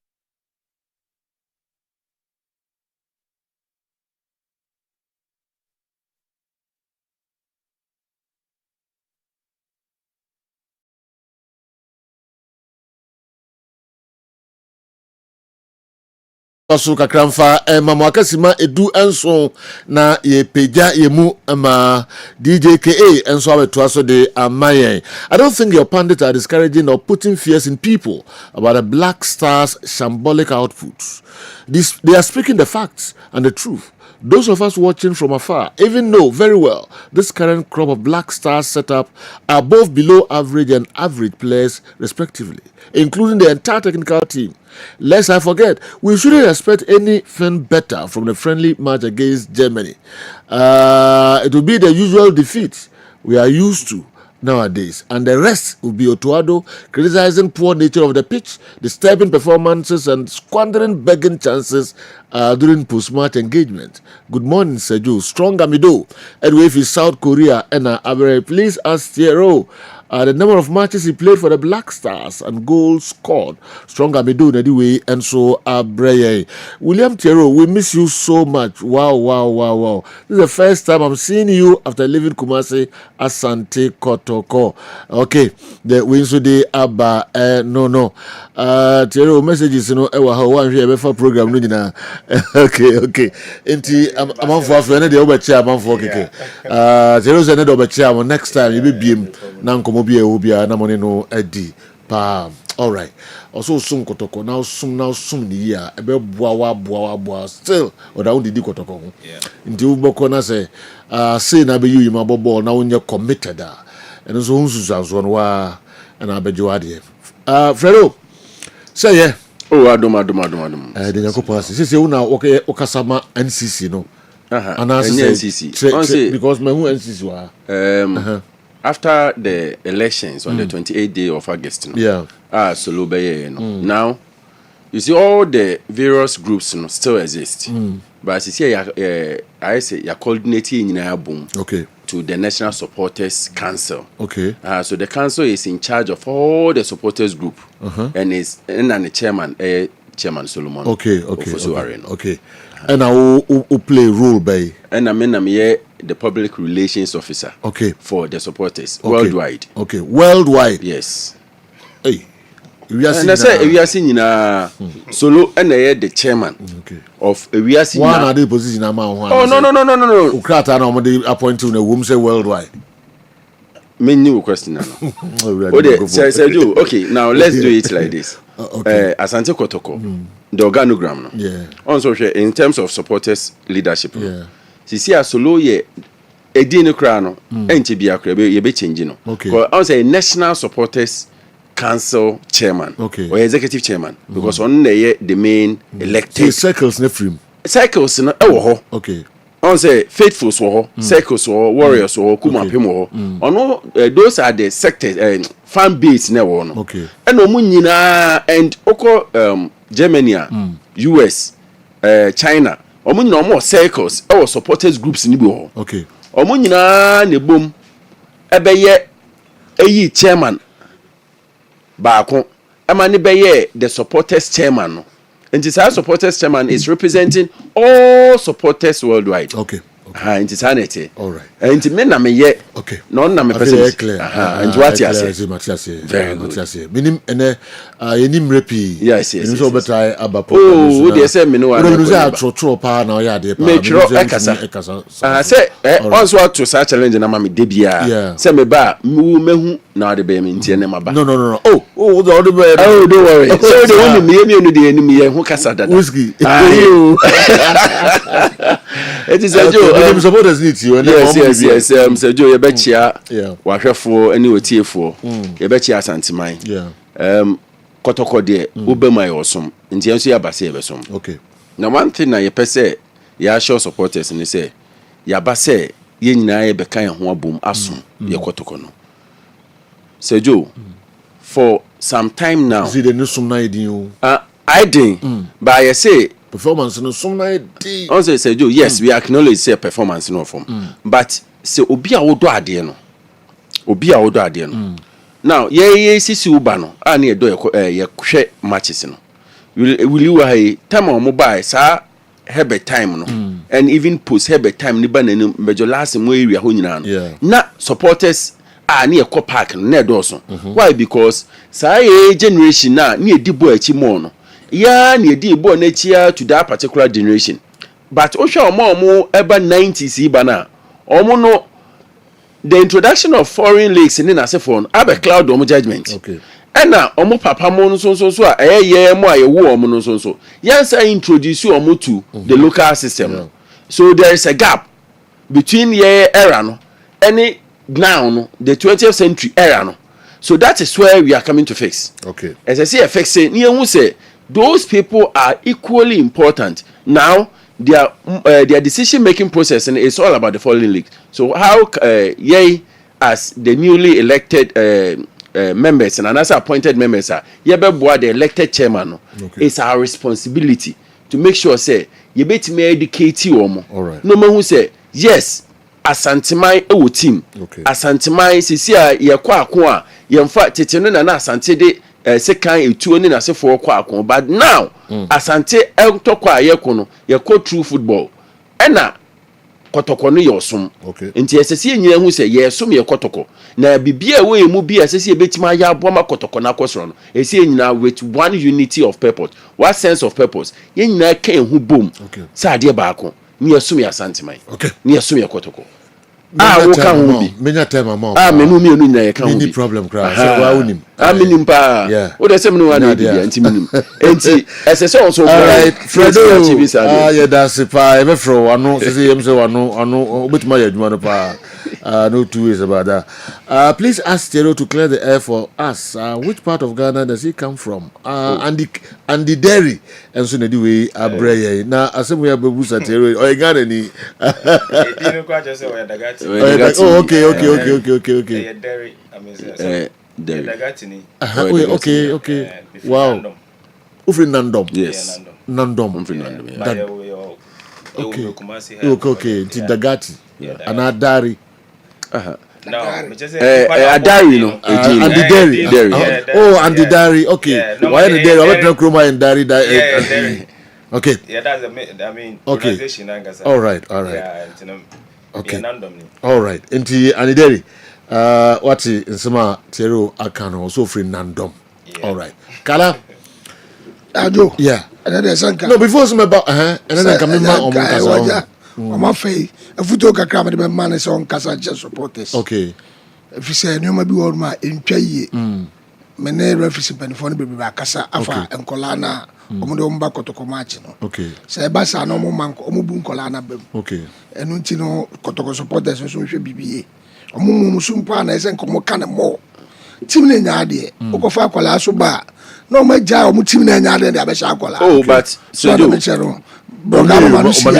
A: Osu kakramfa mama akasima edu enso na ye peja ye mu ma DJKA enso abeto aso de amayen. I don't think your pundits are discouraging or putting fears in people about the Black Stars' shambolic outputs. They are speaking the facts and the truth. Those of us watching from afar even know very well this current crop of Black Stars setup are both below average and average players respectively, including the entire technical team. Lest I forget, we shouldn't expect anything better from the friendly match against Germany. It will be the usual defeat we are used to nowadays, and the rest will be Otuado criticizing poor nature of the pitch, disturbing performances, and squandering begging chances during post-match engagement. Good morning, Sergio. Strong Amido. Anyway, if it's South Korea, and please ask Thierry the number of matches he played for the Black Stars and goals scored. Strong Amido, anyway, and so Abreye. William Thierry, we miss you so much. Wow. This is the first time I'm seeing you after leaving Kumasi Asante Kotoko. Okay, the wins today Abba no. Thierry, messages, you know, how one here for program. Okay. Inti, I'm on for the overchair, I'm on for okay. Thierry's another overchair. Next time, you be beam. Nankomobia ubia na money no edi pa. All right. Also sum kotoko now sum ni ya ebe boa still oda undi di kotoko. Nti uboko na say na be you mabobo na unye committed da. Eno so hunsu no wa na abejo ade. Fredo. Say yeah.
B: Oh, adom.
A: De Yakopon say una okasama NCC no.
B: NCC.
A: Because my who NCC wa.
B: After the elections on the 28th day of August, now you see all the various groups still exist. But as you see, I say you're coordinating in a boom.
A: Okay.
B: To the National Supporters Council.
A: Okay.
B: So the council is in charge of all the supporters group, and the chairman Solomon.
A: Okay. And I will play role by.
B: And I'm here the public relations officer.
A: Okay.
B: For the supporters worldwide.
A: Okay. Worldwide.
B: Yes.
A: Hey.
B: We are seeing Solo and the chairman.
A: Okay.
B: Of we are seeing
A: one of the position among one.
B: Oh no.
A: Ukrata normally appointed a woman say worldwide.
B: Many question now. Okay, now let's do it like this. Asante Kotoko, the organogram. No?
A: Yeah.
B: Also, in terms of supporters leadership. Yeah. See, solo ye edin krano, enti bi akrebe ye be change no.
A: Okay.
B: Because I say National Supporters Council chairman, or executive chairman, because on the main elected.
A: Circles ne frame.
B: Circles no ewo.
A: Okay.
B: On say faithful so circles so warriors so kuma pemo ono those are the sectors fan base na wo no.
A: Okay.
B: And omu nyina and oko Germany, US, China, omu nyina omo circles our supporters groups ni bi ho.
A: Okay.
B: Omu nyina ne bom ebeye eyi chairman baako ama ne beye the supporters chairman no. And this supporters chairman is representing all supporters worldwide.
A: Okay.
B: In sanity.
A: All right.
B: And to men na me ye.
A: Okay.
B: No na me person.
A: Clear.
B: And what you say?
A: Very good. Minim ene yenim repi.
B: Yes.
A: Minim so better abapo.
B: Oh, they say me no one.
A: No say atro pa na ya de pa.
B: Me tro ekasa. Say also to such challenge na ma me de bia. Say me ba mehu na de be me ntie ne maba.
A: No. Oh, the other way.
B: Oh, don't worry. So the one me no de anim ye hu kasa dada.
A: Whiskey.
B: It is a joke.
A: Them supporters need you.
B: Yes. Mr. Joe, you bet ya. Wahwefo ani otiefo. You bet ya Santiman.
A: Yeah.
B: Kotoko de ubema yosom. Nti enso ya base yebesom.
A: Okay.
B: Now one thing na ye pese ya show supporters ni say ya base ye nyina ye beka ye ho abom asom ye kotoko no. Sir Joe, for some time now.
A: See the new sum na idin.
B: I did. But I say
A: performance no sum na idin.
B: Also say Joe, yes, we acknowledge say performance no form. But say obi a wodo ade no. Obi a wodo ade no. Now, ye sisi uba no. Ani edo ye hwe matches no. Will you have time on mobile sa hebe time no. And even post hebe time ni ba na mejo last mo area ho nyina no. Na supporters ni ekọ park na edoso. Why? Because sa generation na ni edibo achi mo no. Ya ni edibo na chia to that particular generation. But ohwe omo eba 90s iba na. Omo no the introduction of foreign leagues in Nasefon abe cloud omo judgment.
A: Okay.
B: And now omo papa mo no so ye mo ayewo omo no so. Yansa introduce omo to the local system. Yeah. So there is a gap between ye era no any now the 20th century era no. So that is where we are coming to fix.
A: Okay.
B: As I say fix say those people are equally important. Now their decision making process and it's all about the foreign league. So how as the newly elected members and as appointed members are the elected chairman no. Okay. It's our responsibility to make sure say you bet me educate you omo.
A: All right.
B: No man who say yes Asantemai ewo team.
A: Okay.
B: Asantemai sisi a ye kwa ako a ye mfa tete no na Asante de sekan etuo ni na sefo kwa ako but now Asante entokwa ye ko no ye ko true football ena kotoko no ye osom.
A: Okay.
B: Nti esese enyina hu se ye som ye kotoko na bibia we mu bia esese ebetima ya aboma kotoko na kosoro no ese enyina with one unity of purpose, one sense of purpose ye nyina kan hu bom.
A: Okay.
B: Sa de baako ni asum ya Asantemai.
A: Okay.
B: Ni asum ya kotoko. Wo kan ho bi
A: menya time amount
B: menu nyina ye kan ho bi
A: ni problem cry so wa unim
B: minim pa wo de sem no wa na bi anti minim enti esese on so
A: Fredo yeah that's pa e be fro wano say yem say wano obetima ya adwuma no pa no two ways about that. Please ask Tero to clear the air for us. Which part of Ghana does he come from? And the dairy and so na di way abreye na asem we abebusa Tero o Ghana ni
J: dinu kwa jese o ya dagati.
A: Oh, okay.
J: Dairy, I mean,
B: Dairy.
A: Okay. Wow. Ufri Nandom.
B: Yes.
A: Nandom.
B: Ufri Nandom.
A: Okay. Dagati. And Adari.
J: No,
B: Adari, no.
A: And the dairy. Oh, and the dairy. Okay. Why the dairy? I want to Chroma and dairy. Okay.
J: Yeah, that's
A: organization. All right.
J: Yeah,
A: okay. All right. Enti anideri wati nsema Tero akano also free Nandom. Yeah. All right. Kala
W: Ajo.
A: Yeah.
W: No,
A: before some about and then come ma
W: omo fei afuto kakra me be man say on kasa just supporters.
A: Okay.
X: if you say no maybe word ma entwa yie mene referee panifo no bebe akasa afa enkola na omo de omba kotoko match no
A: okay
X: say ba sa no mo manko omo bu nkola na bem
A: okay
X: enu nti no kotoko supporters so hwe bibie omo mu sumpa na ese nkomo kan mo team na nya ade okofa akola so ba no ma ja omo team na nya ade de abesha akola
B: oh but
X: so do me chero brogram man so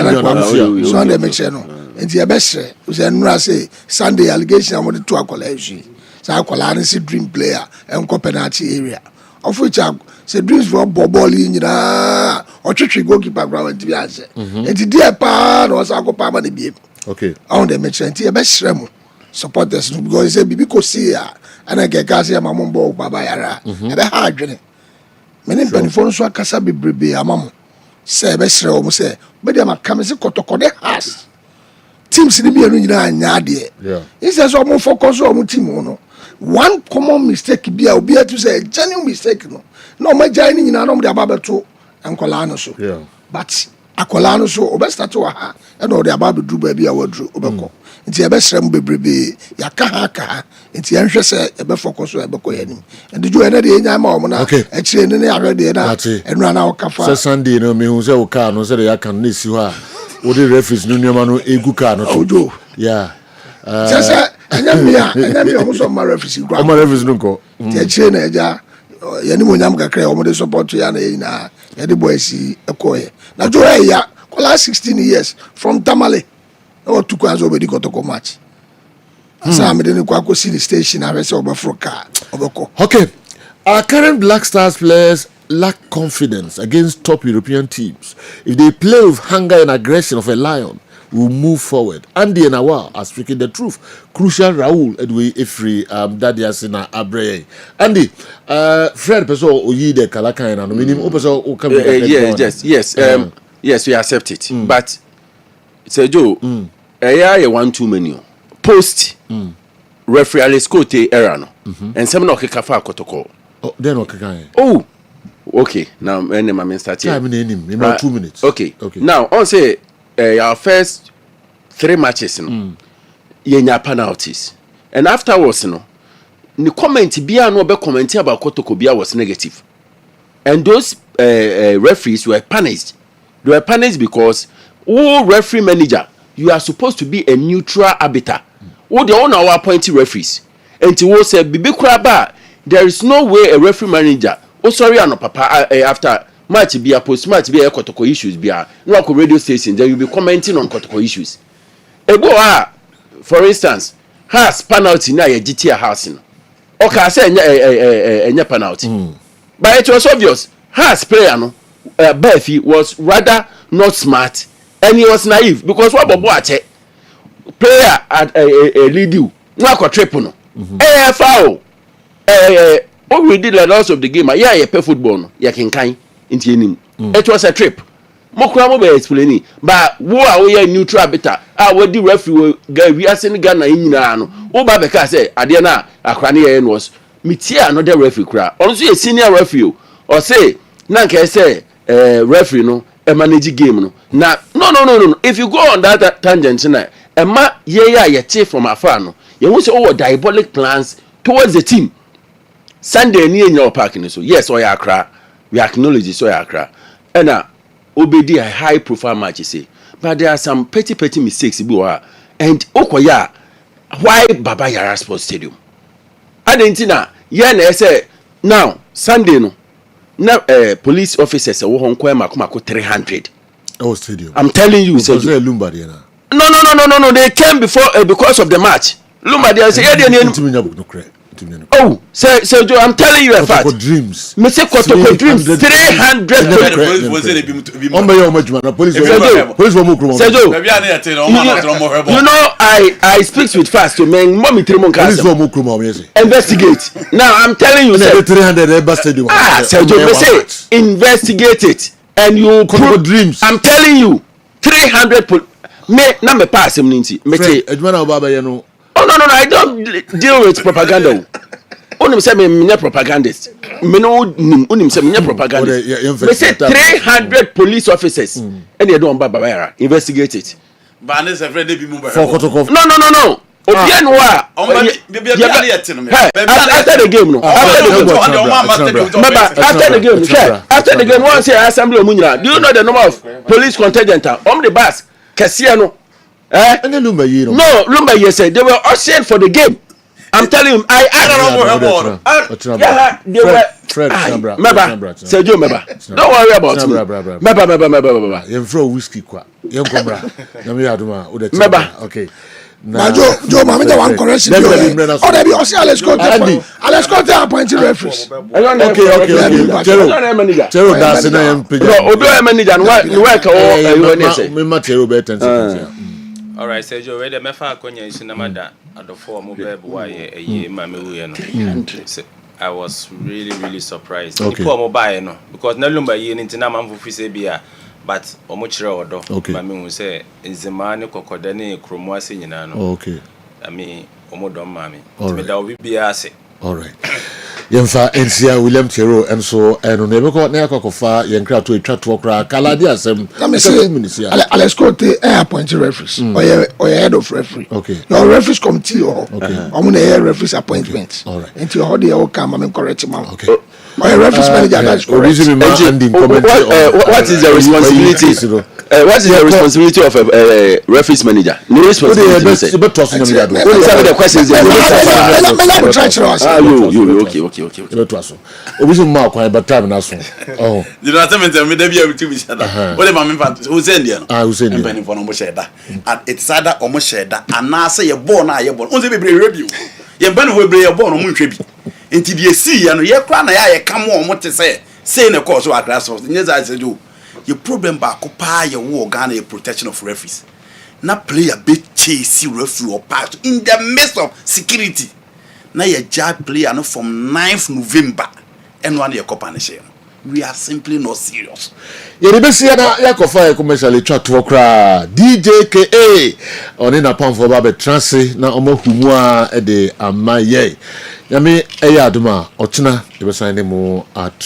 X: de me chero enti abeshe uze nura say Sunday allegation am de to akola eshi sa akola na si dream player enko penalty area of which say dreams for ball nyina o twetwe goalkeeper ground bi ase enti dia pa no sa akopa ma de bi
A: okay
X: on de me chero enti abeshe mu supporters because say bibi ko see ya ana ke ka say mamon ball baba yara ebe ha adwene mene penifo so akasa bebrebe amamo say ebe sere o mo say be dem aka me se kotokode has teams ni bi enu nyina anya de instead so mo focus on mo team no one common mistake bi a obi atu say genuine mistake no ma jai ni nyina no mo de ababeto enkola no so but akola no so obe start wa ha e no de ababedu ba bi a wadru obekọ nti ebe sere mo bebrebe ya ka ha ka nti ya nhwe se ebe focus o ebe ko yanim ndi jo ene de nya ma o mo na e kire ni ya de na enu na o kafa
A: se Sunday no me hu se o ka no se de ya kan na si ho a o de referees no nyama no egu ka no
X: ojo
A: yeah
X: se enya o so ma referees gwa
A: o ma referees no ko
X: ti e kire na eja ya ni mo nyam kakra o mo de support ya na yina ya de boys e ko ye na jo ya ko last 16 years from Tamale o tuku azo be di kotoko match sa me de ni kwa ko see the station I say obafroka obeko
A: okay our current Black Stars players lack confidence against top European teams. If they play with hunger and aggression of a lion, we'll move forward. Andy and Awa are speaking the truth. Crucial Raul Edwe Ifri Dadia Sina Abre. Andy, Fred Peso Oyi de Kalaka and Minimum Peso
B: yes, we accept it. But Sergio, a 1-2 menu. Post referee scote error no. And some no kekafa kotoko.
A: Oh, then okay.
B: Oh, okay. Now, my start here.
A: Time in about 2 minutes.
B: Okay. Now, on say our first 3 matches, yenya penalties, and afterwards, the comment bia no be comment about Kotoko bia was negative, and those referees were punished. They were punished because referee manager, you are supposed to be a neutral arbiter. The owner our appointed referees, and to say bibi kraba. There is no way a referee manager. Oh, sorry, no, Papa. After match, be a post match, be a Kotoko issues, be a local radio station. Then you'll be commenting on Kotoko issues. For instance, has penalty na a GTA housing. Okay, I say a penalty. But it was obvious. Has player no, Buffy was rather not smart, and he was naive because what Bobo player at a lead you. No, triple no. Foul. We did a lot of the game. Yeah, you play football. No, you can kind into him. It was a trip. Mokramo be explaining, but who are we neutral arbiter? What the referee we are sending Ghana in Nano. Oh, Babeka say, Adiana, Akrani was Mitia, another referee crowd. Also, a senior referee or say, Nanka say, referee no, a managing game no. Now, no. If you go on that tangent tonight, a ma ye chief from afar no, you won't say, oh, diabolic plans towards the team. Sunday near your parking so yes or Accra we acknowledge so Accra and obedi a high profile match say but there are some petty mistakes and okoya why Baba Yara Sports Stadium adentina na say now Sunday no na police officers wo hon kwa makoma 300
A: stadium
B: I'm telling you
A: so
B: no they came before because of the match Lumba they say oh, Joe, I'm telling you a fact.
A: Dreams.
B: Mr. Kotoko dreams 300 you know, I speak with fast to men. Mommy investigate. Now I'm telling you,
A: 300 stadium.
B: Joe, say investigate it and you prove
A: dreams.
B: I'm telling you, 300 me na me pass him ninti. Me say oh no, I don't deal with propaganda. Unim say me propagandist. Me no unim say me propagandist. Me say 300 police officers and they don't Baba Yara investigate it.
L: But is afraid they be moved.
B: No. Obiano
L: after
B: the game no. After the game one say assembly omunyira. Do you know the number of police contingent on the bus? Kessben no.
A: No,
B: Lumba you said they were ushered for the game. I'm telling you, I don't know. They were
A: Fred,
B: Sergio, don't worry about me.
A: You throw whiskey qua. You come okay.
X: But Joe, Mama, one correction. Oh, there be also Alex Conte appointed referees.
A: Okay. Tero that's in MP.
J: All right, Sergio, where the mefa konya isinamada adofo mobile boy mame we no. I was really surprised.
A: Okay.
J: People mobile no because na lumba ye ntina manfo say bia but omo kire odo mame hu say nzema ne kokoda ne kromo ase nyina no.
A: Okay.
J: I mean omo don mame. Me da obi bia ase.
A: All right. Yemfa NCA William Chero and so and never got near Cocofa, Yankra to a chat to okra, Kaladia, some.
X: Let me say, Alex Conte appointed referees or head of referee.
A: Okay.
X: Your referees committee or I'm going to hear referees appointments.
A: All right.
X: Until all the all come and correct him.
A: Okay.
X: My referees manager that's correct.
B: What is the responsibility? What is the responsibility of a referees manager? No responsibility. What is the questions?
A: Okay. Obiso ma kwa but time na so. Oh.
L: You know tell me dey be able to be shada. What am I mean who send there?
A: Who send there?
L: Pen for no shada. And it's either omo shada and na say ye ball na ye ball. Once be review. Ye ban we bre ye ball no mu hwe bi. Enti de see ya no ye kra na ya ye kam omo te say na course so across. Nyeza say do. Your problem ba ko pa ye wo Ghana a protection of referees. Na player be chase referee or pass in the midst of security. Na ye judge player no from 9th November and one year company. We are simply not serious.
A: Yerebesia na yakofa commercial chat okra DJKA onina pamfo ba be transe na omohumua e de amaye. Yame eya aduma ochina yebesan ne mu atra